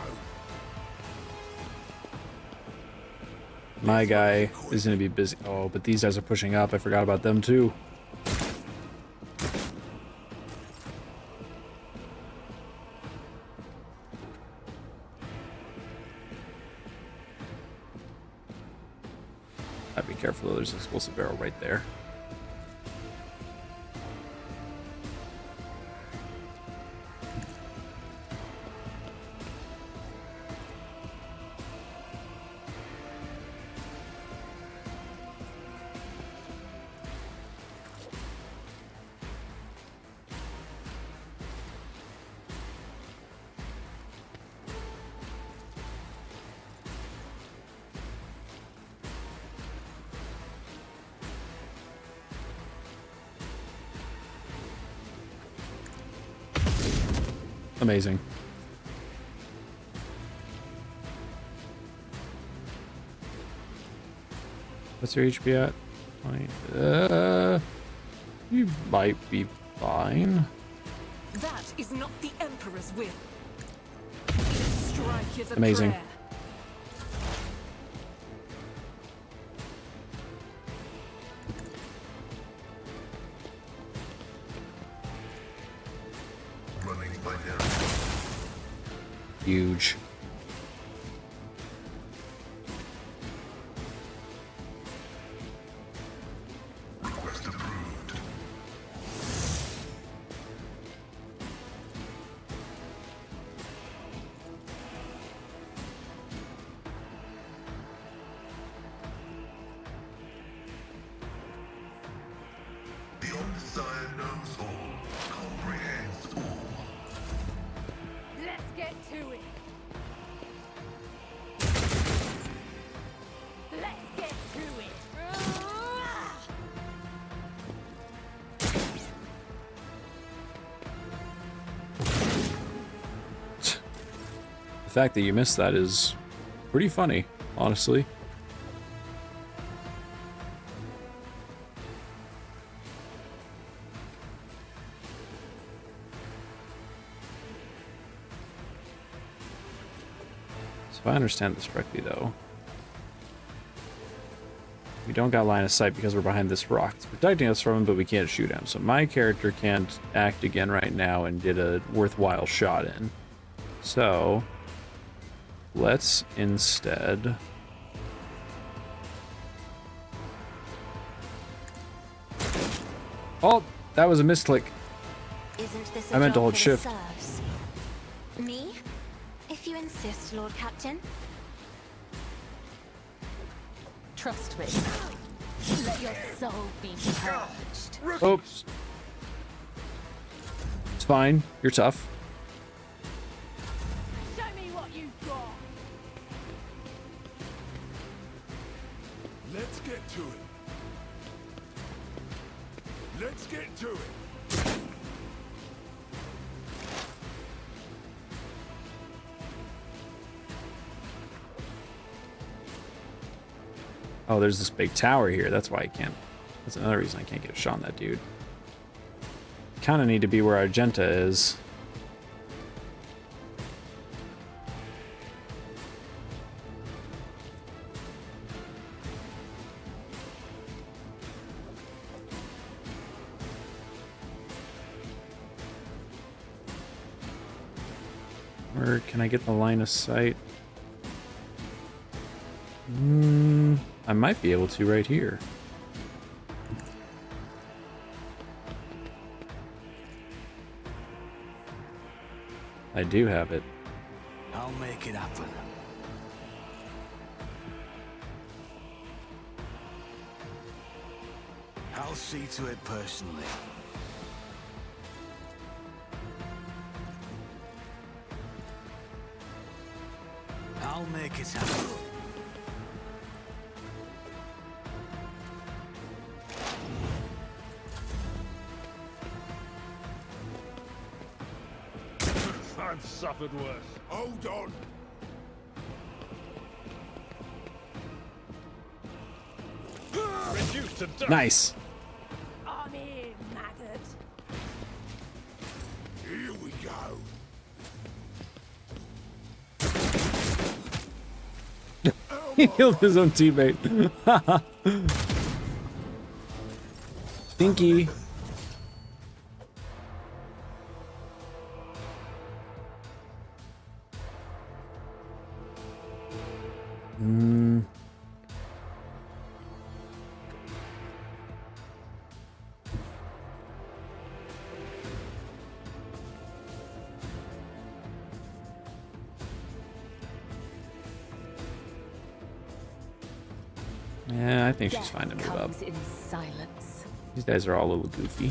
My guy is gonna be busy. Oh, but these guys are pushing up. I forgot about them too. Gotta be careful though, there's an explosive barrel right there. Amazing. What's your HP at? 20. You might be fine. That is not the Emperor's will. Strike is a Amazing. prayer. Running by now. Huge. Request approved. fact that you missed that is pretty funny, honestly. So if I understand this correctly, though, we don't got line of sight because we're behind this rock. It's protecting us from him, but we can't shoot him. So my character can't act again right now and get a worthwhile shot in. So let's instead... Oh, that was a misclick. Isn't this a I meant to job hold for the shift. serfs? Me? If you insist, Lord Captain. Trust me. Let your soul be purged. Oops. It's fine. You're tough. Show me what you've got. Let's get to it. Let's get to it. Oh, there's this big tower here. That's why I can't. That's another reason I can't get a shot on that dude. Kind of need to be where Argenta is. Where can I get the line of sight? I might be able to right here. I do have it. I'll make it happen. I'll see to it personally. I'll make it happen. I've suffered worse. Hold on. Reduced to dust. Nice. I'm in, maggot. Here we go. He killed his own teammate. Stinky. Yeah, I think she's fine to move up. Comes in silence. These guys are all a little goofy.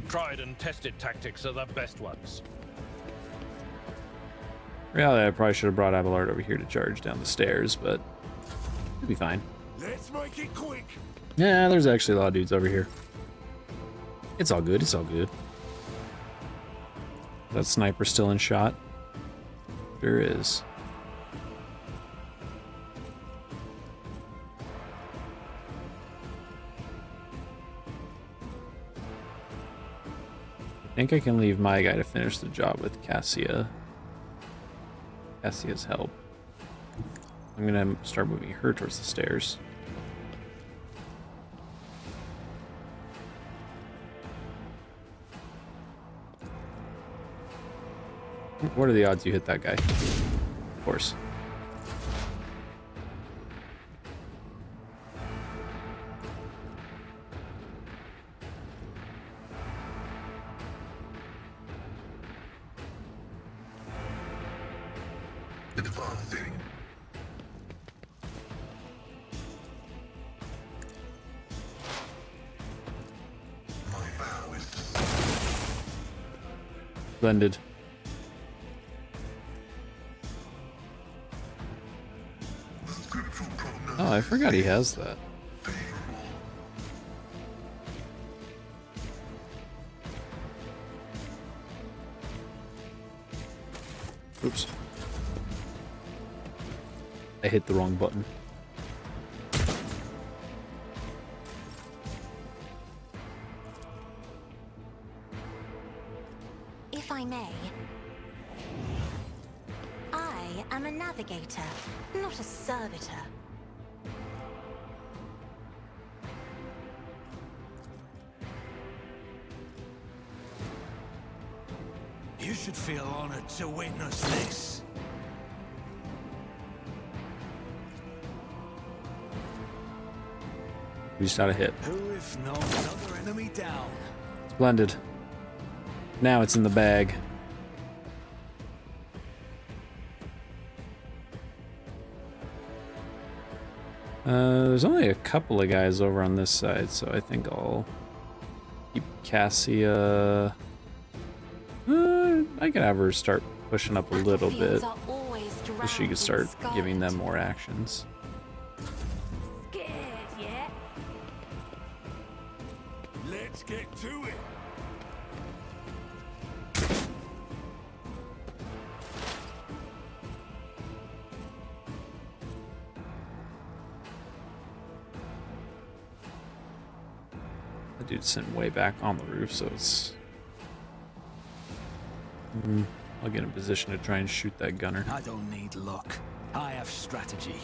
Tried and tested tactics are the best ones. Really, I probably should have brought Abelard over here to charge down the stairs, but it'll be fine. Let's make it quick. Yeah, there's actually a lot of dudes over here. It's all good, it's all good. That sniper still in shot? Sure is. I think I can leave my guy to finish the job with Cassia. Cassia's help. I'm gonna start moving her towards the stairs. What are the odds you hit that guy? Of course. Advancing. My vow is to Blended. the scriptural prognosis. Oh, I forgot he has that. Oops. I hit the wrong button. If I may, I am a navigator, not a servitor. You should feel honored to witness this. We just got a hit. Who if not another enemy down? Splendid. Now it's in the bag. There's only a couple of guys over on this side, so I think I'll keep Cassia. I can have her start pushing up a little bit, so she can start giving them more actions. Scared yet? Let's get to it. That dude's sitting way back on the roof, so it's... I'll get in position to try and shoot that gunner. I don't need luck. I have strategy.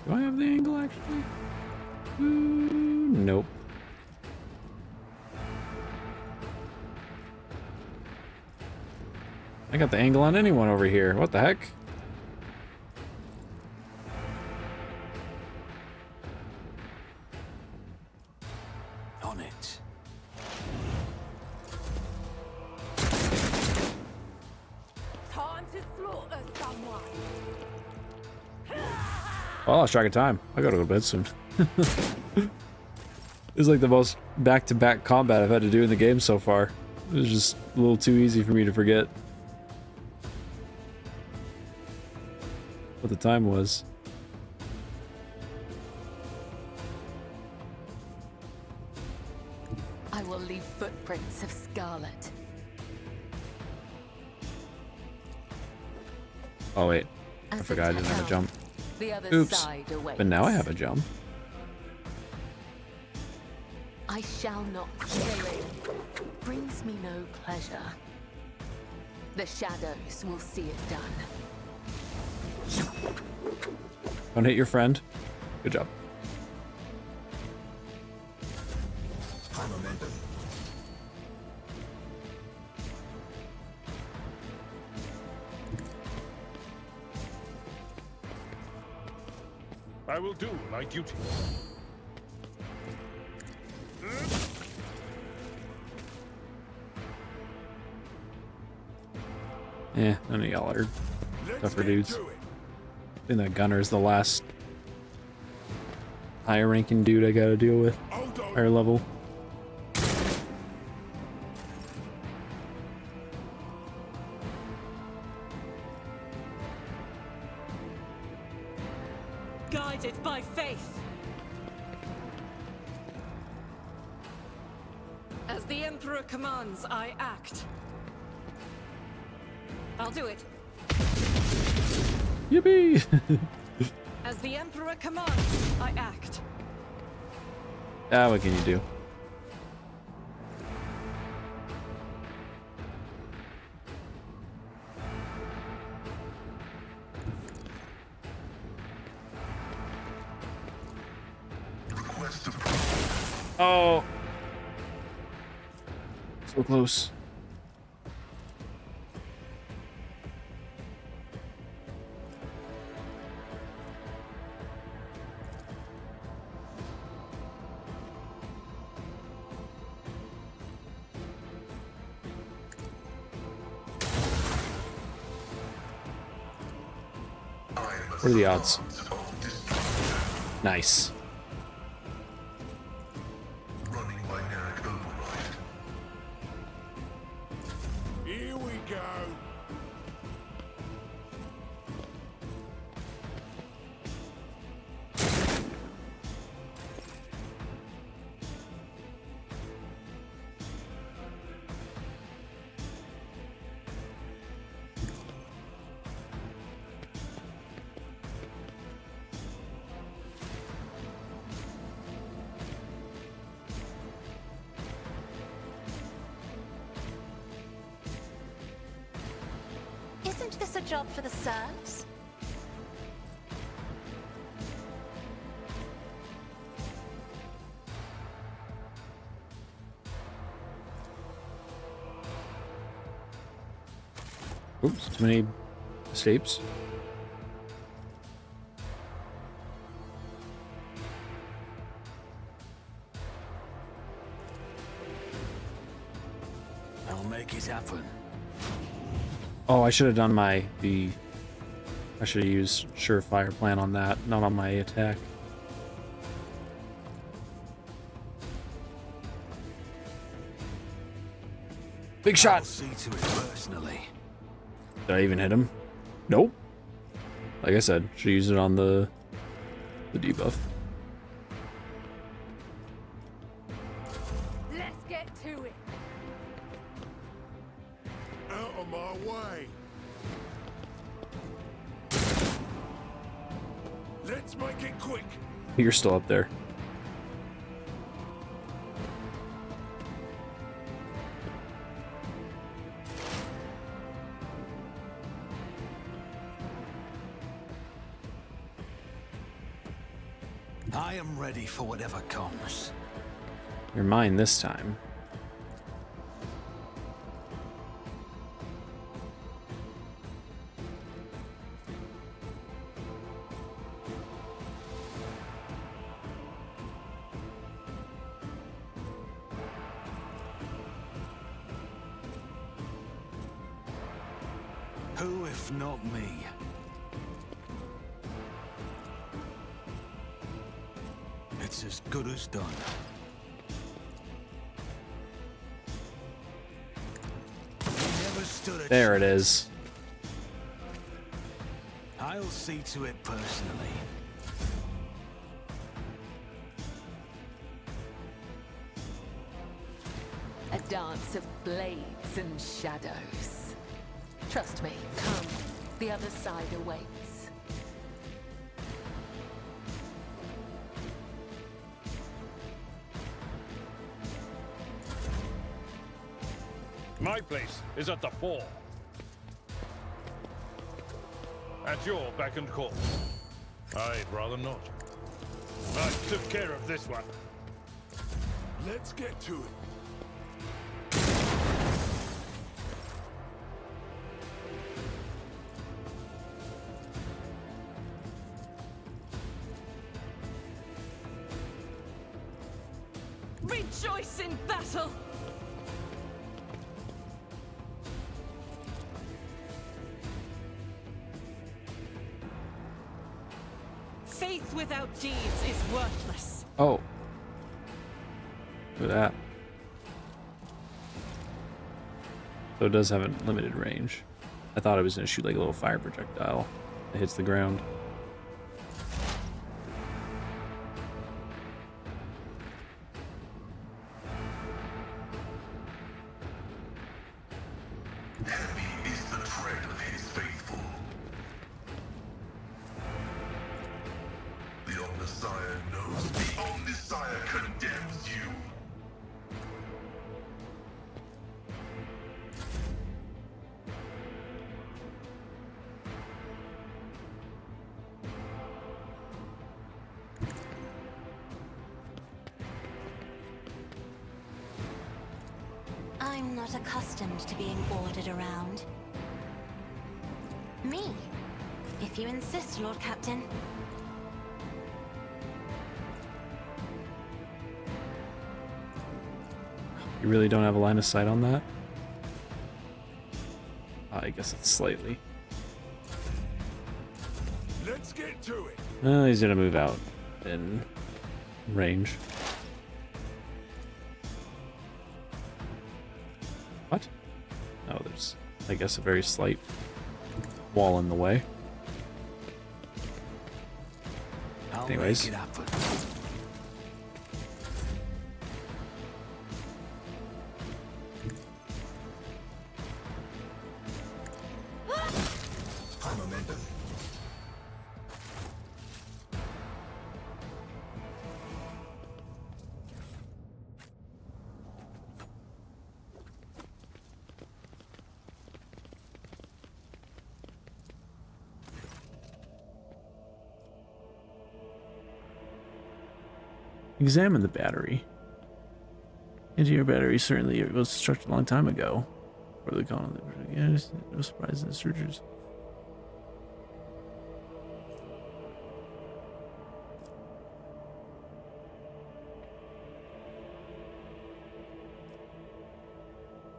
Do I have the angle, actually? Nope. I got the angle on anyone over here. What the heck? On it. Time to slaughter someone. Oh, I lost track of time. I gotta go to bed soon. It's like the most back-to-back combat I've had to do in the game so far. It was just a little too easy for me to forget what the time was. I will leave footprints of Scarlet. Oh wait, I As forgot I it didn't have a turns jump. The other Oops. side awaits. But now I have a jump. I shall not killing. Brings me no pleasure. The shadows will see it done. Don't hit your friend. Good job. I will do my duty. Yeah, none of y'all are tougher dudes. I think that gunner is the last higher ranking dude I gotta deal with. Higher level. Guided by faith. As the Emperor commands, I act. I'll do it. Yippee! As the Emperor commands, I act. Ah, what can you do? Oh! So close. What are the odds? Nice. Running my Narek override. Here we go. this a job for the serfs? Oops, too many escapes. I'll make it happen. Oh, I should have done I should have used Surefire Plan on that, not on my attack. Big I'll shot! see to it personally. Did I even hit him? Nope. Like I said, should use it on the debuff. Let's get to it. Out of my way! Let's make it quick! You're still up there. I am ready for whatever comes. You're mine this time. Who if not me? It's as good as done. Never stood a There it chance. is. I'll see to it personally. A dance of blades and shadows. Trust me, come. The other side awaits. My place is at the fore. At your beck and call. I'd rather not. I took care of this one. Let's get to it. Rejoice in battle! Faith without deeds is worthless. Oh. Look at that. So it does have a limited range. I thought it was going to shoot like a little fire projectile that hits the ground. Heavy is the tread of his faithful. The Omnissiah knows. The Omnissiah condemns you. I'm not accustomed to being ordered around. Me? If you insist, Lord Captain. You really don't have a line of sight on that? I guess it's slightly. Let's get to it. He's gonna move out in range. What? Oh, there's, I guess, a very slight wall in the way. I'll Anyways. make it happen. Examine the battery. Anti-air battery certainly was constructed a long time ago. For the colony. Yeah, no surprise in the searchers.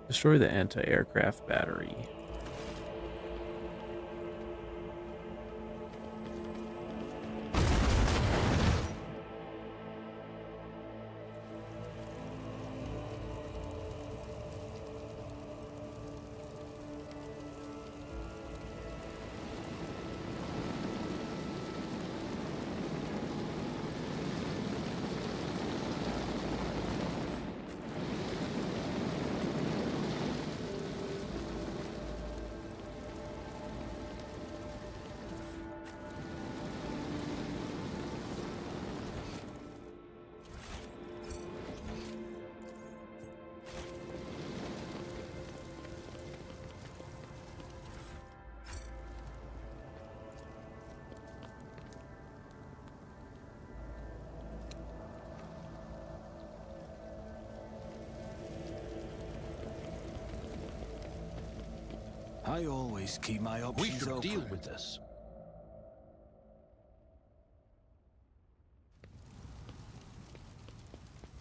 Destroy the anti-aircraft battery. I always keep my We options should open. deal with this.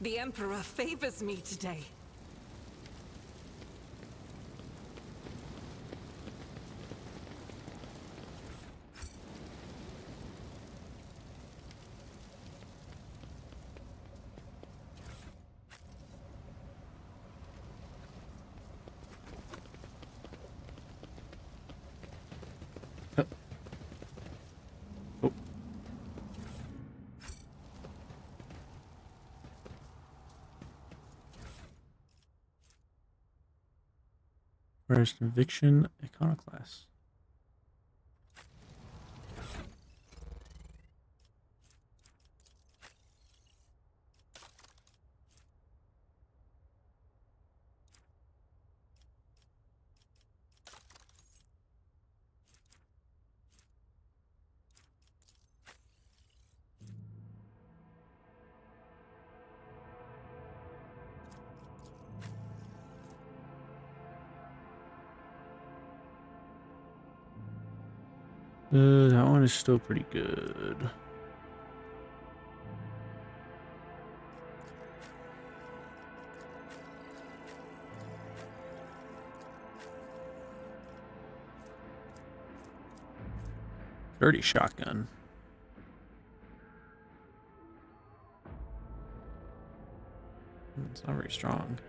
The Emperor favors me today. Where's Conviction Iconoclast? That one is still pretty good. Dirty shotgun. It's not very strong.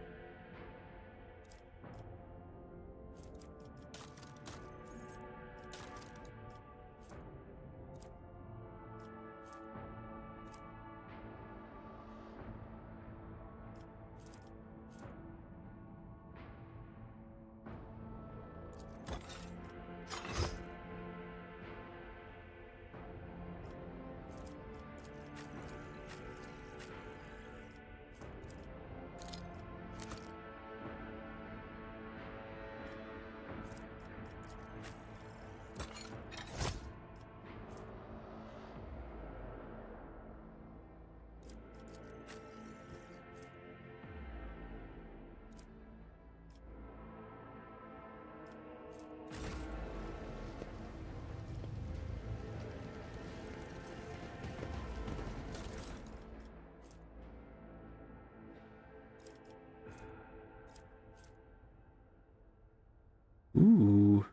Ooh.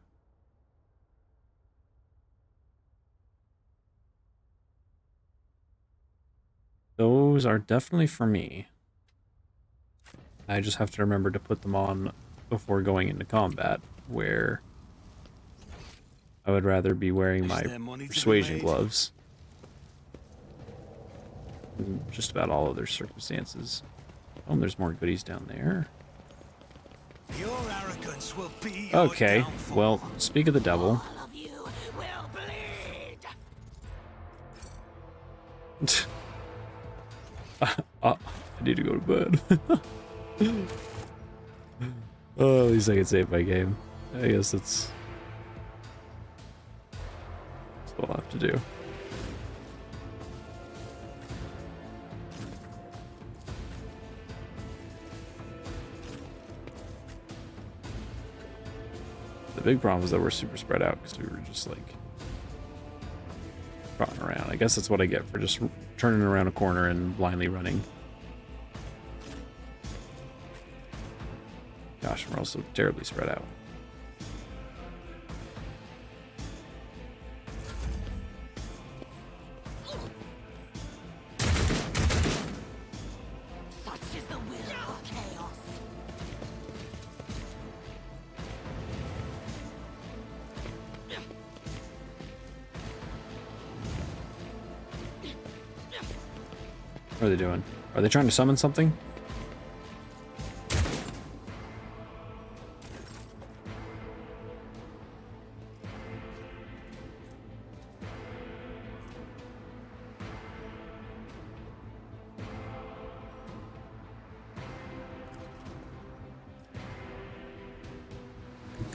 Those are definitely for me. I just have to remember to put them on before going into combat, where I would rather be wearing my persuasion gloves in just about all other circumstances. Oh, there's more goodies down there. Your arrogance will be your Okay, downfall. well, speak of the devil. All of you will bleed. I need to go to bed. Oh, at least I can save my game. I guess that's what I'll have to do. The big problem is that we're super spread out because we were just like trotting around. I guess that's what I get for just turning around a corner and blindly running. Gosh, we're also terribly spread out. What are they doing? Are they trying to summon something?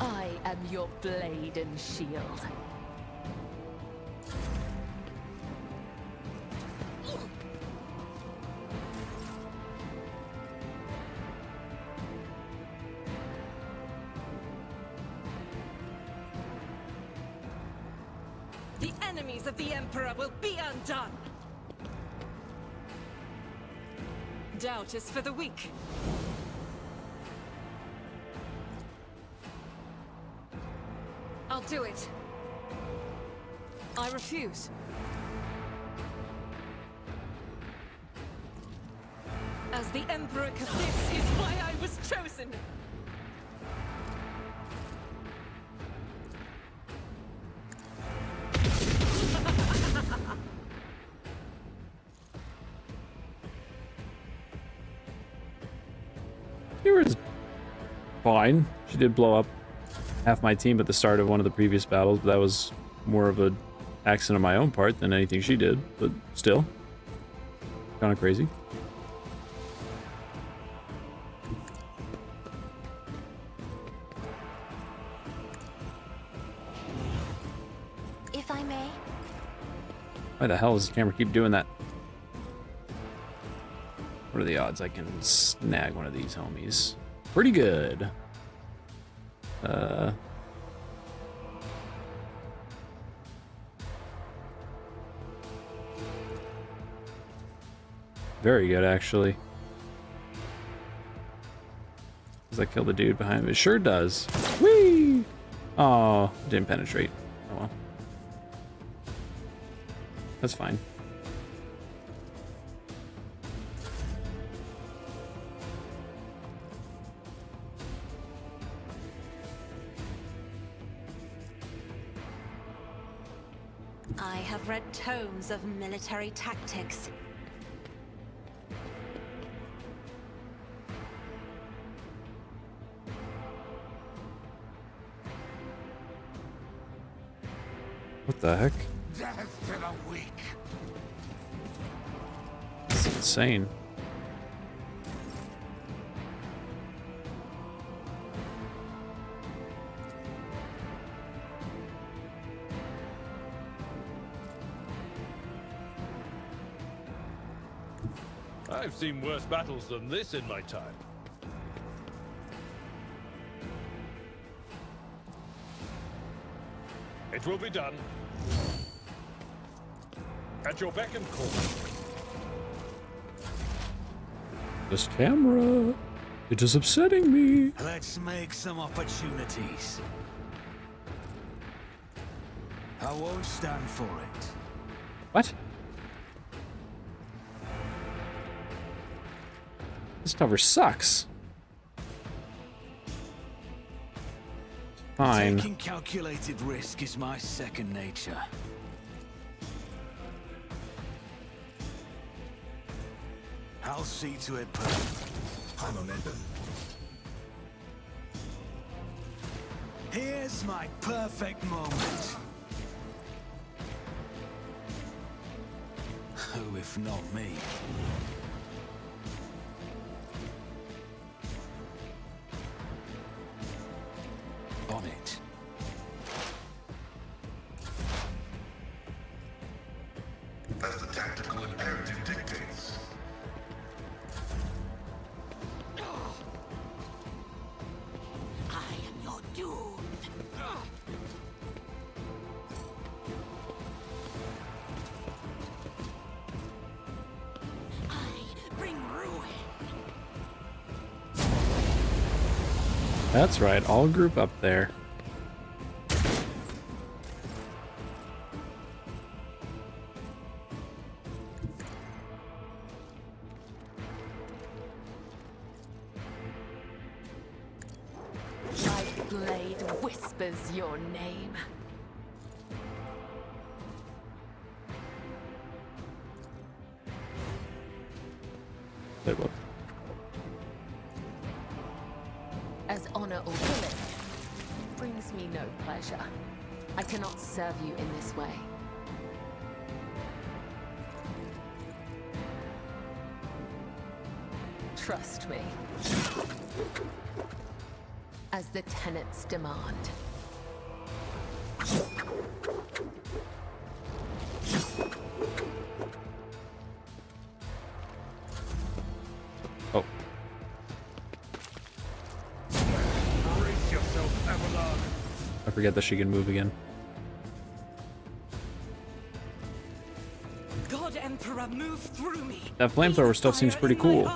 I am your blade and shield. The enemies of the Emperor will be undone! Doubt is for the weak. I'll do it. I refuse. As the Emperor, this is why I was chosen! Kira's fine. She did blow up half my team at the start of one of the previous battles, but that was more of an accident on my own part than anything she did. But still, kind of crazy. If I may, Why the hell does the camera keep doing that? What are the odds I can snag one of these homies? Pretty good. Very good, actually. Does that kill the dude behind me? It sure does. Whee! Oh, didn't penetrate. Oh well. That's fine. I have read tomes of military tactics. What the heck? Death to the weak. That's insane. I've seen worse battles than this in my time. It will be done. At your beck and call. This camera. It is upsetting me. Let's make some opportunities. I won't stand for it. What? This cover sucks. Fine. Taking calculated risk is my second nature. I'll see to it perfect. Here's my perfect moment. Who if not me? On it. As the tactical imperative dictates. I am your doom. That's right, all group up there. My blade whispers your name. Wait, what? As honor or villain brings me no pleasure. I cannot serve you in this way. Trust me. As the tenets demand. Oh. Brace yourself, Avalon. I forget that she can move again. God Emperor, move through me. That flamethrower still seems pretty cool.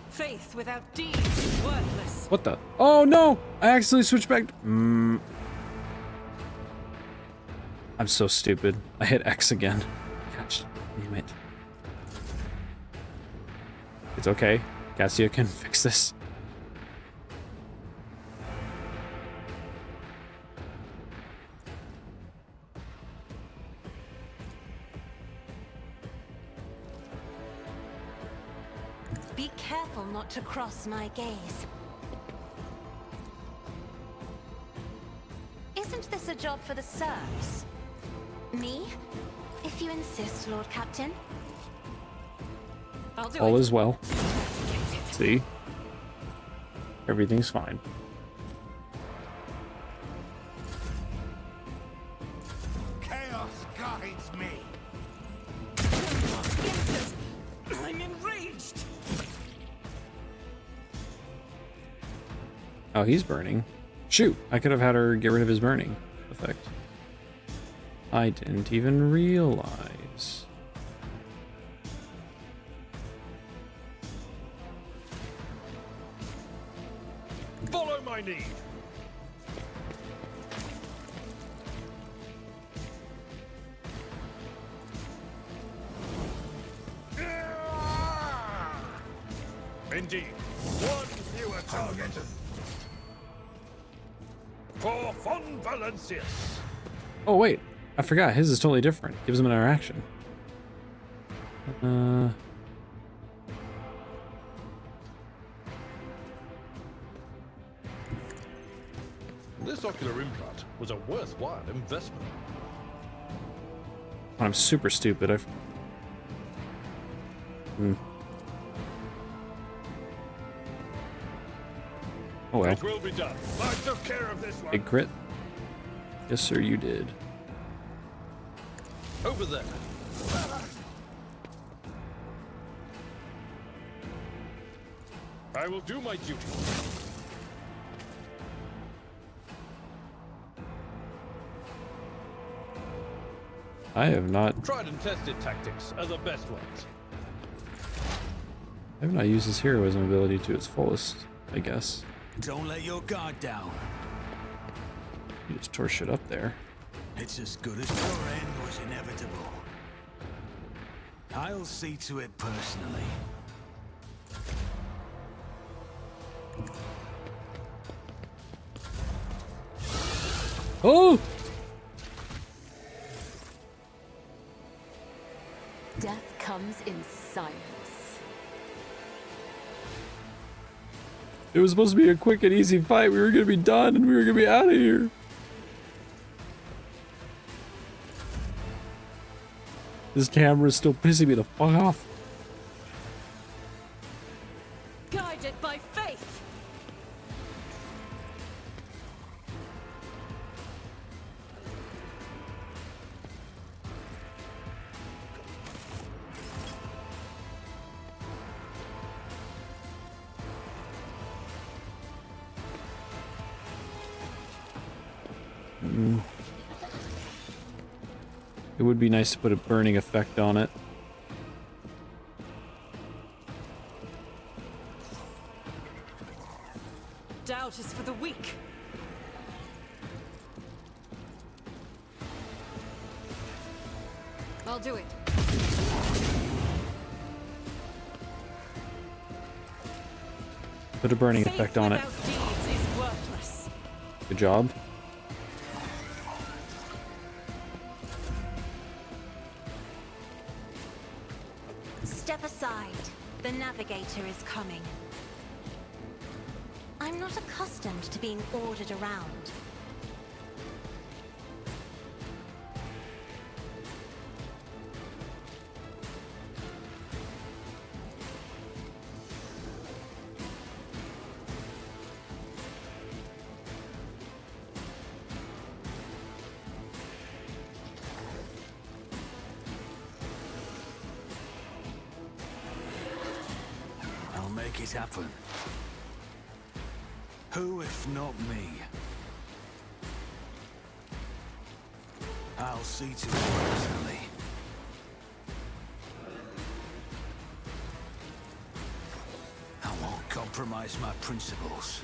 Faith without deeds is worthless. What the? Oh no! I accidentally switched back. I'm so stupid. I hit X again. Gosh, damn it. It's okay. Cassia can fix this. Be careful not to cross my gaze. Isn't this a job for the serfs? Me? If you insist, Lord Captain. I'll do All it. is well. See? Everything's fine. Chaos guides me. I'm enraged. Oh, he's burning. Shoot, I could have had her get rid of his burning effect. I didn't even realize. Follow my lead. Indeed. One fewer target. For Von Valancius. Oh wait, I forgot. His is totally different. Gives him an interaction. This ocular implant was a worthwhile investment. I'm super stupid. Oh well. It will be done. I took care of this one. Big crit. Yes, sir, you did. Over there. I will do my duty. I have not. Tried and tested tactics are the best ones. I have not used his heroism ability to its fullest, I guess. Don't let your guard down. He just tore shit up there. It's as good as your end was inevitable. I'll see to it personally. Oh! Death comes in silence. It was supposed to be a quick and easy fight. We were gonna be done and we were gonna be out of here. This camera is still pissing me the fuck off. Guided by faith. It would be nice to put a burning effect on it. Doubt is for the weak. I'll do it. Put a burning Faith effect on it. without deeds is worthless. Good job. Step aside. The navigator is coming. I'm not accustomed to being ordered around. I'll make it happen. Who if not me? I'll see to it personally. I won't compromise my principles.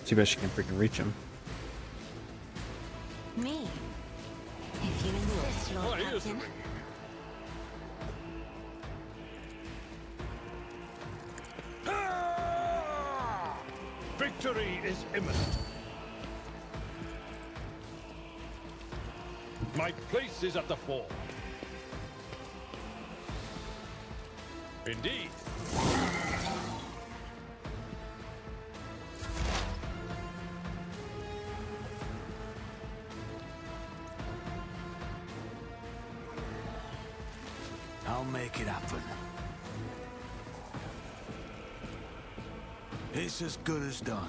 Too bad she can't freaking reach him. Me? If you insist, Lord Oh, he is. Captain. Victory is imminent. My place is at the fore. Indeed. I'll make it happen. It's as good as done.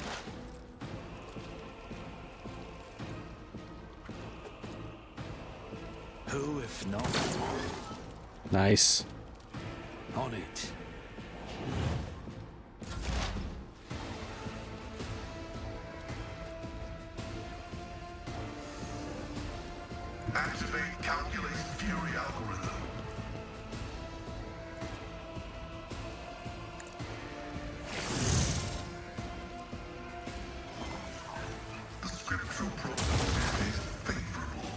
Who if not? Nice. On it. Activate calculated fury algorithm. The scriptural prognosis is favorable.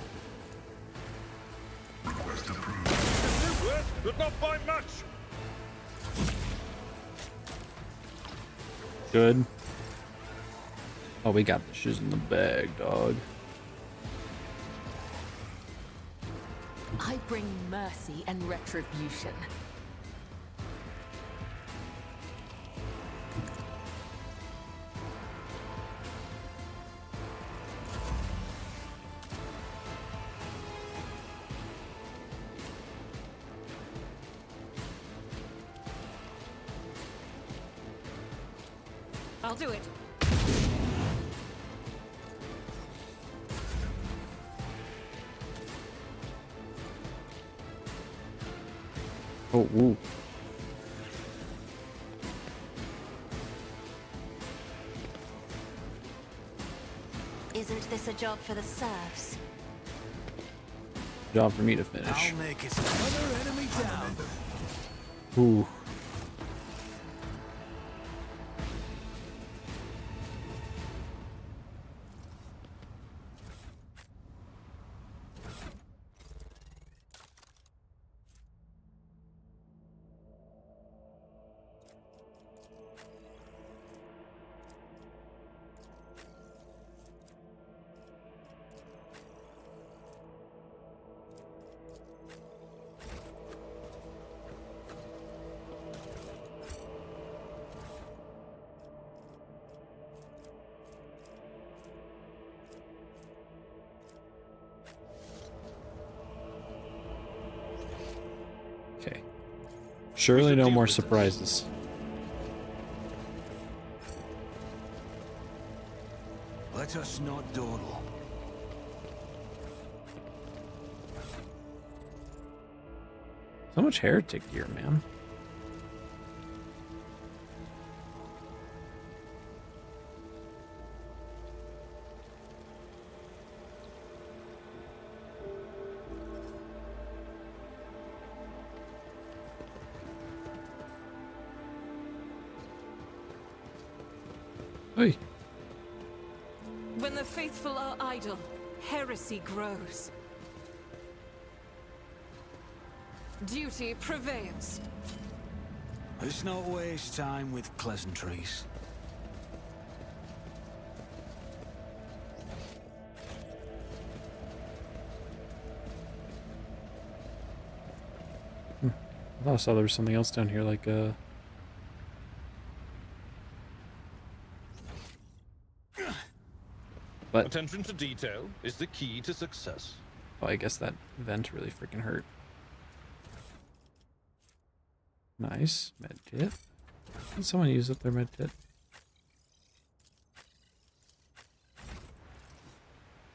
Request approved. Yes, but not by much. Good. Oh, we got the shiz in the bag, dog. I bring mercy and retribution. I'll do it. Oh, ooh. Isn't this a job for the serfs? Job for me to finish. I'll make it. Another enemy down. Ooh. Okay. Surely no more surprises. Let us not dawdle. So much heretic gear, man. Hey. When the faithful are idle, heresy grows. Duty prevails. Let's not waste time with pleasantries. I thought I saw there was something else down here, like But Attention to detail is the key to success. oh, I guess that vent really freaking hurt. Nice. Med kit. Did someone use up their med kit?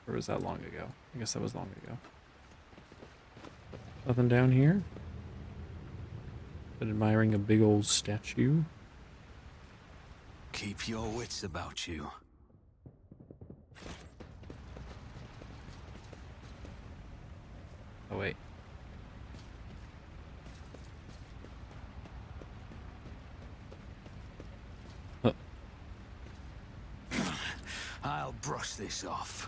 Or was that long ago? I guess that was long ago. Nothing down here? Been admiring a big old statue. Keep your wits about you. Oh, wait. Oh. I'll brush this off.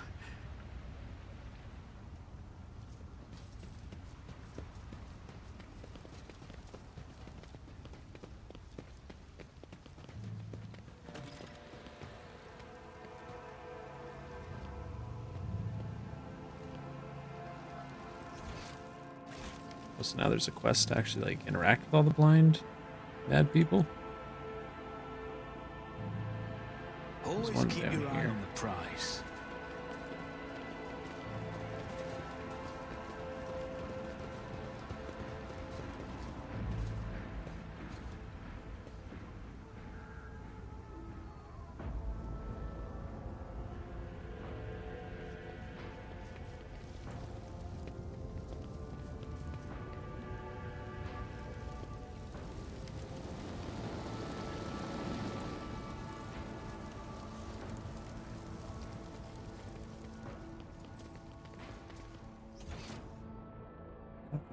So now there's a quest to actually like interact with all the blind bad people. Always one keep down your eye here. on the prize.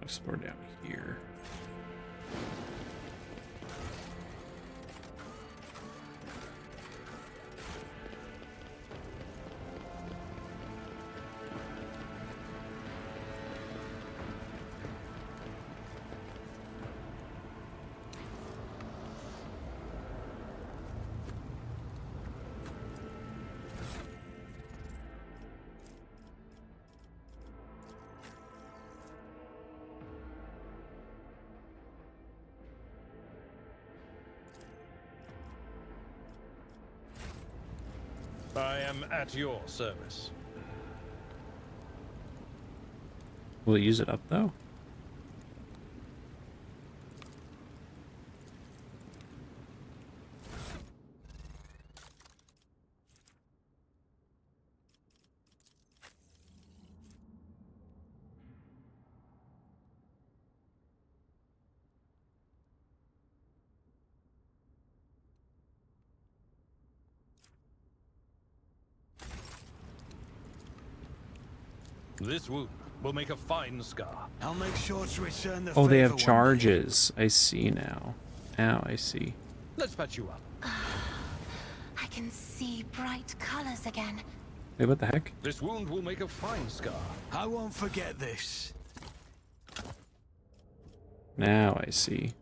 Explore down here. I am at your service. Will it use it up though? This wound will make a fine scar. I'll make sure to return the Oh, they favor have one day. charges. I see now. Now I see. Let's patch you up. I can see bright colors again. Wait, what the heck? This wound will make a fine scar. I won't forget this. Now I see.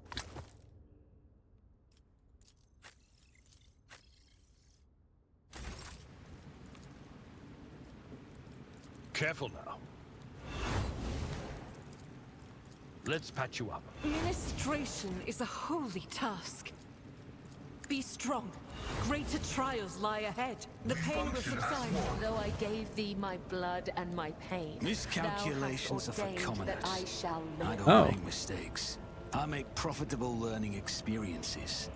Careful now. Let's patch you up. Ministration is a holy task. Be strong. Greater trials lie ahead. The pain will subside. Though I gave thee my blood and my pain, Miscalculations thou are for hast ordained that commoners. I shall I live. don't Oh. make mistakes. I make profitable learning experiences.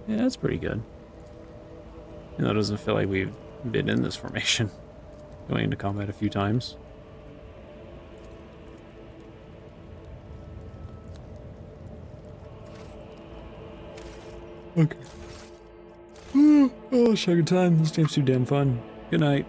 Yeah, that's pretty good. You know, it doesn't feel like we've been in this formation. Going into combat a few times. Okay. Oh, second time. This game's too damn fun. Good night.